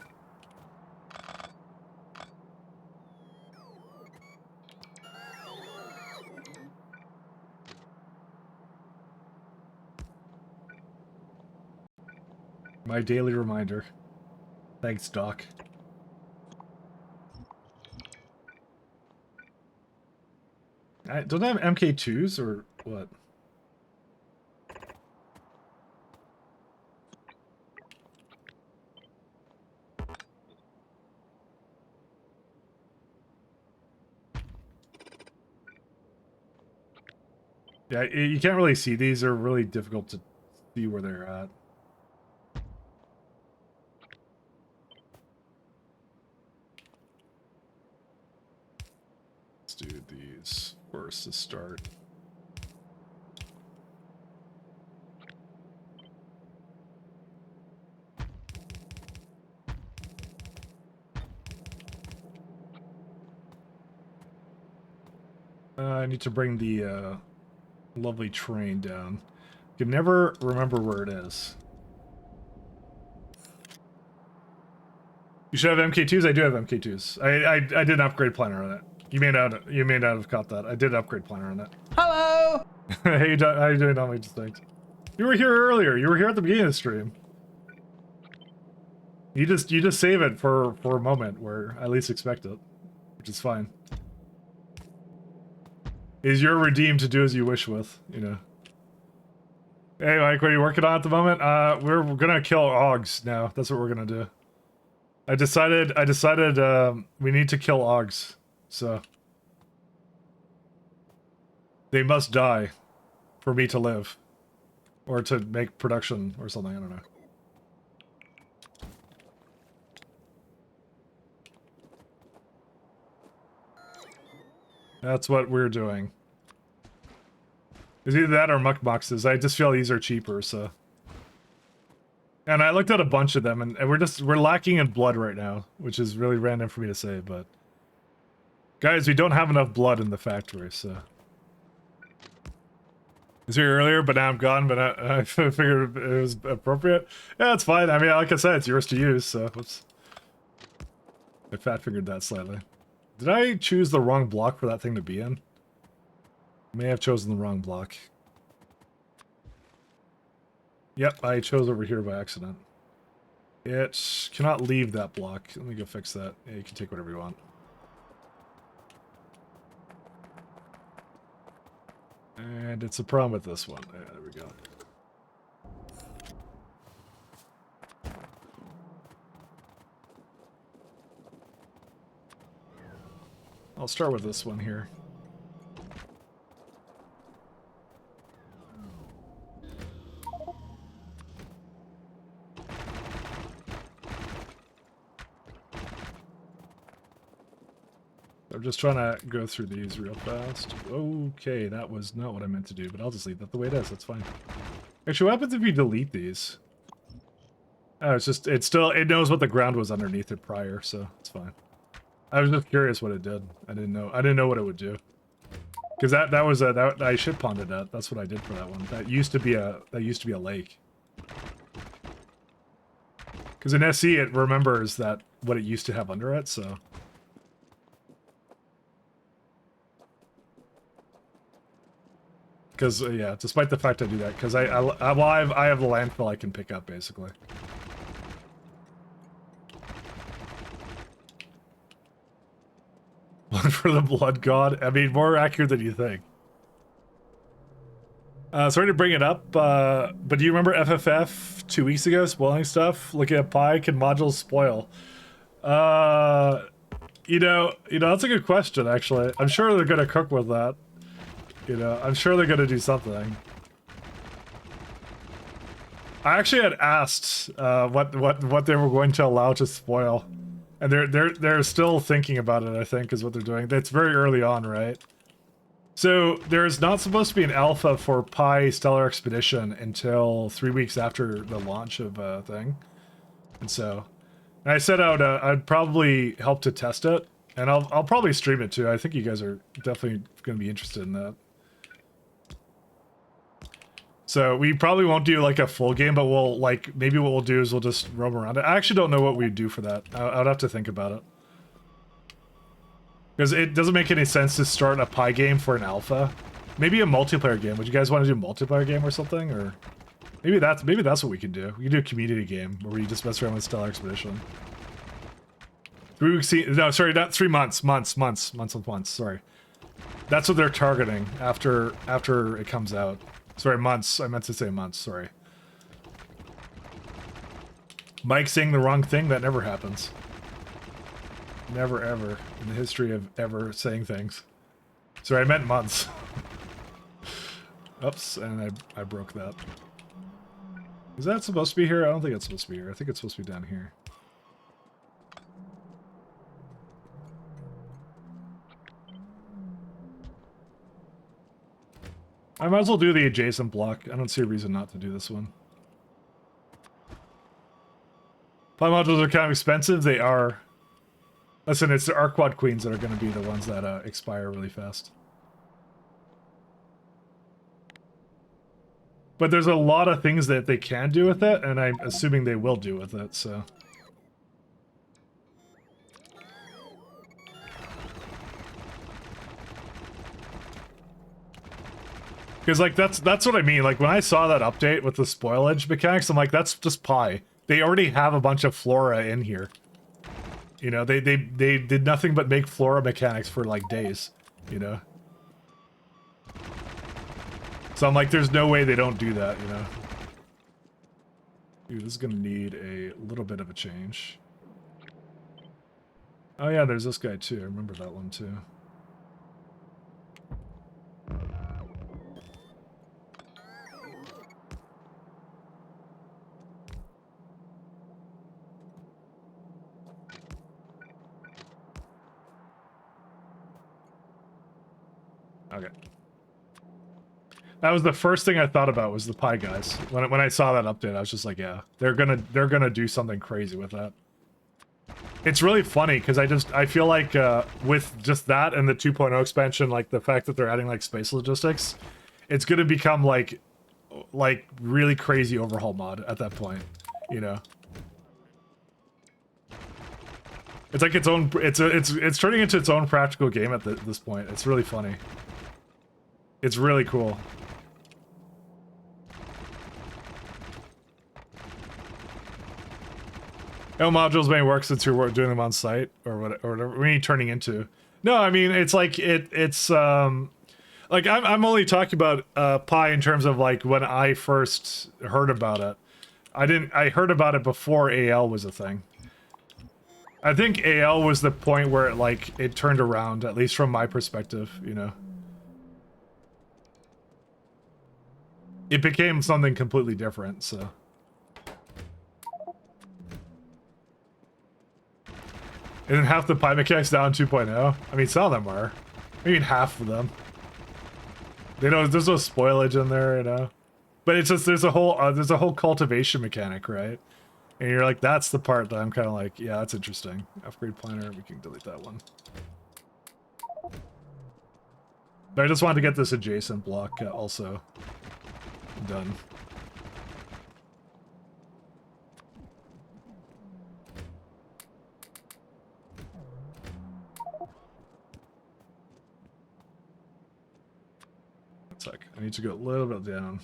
My daily reminder. Thanks, Doc. Don't I have MK2s or what? Yeah, you can't really see these. They're really difficult to see where they're at. Let's do these first to start. I need to bring the lovely train down. Can never remember where it is. You should have MK2s. I do have MK2s. I did an upgrade planner on it. You may not have caught that. I did an upgrade planner on it. Hello. Hey, how you doing, Dominic? Distinct. You were here earlier. You were here at the beginning of the stream. You just save it for a moment where I least expect it, which is fine. Is your redeem to do as you wish with, you know. Hey Mike, what are you working on at the moment? We're gonna kill Augs now. That's what we're gonna do. I decided we need to kill Augs, so they must die for me to live. Or to make production or something, I don't know. That's what we're doing. It's either that or muck boxes. I just feel these are cheaper, so. And I looked at a bunch of them, and we're lacking in blood right now, which is really random for me to say, but guys, we don't have enough blood in the factory, so. I was here earlier, but now I'm gone. But I figured it was appropriate. Yeah, it's fine. I mean, like I said, it's yours to use. So, whoops. I fat fingered that slightly. Did I choose the wrong block for that thing to be in? I may have chosen the wrong block. Yep, I chose over here by accident. It cannot leave that block. Let me go fix that. Yeah, you can take whatever you want. And it's a problem with this one. Yeah, there we go. I'll start with this one here. I'm just trying to go through these real fast. Okay, that was not what I meant to do, but I'll just leave that the way it is. That's fine. Actually, what happens if you delete these? Oh, it's just, it knows what the ground was underneath it prior, so it's fine. I was just curious what it did. I didn't know what it would do. Because that I shit ponded that. That's what I did for that one. That used to be a lake. Because in SE it remembers that what it used to have under it, so Because yeah, despite the fact I do that, because I have the landfill I can pick up basically. One for the blood god. I mean, more accurate than you think. Sorry to bring it up, but do you remember FFF 2 weeks ago spoiling stuff? Looking at Pi, can modules spoil? That's a good question. Actually, I'm sure they're gonna cook with that. I'm sure they're gonna do something. I actually had asked what they were going to allow to spoil, and they're still thinking about it. I think is what they're doing. It's very early on, right? So there's not supposed to be an alpha for Pi Stellar Expedition until 3 weeks after the launch of thing, and so I said I'd probably help to test it, and I'll probably stream it too. I think you guys are definitely going to be interested in that. So we probably won't do like a full game, but we'll maybe what we'll do is we'll just roam around it. I actually don't know what we'd do for that. I'd have to think about it. Because it doesn't make any sense to start a Pi game for an alpha. Maybe a multiplayer game. Would you guys want to do a multiplayer game or something? Or maybe that's what we can do. We can do a community game where we just mess around with Stellar Expedition. 3 weeks. No, sorry, not 3 months. Months. Sorry, that's what they're targeting after it comes out. Sorry, months. I meant to say months. Sorry. Mike saying the wrong thing. That never happens. Never ever in the history of ever saying things. Sorry, I meant months. Oops, and I broke that. Is that supposed to be here? I don't think it's supposed to be here. I think it's supposed to be down here. I might as well do the adjacent block. I don't see a reason not to do this one. Pi modules are kind of expensive. They are. Listen, it's the Arquad Queens that are going to be the ones that expire really fast. But there's a lot of things that they can do with it, and I'm assuming they will do with it, so... Because, like, that's what I mean. Like, when I saw that update with the spoilage mechanics, I'm like, that's just Pi. They already have a bunch of flora in here. You know, they did nothing but make flora mechanics for, like, days. You know? So I'm like, there's no way they don't do that, you know? Dude, this is gonna need a little bit of a change. Oh yeah, there's this guy too. I remember that one too. Okay. That was the first thing I thought about was the Pi guys. When I saw that update, I was just like, yeah, they're gonna do something crazy with that. It's really funny because I feel like with just that and the 2.0 expansion, like the fact that they're adding like space logistics, it's gonna become like really crazy overhaul mod at that point, you know. It's like its own. It's turning into its own practical game at this point. It's really funny. It's really cool. No modules may work since you're doing them on site or whatever. What are you turning into? No, I mean it's like it's like I'm only talking about Pi in terms of like when I first heard about it. I heard about it before AL was a thing. I think AL was the point where it turned around, at least from my perspective, you know. It became something completely different, so. Isn't half the Pi mechanics down 2.0? I mean, some of them are. Maybe half of them. They don't. There's no spoilage in there, you know. But it's just there's a whole cultivation mechanic, right? And you're like, that's the part that I'm kind of like, yeah, that's interesting. Upgrade planner. We can delete that one. But I just wanted to get this adjacent block also done. One sec. I need to go a little bit down.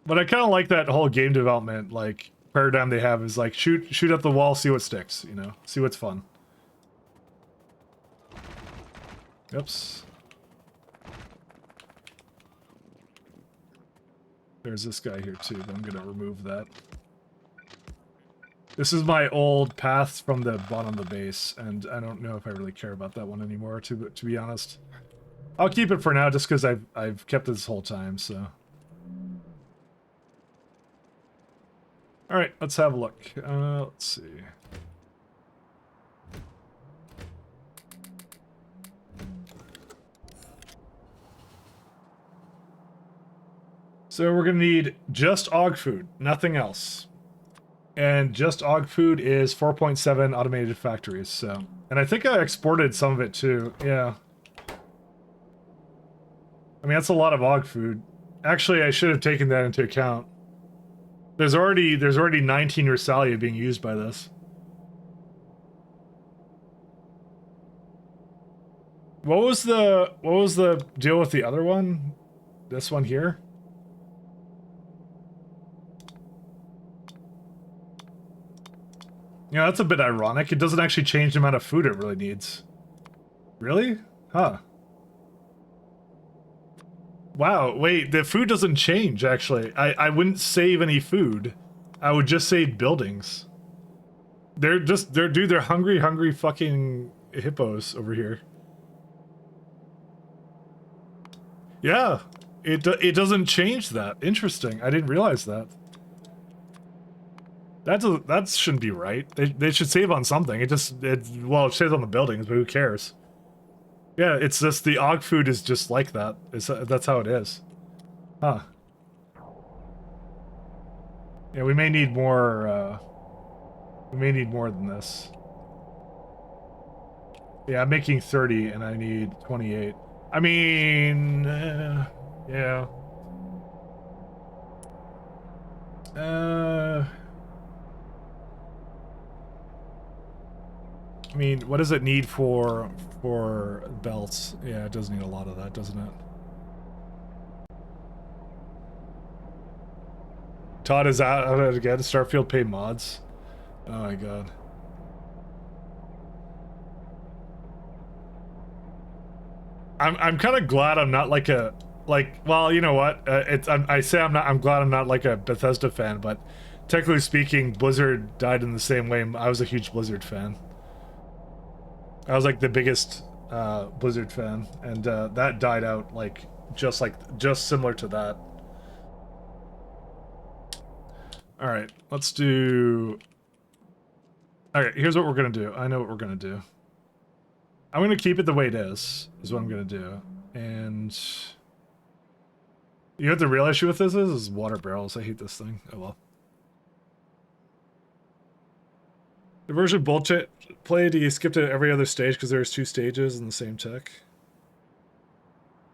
But I kind of like that whole game development like paradigm they have is like shoot at the wall, see what sticks, you know, see what's fun. Oops. There's this guy here too, but I'm gonna remove that. This is my old path from the bottom of the base, and I don't know if I really care about that one anymore, to be honest. I'll keep it for now just because I've kept it this whole time, so. Alright, let's have a look. Let's see. So we're gonna need just AUG food, nothing else. And just AUG food is 4.7 automated factories, so. And I think I exported some of it too, yeah. I mean, that's a lot of AUG food. Actually, I should have taken that into account. There's already 19 Ursalia being used by this. What was the deal with the other one? This one here? Yeah, that's a bit ironic. It doesn't actually change the amount of food it really needs. Really? Huh. Wow, wait, the food doesn't change, actually. I wouldn't save any food. I would just save buildings. They're hungry fucking hippos over here. Yeah, it doesn't change that. Interesting, I didn't realize that. That shouldn't be right. They should save on something. It saves on the buildings, but who cares? Yeah, it's just the AUG food is just like that. That's how it is. Huh. Yeah, we may need more, we may need more than this. Yeah, I'm making 30 and I need 28. I mean, yeah. I mean, what does it need for belts? Yeah, it does need a lot of that, doesn't it? Todd is out again. Starfield pay mods. Oh my god. I'm kind of glad I'm not like a well, you know what? I'm glad I'm not like a Bethesda fan, but technically speaking, Blizzard died in the same way. I was a huge Blizzard fan. I was like the biggest Blizzard fan, and that died out just similar to that. All right, let's do. Okay, here's what we're gonna do. I know what we're gonna do. I'm gonna keep it the way it is what I'm gonna do, and you know what the real issue with this is water barrels. I hate this thing. Oh well. The version bullshit played, you skipped it every other stage because there's 2 stages in the same tech.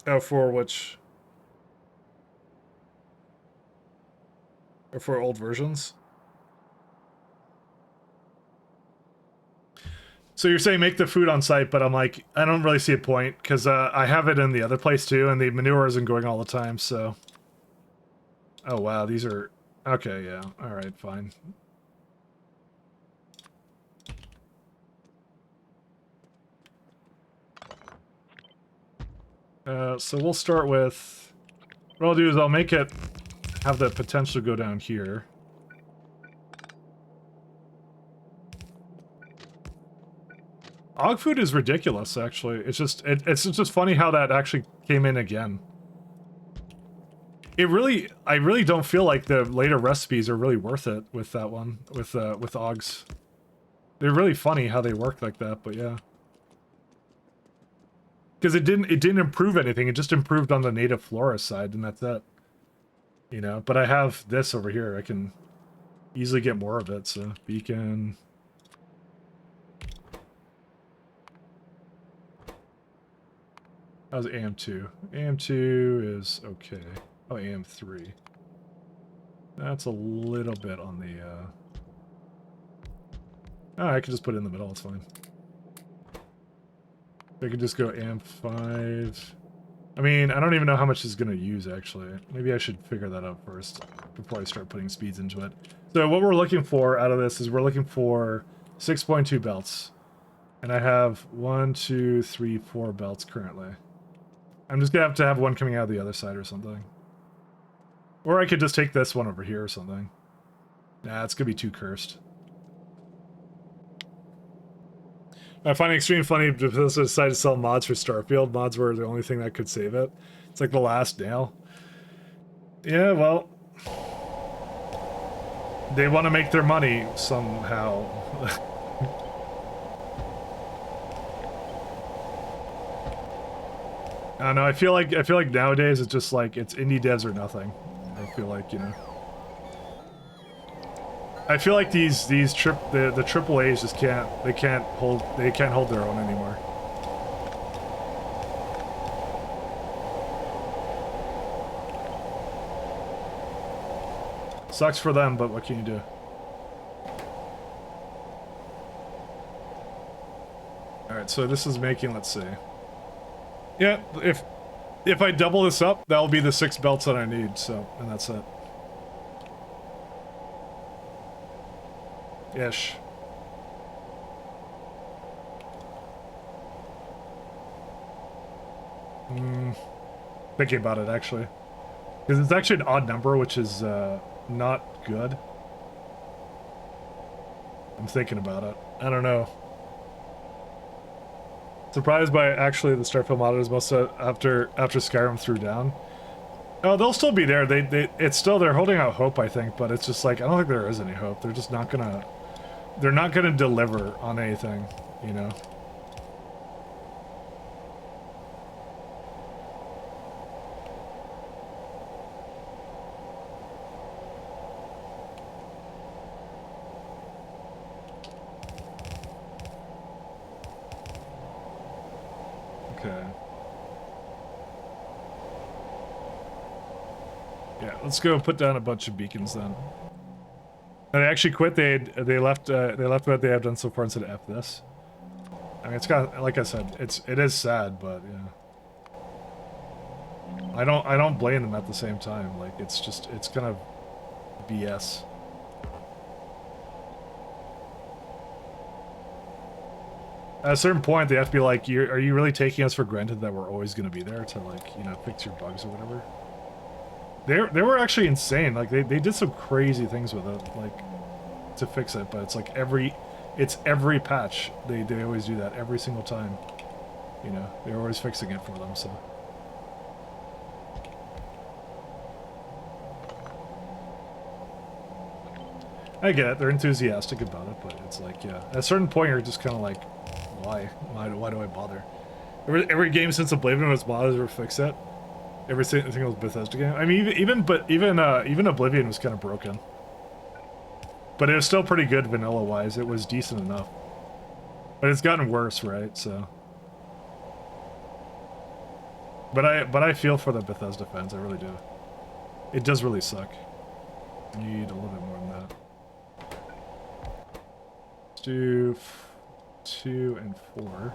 Oh, for which? Or for old versions? So you're saying make the food on site, but I'm like, I don't really see a point because I have it in the other place too, and the manure isn't going all the time, so. Oh wow, these are okay. Yeah, all right, fine. So we'll start with. What I'll do is I'll make it have the potential to go down here. AUG food is ridiculous, actually. It's just funny how that actually came in again. I really don't feel like the later recipes are really worth it with that one, with AUGs. They're really funny how they work like that, but yeah. Because it didn't improve anything, it just improved on the native flora side, and that's it. You know, but I have this over here, I can easily get more of it, so beacon. How's AM2? AM2 is okay. Oh, AM3. That's a little bit on the, Oh, I could just put it in the middle, it's fine. I could just go amp 5. I mean, I don't even know how much it's going to use, actually. Maybe I should figure that out first before I start putting speeds into it. So what we're looking for out of this is we're looking for 6.2 belts. And I have 1, 2, 3, 4 belts currently. I'm just going to have one coming out of the other side or something. Or I could just take this one over here or something. Nah, it's going to be too cursed. I find it extremely funny because they decided to sell mods for Starfield. Mods were the only thing that could save it. It's like the last nail. Yeah, well... They want to make their money somehow. I don't know, I feel like nowadays it's just like it's indie devs or nothing. I feel like, you know. I feel like the triple A's just can't hold their own anymore. Sucks for them, but what can you do? Alright, so this is making, let's see. Yeah, if I double this up, that'll be the 6 belts that I need, so, and that's it. Ish. Thinking about it, actually. Because it's actually an odd number, which is not good. I'm thinking about it. I don't know. Surprised by actually the Starfield monitors most after Skyrim threw down. Oh, they'll still be there. It's still, they're holding out hope, I think, but it's just like, I don't think there is any hope. They're just not gonna... They're not gonna deliver on anything, you know? Okay. Yeah, let's go put down a bunch of beacons then. And they actually quit. They left what they have done so far and said F this. I mean, it's got, like I said, it is sad, but yeah. I don't blame them at the same time. Like it's kind of BS. At a certain point, they have to be like, are you really taking us for granted that we're always going to be there to, like, you know, fix your bugs or whatever? They were actually insane. Like they did some crazy things with it, like to fix it. But it's like every patch they always do that every single time. You know, they're always fixing it for them. So I get it. They're enthusiastic about it, but it's like, yeah, at a certain point you're just kind of like, why do I bother? Every game since Oblivion was modded to fix it. Every single Bethesda game. I mean, even Oblivion was kind of broken, but it was still pretty good vanilla-wise. It was decent enough, but it's gotten worse, right? So, but I feel for the Bethesda fans. I really do. It does really suck. Need a little bit more than that. Let's do 2 and 4.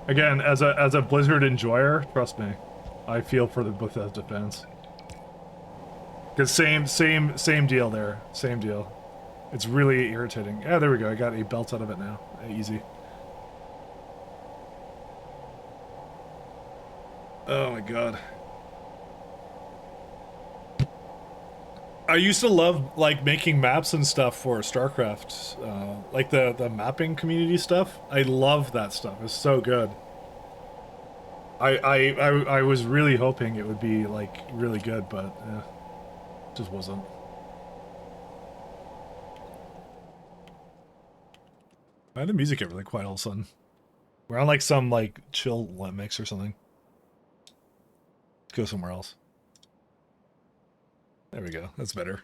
Again, as a Blizzard enjoyer, trust me, I feel for the Bethesda fans. Cause same deal there, same deal. It's really irritating. Yeah, there we go. I got a belt out of it now. Easy. Oh my god. I used to love like making maps and stuff for StarCraft, like the mapping community stuff. I love that stuff. It's so good. I was really hoping it would be like really good, but it just wasn't. Why did the music get really quiet all of a sudden? We're on like some like chill mix or something. Let's go somewhere else. There we go. That's better.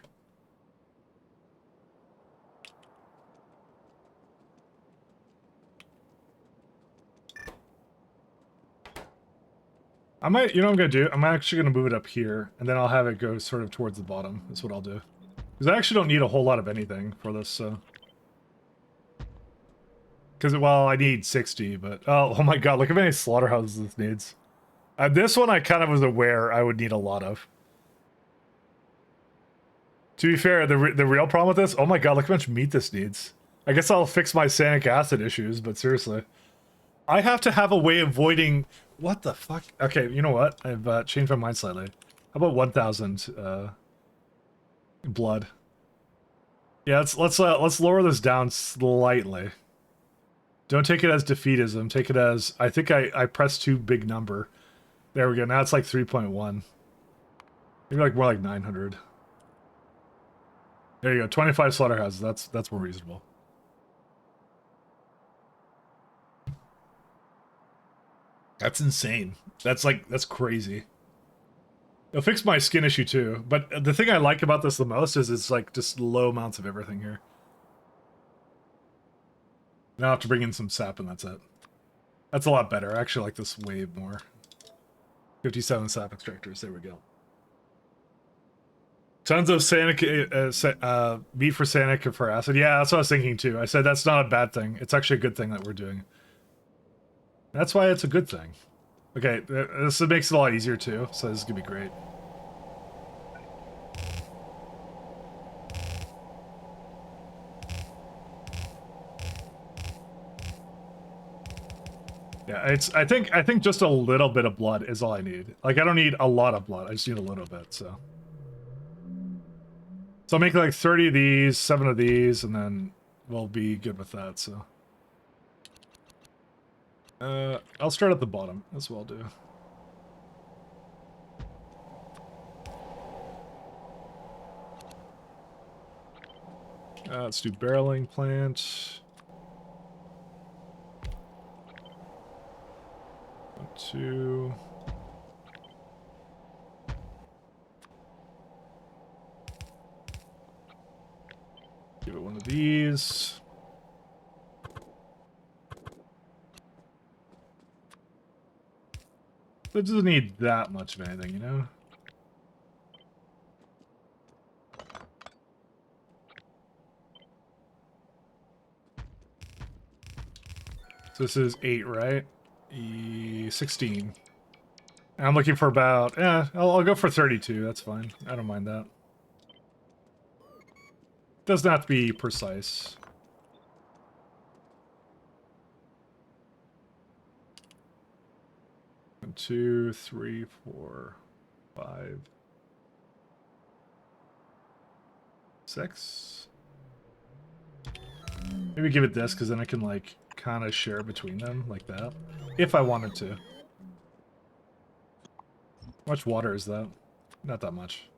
I might, you know what I'm gonna do? I'm actually gonna move it up here, and then I'll have it go sort of towards the bottom. That's what I'll do. Because I actually don't need a whole lot of anything for this, so. Because, well, I need 60, but... Oh my god, look how many slaughterhouses this needs. This one I kind of was aware I would need a lot of. To be fair, the real problem with this... Oh my god, look how much meat this needs. I guess I'll fix my sanic acid issues, but seriously. I have to have a way of avoiding... What the fuck? Okay, you know what? I've changed my mind slightly. How about 1,000 blood? Yeah, let's lower this down slightly. Don't take it as defeatism. Take it as... I think I pressed too big number. There we go. Now it's like 3.1. Maybe like more like 900. There you go. 25 slaughterhouses. That's more reasonable. That's insane. That's crazy. It'll fix my skin issue too. But the thing I like about this the most is it's like just low amounts of everything here. Now I have to bring in some sap and that's it. That's a lot better. I actually like this way more. 57 sap extractors. There we go. Tons of sanic, meat for sanic and for acid. Yeah, that's what I was thinking too. I said that's not a bad thing. It's actually a good thing that we're doing. That's why it's a good thing. Okay, this makes it a lot easier too, so this is gonna be great. Yeah, I think just a little bit of blood is all I need. Like I don't need a lot of blood. I just need a little bit, so. So I'll make like 30 of these, 7 of these, and then we'll be good with that, so. I'll start at the bottom. That's what I'll do. Let's do barreling plant. 1, 2. Give it one of these. It doesn't need that much of anything, you know? So this is 8, right? 16. And I'm looking for about... I'll go for 32. That's fine. I don't mind that. Doesn't have to be precise. One, 2, 3, 4, 5, 6. Maybe give it this, because then I can, like, kind of share between them, like that. If I wanted to. How much water is that? Not that much.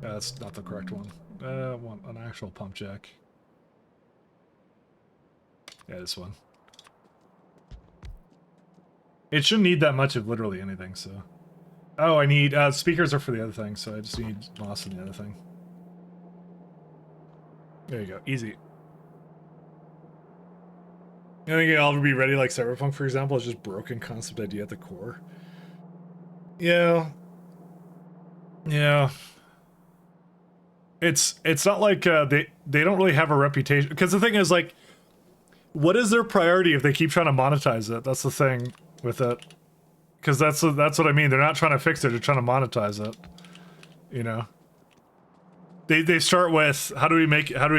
Yeah, that's not the correct one. I want an actual pump jack. Yeah, this one. It shouldn't need that much of literally anything, so... Oh, I need... speakers are for the other thing, so I just need moss in the other thing. There you go. Easy. I think I'll be ready like Cyberpunk, for example, is just broken concept idea at the core. Yeah. Yeah. It's not like they don't really have a reputation, because the thing is, like, what is their priority if they keep trying to monetize it? That's the thing with it, because that's what I mean. They're not trying to fix it; they're trying to monetize it. You know, they start with how do we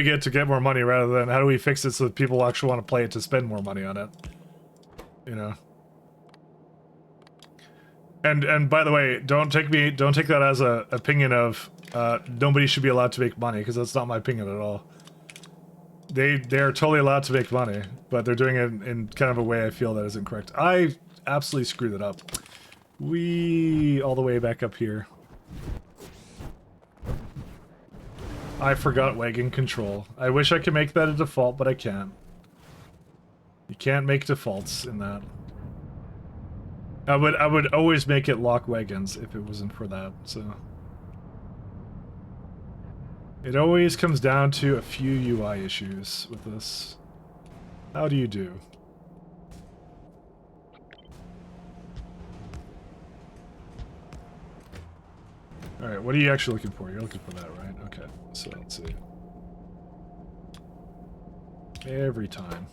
get it to get more money, rather than how do we fix it so that people actually want to play it to spend more money on it. You know. And by the way, don't take that as a opinion of nobody should be allowed to make money, because that's not my opinion at all. They are totally allowed to make money, but they're doing it in kind of a way I feel that isn't correct. I absolutely screwed it up. All the way back up here. I forgot wagon control. I wish I could make that a default, but I can't. You can't make defaults in that. I would always make it lock wagons if it wasn't for that, so... It always comes down to a few UI issues with this. How do you do? All right, what are you actually looking for? You're looking for that, right? Okay, so let's see. Every time.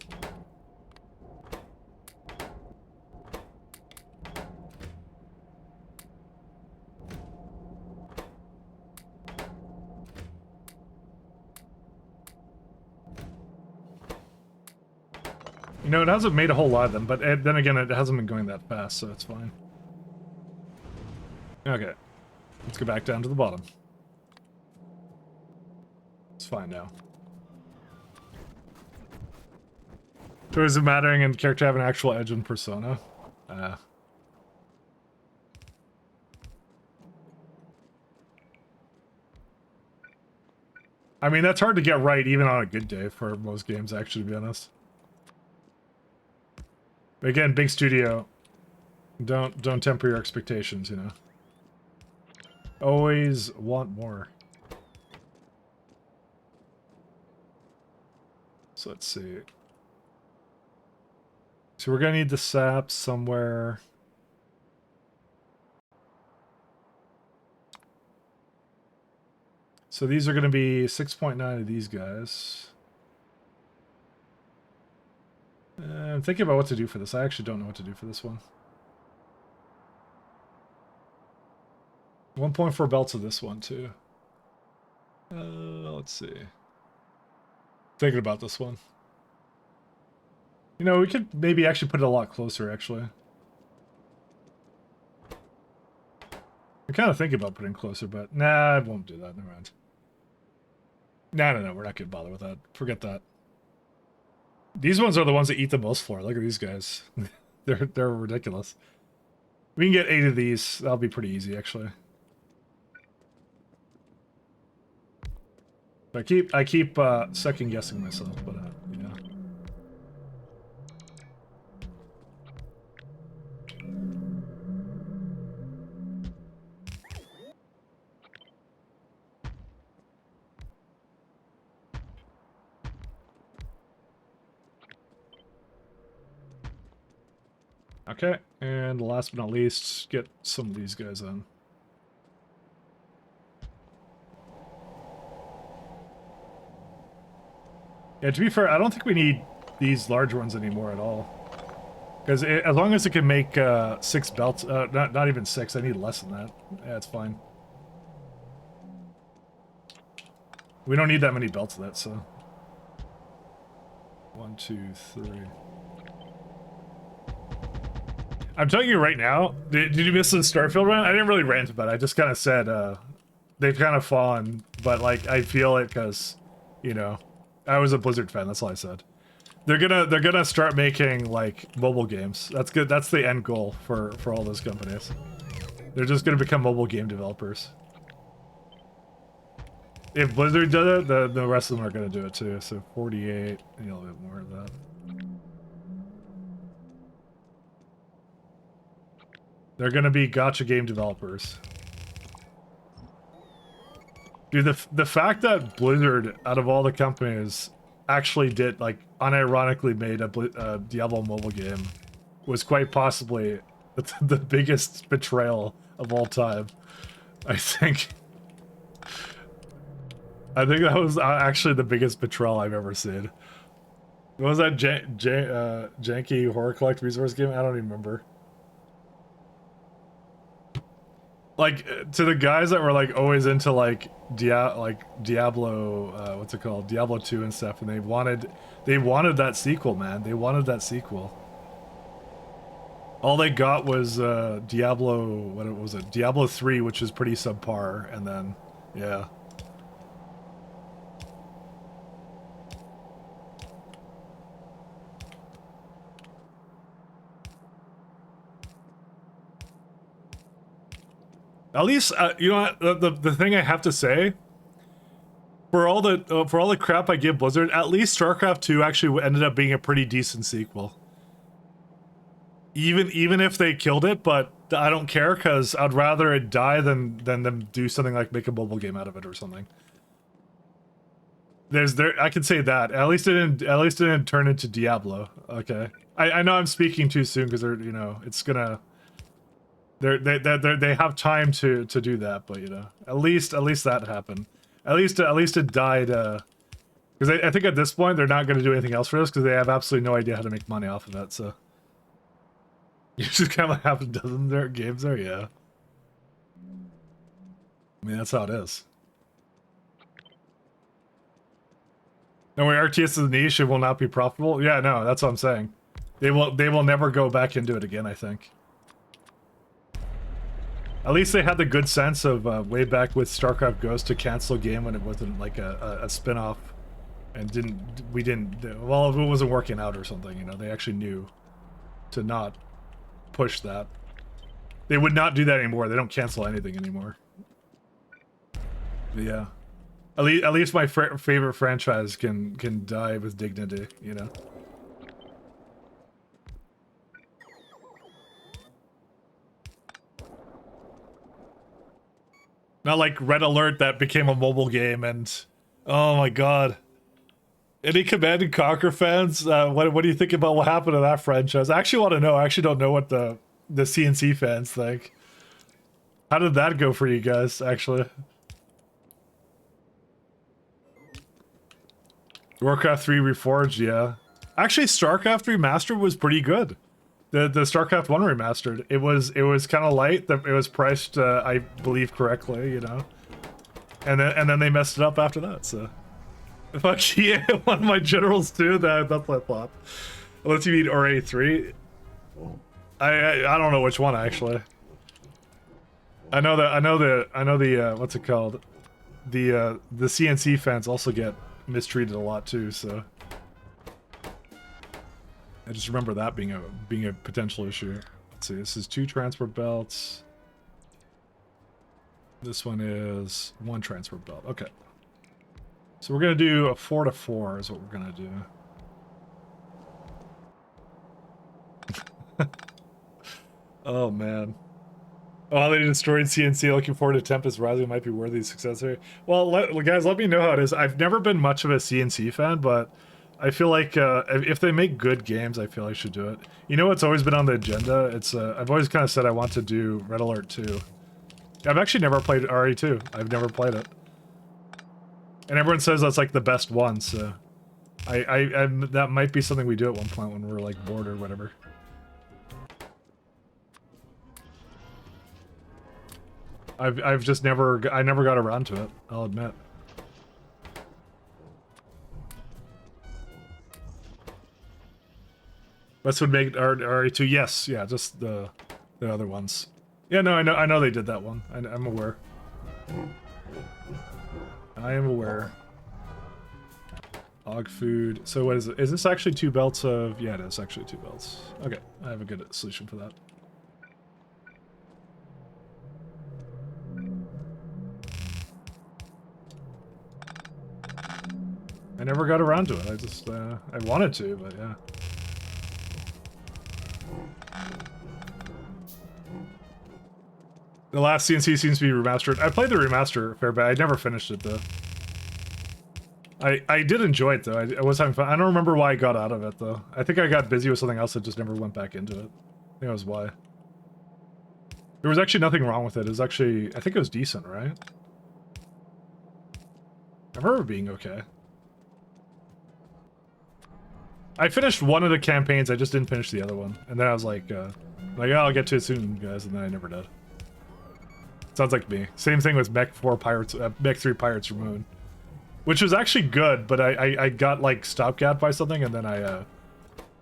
You know, it hasn't made a whole lot of them, but then again, it hasn't been going that fast, so it's fine. Okay. Let's go back down to the bottom. It's fine now. So is it mattering in character have an actual edge in persona? I mean, that's hard to get right even on a good day for most games, actually, to be honest. But again, big studio. Don't temper your expectations, you know. Always want more. So let's see. So we're gonna need the sap somewhere. So these are gonna be 6.9 of these guys. I'm thinking about what to do for this. I actually don't know what to do for this one. 1.4 belts of this one, too. Let's see. Thinking about this one. You know, we could maybe actually put it a lot closer, actually. I'm kind of thinking about putting closer, but nah, I won't do that. Never mind. No, we're not gonna bother with that. Forget that. These ones are the ones that eat the most floor. Look at these guys. they're ridiculous. We can get 8 of these. That'll be pretty easy, actually. I keep second guessing myself, but yeah. Okay, and last but not least, get some of these guys on. Yeah, to be fair, I don't think we need these large ones anymore at all. Because as long as it can make 6 belts, not even 6, I need less than that. Yeah, it's fine. We don't need that many belts of that, so. 1, 2, 3. I'm telling you right now, did you miss the Starfield rant? I didn't really rant about it. I just kind of said they've kind of fallen, but like I feel it because, you know, I was a Blizzard fan. That's all I said. They're gonna start making like mobile games. That's good. That's the end goal for all those companies. They're just gonna become mobile game developers. If Blizzard does it, the rest of them are gonna do it too. So 48, a little bit more of that. They're gonna be gacha game developers. Dude, the fact that Blizzard, out of all the companies, actually did, like, unironically made a Diablo mobile game was quite possibly the biggest betrayal of all time. I think that was actually the biggest betrayal I've ever seen. What was that janky horror collect resource game? I don't even remember. Like, to the guys that were like always into like Diablo, what's it called, Diablo 2 and stuff, and they wanted that sequel, man. They wanted that sequel. All they got was Diablo, what was it, Diablo 3, which is pretty subpar, and then yeah. At least, you know what, the thing I have to say, for all the crap I give Blizzard, at least StarCraft 2 actually ended up being a pretty decent sequel. Even if they killed it, but I don't care because I'd rather it die than them do something like make a mobile game out of it or something. I can say that at least it didn't turn into Diablo. Okay, I know I'm speaking too soon because they're, you know, it's gonna. They have time to do that, but you know, at least that happened. At least it died. Because I think at this point they're not going to do anything else for this because they have absolutely no idea how to make money off of it. So you just kind of have a dozen their games there, yeah. I mean, that's how it is. No way, RTS is a niche, it will not be profitable. Yeah, no, that's what I'm saying. They will never go back into it again, I think. At least they had the good sense of way back with StarCraft Ghost to cancel a game when it wasn't like a spin-off and well, if it wasn't working out or something, you know, they actually knew to not push that. They would not do that anymore. They don't cancel anything anymore. But yeah. At least my favorite franchise can die with dignity, you know. Not like Red Alert that became a mobile game and oh my god. Any Command and Conquer fans? What do you think about what happened to that franchise? I actually want to know. I actually don't know what the CNC fans think. How did that go for you guys, actually? Warcraft 3 Reforged, yeah. Actually, StarCraft Remastered was pretty good. The StarCraft 1 Remastered. It was kind of light. It was priced, I believe, correctly, you know. And then they messed it up after that, so... Fuck yeah, one of my generals too. That's what I thought. Unless you mean RA3. I don't know which one actually. I know the what's it called? The CNC fans also get mistreated a lot too, so I just remember that being a potential issue. Let's see, this is 2 transport belts. This one is 1 transport belt. Okay. So we're gonna do a 4-4 is what we're gonna do. Oh man. Oh, how they destroyed CNC. Looking forward to Tempest Rising might be worthy successor. Well, guys, let me know how it is. I've never been much of a CNC fan, but I feel like if they make good games, I feel I should do it. You know what's always been on the agenda? It's I've always kind of said I want to do Red Alert 2. I've actually never played RE2. I've never played it. And everyone says that's like the best one, so that might be something we do at one point when we're like bored or whatever. I've just never got around to it, I'll admit. This would make RE2, yes, yeah, just the other ones. Yeah, no, I know they did that one. I'm aware. I am aware. Hog food. So what is it? Is this actually 2 belts of... Yeah, it is actually 2 belts. Okay, I have a good solution for that. I never got around to it. I just, I wanted to, but yeah. The last CNC seems to be remastered. I played the remaster a fair bit. I never finished it, though. I did enjoy it, though. I was having fun. I don't remember why I got out of it, though. I think I got busy with something else that just never went back into it. I think that was why. There was actually nothing wrong with it. It was actually... I think it was decent, right? I remember it being okay. I finished one of the campaigns, I just didn't finish the other one. And then I was like, oh, I'll get to it soon, guys, and then I never did. Sounds like me. Same thing with Mech 3 Pirates for Moon. Which was actually good, but I got, like, stopgapped by something, and then I'm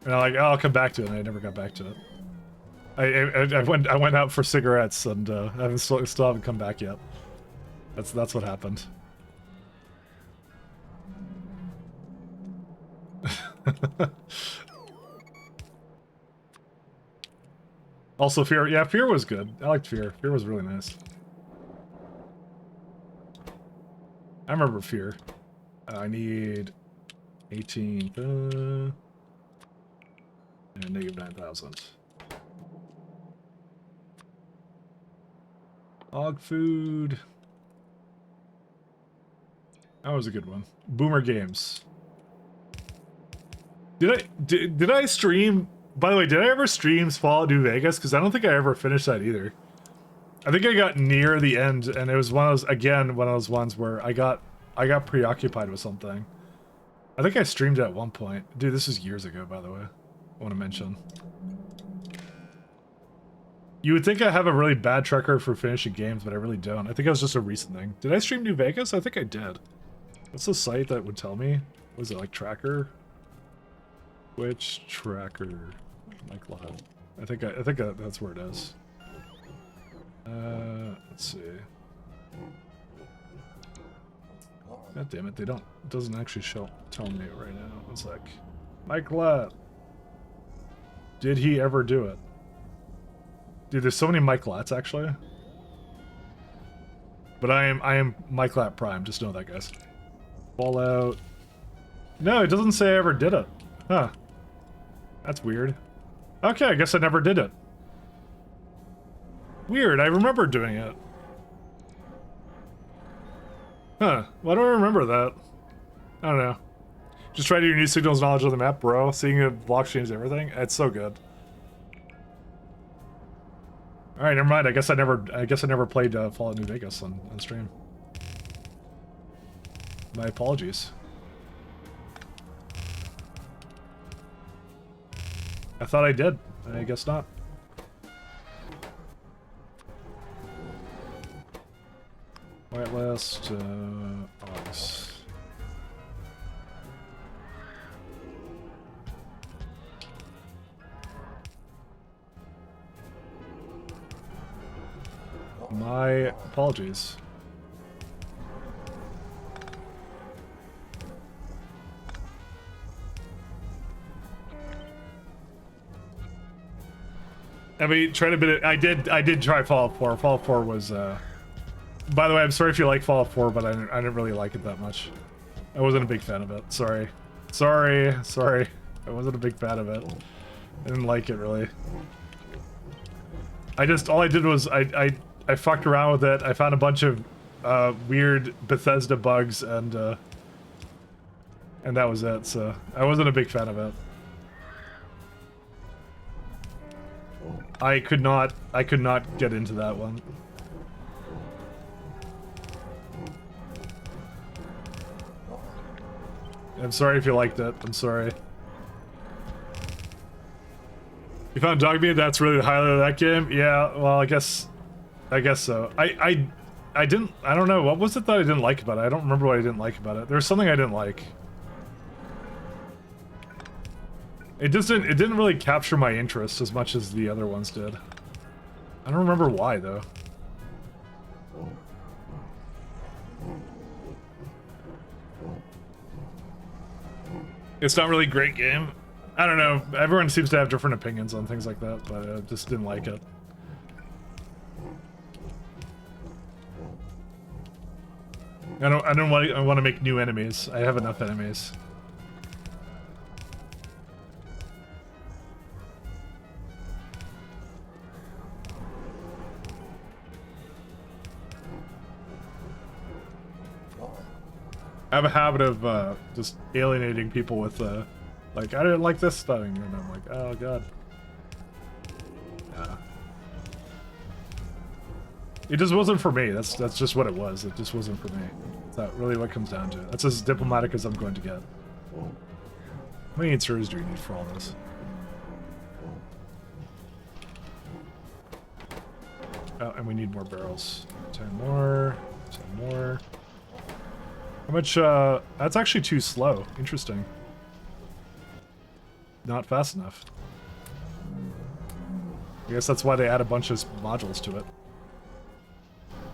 like, oh, I'll come back to it, and I never got back to it. I went out for cigarettes, and I still haven't come back yet. That's what happened. Also, Fear. Yeah, Fear was good. I liked Fear. Fear was really nice. I remember Fear. I need 18 and negative 9,000. Hog food. That was a good one. Boomer Games. Did I stream? By the way, did I ever stream Fallout New Vegas? Because I don't think I ever finished that either. I think I got near the end, and it was one of those, again, one of those ones where I got preoccupied with something. I think I streamed it at one point. Dude, this is years ago, by the way. I want to mention. You would think I have a really bad track record for finishing games, but I really don't. I think it was just a recent thing. Did I stream New Vegas? I think I did. What's the site that would tell me? Was it like Tracker? Which Tracker? Like Live. I think that's where it is. Let's see. God damn it, they don't. It doesn't actually tell me right now. It's like, Mike Latt. Did he ever do it? Dude, there's so many Mike Latts actually. But I am Mike Latt Prime. Just know that, guys. Fallout. No, it doesn't say I ever did it. Huh. That's weird. Okay, I guess I never did it. Weird, I remember doing it. Huh, why do I remember that? I don't know. Just try to do new signals knowledge of the map, bro. Seeing a block change everything. It's so good. Alright, never mind. I guess I never played Fallout New Vegas on stream. My apologies. I thought I did. I guess not. Whitelist, August. My apologies. I mean, trying a bit. I did try Fallout 4. Fallout 4 was. By the way, I'm sorry if you like Fallout 4, but I didn't really like it that much. I wasn't a big fan of it. Sorry. I wasn't a big fan of it. I didn't like it really. All I did was I fucked around with it. I found a bunch of weird Bethesda bugs and that was it. So I wasn't a big fan of it. I could not get into that one. I'm sorry if you liked it. I'm sorry. You found Dogmeat? That's really the highlight of that game? Yeah, well, I guess so. I don't know. What was it that I didn't like about it? I don't remember what I didn't like about it. There was something I didn't like. It didn't really capture my interest as much as the other ones did. I don't remember why, though. It's not really a great game. I don't know. Everyone seems to have different opinions on things like that, but I just didn't like it. I want to make new enemies. I have enough enemies. I have a habit of just alienating people with like, I didn't like this thing, and I'm like, oh god. Yeah. It just wasn't for me. That's just what it was. It just wasn't for me. That's really what it comes down to. That's as diplomatic as I'm going to get. How many inserters do you need for all this? Oh, and we need more barrels. 10 more. 10 more. How much, that's actually too slow. Interesting. Not fast enough. I guess that's why they add a bunch of modules to it.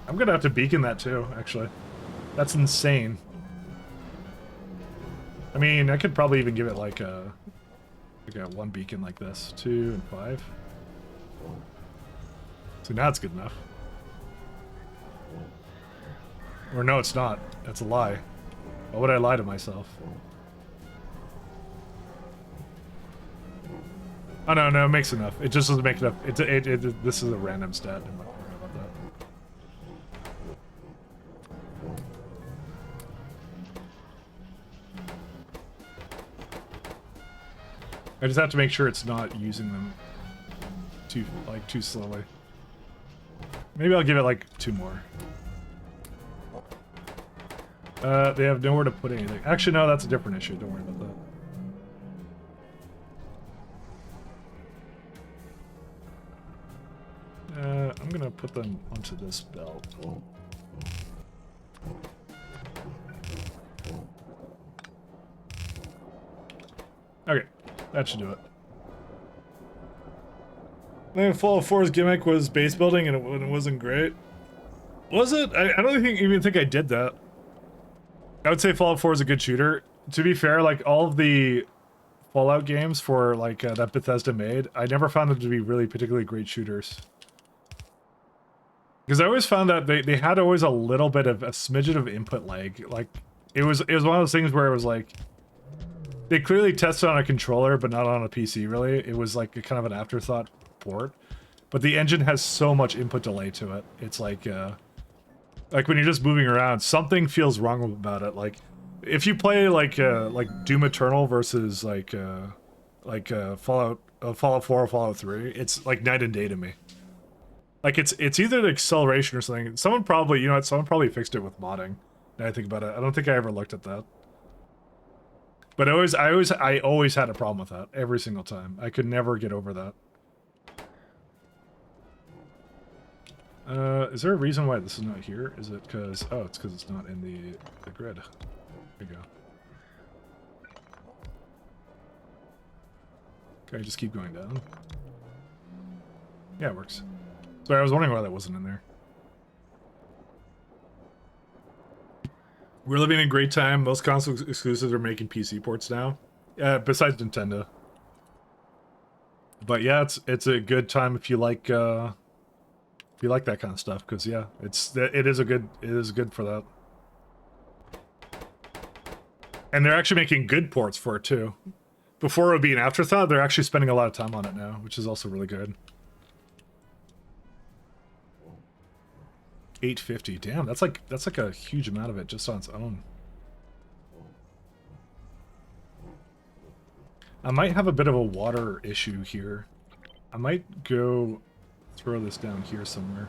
I'm gonna have to beacon that too, actually. That's insane. I mean, I could probably even give it like a one beacon like this. 2 and 5. So now it's good enough. Or no, it's not. That's a lie. Why would I lie to myself? Oh no, no, it makes enough. It just doesn't make enough. This is a random stat. I'm not worried about that. I just have to make sure it's not using them too slowly. Maybe I'll give it like 2 more. They have nowhere to put anything. Actually, no, that's a different issue. Don't worry about that. I'm gonna put them onto this belt. Okay, that should do it. Then Fallout 4's gimmick was base building and it wasn't great. Was it? I don't even think I did that. I would say Fallout 4 is a good shooter. To be fair, like all of the Fallout games for like that Bethesda made, I never found them to be really particularly great shooters. Because I always found that they had always a little bit of a smidgen of input lag. Like it was one of those things where it was like they clearly tested on a controller but not on a PC really. It was like a kind of an afterthought port. But the engine has so much input delay to it. It's like when you're just moving around, something feels wrong about it. Like if you play like Doom Eternal versus Fallout 4 or Fallout 3, it's like night and day to me. Like it's either the acceleration or something. Someone probably fixed it with modding. Now I think about it, I don't think I ever looked at that. But I always had a problem with that every single time. I could never get over that. Is there a reason why this is not here? Is it because... Oh, it's because it's not in the grid. There you go. Okay, just keep going down. Yeah, it works. Sorry, I was wondering why that wasn't in there. We're living in a great time. Most console exclusives are making PC ports now. Besides Nintendo. But yeah, it's a good time if you like... If you like that kind of stuff, because yeah, it is good for that. And they're actually making good ports for it too. Before it would be an afterthought, they're actually spending a lot of time on it now, which is also really good. 850, damn, that's like a huge amount of it just on its own. I might have a bit of a water issue here. I might go throw this down here somewhere.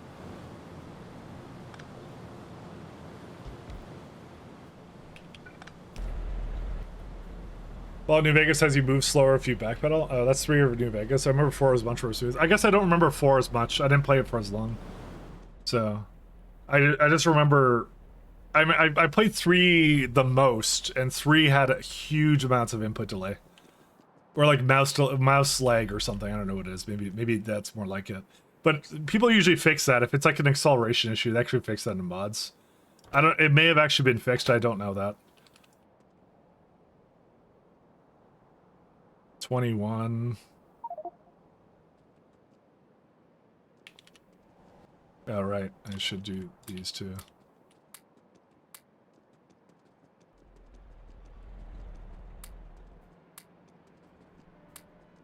Well, New Vegas says you move slower if you backpedal. Oh, that's 3 of New Vegas. I remember 4 was much more smooth. I guess I don't remember 4 as much. I didn't play it for as long. So, I just remember... I played 3 the most, and 3 had huge amounts of input delay. Or like mouse lag or something. I don't know what it is. Maybe that's more like it. But people usually fix that. If it's like an acceleration issue, they actually fix that in mods. It may have actually been fixed, I don't know that. 21. Oh, right. I should do these two.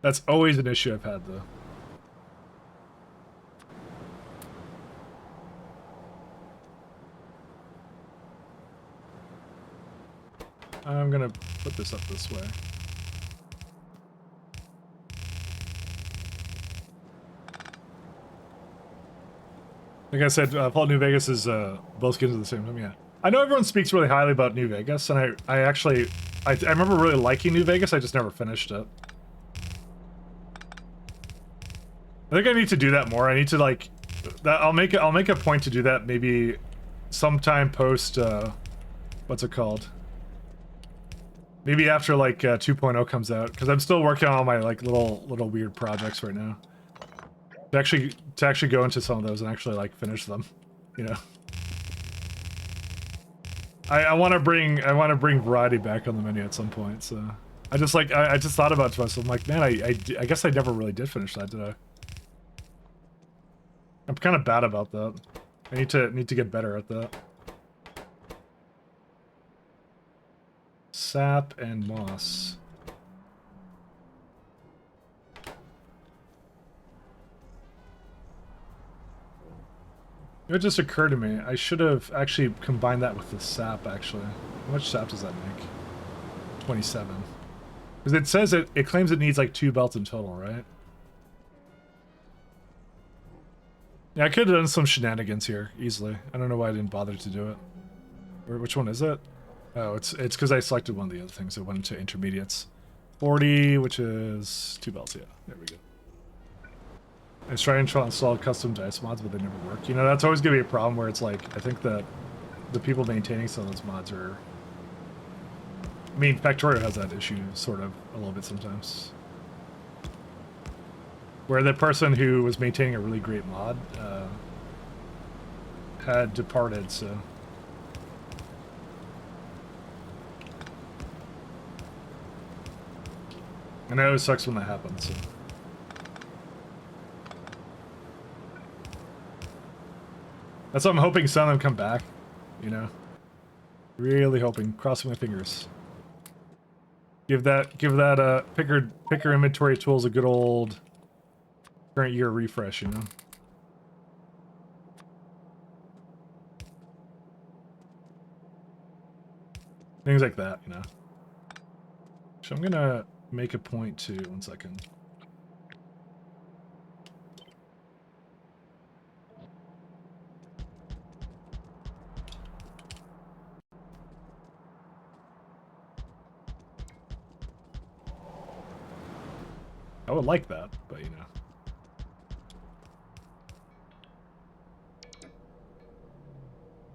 That's always an issue I've had, though. I'm gonna put this up this way. Like I said, Fallout New Vegas is both skins at the same time, yeah. I know everyone speaks really highly about New Vegas, and I remember really liking New Vegas, I just never finished it. I think I need to do that more. I need to like... I'll make a point to do that maybe sometime post... what's it called? Maybe after like 2.0 comes out, because I'm still working on all my like little weird projects right now. To actually go into some of those and actually like finish them, you know. I want to bring variety back on the menu at some point. So I just thought about it to myself. I'm like, man, I guess I never really did finish that, did I? I'm kind of bad about that. I need to get better at that. Sap and moss. It just occurred to me, I should have actually combined that with the sap, actually. How much sap does that make? 27. Because it says it claims it needs like 2 belts in total, right? Yeah, I could have done some shenanigans here easily. I don't know why I didn't bother to do it. Which one is it? Oh, it's because I selected one of the other things. It went into intermediates. 40, which is 2 belts. Yeah, there we go. I was trying to install custom dice mods, but they never work. You know, that's always gonna be a problem where it's like I think that the people maintaining some of those mods are. I mean, Factorio has that issue sort of a little bit sometimes. Where the person who was maintaining a really great mod had departed, so. And it always sucks when that happens, so. That's what I'm hoping some of them come back, you know? Really hoping, crossing my fingers. Give that picker inventory tools a good old current year refresh, you know? Things like that, you know? So I'm gonna make a point to, 1 second. I would like that, but you know.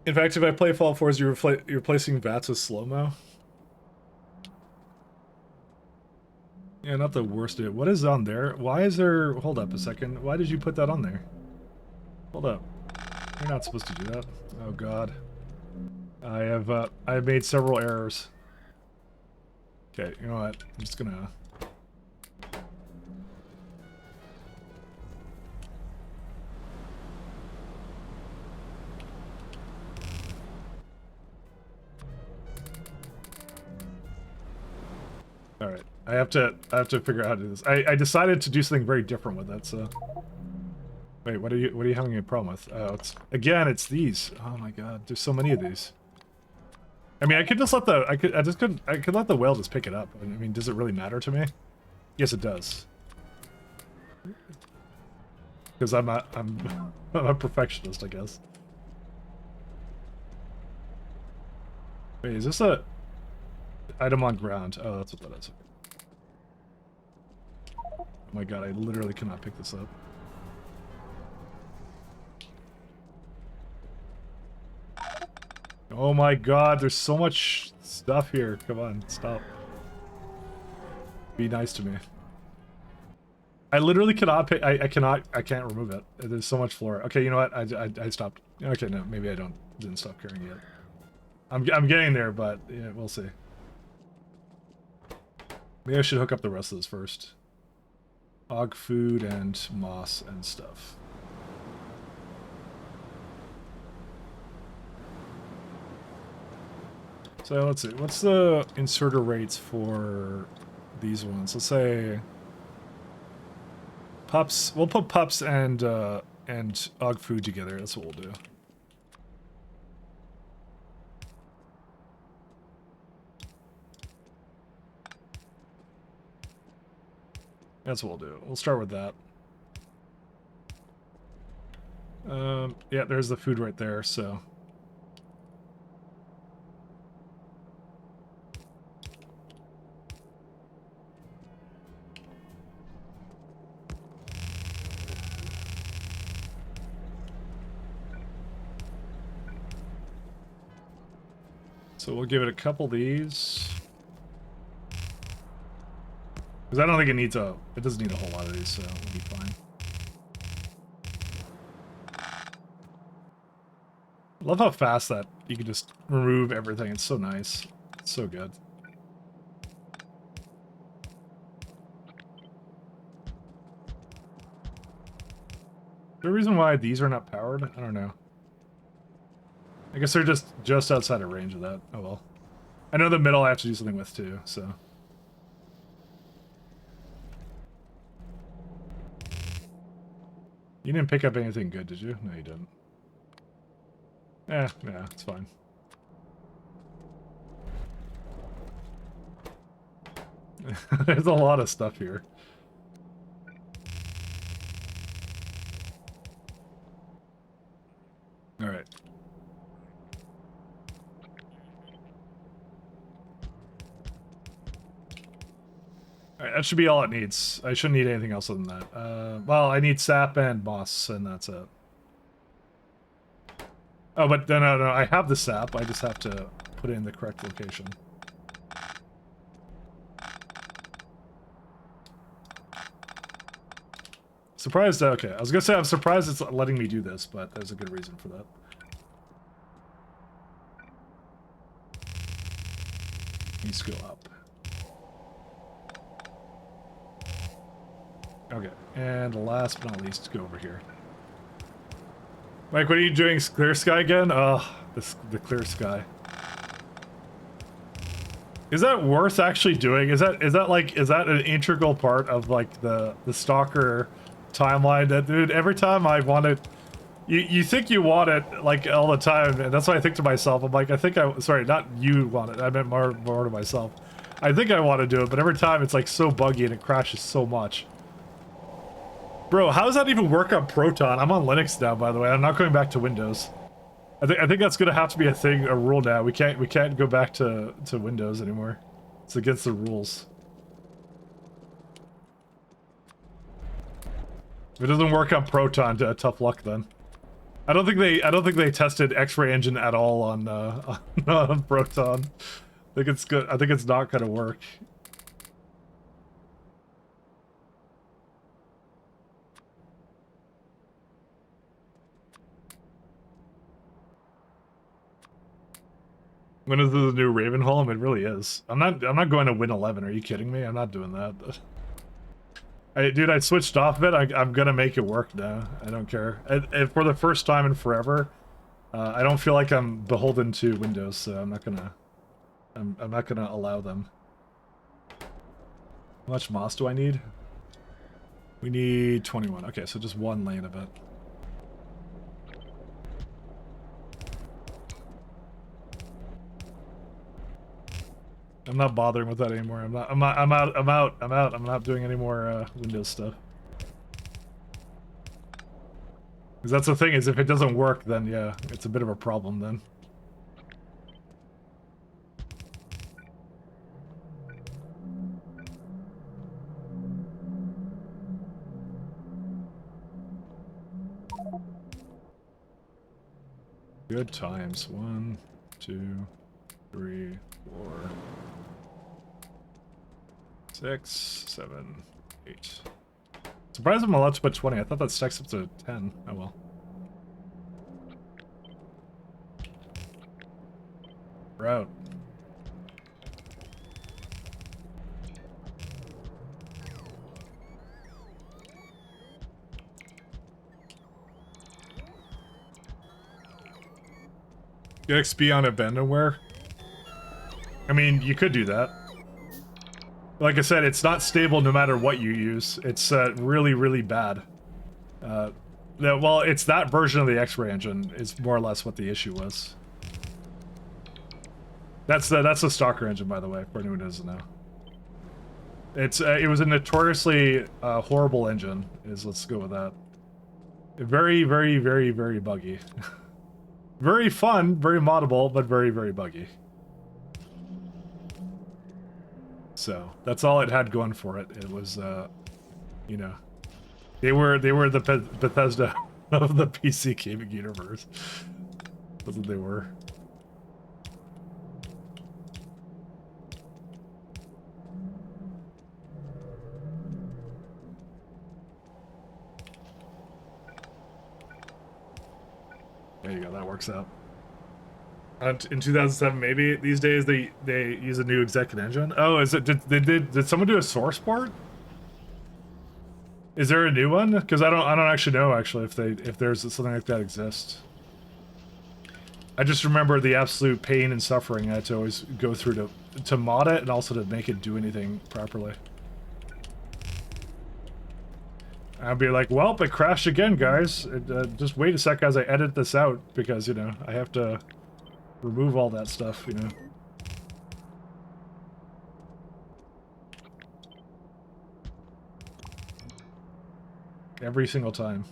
In fact, if I play Fallout 4, you're replacing VATS with slow-mo. Yeah, not the worst of it. What is on there? Why is there... Hold up a second. Why did you put that on there? Hold up. You're not supposed to do that. Oh, God. I've made several errors. Okay, you know what? I'm just gonna... Alright. I have to figure out how to do this. I decided to do something very different with it, so... Wait, what are you having a problem with? Oh, it's these. Oh my god, there's so many of these. I mean, I could just let the I could let the whale just pick it up. I mean, does it really matter to me? Yes, it does. Because I'm a perfectionist, I guess. Wait, is this a item on ground? Oh, that's what that is. Oh my god, I literally cannot pick this up. Oh my god, there's so much stuff here. Come on, stop. Be nice to me. I literally cannot pick. I can't remove it. There's so much floor. Okay, you know what? I stopped. Okay, no, maybe I didn't stop carrying it yet. I'm getting there, but yeah, we'll see. Maybe I should hook up the rest of this first. Og food and moss and stuff. So let's see, what's the inserter rates for these ones? Let's say pups. We'll put pups and og food together. That's what we'll do. That's what we'll do. We'll start with that. Yeah, there's the food right there, so. So we'll give it a couple of these. Because I don't think it doesn't need a whole lot of these, so we'll be fine. I love how fast that you can just remove everything. It's so nice. It's so good. Is there a reason why these are not powered? I don't know. I guess they're just outside of range of that. Oh well. I know the middle I have to do something with too, so. You didn't pick up anything good, did you? No, you didn't. Yeah, it's fine. There's a lot of stuff here. Alright, that should be all it needs. I shouldn't need anything else other than that. Well, I need sap and moss, and that's it. Oh, but no, I have the sap. I just have to put it in the correct location. Surprised, okay. I was gonna say I'm surprised it's letting me do this, but there's a good reason for that. Needs to go up. Okay, and last but not least, go over here. Mike, what are you doing? Clear sky again? Oh, the clear sky. Is that worth actually doing? Is that an integral part of like the stalker timeline? That dude, every time I want it, you think you want it like all the time, and that's what I think to myself. I'm like, sorry, not you want it. I meant more to myself. I think I want to do it, but every time it's like so buggy and it crashes so much. Bro, how does that even work on Proton? I'm on Linux now, by the way. I'm not going back to Windows. I think that's gonna have to be a thing, a rule now. We can't go back to Windows anymore. It's against the rules. If it doesn't work on Proton, tough luck then. I don't think they tested X-ray engine at all on on Proton. I think it's good. I think it's not gonna work. When is the new Ravenholm? It really is. I'm not going to win 11. Are you kidding me? I'm not doing that. Dude, I switched off of it. I'm gonna make it work now. I don't care. And for the first time in forever, I don't feel like I'm beholden to Windows, so I'm not gonna allow them. How much moss do I need? We need 21. Okay, so just one lane of it. I'm not bothering with that anymore. I'm out. I'm not doing any more Windows stuff. Because that's the thing, is if it doesn't work, then yeah, it's a bit of a problem then. Good times. 1, 2, 3, 4, 6, 7, 8. Surprised I'm allowed to put 20. I thought that stacks up to 10. Oh well. We're out. Get XP on abandonware? I mean, you could do that. Like I said, it's not stable no matter what you use. It's really, really bad. Well, it's that version of the X-ray engine is more or less what the issue was. That's the Stalker engine, by the way, for anyone who doesn't know. It was a notoriously horrible engine. Let's go with that. Very, very, very, very buggy. Very fun, very moddable, but very, very buggy. So that's all it had going for it. It was, you know, they were the Bethesda of the PC gaming universe. That's what they were. There you go. That works out. In 2007, maybe. These days, they use a new executive engine. Oh, is it? Did someone do a source port? Is there a new one? Because I don't actually know if there's something like that exists. I just remember the absolute pain and suffering I had to always go through to mod it and also to make it do anything properly. I'd be like, well, it crashed again, guys. Just wait a sec as I edit this out because, you know, I have to remove all that stuff, you know. Every single time.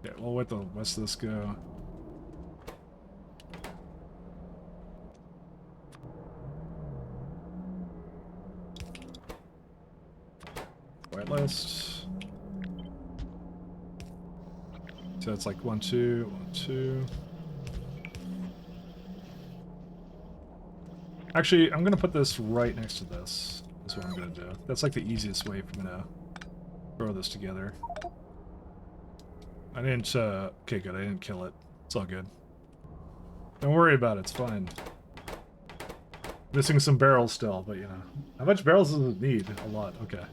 Yeah, we'll let the rest of this go. placed. So it's like 1, 2, 1, 2. Actually, I'm gonna put this right next to this. That's what I'm gonna do. That's like the easiest way for me to throw this together. I didn't, okay, good, I didn't kill it. It's all good. Don't worry about it, it's fine. Missing some barrels still, but you know. How much barrels does it need? A lot, okay.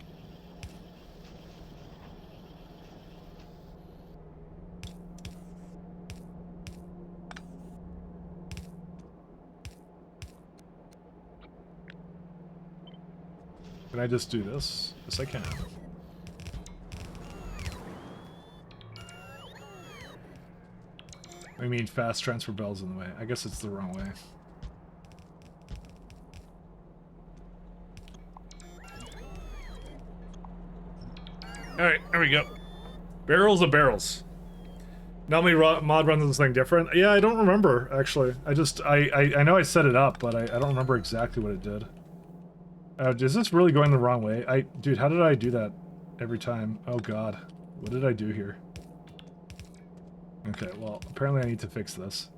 Can I just do this? Yes, I can. I mean, fast transfer bells in the way. I guess it's the wrong way. Alright, there we go. Barrels of barrels. Normally mod runs this thing different. Yeah, I don't remember, actually. I know I set it up, but I don't remember exactly what it did. Is this really going the wrong way? Dude, how did I do that every time? Oh god. What did I do here? Okay, well, apparently I need to fix this.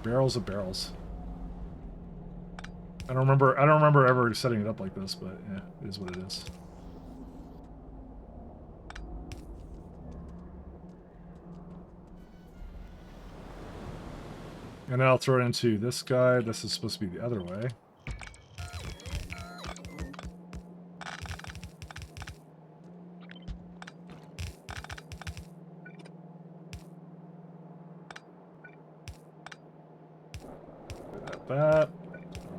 Barrels of barrels. I don't remember ever setting it up like this, but yeah, it is what it is. And then I'll throw it into this guy. This is supposed to be the other way.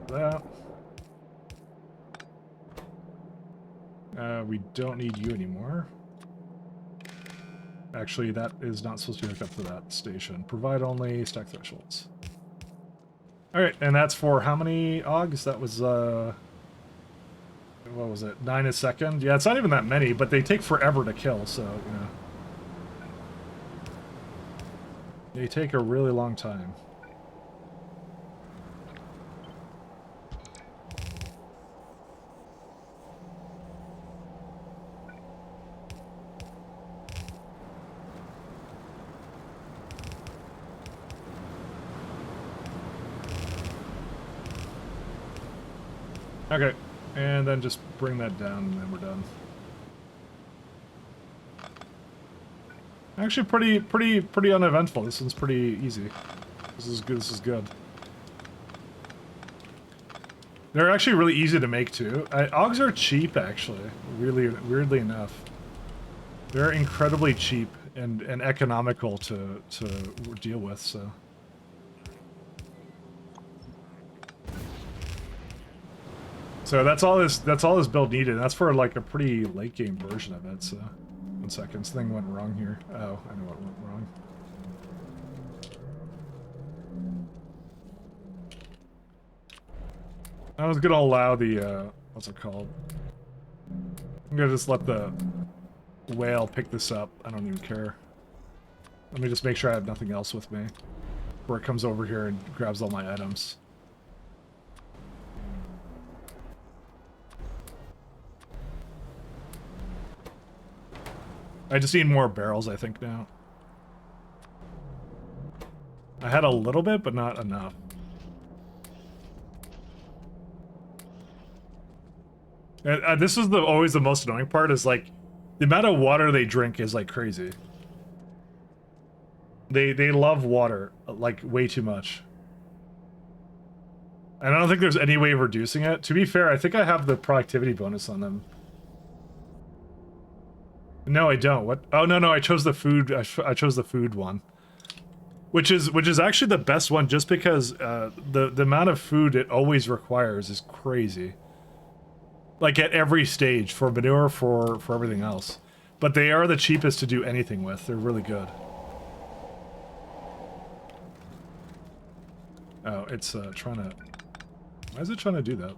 That. We don't need you anymore. Actually, that is not supposed to be hooked up to that station. Provide only stack thresholds. Alright, and that's for how many AUGs? That was, what was it? 9 a second? Yeah, it's not even that many, but they take forever to kill, so, you know. They take a really long time. Okay, and then just bring that down and then we're done. Actually pretty uneventful. This one's pretty easy. This is good. They're actually really easy to make too. AUGs are cheap actually, really weirdly enough. They're incredibly cheap and economical to deal with, so. So that's all this build needed. That's for like a pretty late game version of it. So, 1 second, something went wrong here. Oh, I know what went wrong. I was gonna allow the what's it called? I'm gonna just let the whale pick this up. I don't even care. Let me just make sure I have nothing else with me before it comes over here and grabs all my items. I just need more barrels, I think, now. I had a little bit, but not enough. This is always the most annoying part, is like, the amount of water they drink is like crazy. They love water, like, way too much. And I don't think there's any way of reducing it. To be fair, I think I have the productivity bonus on them. No, I don't. What? Oh, no, I chose the food. I chose the food one. Which is actually the best one, just because the amount of food it always requires is crazy. Like at every stage, for manure, for everything else. But they are the cheapest to do anything with. They're really good. Oh, it's trying to... Why is it trying to do that?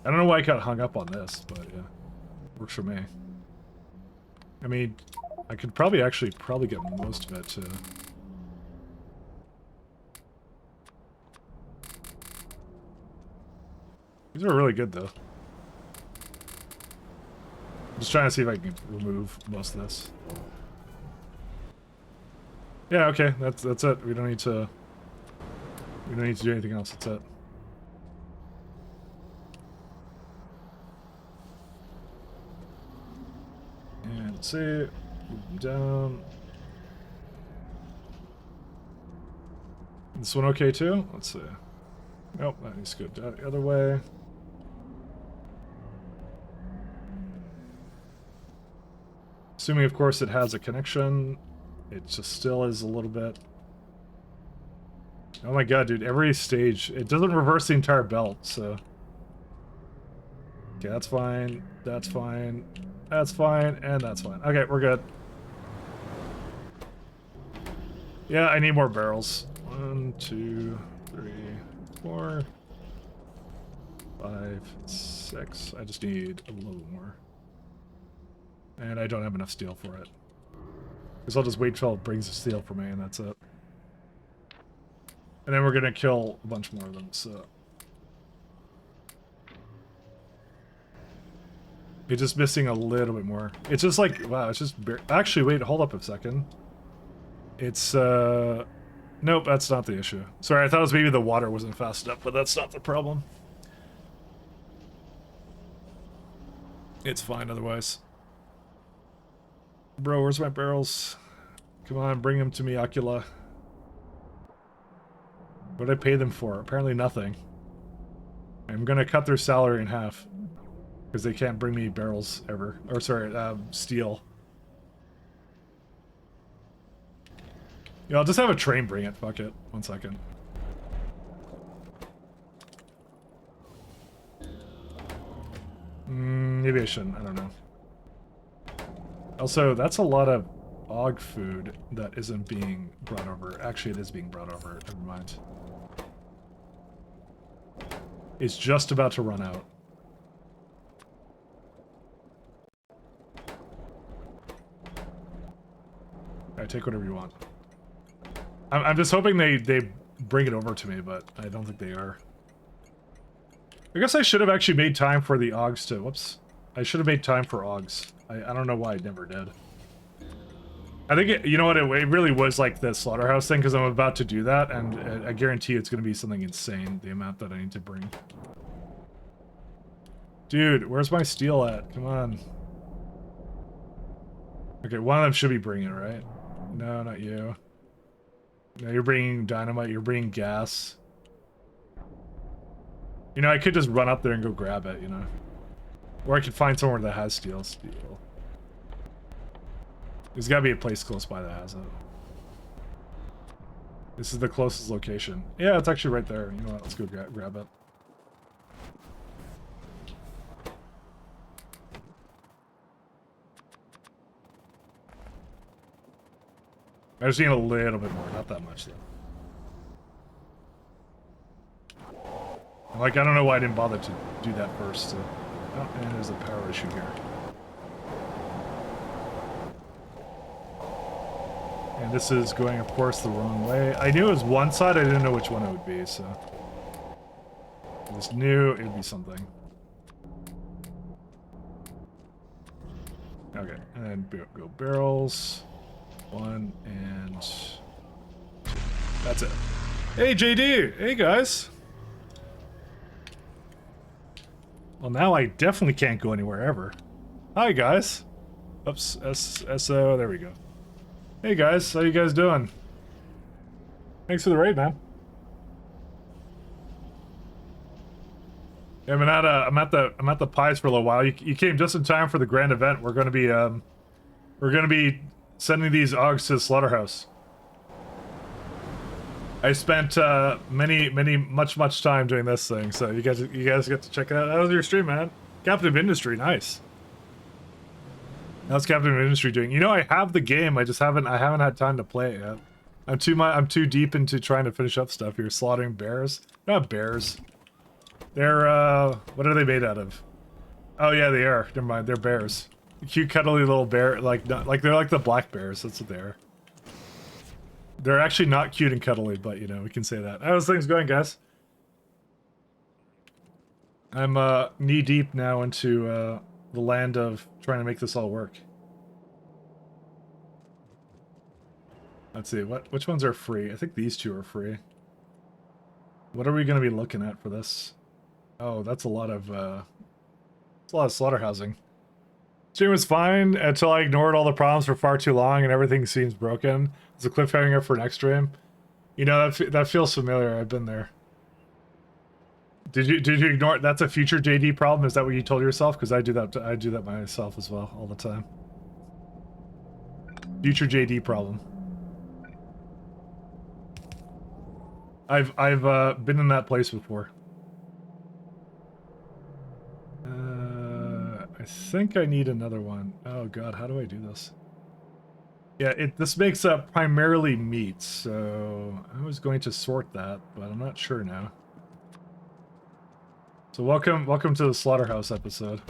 I don't know why I got hung up on this, but yeah. Works for me. I mean, I could probably get most of it too. These are really good though. Just trying to see if I can remove most of this. Yeah, okay, that's it. We don't need to do anything else. That's it. And let's see. Move them down. This one okay too? Let's see. Nope, that needs to go the other way. Assuming, of course, it has a connection. It just still is a little bit. Oh my god, dude, every stage, it doesn't reverse the entire belt, so. Okay, that's fine, that's fine, that's fine, and that's fine. Okay, we're good. Yeah, I need more barrels. 1, 2, 3, 4, 5, 6. I just need a little more. And I don't have enough steel for it. Because I'll just wait till it brings the steel for me, and that's it. And then we're gonna kill a bunch more of them, so. It's just missing a little bit more. It's just like, wow, it's just actually, wait, hold up a second. It's, nope, that's not the issue. Sorry, I thought it was maybe the water wasn't fast enough, but that's not the problem. It's fine otherwise. Bro, where's my barrels? Come on, bring them to me, Ocula. What did I pay them for? Apparently nothing. I'm gonna cut their salary in half. Because they can't bring me barrels ever. Or sorry, steel. Yeah, I'll just have a train bring it. Fuck it. 1 second. Maybe I shouldn't. I don't know. Also, that's a lot of og food that isn't being brought over. Actually, it is being brought over. Never mind. It's just about to run out. Alright, take whatever you want. I'm just hoping they bring it over to me, but I don't think they are. I guess I should have actually made time for the Augs to... Whoops. I should have made time for Augs. I don't know why I never did. I think, you know what, it really was like the slaughterhouse thing, because I'm about to do that, and I guarantee it's going to be something insane, the amount that I need to bring. Dude, where's my steel at? Come on. Okay, one of them should be bringing it, right? No, not you. No, you're bringing dynamite, you're bringing gas. You know, I could just run up there and go grab it, you know? Or I could find somewhere that has steel. There's gotta be a place close by that has it. This is the closest location. Yeah, it's actually right there. You know what, let's go grab it. I just need a little bit more, not that much though. Like, I don't know why I didn't bother to do that first. Oh, and there's a power issue here. And this is going, of course, the wrong way. I knew it was one side, I didn't know which one it would be, so. I just knew it would be something. Okay, and then go barrels. 1 and 2. That's it. Hey, JD! Hey, guys! Well, now I definitely can't go anywhere ever. Hi, guys. Oops, SO, there we go. Hey, guys, how you guys doing? Thanks for the raid, man. Yeah, I'm at the pies for a little while. You came just in time for the grand event. We're gonna be sending these Augs to the slaughterhouse. I spent much time doing this thing, so you guys get to check it out. That was your stream, man. Captain of Industry, nice. How's Captain of Industry doing? You know, I have the game. I haven't had time to play it yet. I'm too deep into trying to finish up stuff here. Slaughtering bears. Not bears. They're what are they made out of? Oh yeah, they are. Never mind. They're bears. Cute, cuddly little bear. Like they're like the black bears. That's what they are. They're actually not cute and cuddly, but you know, we can say that. How's things going, guys? I'm knee deep now into the land of trying to make this all work. Let's see, which ones are free? I think these two are free. What are we going to be looking at for this? Oh, that's a lot of slaughterhousing. Stream was fine until I ignored all the problems for far too long and everything seems broken. It's a cliffhanger for next stream. You know, that feels familiar. I've been there. Did you ignore it? That's a future JD problem? Is that what you told yourself? Because I do that myself as well all the time. Future JD problem. I've been in that place before. I think I need another one. Oh god, how do I do this? Yeah, this makes up primarily meat, so I was going to sort that, but I'm not sure now. So welcome to the slaughterhouse episode.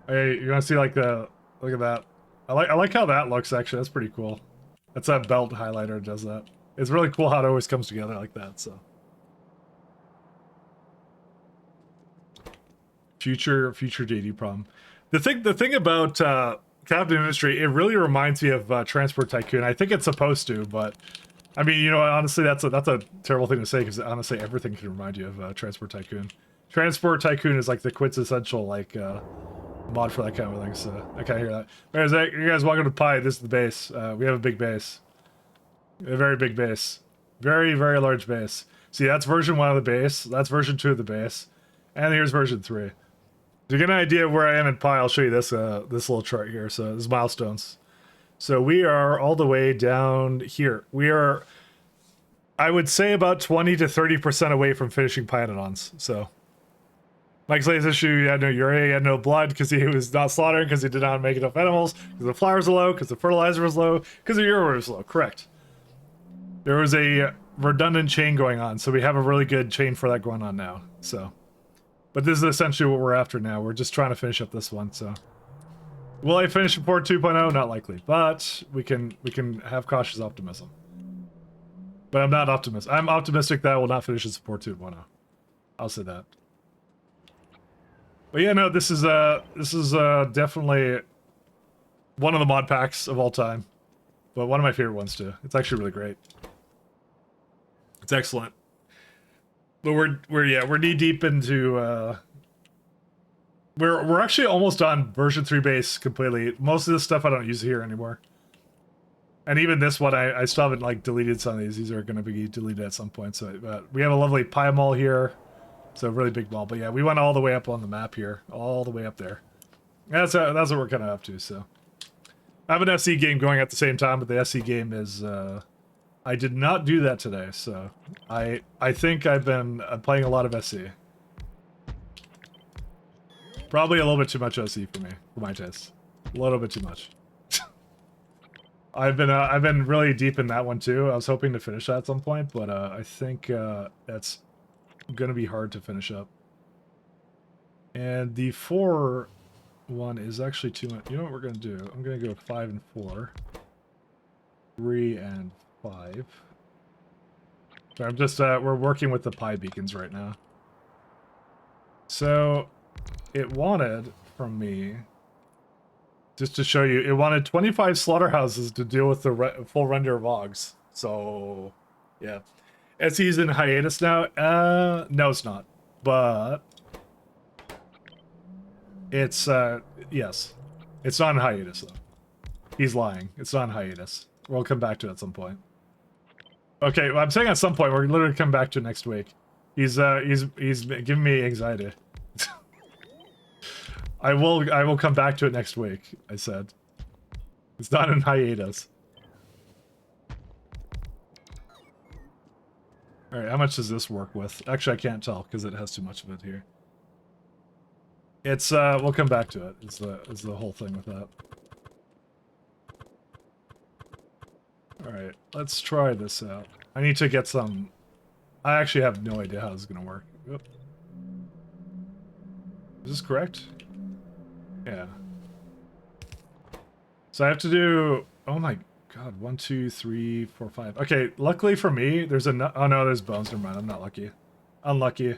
Hey, you want to see like look at that? I like how that looks actually. That's pretty cool. That's that belt highlighter that does that. It's really cool how it always comes together like that. So future JD problem. The thing about Captain Industry, it really reminds me of Transport Tycoon. I think it's supposed to, but I mean, you know, honestly, that's a terrible thing to say because honestly, everything can remind you of Transport Tycoon. Transport Tycoon is like the quintessential like mod for that kind of thing. So I can't hear that. Anyways, you guys, welcome to Pi. This is the base. We have a big base, a very big base, very large base. See, that's version 1 of the base. That's version 2 of the base, and here's version 3. To get an idea of where I am in Pi, I'll show you this this little chart here. So this is milestones. So we are all the way down here. We are, I would say, about 20 to 30% away from finishing Pyanodons. So Mike's latest issue, he had no urea, he had no blood because he was not slaughtering, because he did not make enough animals, because the flowers were low, because the fertilizer was low, because the urea was low. Correct. There was a redundant chain going on, so we have a really good chain for that going on now. So, but this is essentially what we're after now. We're just trying to finish up this one. So, will I finish Report 2.0? Not likely, but we can have cautious optimism. But I'm not optimistic. I'm optimistic that I will not finish in Support 2.0. I'll say that. But yeah, no, this is definitely one of the mod packs of all time, but one of my favorite ones too. It's actually really great. It's excellent. But we're knee deep into we're actually almost on version 3 base completely. Most of this stuff I don't use here anymore. And even this one, I still haven't like deleted some of these. These are going to be deleted at some point. So we have a lovely pie mall here. So a really big ball, but yeah, we went all the way up on the map here, all the way up there. That's what we're kind of up to. So I have an SC game going at the same time, but the SC game is I did not do that today, so I think I've been playing a lot of SC. Probably a little bit too much SC for me, for my taste. A little bit too much. I've been really deep in that one too. I was hoping to finish that at some point, but I think that's gonna be hard to finish up. And the 4 one is actually too much. You know what we're gonna do? I'm gonna go 5 and 4, 3 and 5. So I'm just we're working with the pie beacons right now. So it wanted from me, just to show you, it wanted 25 slaughterhouses to deal with the full render of Oggs. So yeah. SE's in hiatus now? No, it's not. But it's, yes. It's not in hiatus, though. He's lying. It's not in hiatus. We'll come back to it at some point. Okay, well, I'm saying at some point. We're literally coming back to it next week. He's giving me anxiety. I will come back to it next week, I said. It's not in hiatus. Alright, how much does this work with? Actually, I can't tell because it has too much of it here. It's, we'll come back to it. It's the whole thing with that. Alright, let's try this out. I need to get some... I actually have no idea how this is going to work. Oop. Is this correct? Yeah. So I have to do... Oh my god, 1, 2, 3, 4, 5. Okay, luckily for me, there's a... Oh no, there's bones. Never mind, I'm not lucky. Unlucky.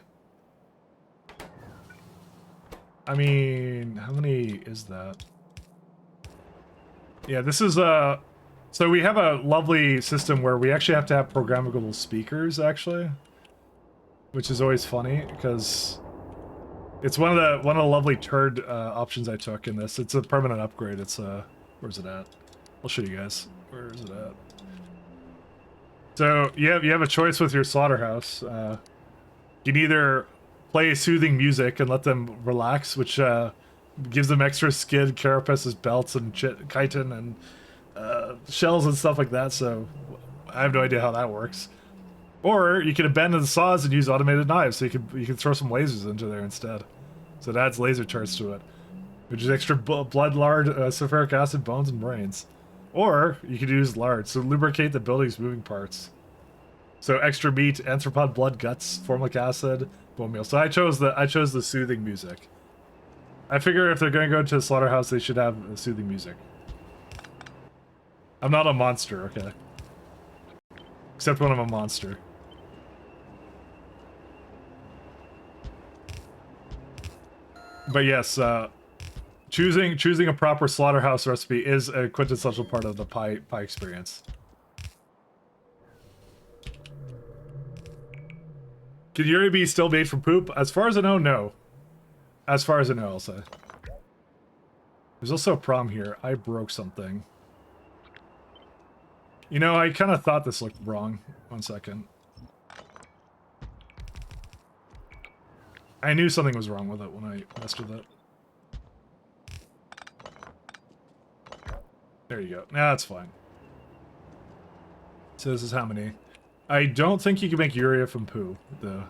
I mean, how many is that? Yeah, this is so we have a lovely system where we actually have to have programmable speakers, actually, which is always funny because it's one of the lovely turd options I took in this. It's a permanent upgrade. It's where's it at? I'll show you guys. Where is it at? So you have a choice with your slaughterhouse. You can either play soothing music and let them relax, which gives them extra skid, carapaces, belts, and chitin and shells and stuff like that. So I have no idea how that works. Or you can abandon the saws and use automated knives, so you can throw some lasers into there instead. So it adds laser charge to it, which is extra blood, lard, sulfuric acid, bones, and brains. Or you could use lard, so lubricate the building's moving parts. So extra meat, anthropod blood, guts, formic acid, bone meal. So I chose the soothing music. I figure if they're going to go to a slaughterhouse, they should have soothing music. I'm not a monster, okay? Except when I'm a monster. But yes, choosing a proper slaughterhouse recipe is a quintessential part of the pie experience. Can Yuri be still made from poop? As far as I know, no. As far as I know, I'll say. There's also a problem here. I broke something. You know, I kind of thought this looked wrong. 1 second. I knew something was wrong with it when I messed with it. There you go. Nah, that's fine. So this is how many. I don't think you can make urea from poo, though.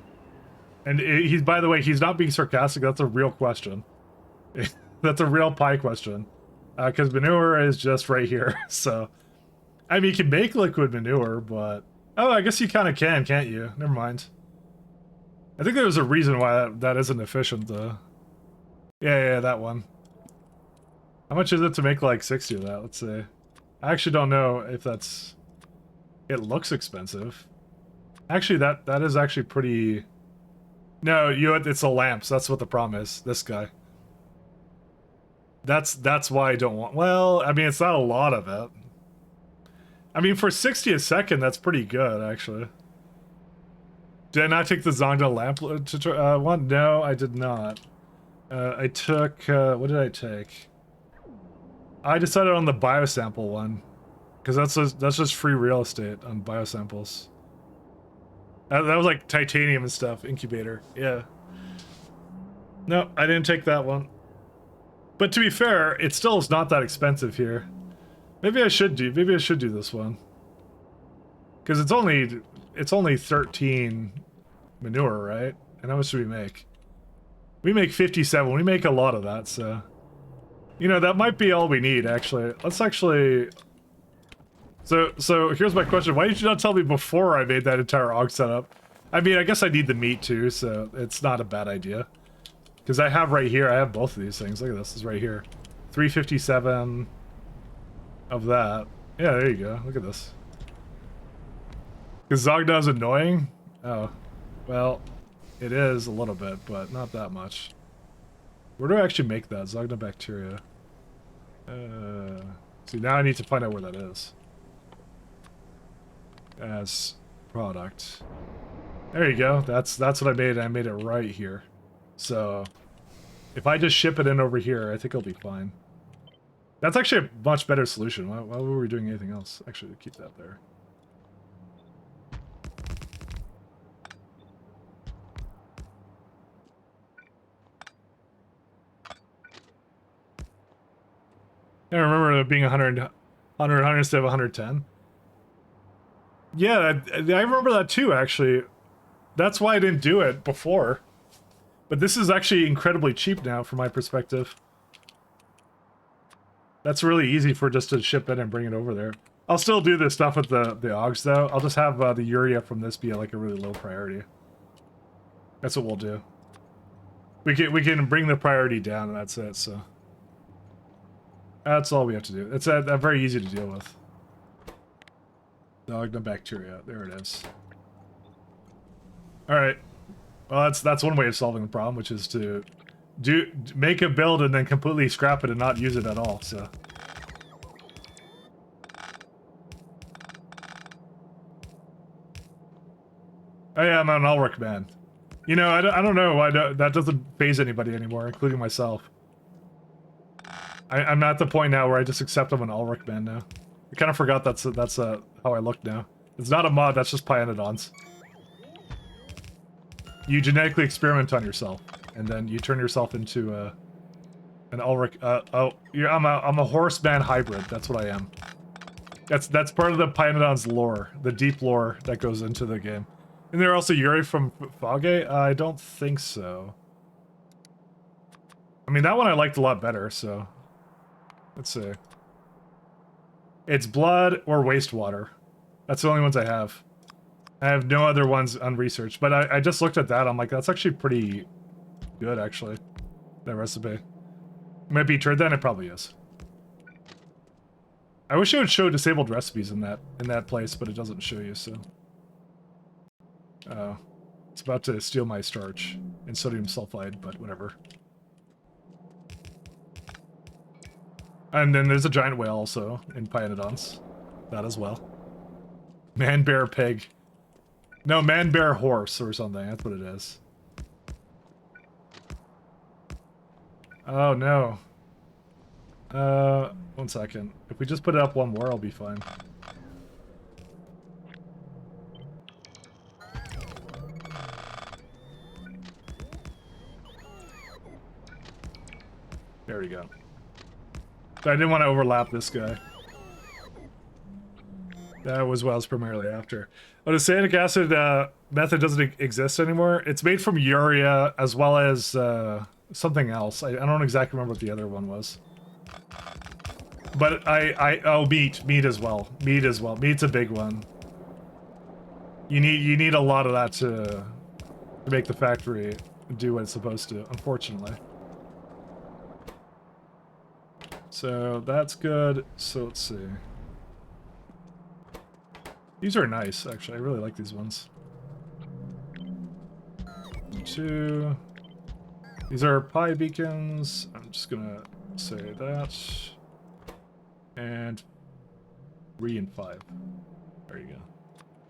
And he's, by the way, he's not being sarcastic. That's a real question. That's a real pie question. Because manure is just right here. So, I mean, you can make liquid manure, but... Oh, I guess you kind of can, can't you? Never mind. I think there's a reason why that isn't efficient, though. Yeah, that one. How much is it to make, like, 60 of that? Let's see. I actually don't know if that's... It looks expensive. Actually, that is actually pretty... No, it's the lamps. That's what the problem is. This guy. That's why I don't want... Well, I mean, it's not a lot of it. I mean, for 60 a second, that's pretty good, actually. Did I not take the Zongda lamp one? No, I did not. I took... what did I take? I decided on the biosample one. Because that's just free real estate on biosamples. That was like titanium and stuff, incubator. Yeah. No, I didn't take that one. But to be fair, it still is not that expensive here. Maybe I should do this one. Because it's only 13 manure, right? And how much do we make? We make 57. We make a lot of that, so... You know, that might be all we need, actually. Let's actually... So here's my question. Why did you not tell me before I made that entire AUG setup? I mean, I guess I need the meat too, so it's not a bad idea. Because I have right here, I have both of these things. Look at this, is right here. 357 of that. Yeah, there you go. Look at this. Because Zogda is annoying? Oh. Well, it is a little bit, but not that much. Where do I actually make that? Zogda bacteria. See, now I need to find out where that is. As product. There you go. That's what I made. I made it right here. So if I just ship it in over here, I think it'll be fine. That's actually a much better solution. Why were we doing anything else? Actually, keep that there. I remember it being 100 instead of 110. Yeah, I remember that too, actually. That's why I didn't do it before. But this is actually incredibly cheap now, from my perspective. That's really easy for just to ship it and bring it over there. I'll still do this stuff with the AUGs, though. I'll just have the urea from this be like a really low priority. That's what we'll do. We can bring the priority down, and that's it, so... That's all we have to do. It's very easy to deal with. Dog, no bacteria. There it is. Alright. Well, that's one way of solving the problem, which is to make a build and then completely scrap it and not use it at all. So. Oh yeah, I'm an Ulrich man. You know, I don't know why that doesn't phase anybody anymore, including myself. I'm at the point now where I just accept I'm an Ulrich man now. I kind of forgot that's how I look now. It's not a mod, that's just Pyanodons. You genetically experiment on yourself, and then you turn yourself into an Ulrich. I'm a horseman hybrid. That's what I am. That's part of the Pyanodons lore, the deep lore that goes into the game. And they're also Yuri from Fage? I don't think so. I mean, that one I liked a lot better, so... Let's see. It's blood or wastewater. That's the only ones I have. I have no other ones unresearched, but I just looked at that, I'm like, that's actually pretty good, actually. That recipe. Might be turd then, it probably is. I wish it would show disabled recipes in that place, but it doesn't show you, so... Oh. It's about to steal my starch and sodium sulfide, but whatever. And then there's a giant whale also in Pyanodons. That as well. Man, bear, pig. No, man, bear, horse or something. That's what it is. Oh, no. 1 second. If we just put it up one more, I'll be fine. There we go. So I didn't want to overlap this guy. That was what I was primarily after. Oh, the cyanic acid method doesn't exist anymore. It's made from urea as well as something else. I don't exactly remember what the other one was. But oh, meat as well. Meat as well. Meat's a big one. You need a lot of that to make the factory do what it's supposed to, unfortunately. So that's good. So let's see. These are nice, actually. I really like these ones. 2. These are pie beacons. I'm just gonna say that. And 3 and 5. There you go.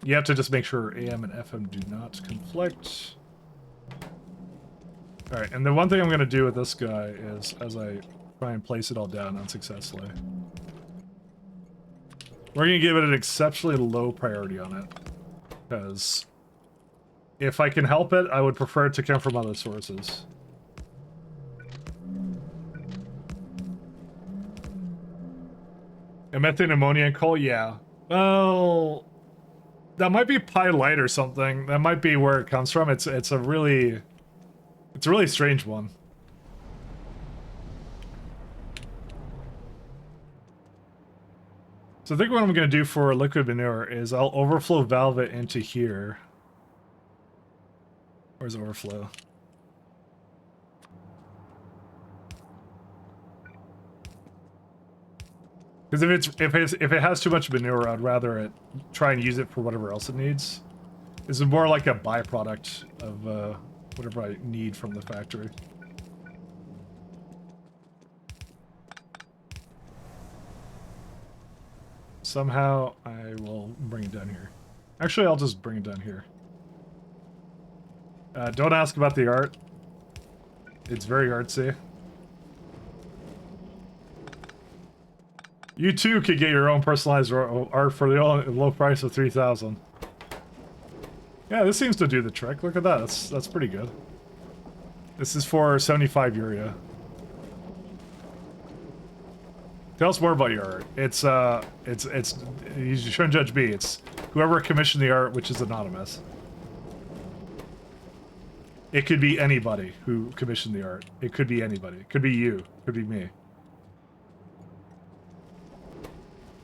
You have to just make sure AM and FM do not conflict. Alright, and the one thing I'm gonna do with this guy is, as I try and place it all down unsuccessfully, we're gonna give it an exceptionally low priority on it. Because if I can help it, I would prefer it to come from other sources. And methane ammonia and coal, yeah. Well, that might be pie light or something. That might be where it comes from. It's a really strange one. So I think what I'm going to do for liquid manure is I'll overflow valve it into here. Where's overflow? Because if it has too much manure, I'd rather it try and use it for whatever else it needs. This is more like a byproduct of whatever I need from the factory. Somehow I will bring it down here. Actually, I'll just bring it down here. Don't ask about the art. It's very artsy. You too could get your own personalized art for the low price of 3,000. Yeah, this seems to do the trick. Look at that. That's pretty good. This is for 75 urea. Tell us more about your art. It's you shouldn't judge me. It's whoever commissioned the art, which is anonymous. It could be anybody who commissioned the art. It could be anybody. It could be you. It could be me.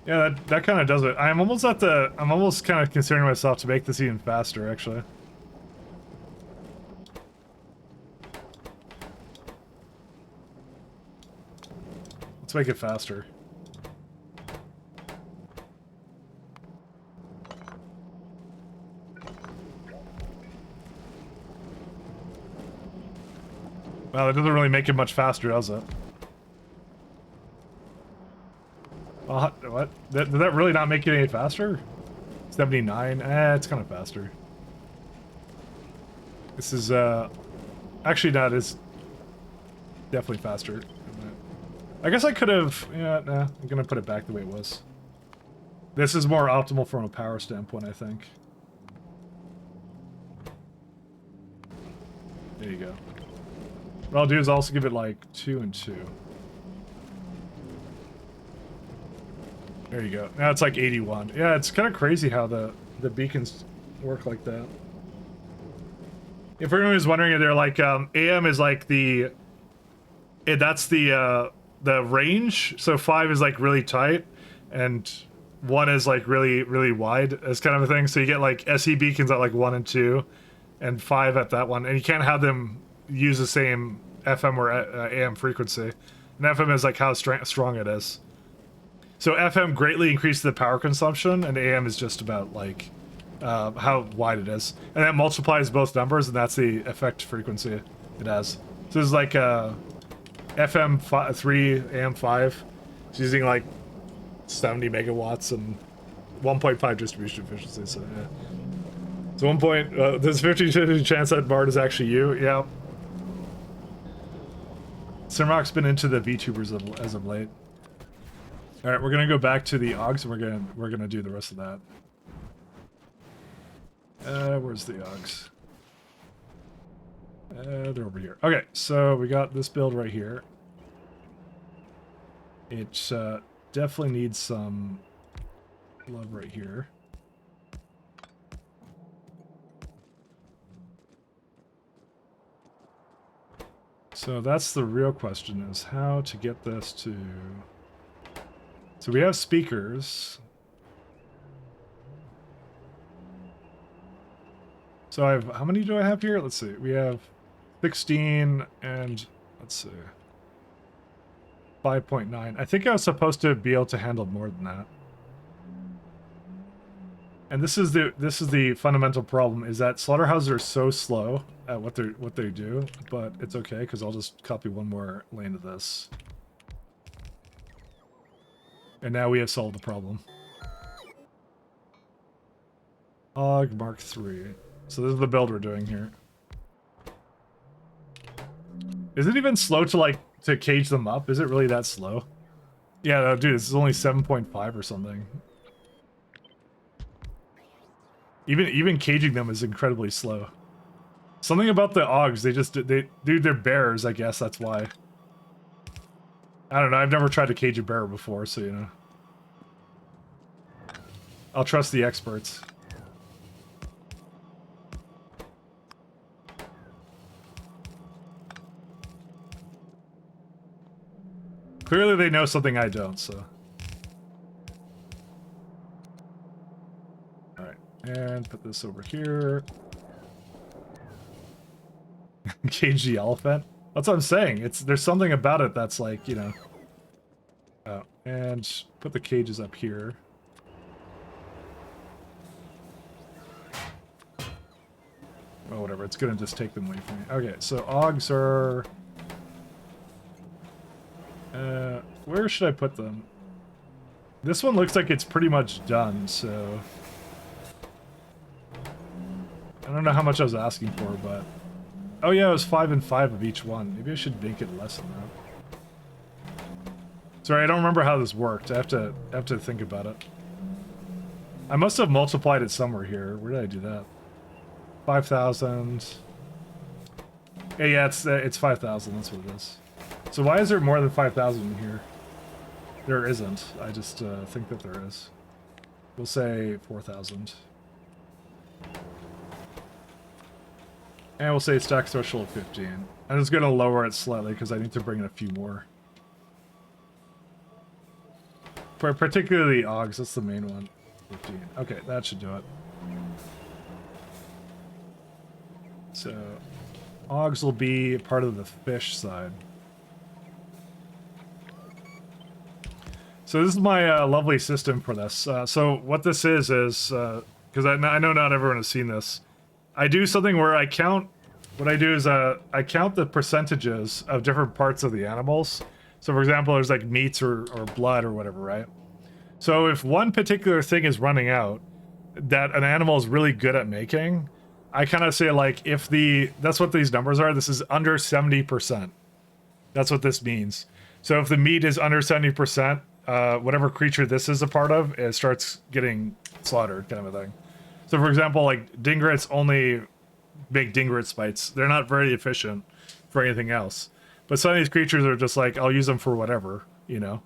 Yeah, that kind of does it. I'm almost kind of considering myself to make this even faster, actually. Let's make it faster. Well, it doesn't really make it much faster, does it? What? Did that really not make it any faster? 79? It's kind of faster. This is, actually not as... Definitely faster. I guess I could have... Yeah, nah, I'm gonna put it back the way it was. This is more optimal from a power standpoint, I think. There you go. What I'll do is also give it like 2 and 2. There you go. Now it's like 81. Yeah, it's kind of crazy how the beacons work like that. If anyone was wondering, they're like AM is like that's the range. So 5 is like really tight, and 1 is like really wide as kind of a thing. So you get like SE beacons at like 1 and 2, and 5 at that one, and you can't have them use the same FM or AM frequency. And FM is like how strong it is. So FM greatly increases the power consumption, and AM is just about like how wide it is, and that multiplies both numbers, and that's the effect frequency it has. So it's like FM 3, AM 5. It's using like 70 megawatts and 1.5 distribution efficiency. So yeah. So there's a 50-50 chance that Bard is actually you. Yeah. Simrock's been into the VTubers as of late. All right, we're gonna go back to the Augs, and we're gonna do the rest of that. Where's the Augs? They're over here. Okay, so we got this build right here. It definitely needs some love right here. So that's the real question, is how to get this to... So we have speakers. So I have, how many do I have here? Let's see. We have 16 and, let's see, 5.9. I think I was supposed to be able to handle more than that. And this is the fundamental problem, is that slaughterhouses are so slow at what they do, but it's okay because I'll just copy one more lane of this. And now we have solved the problem. Og Mark III. So this is the build we're doing here. Is it even slow to cage them up? Is it really that slow? Yeah, no, dude, this is only 7.5 or something. Even caging them is incredibly slow. Something about the Augs, they're bears, I guess that's why. I don't know, I've never tried to cage a bear before, so you know. I'll trust the experts. Clearly they know something I don't, so. Alright, and put this over here. Cage the elephant? That's what I'm saying. There's something about it that's like, you know. Oh, and put the cages up here. Oh, whatever. It's gonna just take them away from me. Okay, so Augs are... where should I put them? This one looks like it's pretty much done, so... I don't know how much I was asking for, but... Oh yeah, it was 5 and 5 of each one. Maybe I should make it less than that. Sorry, I don't remember how this worked. I have to think about it. I must have multiplied it somewhere here. Where did I do that? 5,000. Yeah, it's 5,000. That's what it is. So why is there more than 5,000 in here? There isn't. I just think that there is. We'll say 4,000. And we'll say stack threshold 15. I'm just going to lower it slightly because I need to bring in a few more. For particularly Augs, that's the main one. 15. Okay, that should do it. So, Augs will be part of the fish side. So this is my lovely system for this. So what this is because I know not everyone has seen this. I do something where I count what I do is I count the percentages of different parts of the animals. So for example, there's like meats or blood or whatever, right? So if one particular thing is running out that an animal is really good at making, I kind of say like if that's what these numbers are. This is under 70%. That's what this means. So if the meat is under 70%, whatever creature this is a part of, it starts getting slaughtered, kind of a thing. So for example, like dingrits only make dingrit spites. They're not very efficient for anything else. But some of these creatures are just like, I'll use them for whatever, you know?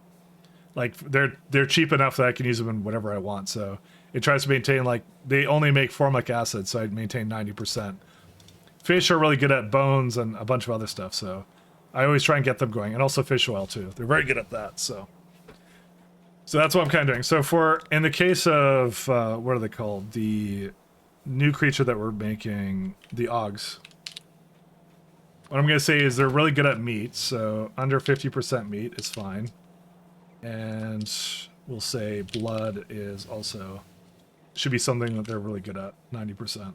Like they're cheap enough that I can use them in whatever I want. So it tries to maintain, like, they only make formic acid, so I'd maintain 90%. Fish are really good at bones and a bunch of other stuff, so I always try and get them going. And also fish oil too. They're very good at that, so that's what I'm kind of doing. So in the case of, what are they called? The new creature that we're making, the Augs. What I'm going to say is they're really good at meat, so under 50% meat is fine. And we'll say blood is also, should be something that they're really good at, 90%.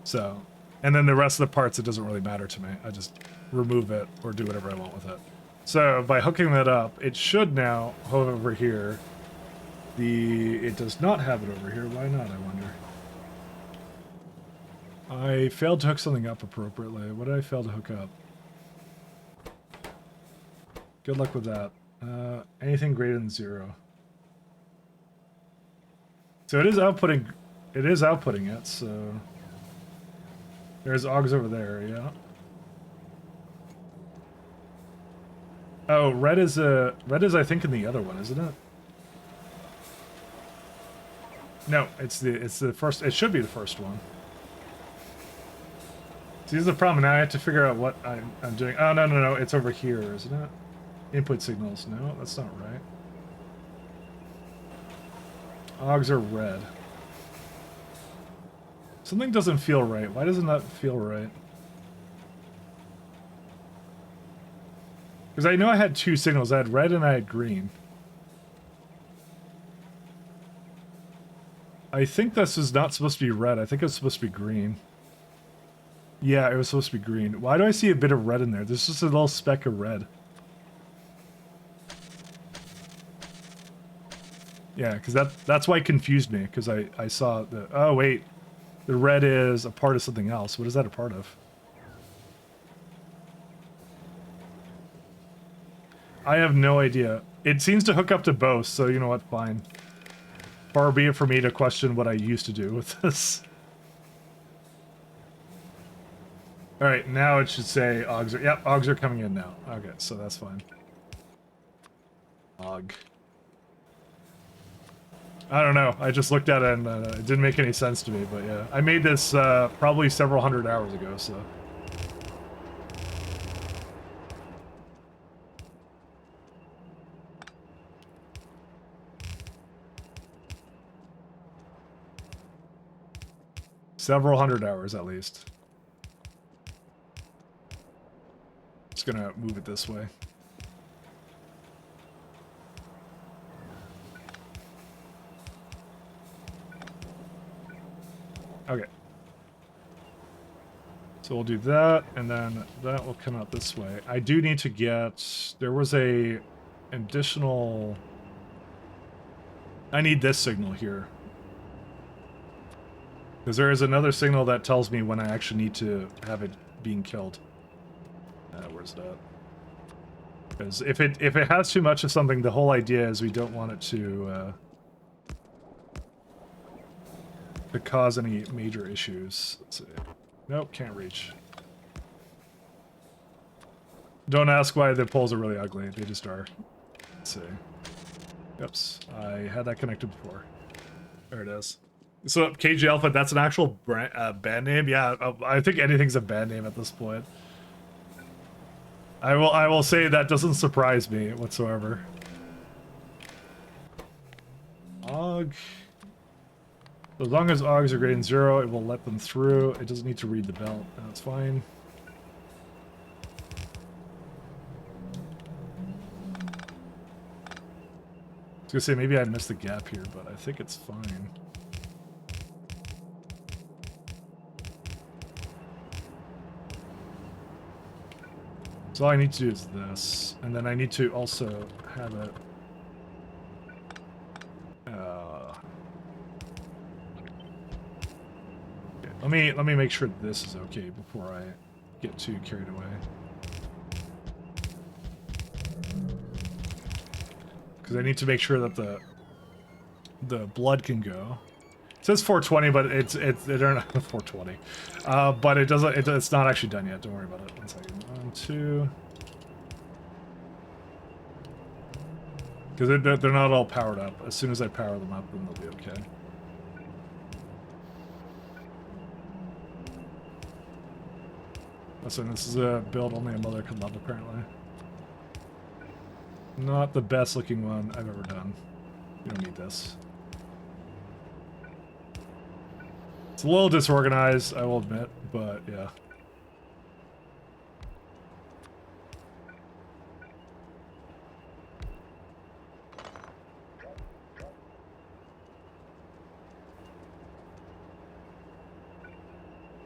So, and then the rest of the parts, it doesn't really matter to me. I just remove it or do whatever I want with it. So by hooking that up, it should now hook over here. It does not have it over here. Why not, I wonder? I failed to hook something up appropriately. What did I fail to hook up? Good luck with that. Anything greater than 0. So it is outputting it, so there's Augs over there, yeah. Oh, red is I think in the other one, isn't it? No, it's the first. It should be the first one. See, this is the problem. Now I have to figure out what I'm doing. Oh, no. It's over here, isn't it? Input signals. No, that's not right. Augs are red. Something doesn't feel right. Why doesn't that feel right? Because I know I had 2 signals. I had red and I had green. I think this is not supposed to be red. I think it's supposed to be green. Yeah, it was supposed to be green. Why do I see a bit of red in there? There's just a little speck of red. Yeah, because that's why it confused me, because I saw the... Oh, wait. The red is a part of something else. What is that a part of? I have no idea. It seems to hook up to both, so you know what? Fine. Far be it for me to question what I used to do with this. Alright, now it should say Augs are... Yep, Augs are coming in now. Okay, so that's fine. Aug. I don't know. I just looked at it and it didn't make any sense to me, but yeah. I made this probably several hundred hours ago, so... Several hundred hours, at least. Just gonna move it this way. Okay. So we'll do that, and then that will come out this way. I do need to get... There was a additional... I need this signal here. Because there is another signal that tells me when I actually need to have it being killed. Where's that? Because if it has too much of something, the whole idea is we don't want it to cause any major issues. Let's see. Nope, can't reach. Don't ask why the poles are really ugly. They just are. Let's see. Oops, I had that connected before. There it is. So KG Alpha, that's an actual band name? Yeah, I think anything's a band name at this point. I will say that doesn't surprise me whatsoever. Aug. As long as Augs are greater than 0, it will let them through. It doesn't need to read the belt. That's fine. I was gonna say maybe I missed the gap here, but I think it's fine. So all I need to do is this, and then I need to also have it. Okay, let me make sure this is okay before I get too carried away. Because I need to make sure that the blood can go. It says 420, but they're not 420. But it doesn't. It's not actually done yet. Don't worry about it. 1 second. 1, 2. Because they're not all powered up. As soon as I power them up, then they'll be okay. Listen, this is a build only a mother could love, apparently. Not the best looking one I've ever done. You don't need this. It's a little disorganized, I will admit, but yeah.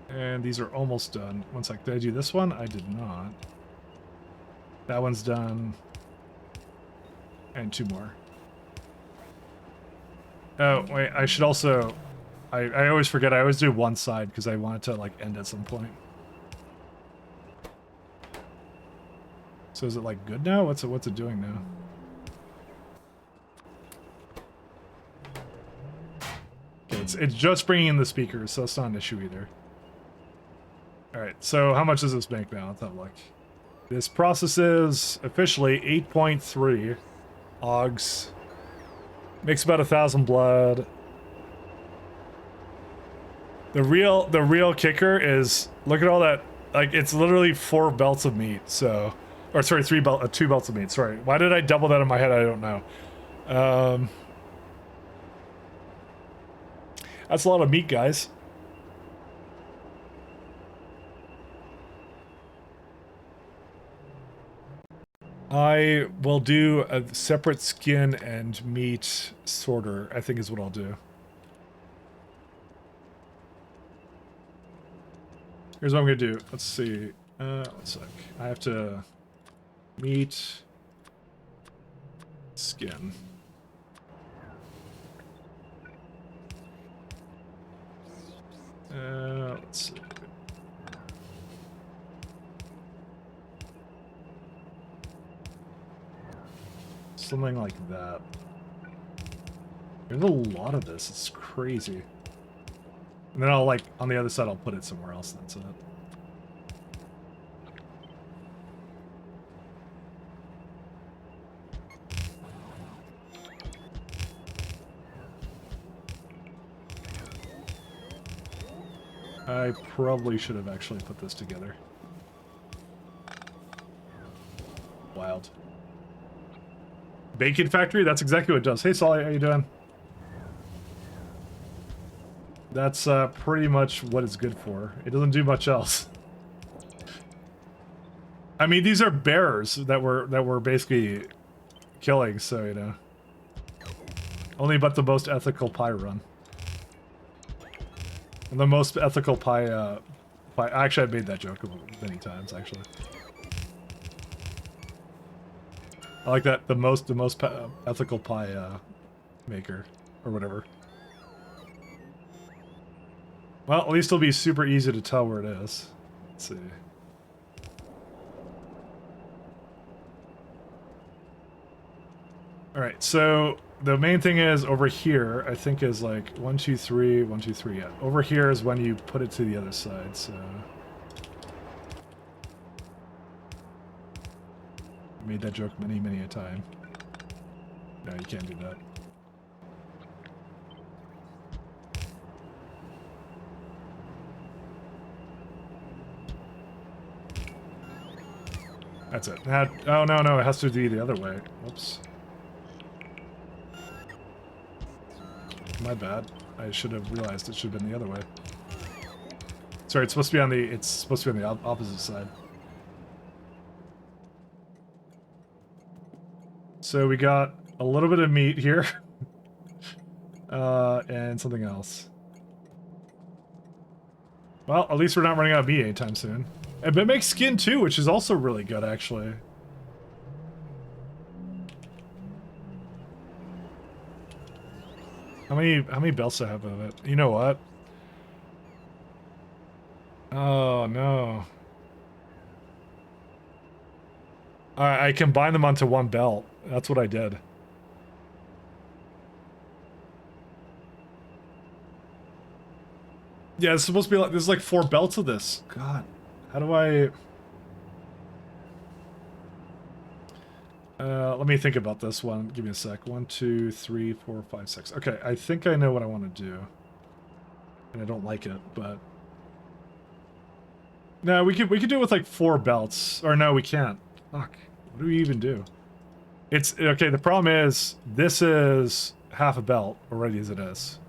And these are almost done. One sec, did I do this one? I did not. That one's done. And 2 more. Oh, wait, I should also... I always forget, I always do one side because I want it to, like, end at some point. So is it, like, good now? What's it doing now? Okay, it's just bringing in the speakers, so it's not an issue either. Alright, so how much does this make now? Let's have a look. This processes officially 8.3 Augs. Makes about 1,000 blood. The real kicker is, look at all that, like, it's literally 4 belts of meat, so... Or, sorry, 2 belts of meat, sorry. Why did I double that in my head? I don't know. That's a lot of meat, guys. I will do a separate skin and meat sorter, I think is what I'll do. Here's what I'm gonna do. Let's see. 1 sec. I have to... Meat... Skin. Let's see. Something like that. There's a lot of this. It's crazy. And then I'll, like, on the other side, I'll put it somewhere else. That's it. I probably should have actually put this together. Wild. Bacon factory? That's exactly what it does. Hey, Solly, how you doing? That's pretty much what it's good for. It doesn't do much else. I mean, these are bears that we're basically killing, so, you know. Only but the most ethical pie run. And the most ethical pie, actually, I made that joke many times, actually. I like that, the most ethical pie maker, or whatever. Well, at least it'll be super easy to tell where it is. Let's see. Alright, so the main thing is over here, I think is like 1, 2, 3, 1, 2, 3, yeah. Over here is when you put it to the other side, so... I made that joke many, many a time. No, you can't do that. That's it. Now, oh, no, it has to be the other way. Whoops. My bad. I should have realized it should have been the other way. Sorry, it's supposed to be on the opposite side. So we got a little bit of meat here. And something else. Well, at least we're not running out of meat anytime soon. And it makes skin too, which is also really good, actually. How many belts do I have of it? You know what? Oh no. I combined them onto one belt. That's what I did. Yeah, it's supposed to be like, there's like 4 belts of this. God, how do I... let me think about this one. Give me a sec. 1, 2, 3, 4, 5, 6. Okay, I think I know what I want to do. And I don't like it, but... No, we could do it with like 4 belts. Or no, we can't. Fuck. What do we even do? It's... Okay, the problem is, this is half a belt already as it is.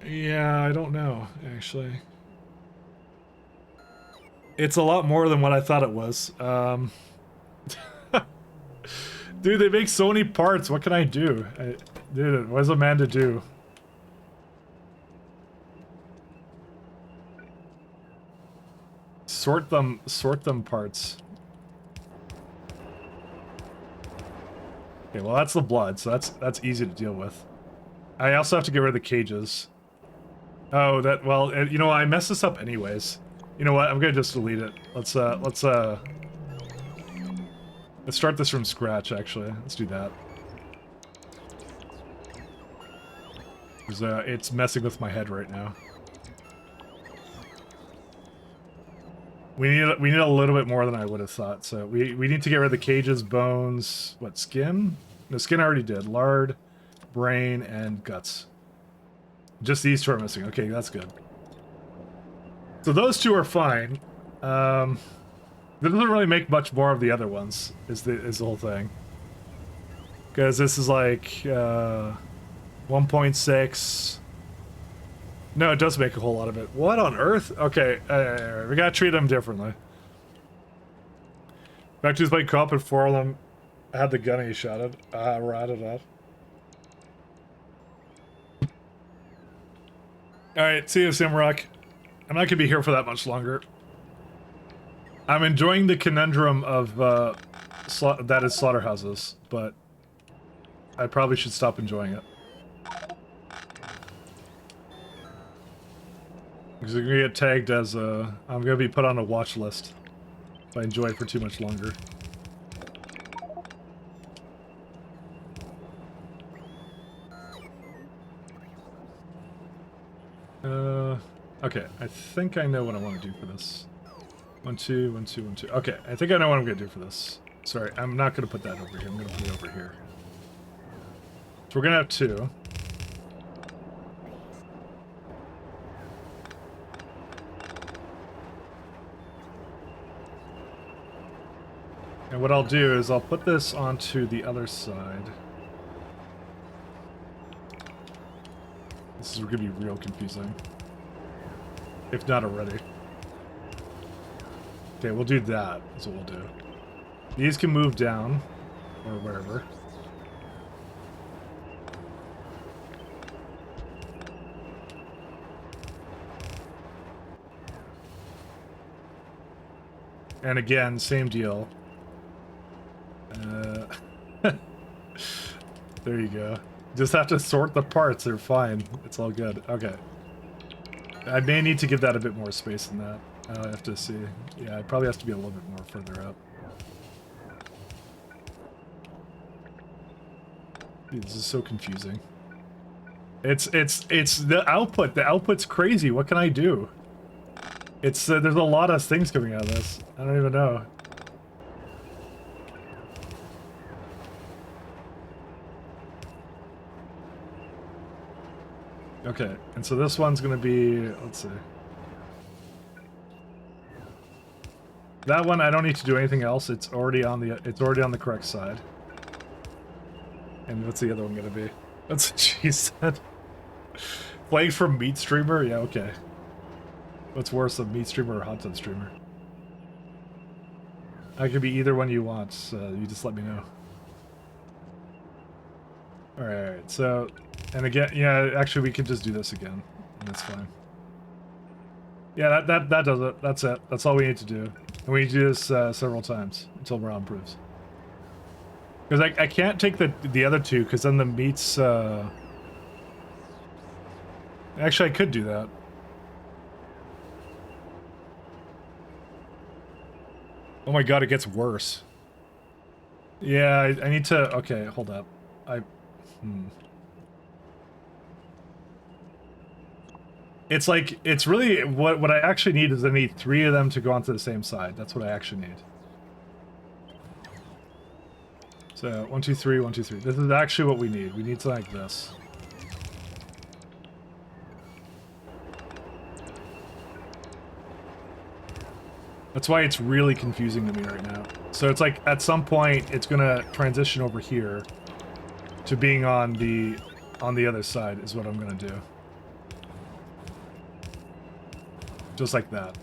Yeah, I don't know, actually. It's a lot more than what I thought it was. Dude, they make so many parts. What can I do? Dude, what is a man to do? Sort them parts. Okay, well that's the blood, so that's easy to deal with. I also have to get rid of the cages. Oh, that, well, you know, I messed this up anyways. You know what? I'm gonna just delete it. Let's start this from scratch, actually. Let's do that. Because, it's messing with my head right now. We need a little bit more than I would have thought, so we need to get rid of the cages, bones, what, skin? No, skin I already did. Lard, brain, and guts. Just these 2 are missing. Okay, that's good. So those 2 are fine. That doesn't really make much more of the other ones, is the whole thing. Because this is like 1.6. No, it does make a whole lot of it. What on earth? Okay, we gotta treat them differently. Factory's playing co-op and 4 of them had the gun and he shot it. Right. Alright, see you, Simrock. I'm not gonna be here for that much longer. I'm enjoying the conundrum of, that is slaughterhouses, but I probably should stop enjoying it. Because I'm gonna get tagged as I'm gonna be put on a watch list if I enjoy it for too much longer. Okay, I think I know what I want to do for this. 1, 2, 1, 2, 1, 2. Okay, I think I know what I'm gonna do for this. Sorry, I'm not gonna put that over here. I'm gonna put it over here. So we're gonna have 2. And what I'll do is I'll put this onto the other side. This is gonna be real confusing. If not already. Okay, we'll do that, is what we'll do. These can move down, or wherever. And again, same deal. There you go. Just have to sort the parts, they're fine. It's all good. Okay. I may need to give that a bit more space than that. I have to see. Yeah, it probably has to be a little bit more further up. Dude, this is so confusing. It's the output. The output's crazy. What can I do? It's there's a lot of things coming out of this. I don't even know. Okay, and so this one's gonna be, let's see. That one I don't need to do anything else. It's already on the correct side. And what's the other one gonna be? That's what she said. Playing from meat streamer? Yeah, okay. What's worse, a meat streamer or a hot tub streamer? I could be either one you want, so you just let me know. All right. So, and again, yeah, actually, we could just do this again. And that's fine. Yeah, that does it. That's it. That's all we need to do. And we need to do this several times until morale improves. Because I can't take the other two, because then the meats... Actually, I could do that. Oh my god, it gets worse. Yeah, I need to... Okay, hold up. It's like, it's really... What I actually need is I need 3 of them to go onto the same side. That's what I actually need. So, 1, 2, 3, 1, 2, 3. This is actually what we need. We need something like this. That's why it's really confusing to me right now. So it's like, at some point, it's gonna transition over here to being on the other side, is what I'm gonna do. Just like that.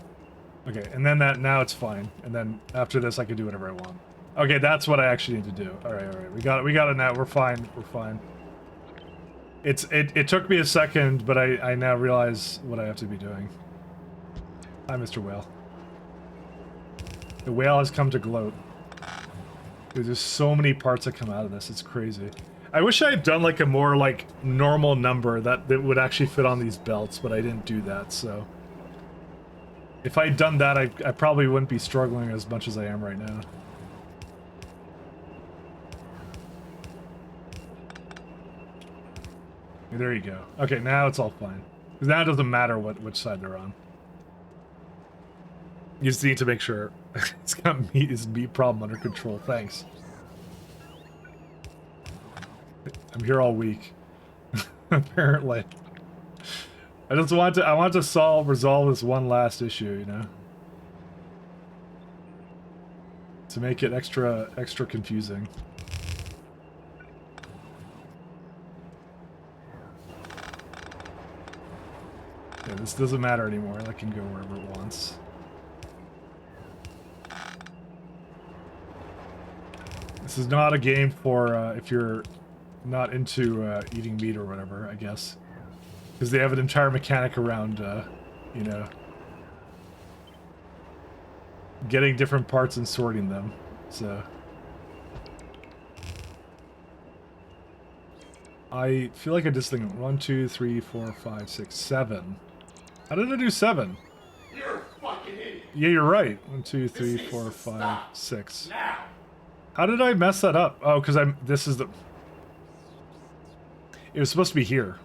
Okay, and then now it's fine. And then after this, I can do whatever I want. Okay, that's what I actually need to do. Alright, we got it now. We're fine. We're fine. It took me a second, but I now realize what I have to be doing. Hi, Mr. Whale. The whale has come to gloat. Dude, there's so many parts that come out of this. It's crazy. I wish I had done like a more like normal number that would actually fit on these belts, but I didn't do that, so... If I had done that, I probably wouldn't be struggling as much as I am right now. There you go. Okay, now it's all fine. Because now it doesn't matter which side they're on. You just need to make sure it's got his meat problem under control. Thanks. I'm here all week. Apparently. I just want to resolve this one last issue, you know? To make it extra confusing. Yeah, this doesn't matter anymore. That can go wherever it wants. This is not a game for if you're not into eating meat or whatever, I guess. Because they have an entire mechanic around, you know, getting different parts and sorting them, so... I feel like I just think 1, 2, 3, 4, 5, 6, 7. How did I do 7? You're a fucking idiot. Yeah, you're right. 1, 2, 3, This 4, needs to 5, stop 6. now. How did I mess that up? Oh, because this is the... It was supposed to be here.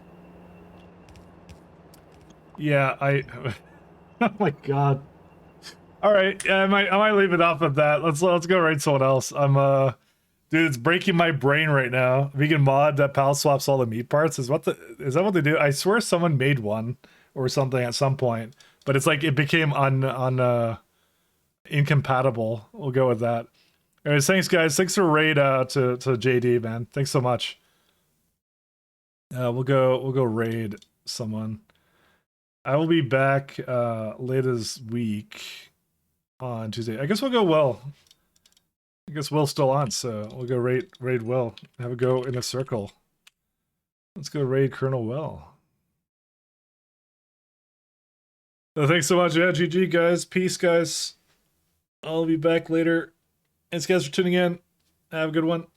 Yeah, oh my god. Alright, yeah, I might leave it off at that. Let's go raid someone else. Dude, it's breaking my brain right now. Vegan mod that pal swaps all the meat parts is that what they do? I swear someone made one or something at some point, but it's like it became incompatible. We'll go with that. Anyways, thanks guys. Thanks for raid to JD, man. Thanks so much. We'll go raid someone. I will be back later this week on Tuesday. I guess we'll go Will. I guess Will's still on, so we'll go raid Will. Have a go in a circle. Let's go raid Colonel Will. So thanks so much. Yeah, GG guys. Peace guys. I'll be back later. Thanks guys for tuning in. Have a good one.